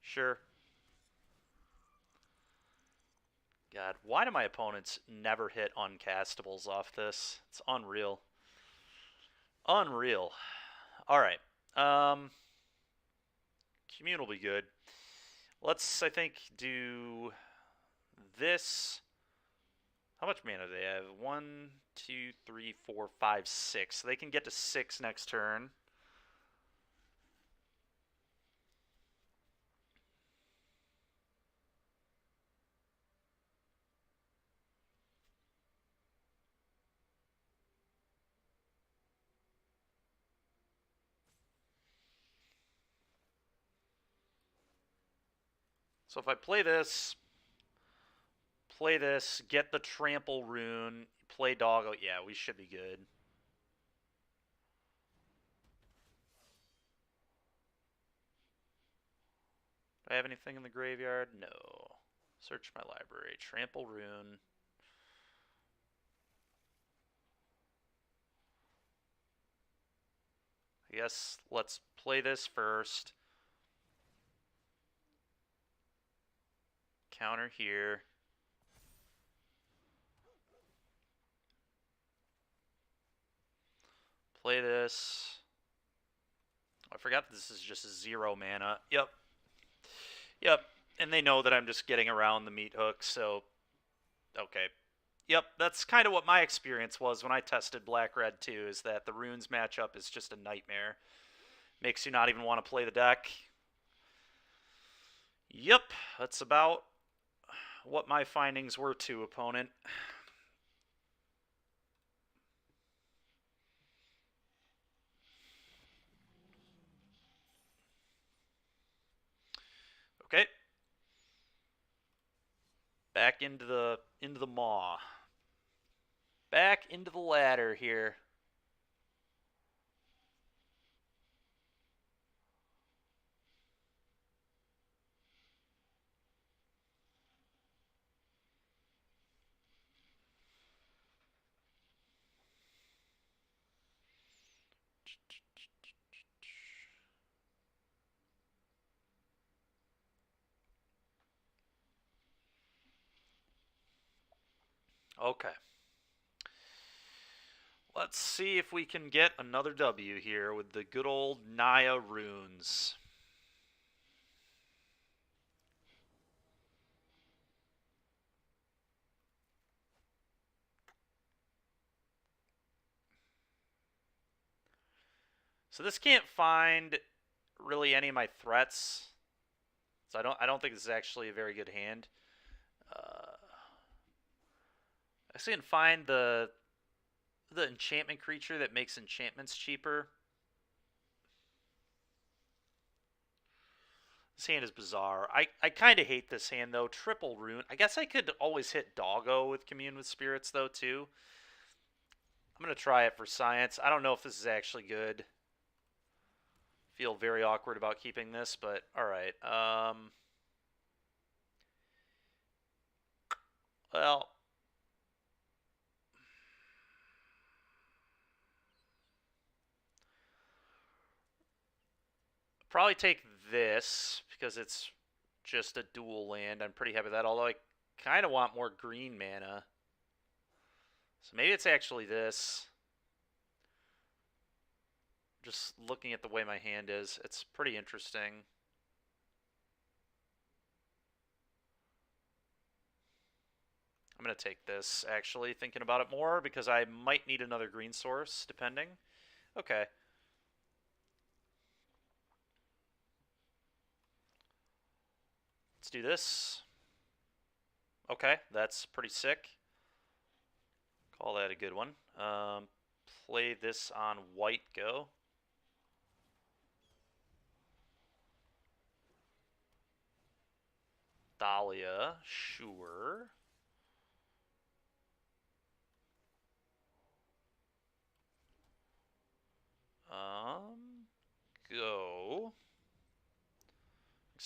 Sure. God, why do my opponents never hit uncastables off this? It's unreal. Unreal. Alright. Commune will be good. Let's, I think, do this. How much mana do they have? 1, 2, 3, 4, 5, 6. So they can get to 6 next turn. So if I play this, get the trample rune, play doggo, yeah, we should be good. Do I have anything in the graveyard? No. Search my library. Trample rune. I guess let's play this first. Counter here. Play this. I forgot that this is just 0 mana. Yep. Yep. And they know that I'm just getting around the meat hook, so... Okay. Yep, that's kind of what my experience was when I tested Black-Red too, is that the runes matchup is just a nightmare. Makes you not even want to play the deck. Yep, that's about what my findings were too, opponent. Okay. Back into the maw. Back into the ladder here. Okay. Let's see if we can get another W here with the good old Naya runes. So this can't find really any of my threats. So I don't think this is actually a very good hand. I see and find the enchantment creature that makes enchantments cheaper. This hand is bizarre. I kind of hate this hand, though. Triple rune. I guess I could always hit Doggo with Commune with Spirits, though, too. I'm going to try it for science. I don't know if this is actually good. Feel very awkward about keeping this, but alright. Well... Probably take this, because it's just a dual land. I'm pretty happy with that, although I kind of want more green mana. So maybe it's actually this. Just looking at the way my hand is, it's pretty interesting. I'm going to take this, actually, thinking about it more, because I might need another green source, depending. Okay. Let's do this. Okay, that's pretty sick. Call that a good one. Play this on white go. Dahlia, sure.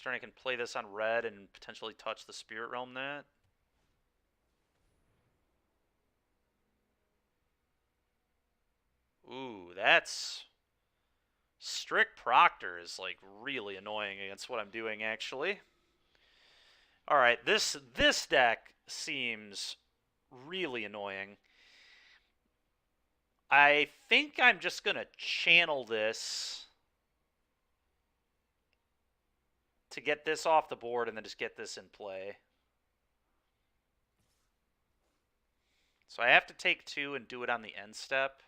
turn I can play this on red and potentially touch the Spirit Realm that. Ooh, that's... Strict Proctor is, like, really annoying against what I'm doing, actually. Alright, this deck seems really annoying. I think I'm just going to channel this to get this off the board and then just get this in play. So I have to take 2 and do it on the end step.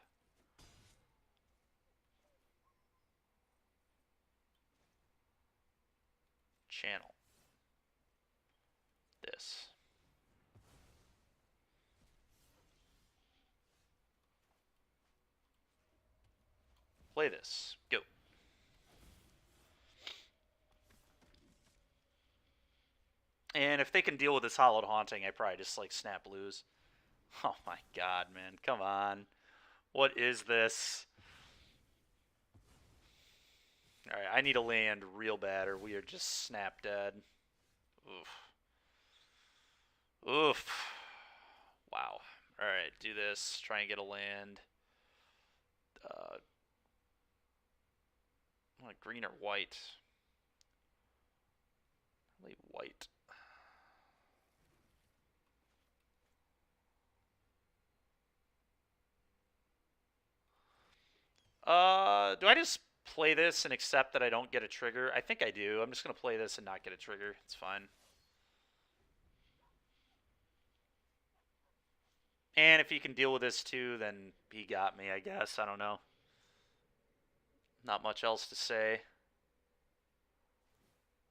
Channel this. Play this. Go. And if they can deal with this Hallowed Haunting, I probably just, like, snap lose. Oh my god, man. Come on. What is this? Alright, I need a land real bad or we are just snap dead. Oof. Oof. Wow. Alright, do this. Try and get a land. Like green or white? Probably white. Do I just play this and accept that I don't get a trigger? I think I do. I'm just going to play this and not get a trigger. It's fine. And if he can deal with this too, then he got me, I guess. I don't know. Not much else to say.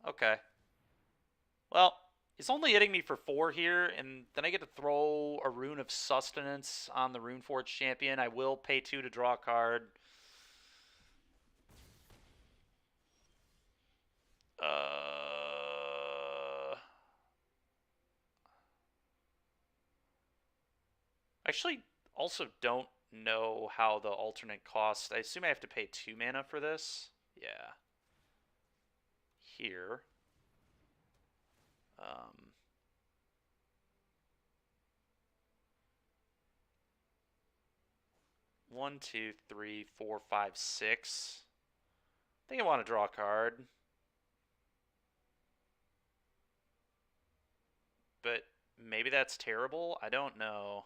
Okay. Well, he's only hitting me for 4 here, and then I get to throw a Rune of Sustenance on the Runeforge champion. I will pay 2 to draw a card. Actually, also don't know how the alternate cost. I assume I have to pay 2 mana for this. Yeah. Here. 1, 2, 3, 4, 5, 6. I think I want to draw a card. But maybe that's terrible. I don't know.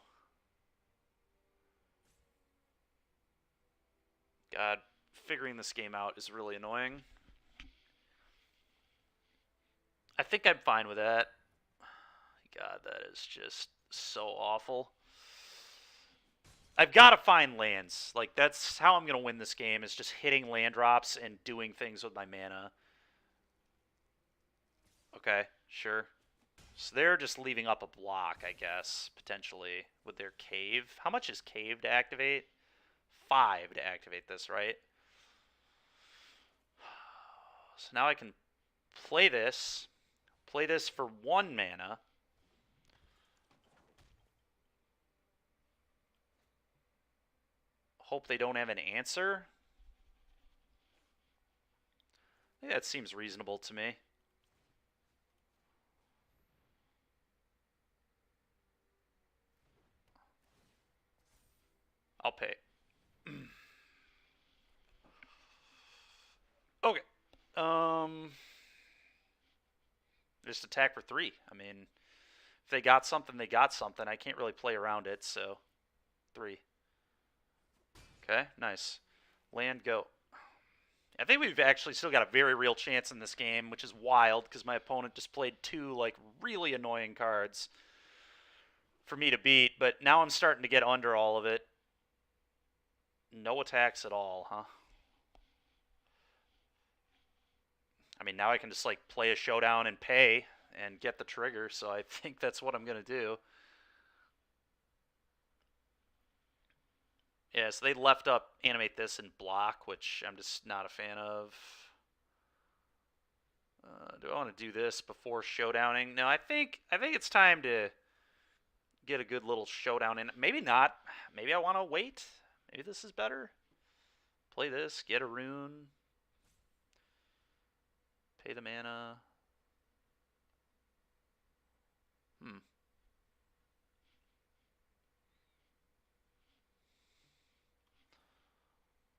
God, figuring this game out is really annoying. I think I'm fine with that. God, that is just so awful. I've got to find lands. Like, that's how I'm going to win this game, is just hitting land drops and doing things with my mana. Okay, sure. So they're just leaving up a block, I guess, potentially, with their cave. How much is cave to activate? 5 to activate this, right? So now I can play this for 1 mana. Hope they don't have an answer. Yeah, that seems reasonable to me. I'll pay. Okay. Just attack for 3. I mean, if they got something, they got something. I can't really play around it, so 3. Okay, nice. Land, go. I think we've actually still got a very real chance in this game, which is wild, because my opponent just played 2, like, really annoying cards for me to beat, but now I'm starting to get under all of it. No attacks at all, huh? I mean, now I can just, like, play a showdown and pay and get the trigger, so I think that's what I'm going to do. Yeah, so they left up animate this and block, which I'm just not a fan of. Do I want to do this before showdowning? No, I think it's time to get a good little showdown in. Maybe not. Maybe I want to wait. Maybe this is better. Play this, get a rune. Pay the mana.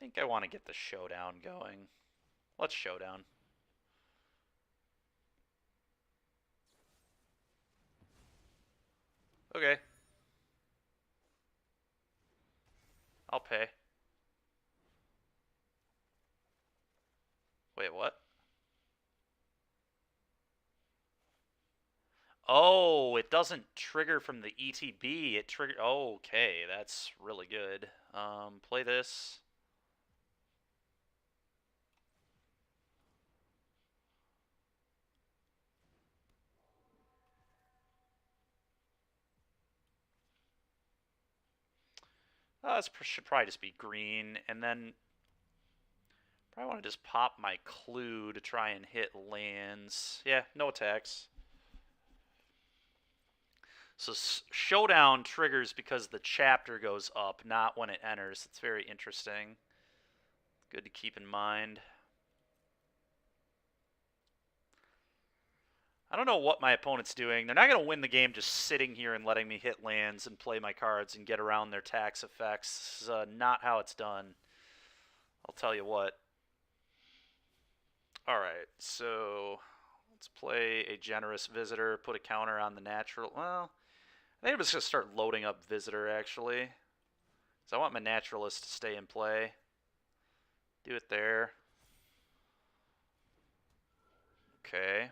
think I want to get the showdown going. Let's showdown. Okay. I'll pay. Wait, what? Oh, it doesn't trigger from the ETB. It trigger. Oh, okay, that's really good. Play this. This should probably just be green, and then probably want to just pop my clue to try and hit lands. Yeah, no attacks. So showdown triggers because the chapter goes up, not when it enters. It's very interesting. Good to keep in mind. I don't know what my opponent's doing. They're not going to win the game just sitting here and letting me hit lands and play my cards and get around their tax effects. This is not how it's done. I'll tell you what. Alright, so let's play a generous visitor, put a counter on the natural. Well, I think I'm just going to start loading up visitor, actually. So I want my naturalist to stay in play. Do it there. Okay.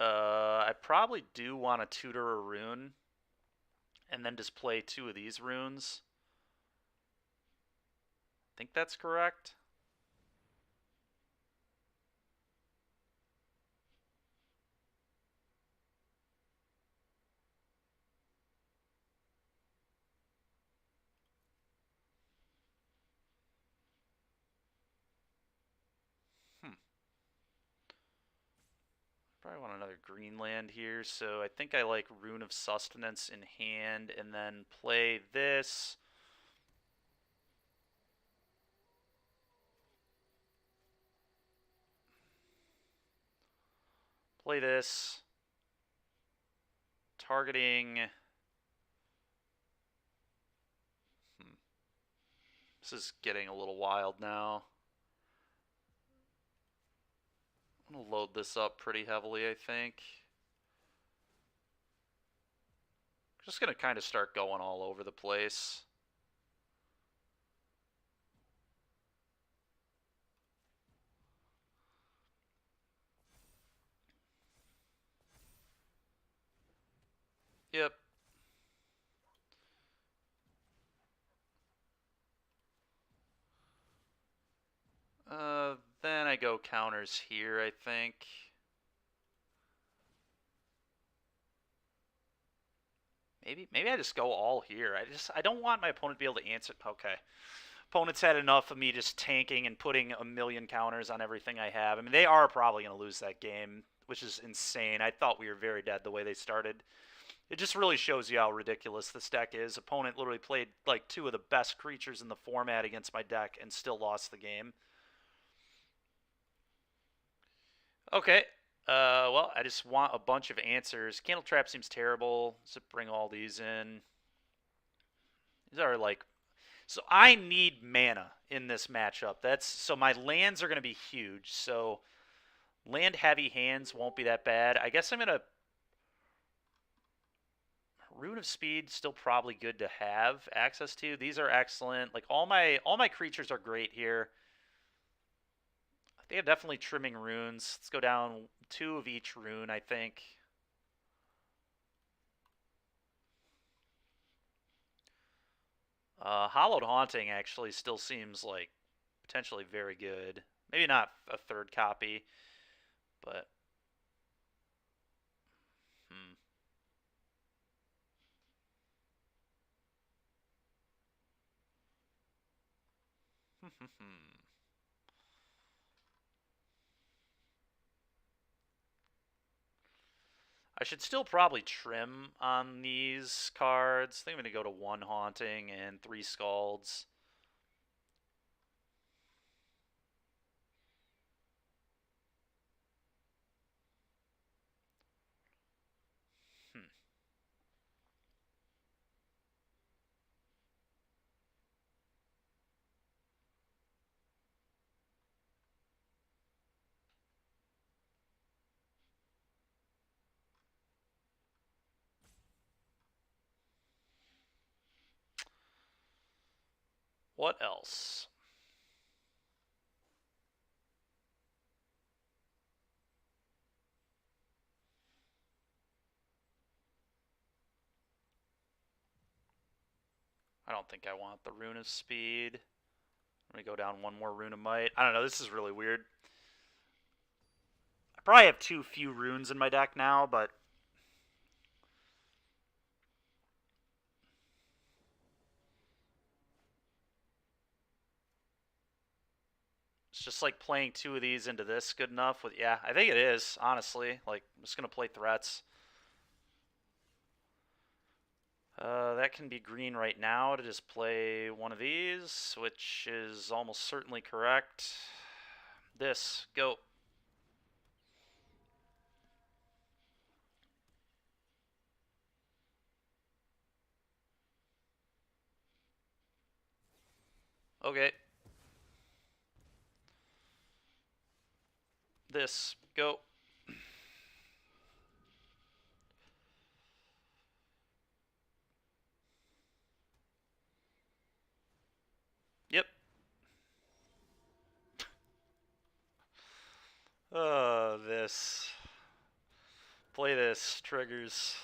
I probably do want to tutor a rune and then just play 2 of these runes. I think that's correct. Probably want another green land here, so I think I like Rune of Sustenance in hand, and then play this. Play this. Targeting. This is getting a little wild now. I'm going to load this up pretty heavily, I think. Just going to kind of start going all over the place. Yep. Then I go counters here, I think. Maybe I just go all here. I don't want my opponent to be able to answer. Okay. Opponents had enough of me just tanking and putting a million counters on everything I have. I mean, they are probably going to lose that game, which is insane. I thought we were very dead the way they started. It just really shows you how ridiculous this deck is. Opponent literally played like 2 of the best creatures in the format against my deck and still lost the game. Okay. Well, I just want a bunch of answers. Candle Trap seems terrible. So bring all these in. These are like... So I need mana in this matchup. So my lands are going to be huge. So land heavy hands won't be that bad. I guess I'm going to... Rune of Speed still probably good to have access to. These are excellent. Like all my creatures are great here. They have definitely trimming runes. Let's go down 2 of each rune, I think. Hollowed Haunting actually still seems like potentially very good. Maybe not a 3rd copy, but... I should still probably trim on these cards. I think I'm going to go to 1 Haunting and 3 Scalds. What else? I don't think I want the Rune of Speed. I'm going to go down 1 more Rune of Might. I don't know, this is really weird. I probably have too few runes in my deck now, but it's just like playing 2 of these into this good enough. With yeah, I think it is, honestly. Like, I'm just going to play threats. That can be green right now to just play 1 of these, which is almost certainly correct. This, go. Okay. This, go. Yep. This. Play this, triggers.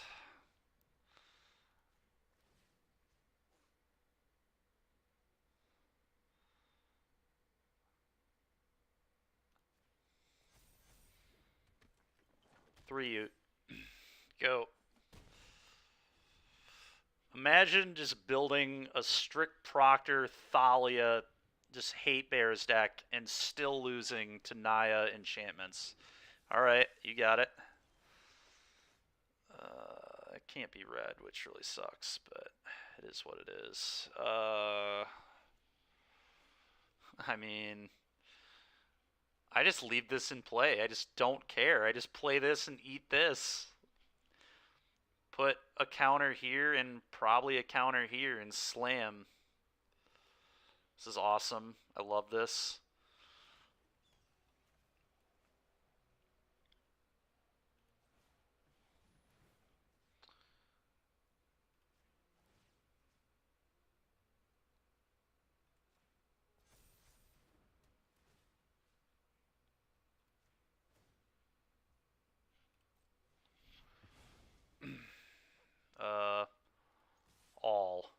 Three, go. Imagine just building a strict Proctor Thalia just hate bears deck and still losing to Naya enchantments. Alright, you got it. It can't be red, which really sucks, but it is what it is. I mean, I just leave this in play. I just don't care. I just play this and eat this. Put a counter here and probably a counter here and slam. This is awesome. I love this. All.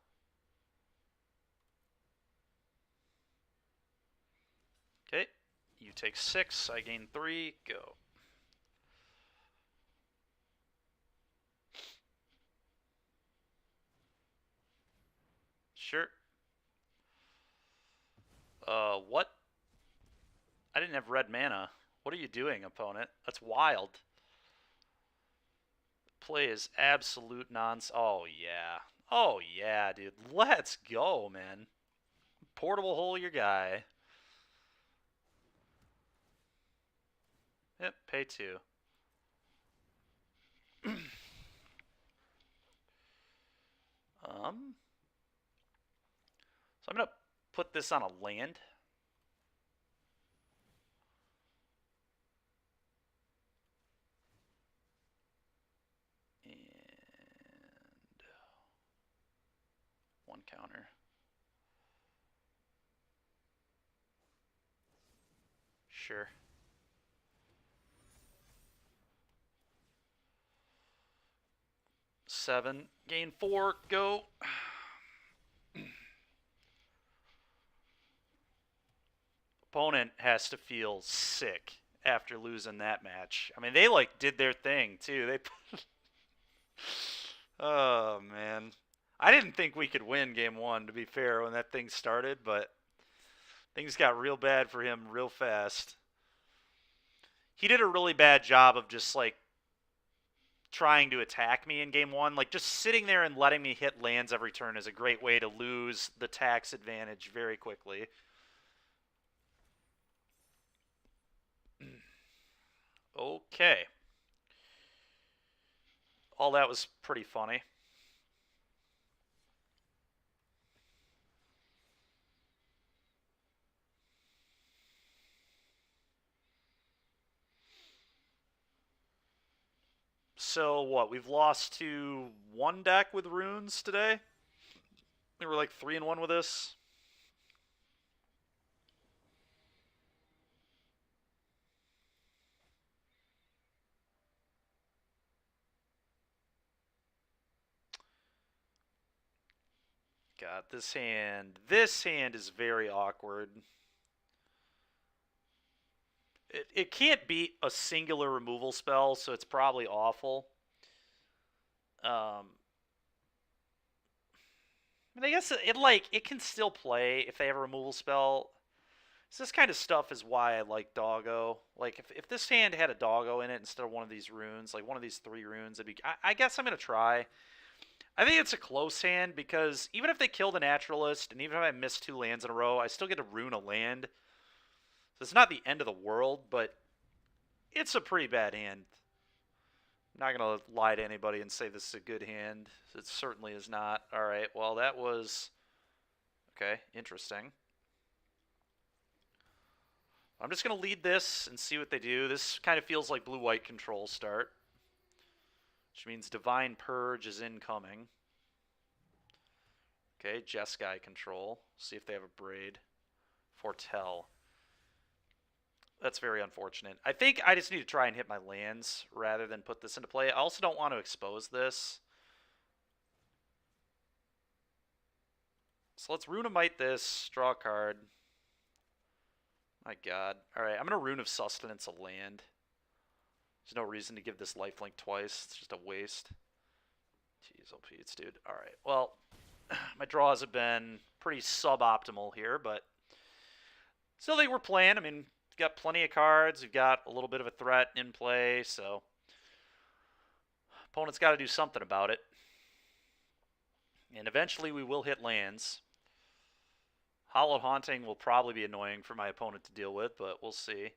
Okay. You take 6, I gain 3, go. Sure. What? I didn't have red mana. What are you doing, opponent? That's wild. Play is absolute nonsense. Oh, yeah. Oh, yeah, dude. Let's go, man. Portable hole your guy. Yep, pay 2. So I'm going to put this on a land. And 1 counter. Sure. Seven, gain 4, go. Opponent has to feel sick after losing that match. I mean, they like did their thing too. They Oh man. I didn't think we could win game 1 to be fair when that thing started, but things got real bad for him real fast. He did a really bad job of just like trying to attack me in game one. Like, just sitting there and letting me hit lands every turn is a great way to lose the tax advantage very quickly. Okay. All that was pretty funny. So what? We've lost to one deck with runes today. We were like 3-1 with this. God, this hand is very awkward. It can't beat a singular removal spell, so it's probably awful. I mean, I guess it can still play if they have a removal spell. So this kind of stuff is why I like Doggo. Like, if this hand had a Doggo in it instead of one of these runes, like one of these 3 runes, I guess I'm going to try. I think it's a close hand because even if they kill the Naturalist, and even if I miss 2 lands in a row, I still get to rune a land. So it's not the end of the world, but it's a pretty bad hand. I'm not going to lie to anybody and say this is a good hand. It certainly is not. Alright, well that was... Okay, interesting. I'm just going to lead this and see what they do. This kind of feels like blue-white control start, which means Divine Purge is incoming. Okay, Jeskai control. See if they have a Braid. Foretell. That's very unfortunate. I think I just need to try and hit my lands rather than put this into play. I also don't want to expose this. So let's Runemite this, draw a card. My god. Alright, I'm going to Rune of Sustenance a land. There's no reason to give this lifelink twice. It's just a waste. Jeez, oh Pete's, dude. Alright, well, my draws have been pretty suboptimal here, but still think we're playing. I mean, we've got plenty of cards. We've got a little bit of a threat in play, so opponent's got to do something about it. And eventually we will hit lands. Hallowed Haunting will probably be annoying for my opponent to deal with, but we'll see.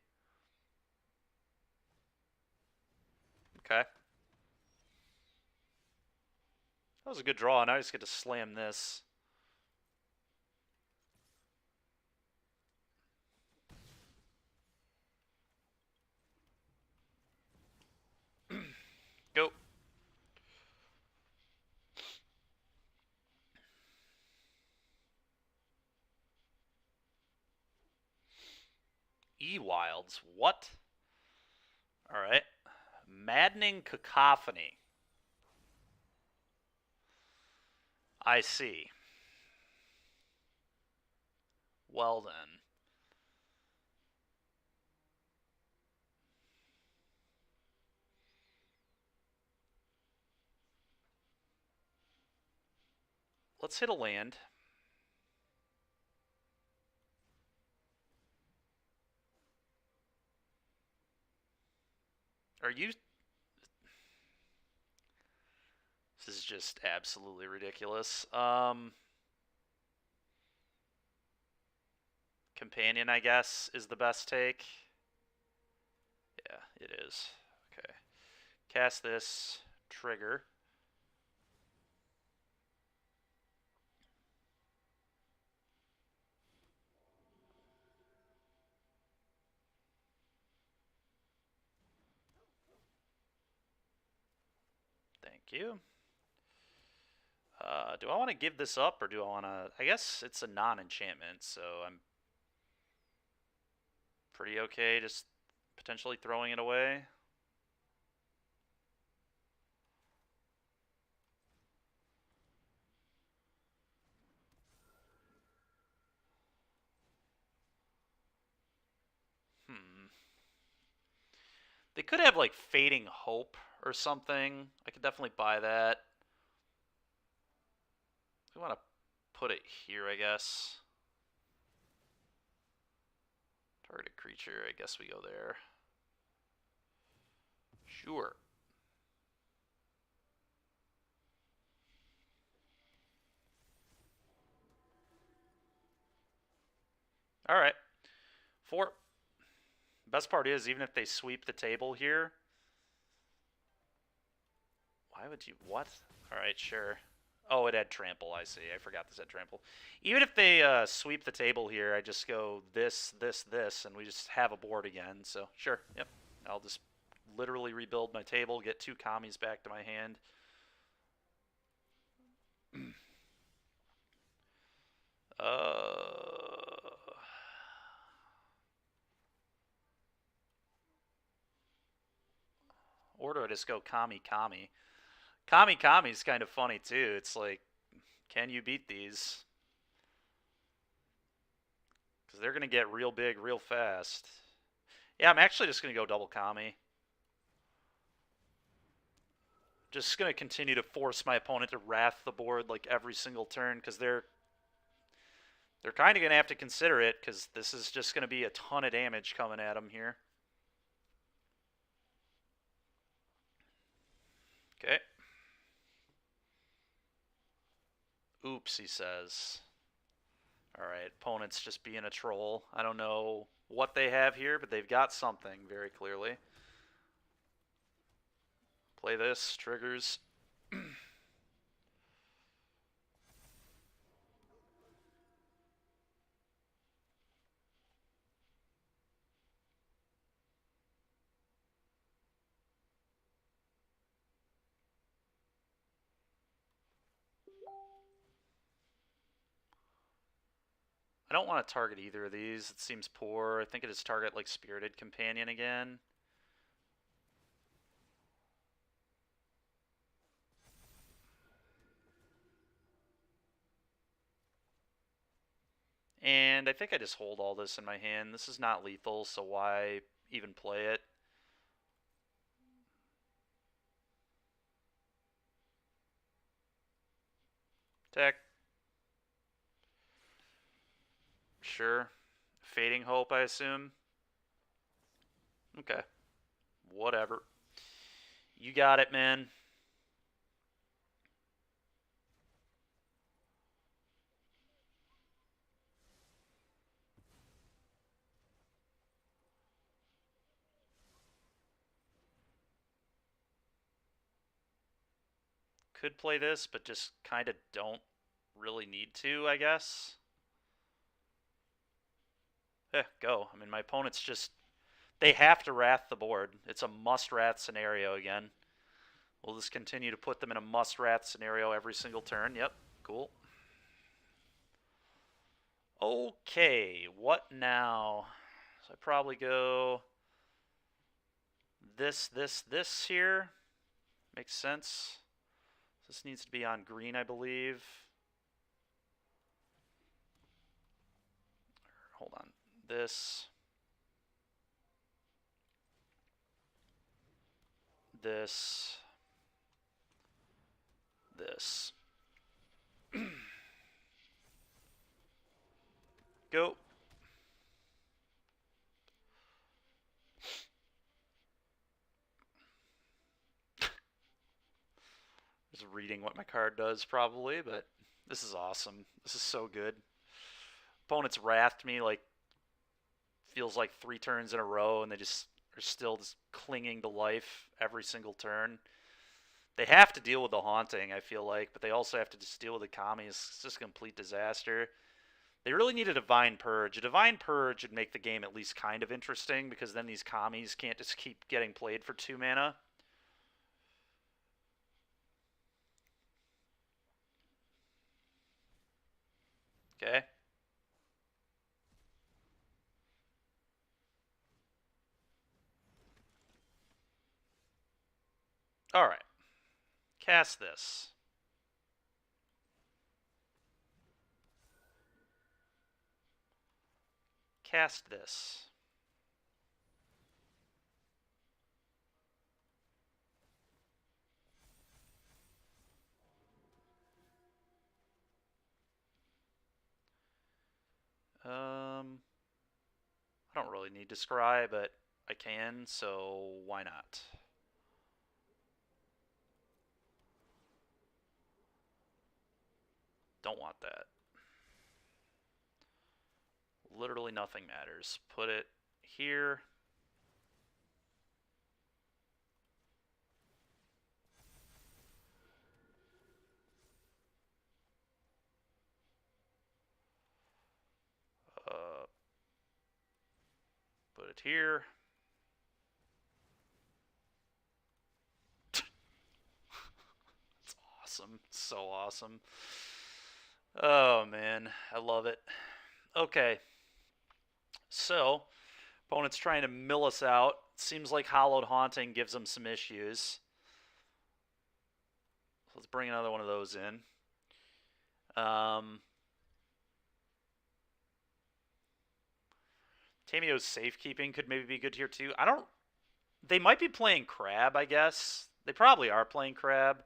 Okay. That was a good draw, and I just get to slam this. Go. E-Wilds. What? Alright. Maddening Cacophony. I see. Well then. Let's hit a land. Are you... This is just absolutely ridiculous. Companion, I guess, is the best take. Yeah, it is. Okay. Cast this. Trigger. Thank you. Do I want to give this up, or do I want to... I guess it's a non-enchantment, so I'm pretty okay just potentially throwing it away. They could have, like, Fading Hope or something. I could definitely buy that. We want to put it here, I guess. Target creature, I guess we go there. Sure. All right. 4. Best part is, even if they sweep the table here... Why would you... What? All right, sure. Oh, it had trample, I see. I forgot this had trample. Even if they sweep the table here, I just go this, this, this, and we just have a board again. So, sure, yep. I'll just literally rebuild my table, get 2 commies back to my hand. Or do I just go Kami Kami? Kami Kami is kind of funny too. It's like, can you beat these? Because they're going to get real big real fast. Yeah, I'm actually just going to go double Kami. Just going to continue to force my opponent to wrath the board like every single turn, because they're kind of going to have to consider it, because this is just going to be a ton of damage coming at them here. Okay. Oops, he says. Alright, opponent's just being a troll. I don't know what they have here, but they've got something very clearly. Play this, triggers. I don't want to target either of these. It seems poor. I think it is target like Spirited Companion again. And I think I just hold all this in my hand. This is not lethal, so why even play it? Tech. Sure. Fading Hope, I assume. Okay. Whatever. You got it, man. Could play this, but just kind of don't really need to, I guess. Go. I mean, my opponent's just... They have to wrath the board. It's a must-wrath scenario again. We'll just continue to put them in a must-wrath scenario every single turn. Yep, cool. Okay, what now? So I probably go... This here. Makes sense. This needs to be on green, I believe. Hold on. This. This. This. Go. Just reading what my card does, probably, but this is awesome. This is so good. Opponent's wrathed me, like, feels like 3 turns in a row, and they just are still just clinging to life every single turn. They have to deal with the Haunting, I feel like, but they also have to just deal with the commies. It's just a complete disaster. They really need a Divine Purge. A Divine Purge would make the game at least kind of interesting, because then these commies can't just keep getting played for 2 mana. Okay. Alright. Cast this. Cast this. I don't really need to scry, but I can, so why not? Don't want that. Literally nothing matters. Put it here. Put it here. It's awesome. So awesome. Oh, man. I love it. Okay. So, opponent's trying to mill us out. Seems like Hollowed Haunting gives them some issues. Let's bring another one of those in. Tamio's safekeeping could maybe be good here too. I don't... They might be playing Crab, I guess. They probably are playing Crab.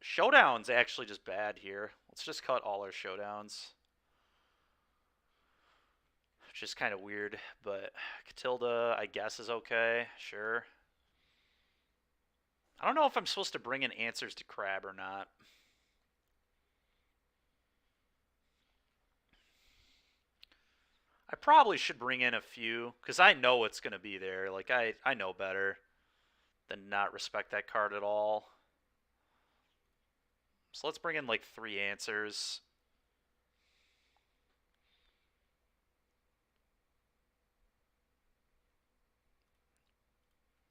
Showdown's actually just bad here. Let's just cut all our Showdowns. Which is kind of weird, but Catilda, I guess, is okay. Sure. I don't know if I'm supposed to bring in answers to Crab or not. I probably should bring in a few, because I know it's going to be there. Like, I know better than not respect that card at all. So let's bring in, like, 3 answers.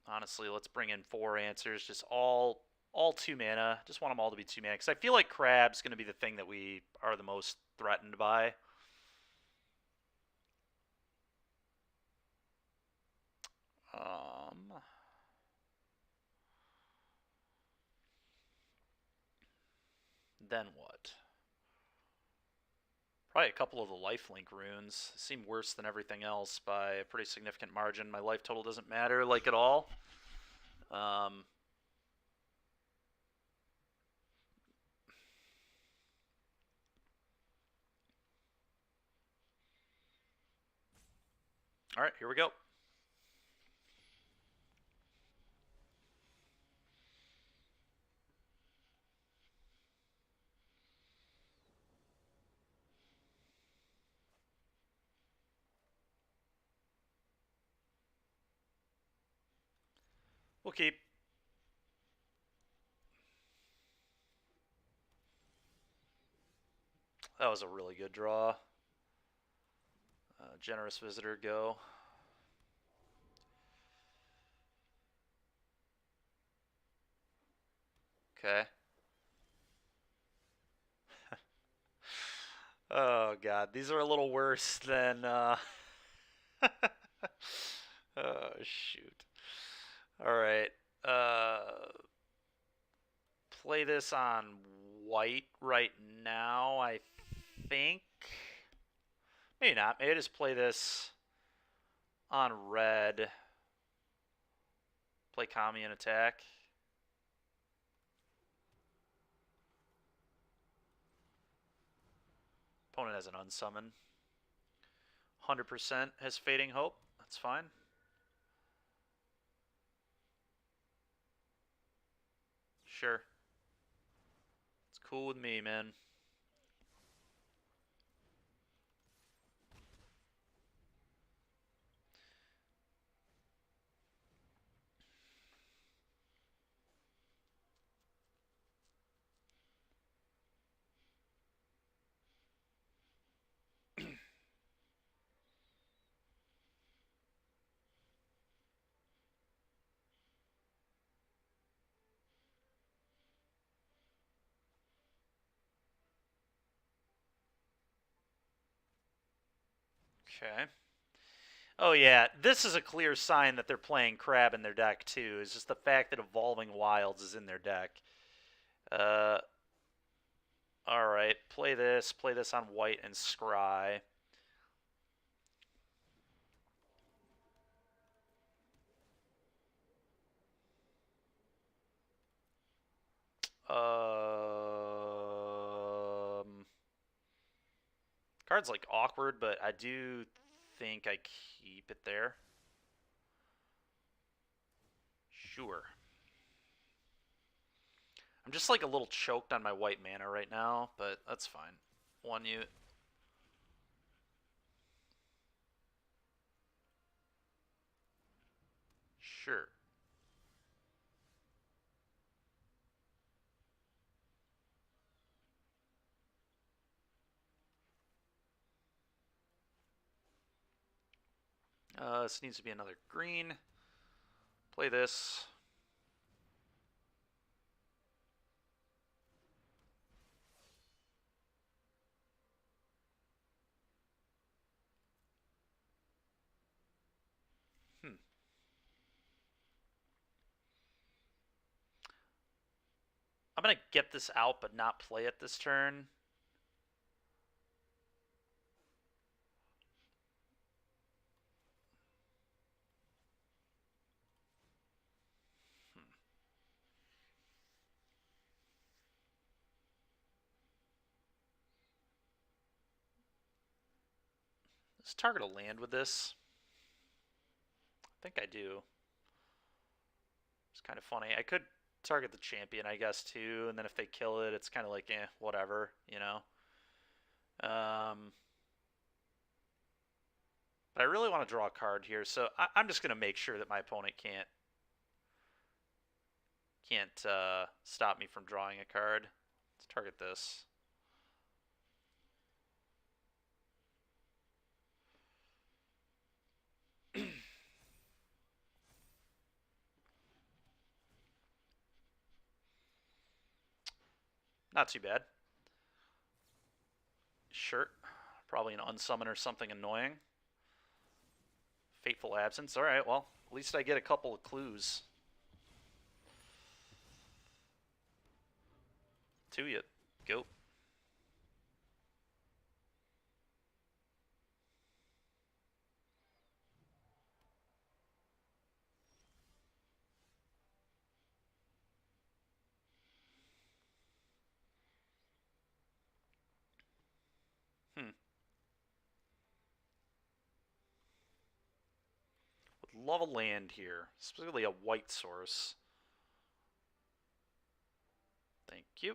Honestly, let's bring in 4 answers. Just all 2 mana. Just want them all to be 2 mana, because I feel like Crab's going to be the thing that we are the most threatened by. Then what? Probably a couple of the lifelink runes seem worse than everything else by a pretty significant margin. My life total doesn't matter, like, at all. Alright, here we go. We'll keep. That was a really good draw. Generous Visitor, go. Okay. Oh, God. These are a little worse than... oh, shoot. Alright. Play this on white right now, I think. Maybe not. Maybe just play this on red. Play Kami and attack. Opponent has an unsummon. 100% has Fading Hope. That's fine. Sure. It's cool with me, man. Okay. Oh, yeah. This is a clear sign that they're playing Crab in their deck, too. It's just the fact that Evolving Wilds is in their deck. Alright. Play this. Play this on white and Scry. Card's, like, awkward, but I do think I keep it there. Sure. I'm just, like, a little choked on my white mana right now, but that's fine. One you. Sure. This needs to be another green. Play this. I'm going to get this out, but not play it this turn. Does target a land with this? I think I do. It's kind of funny. I could target the champion, I guess, too, and then if they kill it, it's kind of like, whatever, you know? But I really want to draw a card here, so I'm just going to make sure that my opponent can't stop me from drawing a card. Let's target this. Not too bad. Sure. Probably an unsummon or something annoying. Fateful Absence. Alright, well, at least I get a couple of clues. To you. Go. Would love a land here, specifically a white source. Thank you.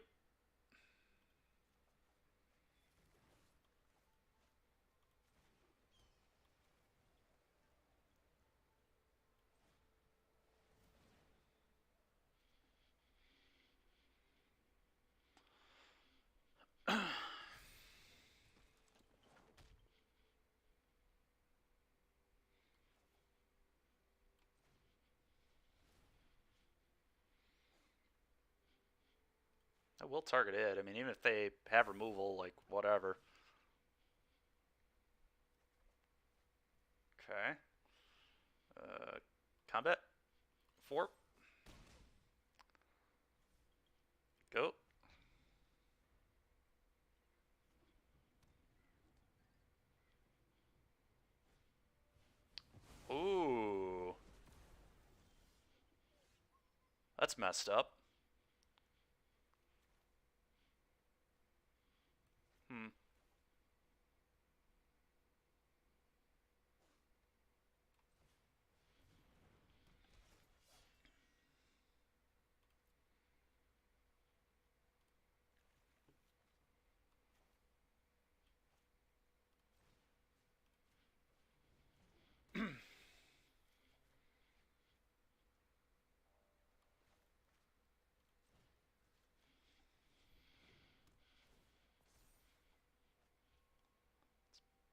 I will target it. I mean, even if they have removal, like, whatever. Okay. Combat. 4. Go. Ooh. That's messed up. Hmm.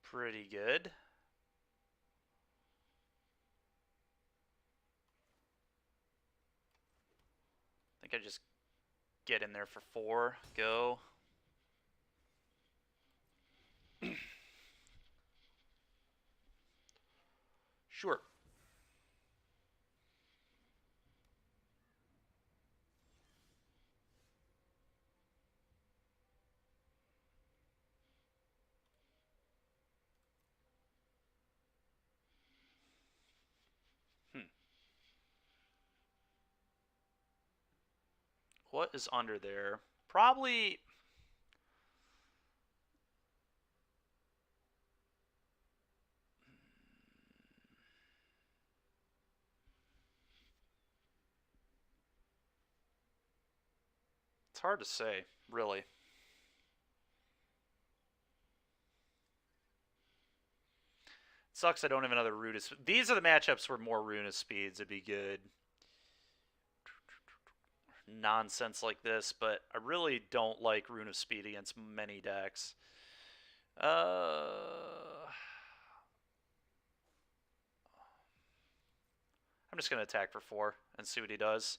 Pretty good. I think I just get in there for 4. Go. Sure. What is under there? Probably. It's hard to say, really. Sucks I don't have another Rune of Speed. These are the matchups where more Rune of Speeds would be good. Nonsense like this, but I really don't like Rune of Speed against many decks. I'm just going to attack for 4 and see what he does.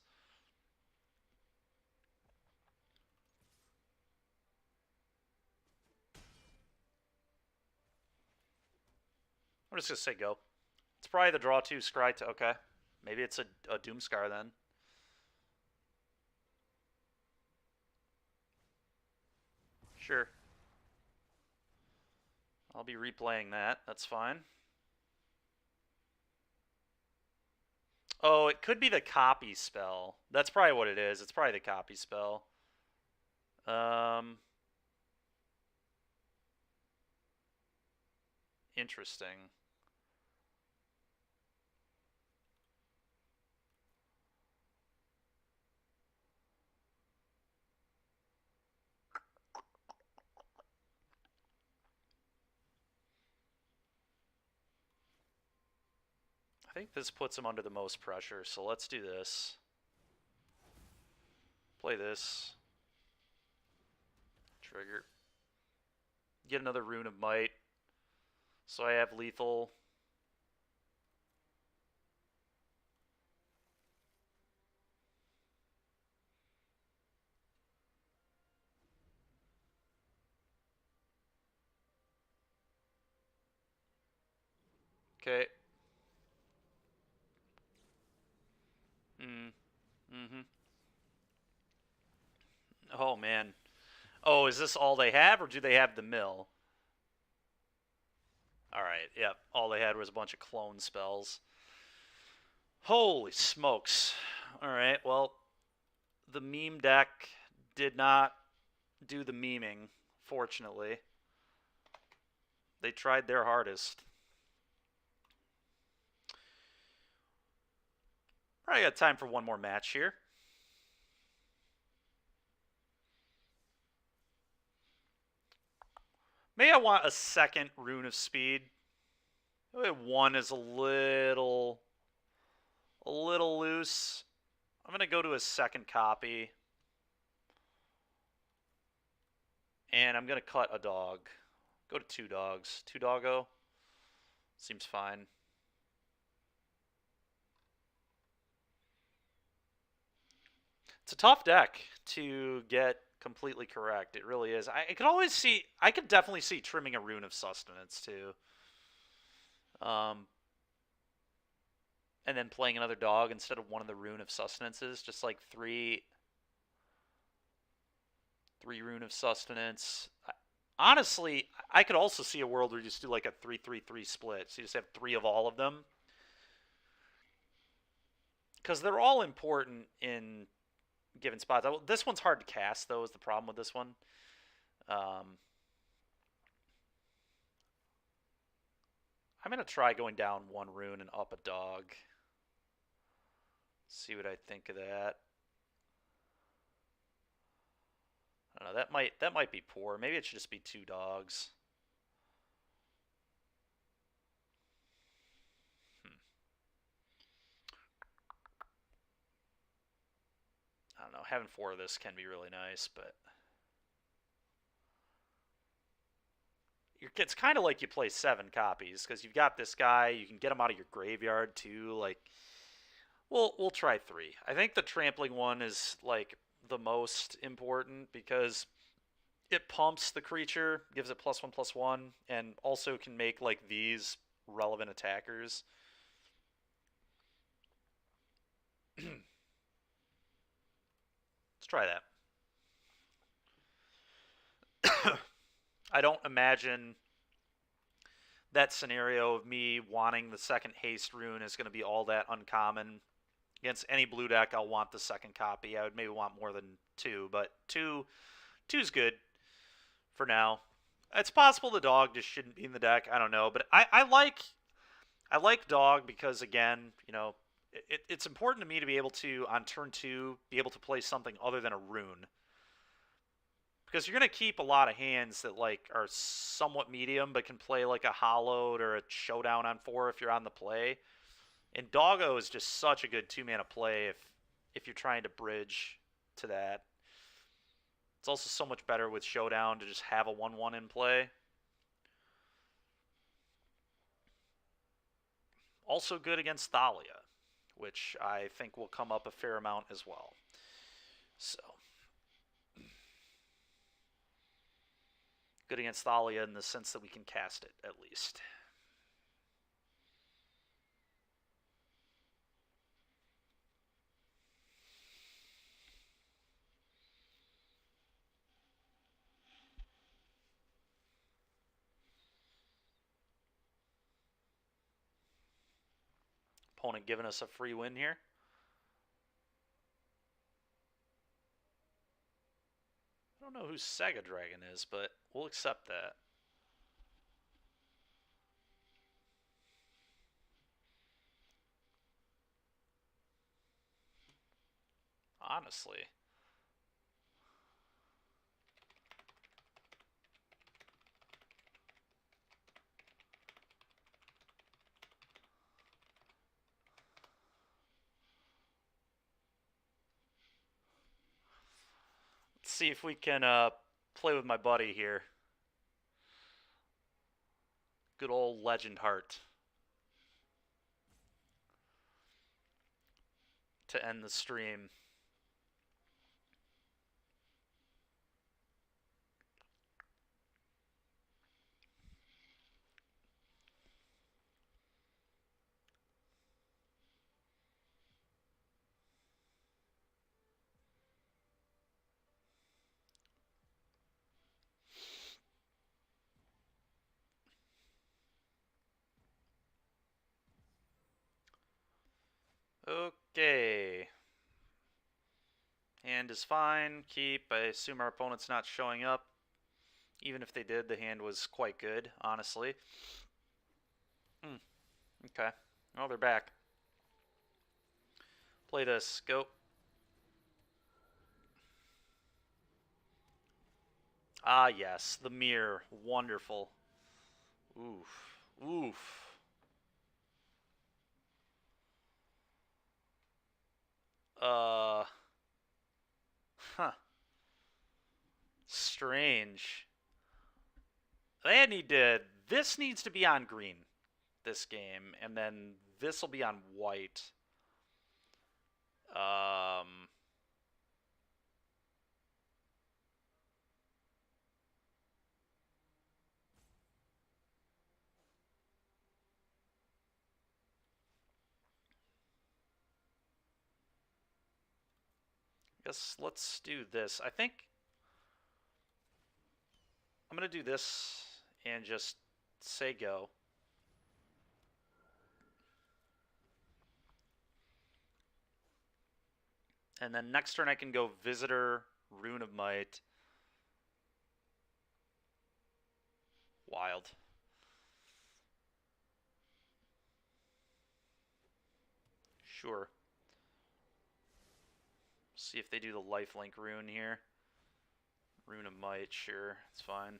I'm just going to say go. It's probably the draw 2 scry to... Okay. Maybe it's a Doomscar then. Sure. I'll be replaying that. That's fine. Oh, it could be the copy spell. That's probably what it is. It's probably the copy spell. Interesting. I think this puts him under the most pressure, so let's do this. Play this. Trigger. Get another Rune of Might. So I have lethal. Okay. Mm-hmm. Oh, man. Oh, is this all they have, or do they have the mill? Alright, yep. All they had was a bunch of clone spells. Holy smokes. Alright, well, the meme deck did not do the memeing, fortunately. They tried their hardest. Probably got time for one more match here. Maybe I want a second Rune of Speed. One is a little loose. I'm gonna go to a second copy. And I'm gonna cut a dog. Go to 2 dogs. 2 doggo. Seems fine. It's a tough deck to get completely correct. It really is. I could definitely see trimming a Rune of Sustenance too. And then playing another dog instead of one of the Rune of Sustenances, just like 3 Rune of Sustenance. Honestly, I could also see a world where you just do like a 3-3-3 split. So you just have 3 of all of them. Because they're all important in given spots. This one's hard to cast, though, is the problem with this one. I'm going to try going down 1 rune and up a dog. See what I think of that. I don't know, that might be poor. Maybe it should just be 2 dogs. I don't know, having 4 of this can be really nice, but it's kind of like you play 7 copies, because you've got this guy, you can get him out of your graveyard too. Like, we'll try 3. I think the trampling one is like the most important because it pumps the creature, gives it +1/+1, and also can make like these relevant attackers. Let's try that. I don't imagine that scenario of me wanting the second haste rune is going to be all that uncommon. Against any blue deck, I'll want the second copy. I would maybe want more than 2, but 2's good for now. It's possible the dog just shouldn't be in the deck. I don't know, but I like dog because, again, you know, it's important to me to be able to, on turn 2, be able to play something other than a rune. Because you're going to keep a lot of hands that like are somewhat medium but can play like a hollowed or a showdown on 4 if you're on the play. And Doggo is just such a good 2-mana play if you're trying to bridge to that. It's also so much better with Showdown to just have a 1/1 in play. Also good against Thalia, which I think will come up a fair amount as well. So, good against Thalia in the sense that we can cast it, at least. Opponent giving us a free win here. I don't know who Saga Dragon is, but we'll accept that. Honestly. Let's see if we can play with my buddy here. Good old Legend Heart. To end the stream. Okay. Hand is fine. Keep. I assume our opponent's not showing up. Even if they did, the hand was quite good, honestly. Okay. Oh, they're back. Play this. Go. Ah, yes. The mirror. Wonderful. Oof. Oof. Huh. Strange. They need to... This needs to be on green, this game, and then this will be on white. Guess let's do this. I think I'm going to do this and just say go. And then next turn I can go Visitor, Rune of Might. Wild. Sure. See if they do the lifelink rune here. Rune of Might, sure, it's fine.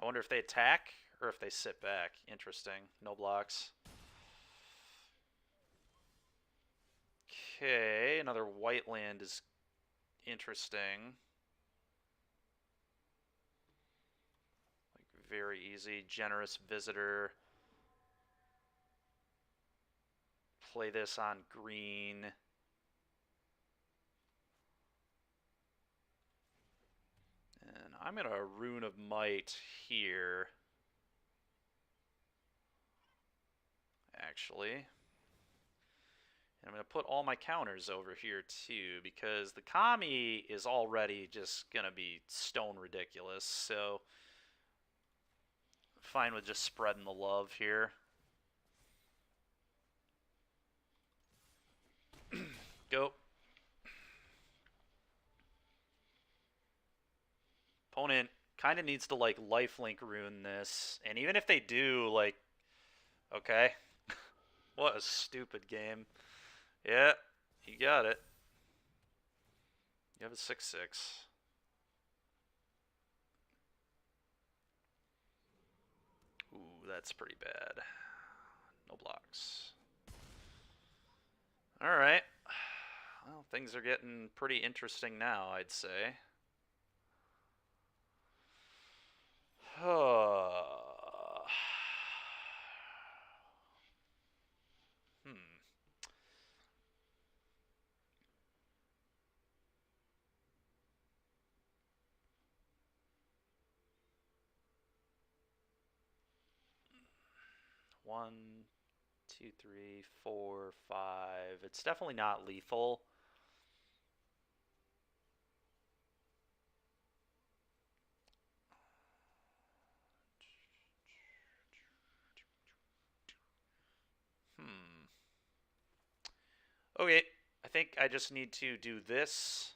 I wonder if they attack or if they sit back. Interesting. No blocks. Okay, another white land is interesting. Like very easy. Generous Visitor. Play this on green. And I'm going to Rune of Might here. Actually. And I'm going to put all my counters over here too, because the Kami is already just going to be stone ridiculous. So, fine with just spreading the love here. Go. Opponent kind of needs to like lifelink rune this, and even if they do, like, okay. What a stupid game. Yeah, you got it. You have a 6/6. that's pretty bad. No blocks. Alright. Well, things are getting pretty interesting now, I'd say. One, two, three, four, five. It's definitely not lethal. Okay, I think I just need to do this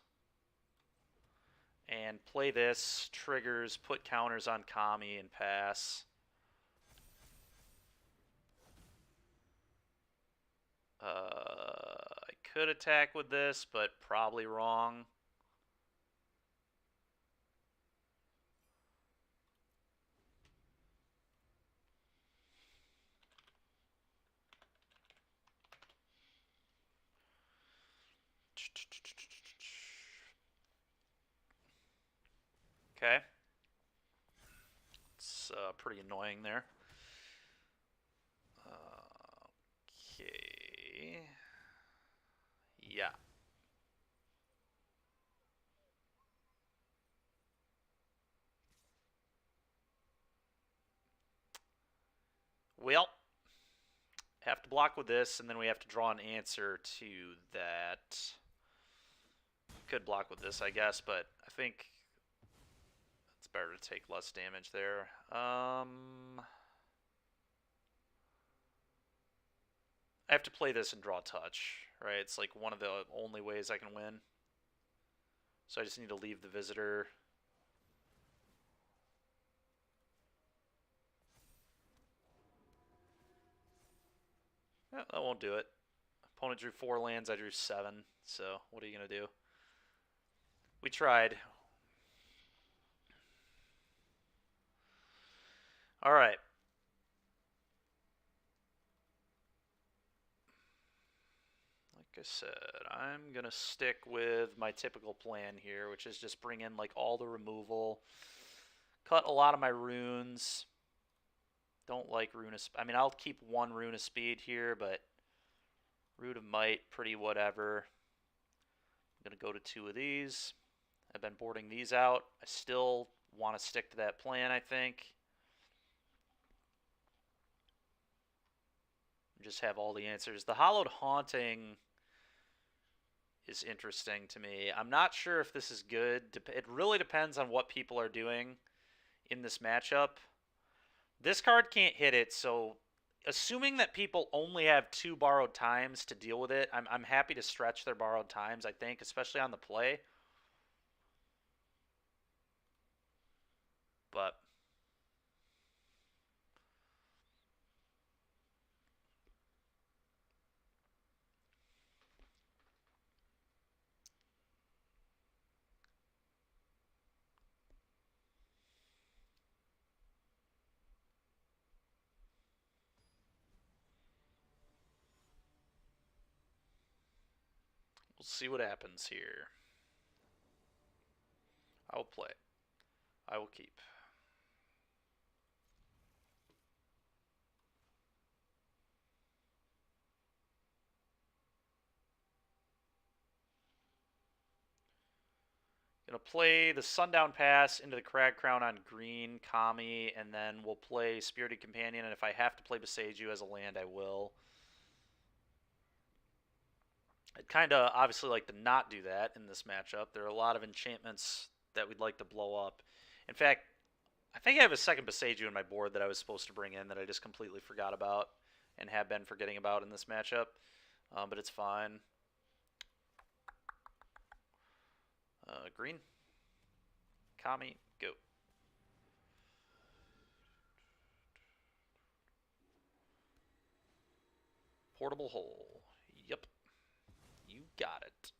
and play this, triggers, put counters on Kami, and pass. I could attack with this, but probably wrong. Okay. It's pretty annoying there. Okay. Yeah. Well, have to block with this, and then we have to draw an answer to that. Could block with this, I guess, but I think it's better to take less damage there. I have to play this and draw touch, right? It's like one of the only ways I can win. So I just need to leave the visitor. Yeah, that won't do it. Opponent drew 4 lands, I drew 7. So what are you going to do? We tried. All right. Like I said, I'm going to stick with my typical plan here, which is just bring in like all the removal, cut a lot of my runes. Don't like Rune of... I mean, I'll keep 1 Rune of Speed here, but Root of Might, pretty whatever. I'm going to go to 2 of these. I've been boarding these out. I still want to stick to that plan, I think. Just have all the answers. The Hollowed Haunting is interesting to me. I'm not sure if this is good. It really depends on what people are doing in this matchup. This card can't hit it, so assuming that people only have 2 borrowed times to deal with it, I'm happy to stretch their borrowed times, I think, especially on the play. But we'll see what happens here. I will play. I will keep. Gonna play the Sundown Pass into the Crag Crown on green, Kami, and then we'll play Spirited Companion, and if I have to play Beseiju as a land, I will. I'd kind of obviously like to not do that in this matchup. There are a lot of enchantments that we'd like to blow up. In fact, I think I have a second Beseiju in my board that I was supposed to bring in that I just completely forgot about and have been forgetting about in this matchup, but it's fine. Green. Kami, go. Portable hole. Yep. You got it.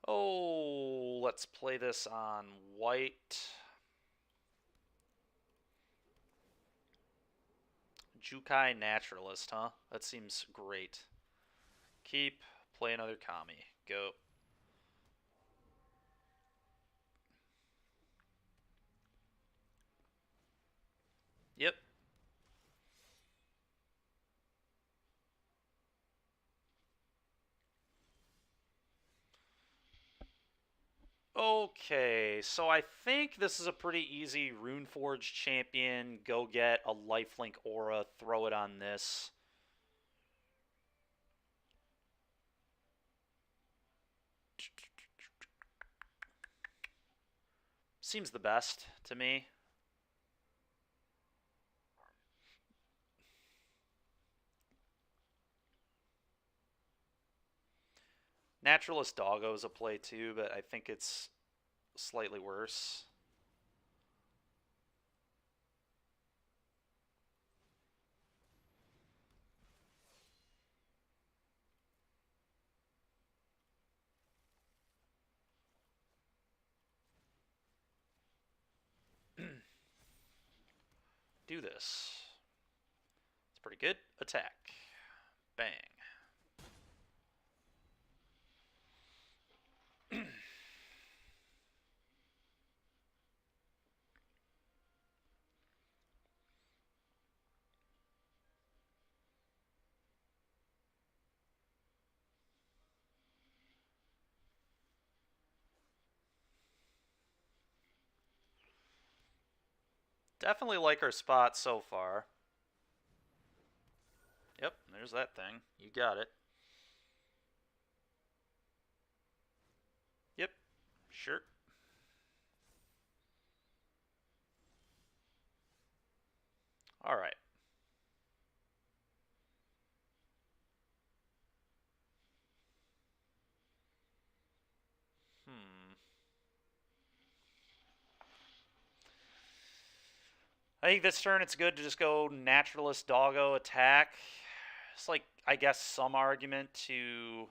Oh, let's play this on white. Jukai Naturalist, huh? That seems great. Keep, play another Kami. Go. Yep. Okay, so I think this is a pretty easy Runeforge champion. Go get a lifelink aura, throw it on this. Seems the best to me. Naturalist Doggo is a play too, but I think it's slightly worse. Do this. It's pretty good. Attack. Bang. Definitely like our spot so far. Yep, there's that thing. You got it. Yep, sure. Alright. I think this turn it's good to just go Naturalist Doggo attack. It's like, I guess, some argument to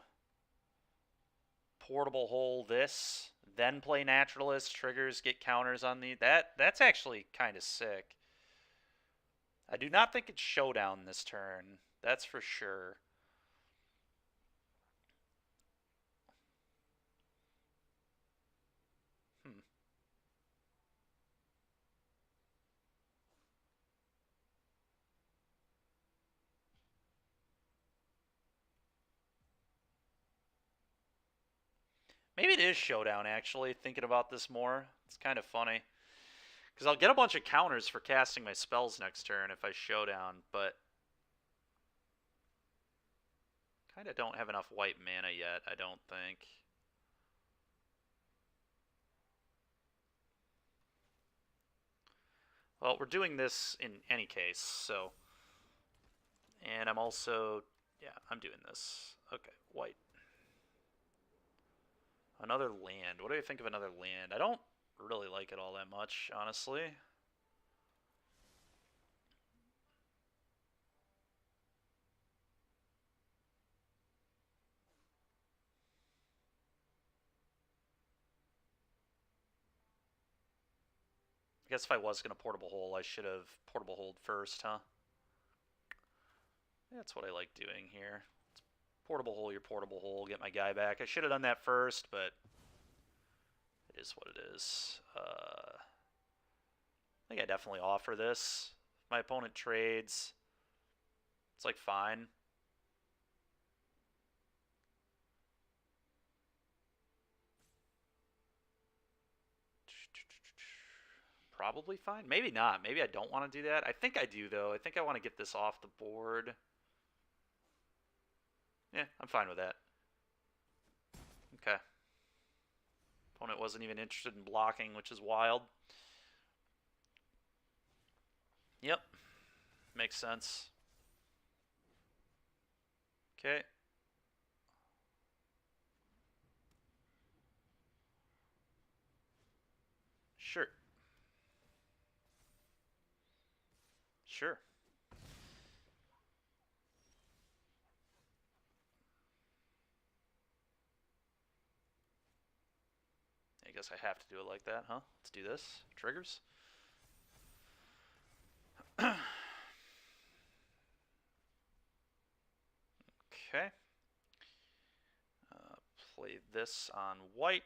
Portable Hole this, then play Naturalist, triggers, get counters on the... That's actually kind of sick. I do not think it's Showdown this turn. That's for sure. Maybe it is Showdown, actually, thinking about this more. It's kind of funny. Because I'll get a bunch of counters for casting my spells next turn if I Showdown, but... kind of don't have enough white mana yet, I don't think. Well, we're doing this in any case, so... and I'm also... yeah, I'm doing this. Okay, white. Another land. What do I think of another land? I don't really like it all that much, honestly. I guess if I was going to Portable Hole, I should have Portable Hold first, huh? That's what I like doing here. Let's Portable Hole your Portable Hole, get my guy back. I should have done that first, but it is what it is. I think I definitely offer this. If my opponent trades, it's like fine. Probably fine. Maybe not. Maybe I don't want to do that. I think I do, though. I think I want to get this off the board. Yeah, I'm fine with that. Okay. Opponent wasn't even interested in blocking, which is wild. Yep. Makes sense. Okay. Sure. Sure. I guess I have to do it like that, huh? Let's do this. Triggers. Okay. Play this on white.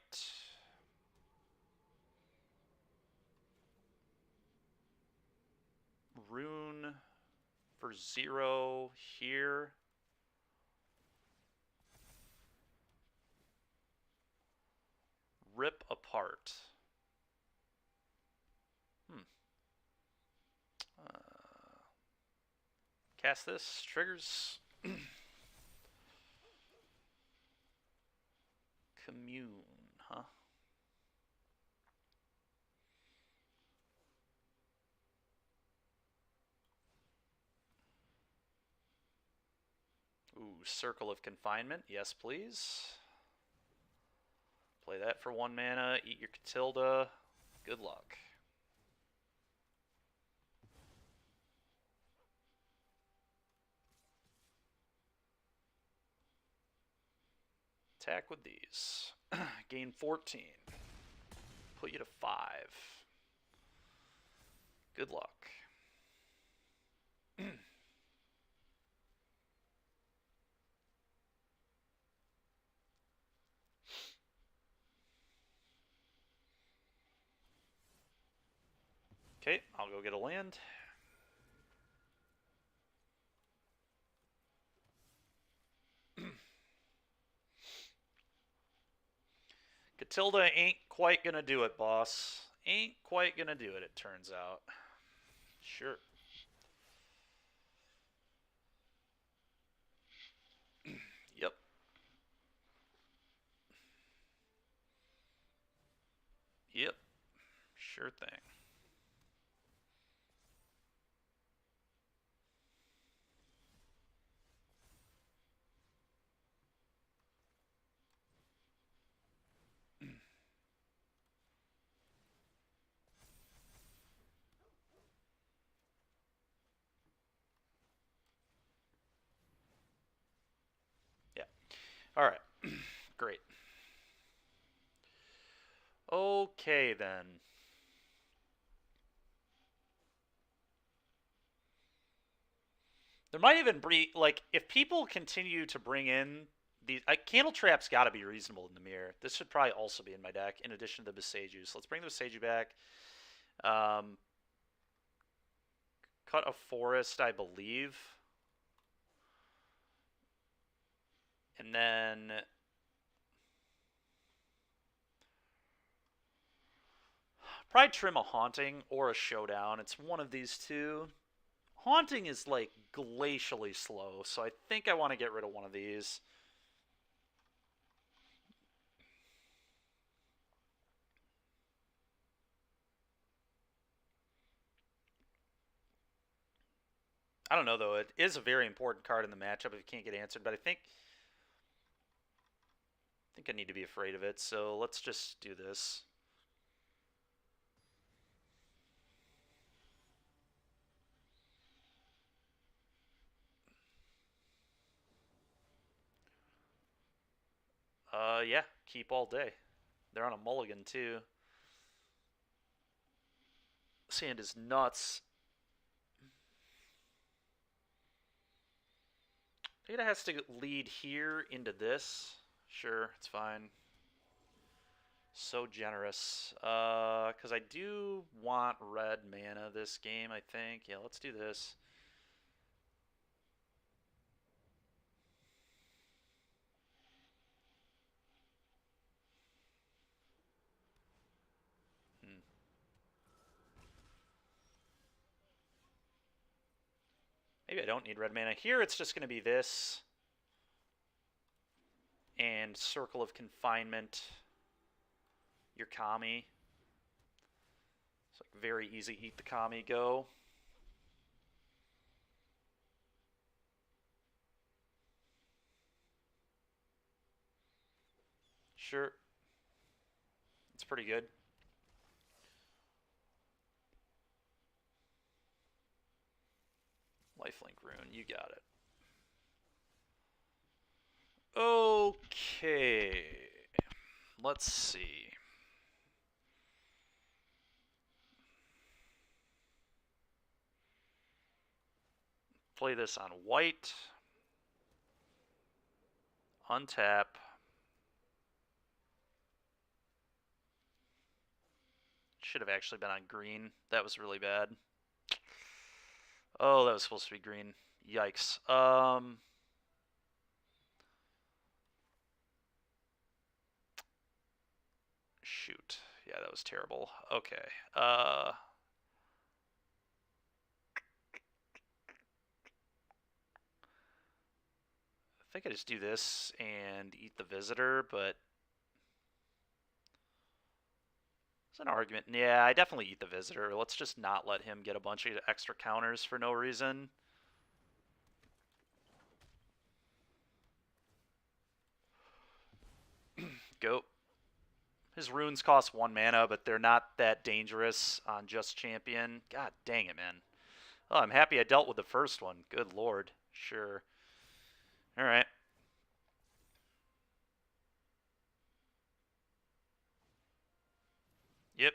Rune for 0 here. Rip apart. Cast this. Triggers. Commune, huh? Ooh, Circle of Confinement. Yes, please. Play that for 1 mana. Eat your Catilda. Good luck. Attack with these. Gain 14. Put you to 5. Good luck. Okay, I'll go get a land. Catilda ain't quite gonna do it, boss. Ain't quite gonna do it, it turns out. Sure. Yep. Yep. Sure thing. Yeah. All right. Great. Okay, then. There might even be, like, if people continue to bring in these... Candle Trap's got to be reasonable in the mirror. This should probably also be in my deck, in addition to the Boseiju. So let's bring the Boseiju back. Cut a forest, I believe. And then... probably trim a Haunting or a Showdown. It's one of these two. Haunting is, like, glacially slow, so I think I want to get rid of one of these. I don't know, though. It is a very important card in the matchup if it can't get answered, but I think I need to be afraid of it, so let's just do this. Yeah, keep all day. They're on a mulligan, too. This hand is nuts. I think it has to lead here into this. Sure, it's fine. So generous. Because I do want red mana this game, I think. Yeah, let's do this. Maybe I don't need red mana. Here it's just going to be this. And Circle of Confinement. Your Kami. It's like very easy. Eat the Kami, go. Sure. It's pretty good. Lifelink Rune, you got it. Okay. Let's see. Play this on white. Untap. Should have actually been on green. That was really bad. Oh, that was supposed to be green. Yikes. Shoot. Yeah, that was terrible. Okay. I think I just do this and eat the visitor, but it's an argument. Yeah, I definitely eat the visitor. Let's just not let him get a bunch of extra counters for no reason. Go. His runes cost 1 mana, but they're not that dangerous on just champion. God dang it, man. Oh, I'm happy I dealt with the first one. Good lord. Sure. Alright. Yep.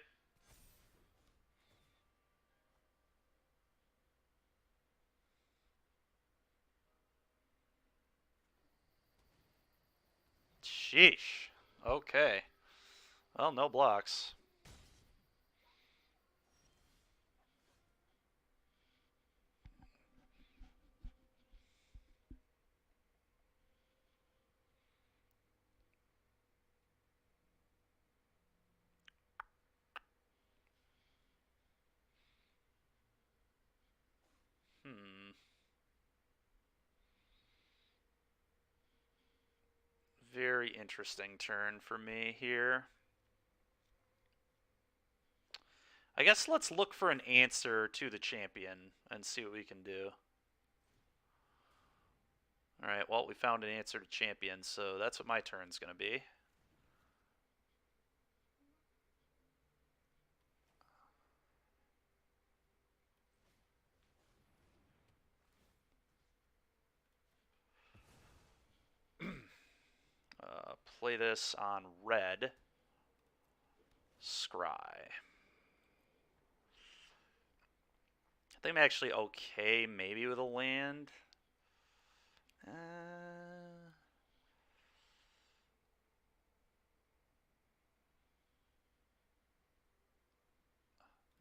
Sheesh. Okay. Well, no blocks. Very interesting turn for me here. I guess let's look for an answer to the champion and see what we can do. Alright, well, we found an answer to champion, so that's what my turn's going to be. Play this on red. Scry. I think I'm actually okay maybe with a land.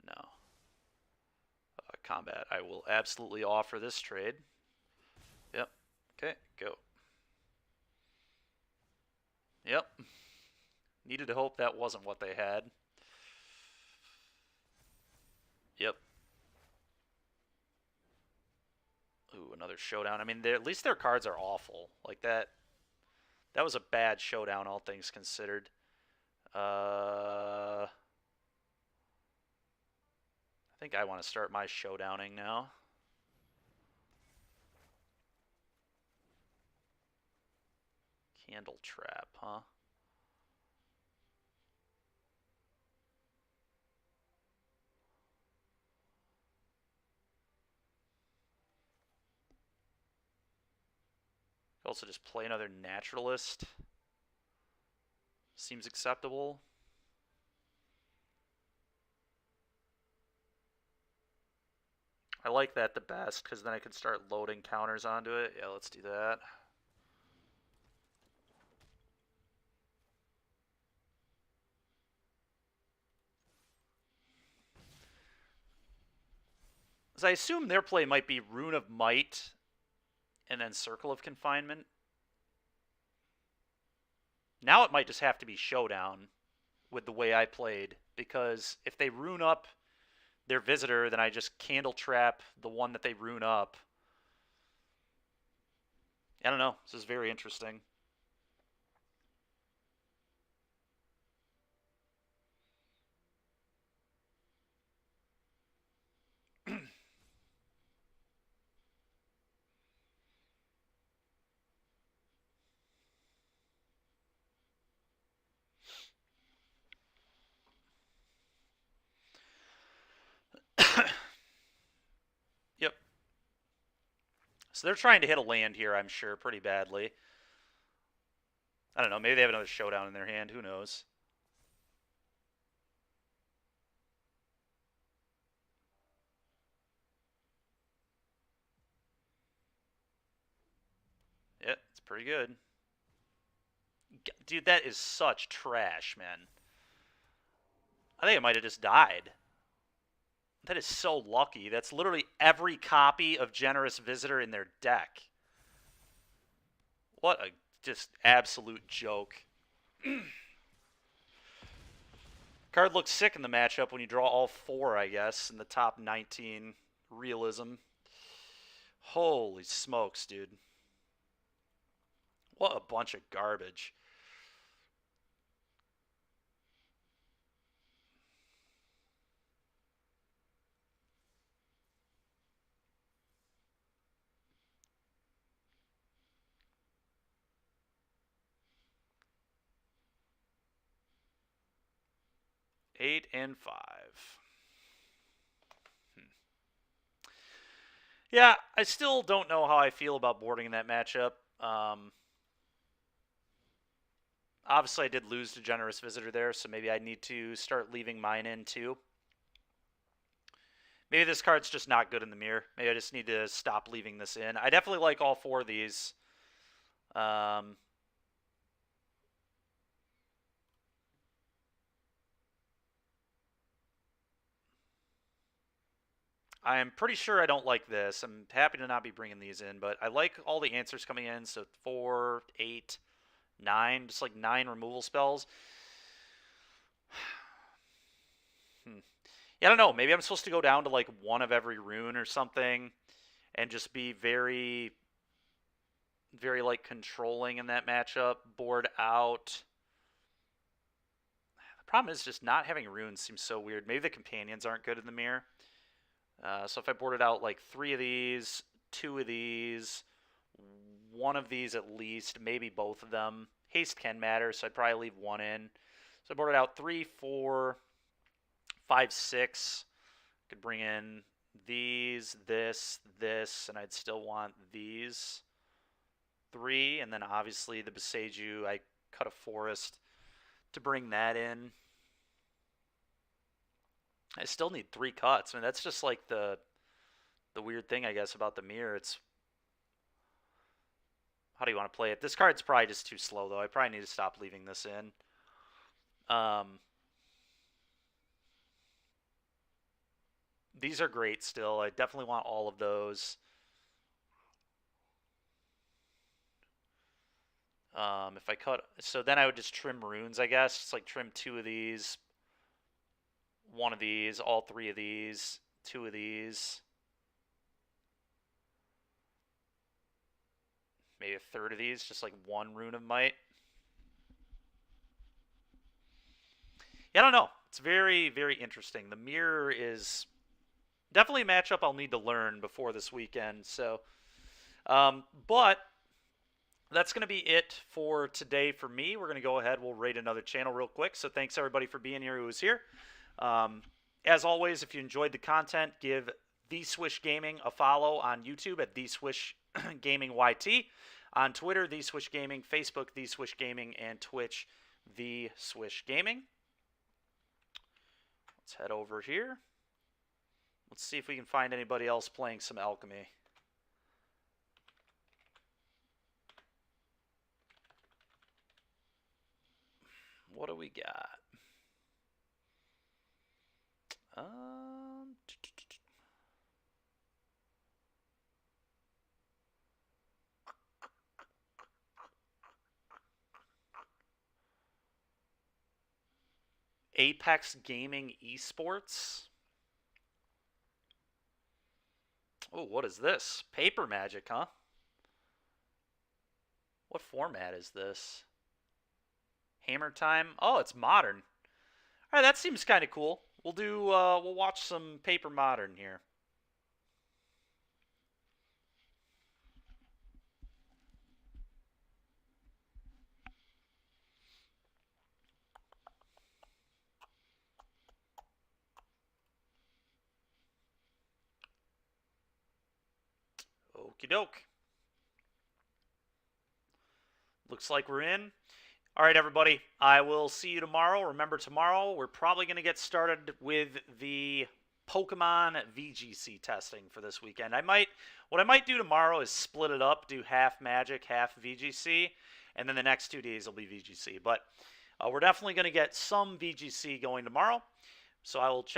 No. Combat. I will absolutely offer this trade. Yep. Okay, go. Yep. Needed to hope that wasn't what they had. Yep. Ooh, another showdown. I mean, at least their cards are awful. Like that. That was a bad showdown, all things considered. I think I want to start my showdowning now. Candle trap, huh? Also just play another naturalist. Seems acceptable. I like that the best because then I can start loading counters onto it. Yeah, let's do that. So I assume their play might be Rune of Might and then Circle of Confinement. Now it might just have to be Showdown with the way I played, because if they rune up their visitor, then I just Candle Trap the one that they rune up. I don't know. This is very interesting. Yep. So they're trying to hit a land here, I'm sure, pretty badly. I don't know. Maybe they have another Showdown in their hand. Who knows? Yeah, it's pretty good. Dude, that is such trash, man. I think I might have just died. That is so lucky. That's literally every copy of Generous Visitor in their deck. What a just absolute joke. Card looks sick in the matchup when you draw all 4, I guess, in the top 19 realism. Holy smokes, dude. What a bunch of garbage. Eight and 5. Yeah, I still don't know how I feel about boarding in that matchup. Obviously, I did lose to Generous Visitor there, so maybe I need to start leaving mine in too. Maybe this card's just not good in the mirror. Maybe I just need to stop leaving this in. I definitely like all 4 of these. I am pretty sure I don't like this. I'm happy to not be bringing these in, but I like all the answers coming in. So 4, 8, 9, just like 9 removal spells. Yeah, I don't know. Maybe I'm supposed to go down to like 1 of every rune or something and just be very, very like controlling in that matchup. Board out. The problem is just not having runes seems so weird. Maybe the companions aren't good in the mirror. So if I boarded out like 3 of these, 2 of these, 1 of these at least, maybe both of them. Haste can matter, so I'd probably leave 1 in. So I boarded out 3, 4, 5, 6. Could bring in these, this, and I'd still want these 3. And then obviously the Beseiju, I cut a forest to bring that in. I still need 3 cuts. I mean, that's just like the weird thing, I guess, about the mirror. It's how do you want to play it? This card's probably just too slow, though. I probably need to stop leaving this in. These are great still. I definitely want all of those. If I cut, so then I would just trim runes, I guess. It's like trim 2 of these, 1 of these, all 3 of these, 2 of these. Maybe a third of these, just like 1 rune of might. Yeah, I don't know. It's very, very interesting. The mirror is definitely a matchup I'll need to learn before this weekend. So, but that's going to be it for today for me. We're going to go ahead. We'll rate another channel real quick. So thanks everybody for being here who was here. As always, if you enjoyed the content, give The Swish Gaming a follow on YouTube at The Swish Gaming YT. On Twitter, The Swish Gaming. Facebook, The Swish Gaming. And Twitch, The Swish Gaming. Let's head over here. Let's see if we can find anybody else playing some Alchemy. What do we got? Apex Gaming Esports. Oh, what is this? Paper Magic, huh? What format is this? Hammer Time. Oh, it's modern. All right, that seems kind of cool. We'll do. We'll watch some Paper Modern here. Okie doke. Looks like we're in. All right, everybody. I will see you tomorrow. Remember, tomorrow we're probably going to get started with the Pokemon VGC testing for this weekend. What I might do tomorrow is split it up, do half Magic, half VGC, and then the next 2 days will be VGC. But we're definitely going to get some VGC going tomorrow, so I will check